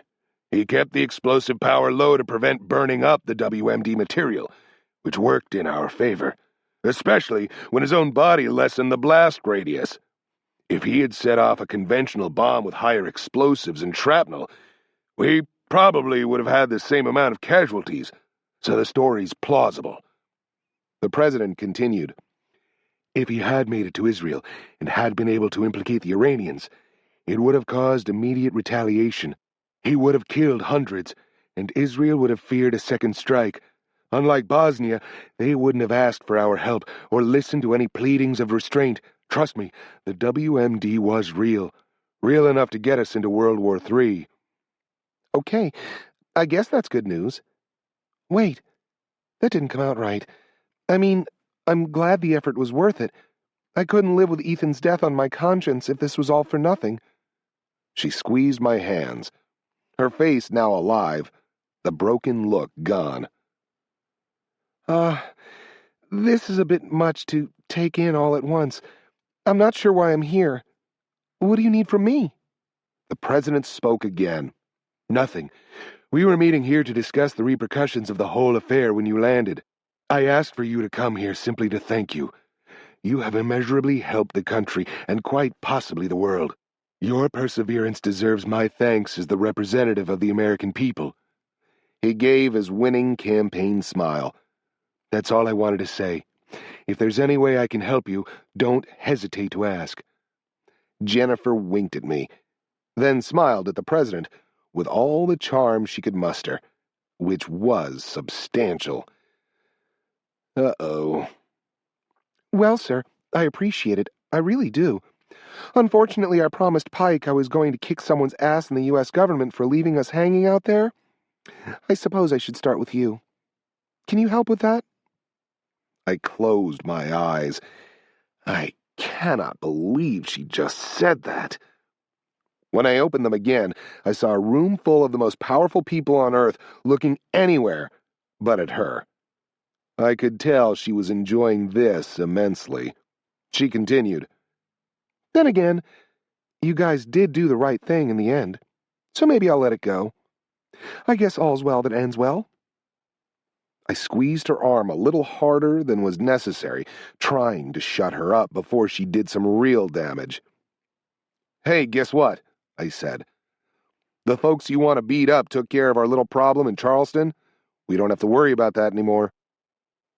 He kept the explosive power low to prevent burning up the WMD material, which worked in our favor, especially when his own body lessened the blast radius. If he had set off a conventional bomb with higher explosives and shrapnel, we probably would have had the same amount of casualties, so the story's plausible. The president continued. If he had made it to Israel and had been able to implicate the Iranians, it would have caused immediate retaliation. He would have killed hundreds, and Israel would have feared a second strike. Unlike Bosnia, they wouldn't have asked for our help or listened to any pleadings of restraint. Trust me, the WMD was real enough to get us into World War III. Okay, I guess that's good news. Wait, that didn't come out right. I mean, I'm glad the effort was worth it. I couldn't live with Ethan's death on my conscience if this was all for nothing. She squeezed my hands, her face now alive, the broken look gone. This is a bit much to take in all at once. I'm not sure why I'm here. What do you need from me? The president spoke again. Nothing. We were meeting here to discuss the repercussions of the whole affair when you landed. I asked for you to come here simply to thank you. You have immeasurably helped the country and quite possibly the world. Your perseverance deserves my thanks as the representative of the American people. He gave his winning campaign smile. That's all I wanted to say. If there's any way I can help you, don't hesitate to ask. Jennifer winked at me, then smiled at the president with all the charm she could muster, which was substantial. Uh-oh. Well, sir, I appreciate it. I really do. Unfortunately, I promised Pike I was going to kick someone's ass in the U.S. government for leaving us hanging out there. I suppose I should start with you. Can you help with that? I closed my eyes. I cannot believe she just said that. When I opened them again, I saw a room full of the most powerful people on Earth looking anywhere but at her. I could tell she was enjoying this immensely. She continued. Then again, you guys did do the right thing in the end, so maybe I'll let it go. I guess all's well that ends well. I squeezed her arm a little harder than was necessary, trying to shut her up before she did some real damage. Hey, guess what? I said. The folks you want to beat up took care of our little problem in Charleston. We don't have to worry about that anymore.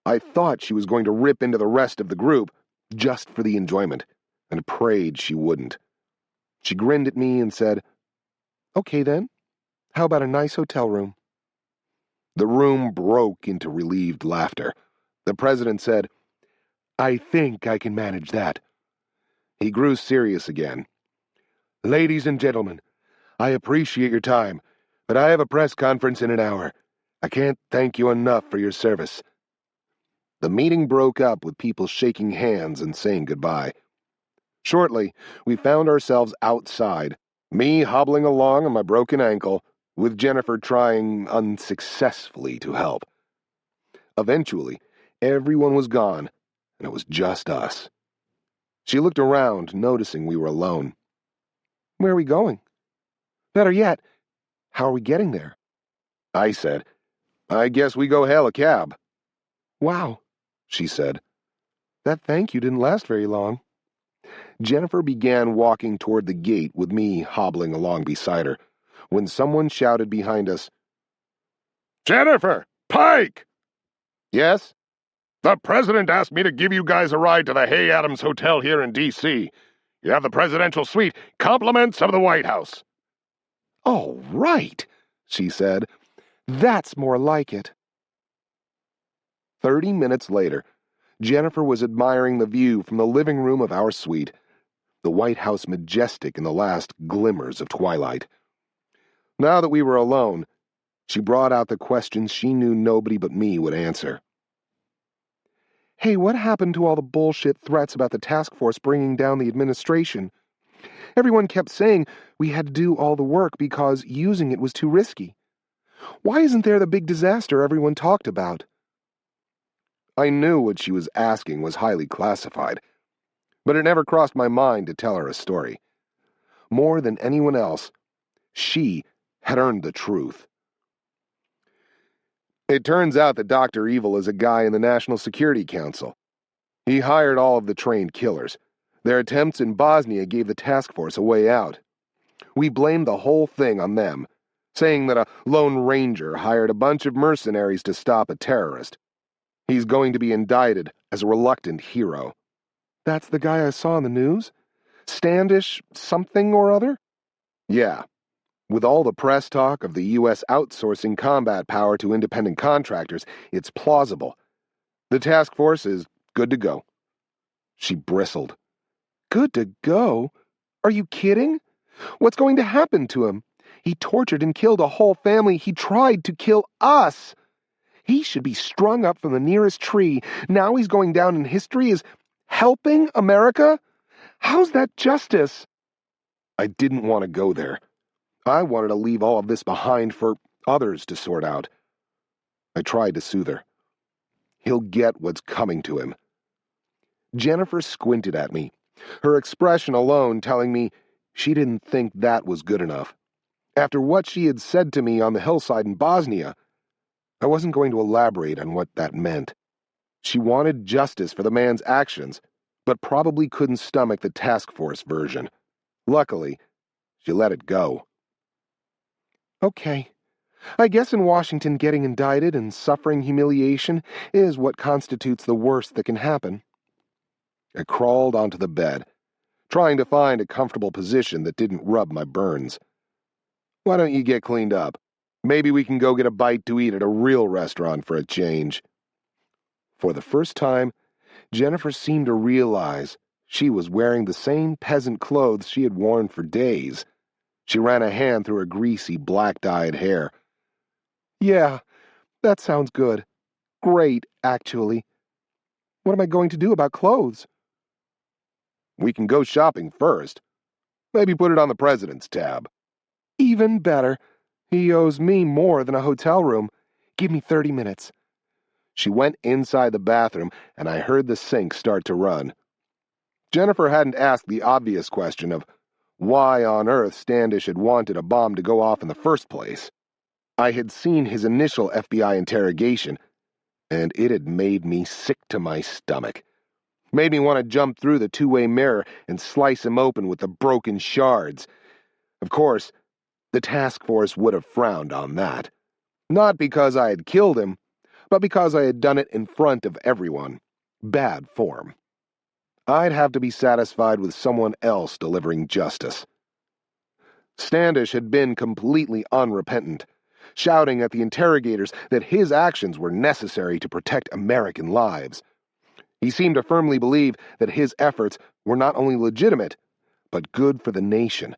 I thought she was going to rip into the rest of the group, just for the enjoyment, and prayed she wouldn't. She grinned at me and said, Okay then, how about a nice hotel room? The room broke into relieved laughter. The president said, I think I can manage that. He grew serious again. Ladies and gentlemen, I appreciate your time, but I have a press conference in an hour. I can't thank you enough for your service. The meeting broke up with people shaking hands and saying goodbye. Shortly, we found ourselves outside, me hobbling along on my broken ankle, with Jennifer trying unsuccessfully to help. Eventually, everyone was gone, and it was just us. She looked around, noticing we were alone. Where are we going? Better yet, how are we getting there? I said, I guess we go hail a cab. Wow, she said. That thank you didn't last very long. Jennifer began walking toward the gate with me hobbling along beside her, when someone shouted behind us, Jennifer! Pike! Yes? The president asked me to give you guys a ride to the Hay Adams Hotel here in D.C. You have the presidential suite, compliments of the White House. Oh, right, she said. That's more like it. 30 minutes later, Jennifer was admiring the view from the living room of our suite, the White House majestic in the last glimmers of twilight. Now that we were alone, she brought out the questions she knew nobody but me would answer. Hey, what happened to all the bullshit threats about the task force bringing down the administration? Everyone kept saying we had to do all the work because using it was too risky. Why isn't there the big disaster everyone talked about? I knew what she was asking was highly classified, but it never crossed my mind to tell her a story. More than anyone else, she had earned the truth. It turns out that Dr. Evil is a guy in the National Security Council. He hired all of the trained killers. Their attempts in Bosnia gave the task force a way out. We blamed the whole thing on them, saying that a lone ranger hired a bunch of mercenaries to stop a terrorist. He's going to be indicted as a reluctant hero. That's the guy I saw on the news? Standish something or other? Yeah. With all the press talk of the U.S. outsourcing combat power to independent contractors, it's plausible. The task force is good to go. She bristled. Good to go? Are you kidding? What's going to happen to him? He tortured and killed a whole family. He tried to kill us. He should be strung up from the nearest tree. Now he's going down in history as helping America? How's that justice? I didn't want to go there. I wanted to leave all of this behind for others to sort out. I tried to soothe her. He'll get what's coming to him. Jennifer squinted at me, her expression alone telling me she didn't think that was good enough. After what she had said to me on the hillside in Bosnia, I wasn't going to elaborate on what that meant. She wanted justice for the man's actions, but probably couldn't stomach the task force version. Luckily, she let it go. Okay. I guess in Washington getting indicted and suffering humiliation is what constitutes the worst that can happen. I crawled onto the bed, trying to find a comfortable position that didn't rub my burns. Why don't you get cleaned up? Maybe we can go get a bite to eat at a real restaurant for a change. For the first time, Jennifer seemed to realize she was wearing the same peasant clothes she had worn for days. She ran a hand through her greasy, black-dyed hair. Yeah, that sounds good. Great, actually. What am I going to do about clothes? We can go shopping first. Maybe put it on the president's tab. Even better. He owes me more than a hotel room. Give me 30 minutes. She went inside the bathroom, and I heard the sink start to run. Jennifer hadn't asked the obvious question of why on earth Standish had wanted a bomb to go off in the first place. I had seen his initial FBI interrogation, and it had made me sick to my stomach. Made me want to jump through the two-way mirror and slice him open with the broken shards. Of course, the task force would have frowned on that. Not because I had killed him, but because I had done it in front of everyone. Bad form. I'd have to be satisfied with someone else delivering justice. Standish had been completely unrepentant, shouting at the interrogators that his actions were necessary to protect American lives. He seemed to firmly believe that his efforts were not only legitimate, but good for the nation.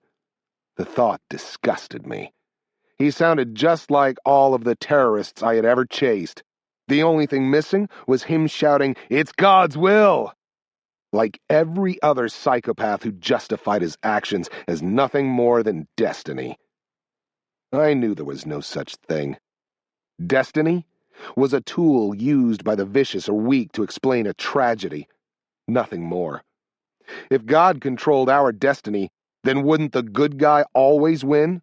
The thought disgusted me. He sounded just like all of the terrorists I had ever chased. The only thing missing was him shouting, "It's God's will!" like every other psychopath who justified his actions as nothing more than destiny. I knew there was no such thing. Destiny was a tool used by the vicious or weak to explain a tragedy, nothing more. If God controlled our destiny, then wouldn't the good guy always win?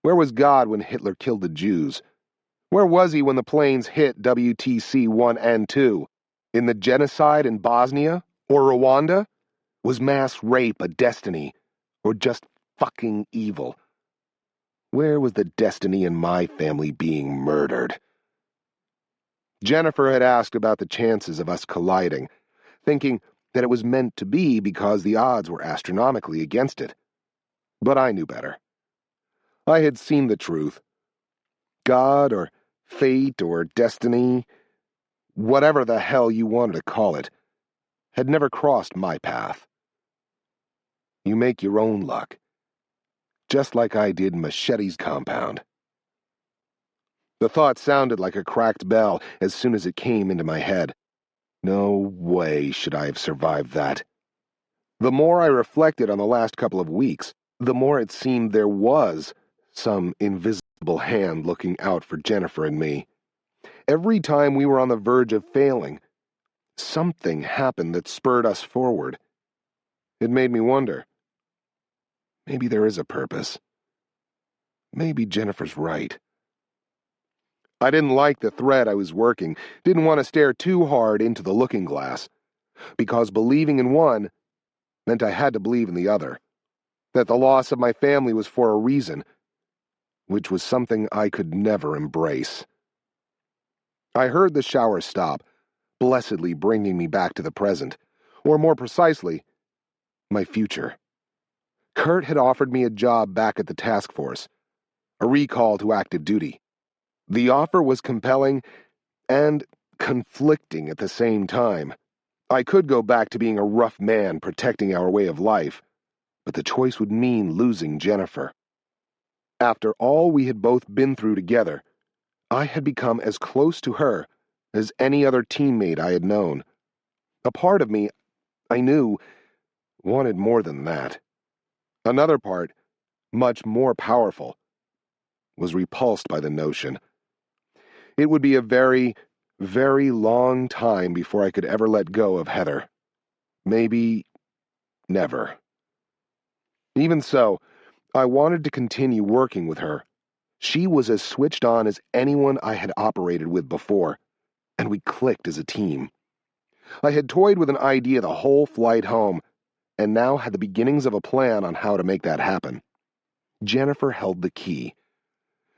Where was God when Hitler killed the Jews? Where was he when the planes hit WTC 1 and 2? In the genocide in Bosnia? Or Rwanda? Was mass rape a destiny? Or just fucking evil? Where was the destiny in my family being murdered? Jennifer had asked about the chances of us colliding, thinking that it was meant to be because the odds were astronomically against it. But I knew better. I had seen the truth. God or fate or destiny, whatever the hell you wanted to call it, had never crossed my path. You make your own luck, just like I did Machete's compound. The thought sounded like a cracked bell as soon as it came into my head. No way should I have survived that. The more I reflected on the last couple of weeks, the more it seemed there was some invisible hand looking out for Jennifer and me. Every time we were on the verge of failing, something happened that spurred us forward. It made me wonder. Maybe there is a purpose. Maybe Jennifer's right. I didn't like the thread I was working, didn't want to stare too hard into the looking glass, because believing in one meant I had to believe in the other, that the loss of my family was for a reason, which was something I could never embrace. I heard the shower stop, blessedly bringing me back to the present, or more precisely, my future. Kurt had offered me a job back at the task force, a recall to active duty. The offer was compelling and conflicting at the same time. I could go back to being a rough man protecting our way of life, but the choice would mean losing Jennifer. After all we had both been through together, I had become as close to her as any other teammate I had known. A part of me, I knew, wanted more than that. Another part, much more powerful, was repulsed by the notion. It would be a very, very long time before I could ever let go of Heather. Maybe never. Even so, I wanted to continue working with her. She was as switched on as anyone I had operated with before, and we clicked as a team. I had toyed with an idea the whole flight home, and now had the beginnings of a plan on how to make that happen. Jennifer held the key.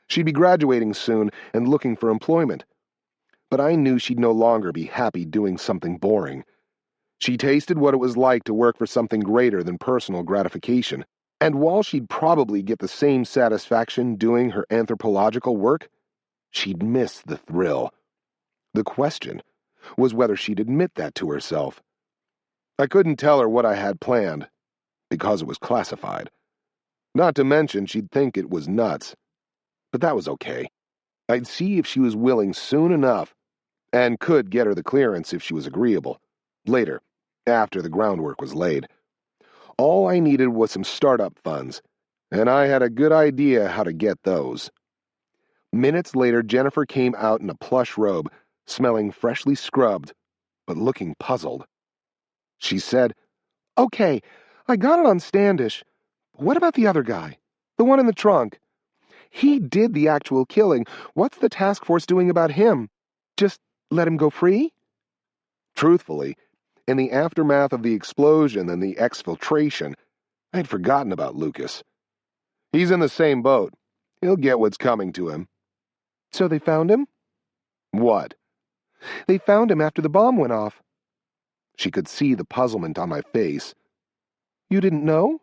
She'd be graduating soon and looking for employment. But I knew she'd no longer be happy doing something boring. She tasted what it was like to work for something greater than personal gratification, and while she'd probably get the same satisfaction doing her anthropological work, she'd miss the thrill. The question was whether she'd admit that to herself. I couldn't tell her what I had planned, because it was classified. Not to mention she'd think it was nuts. But that was okay. I'd see if she was willing soon enough, and could get her the clearance if she was agreeable. Later, after the groundwork was laid. All I needed was some startup funds, and I had a good idea how to get those. Minutes later, Jennifer came out in a plush robe, smelling freshly scrubbed, but looking puzzled. She said, "Okay, I got it on Standish. What about the other guy? The one in the trunk? He did the actual killing. What's the task force doing about him? Just let him go free?" Truthfully, in the aftermath of the explosion and the exfiltration, I'd forgotten about Lucas. He's in the same boat. He'll get what's coming to him. So they found him? What? They found him after the bomb went off. She could see the puzzlement on my face. You didn't know?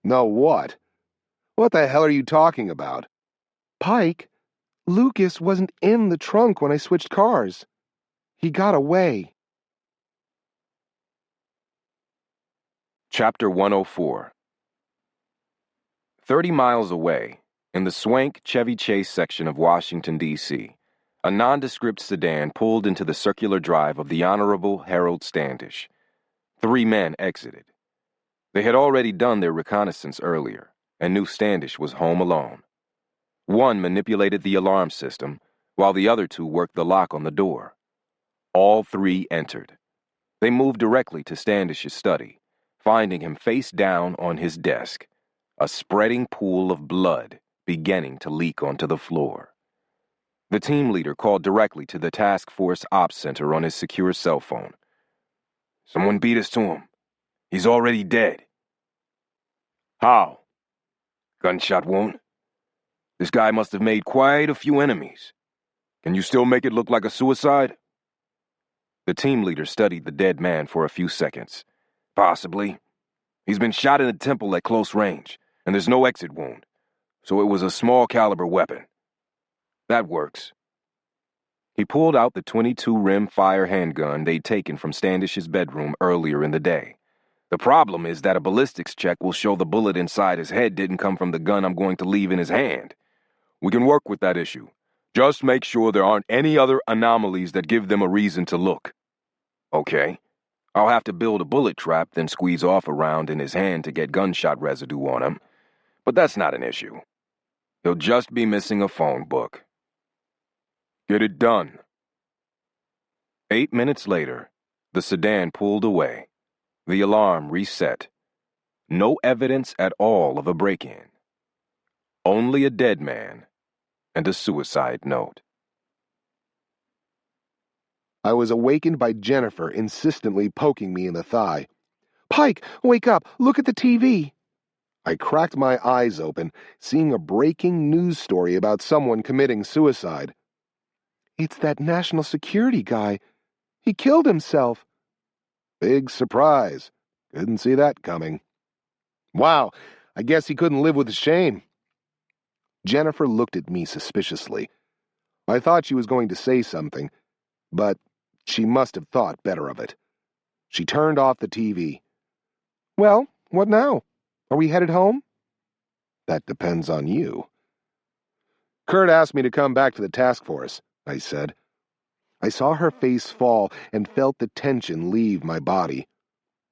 Know what? What the hell are you talking about? Pike, Lucas wasn't in the trunk when I switched cars. He got away. Chapter 104. 30 miles away, in the swank Chevy Chase section of Washington, D.C., a nondescript sedan pulled into the circular drive of the Honorable Harold Standish. 3 men exited. They had already done their reconnaissance earlier, and knew Standish was home alone. One manipulated the alarm system, while the other 2 worked the lock on the door. All 3 entered. They moved directly to Standish's study, finding him face down on his desk, a spreading pool of blood beginning to leak onto the floor. The team leader called directly to the task force ops center on his secure cell phone. "Someone beat us to him. He's already dead." "How?" "Gunshot wound. This guy must have made quite a few enemies. Can you still make it look like a suicide?" The team leader studied the dead man for a few seconds. "Possibly. He's been shot in the temple at close range, and there's no exit wound, so it was a small caliber weapon. That works." He pulled out the .22 rim-fire handgun they'd taken from Standish's bedroom earlier in the day. "The problem is that a ballistics check will show the bullet inside his head didn't come from the gun I'm going to leave in his hand. We can work with that issue. Just make sure there aren't any other anomalies that give them a reason to look." "Okay. I'll have to build a bullet trap, then squeeze off a round in his hand to get gunshot residue on him. But that's not an issue. He'll just be missing a phone book." "Get it done." 8 minutes later, the sedan pulled away. The alarm reset. No evidence at all of a break-in. Only a dead man and a suicide note. I was awakened by Jennifer insistently poking me in the thigh. "Pike, wake up! Look at the TV!" I cracked my eyes open, seeing a breaking news story about someone committing suicide. "It's that national security guy. He killed himself." Big surprise. Couldn't see that coming. "Wow, I guess he couldn't live with the shame." Jennifer looked at me suspiciously. I thought she was going to say something, but she must have thought better of it. She turned off the TV. "Well, what now? Are we headed home?" "That depends on you." "Kurt asked me to come back to the task force," I said. I saw her face fall and felt the tension leave my body.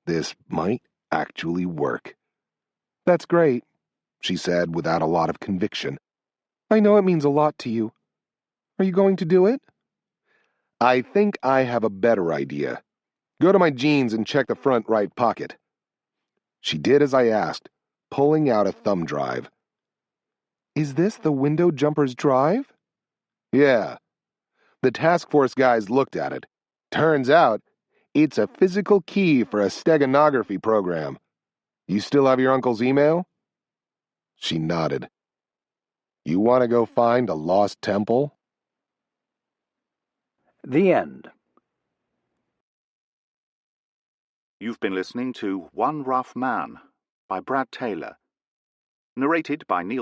This might actually work. "That's great," she said without a lot of conviction. "I know it means a lot to you. Are you going to do it?" "I think I have a better idea. Go to my jeans and check the front right pocket." She did as I asked, pulling out a thumb drive. "Is this the window jumper's drive?" "Yeah." The task force guys looked at it. Turns out, it's a physical key for a steganography program. "You still have your uncle's email?" She nodded. "You want to go find a lost temple?" The end. You've been listening to One Rough Man by Brad Taylor. Narrated by Neil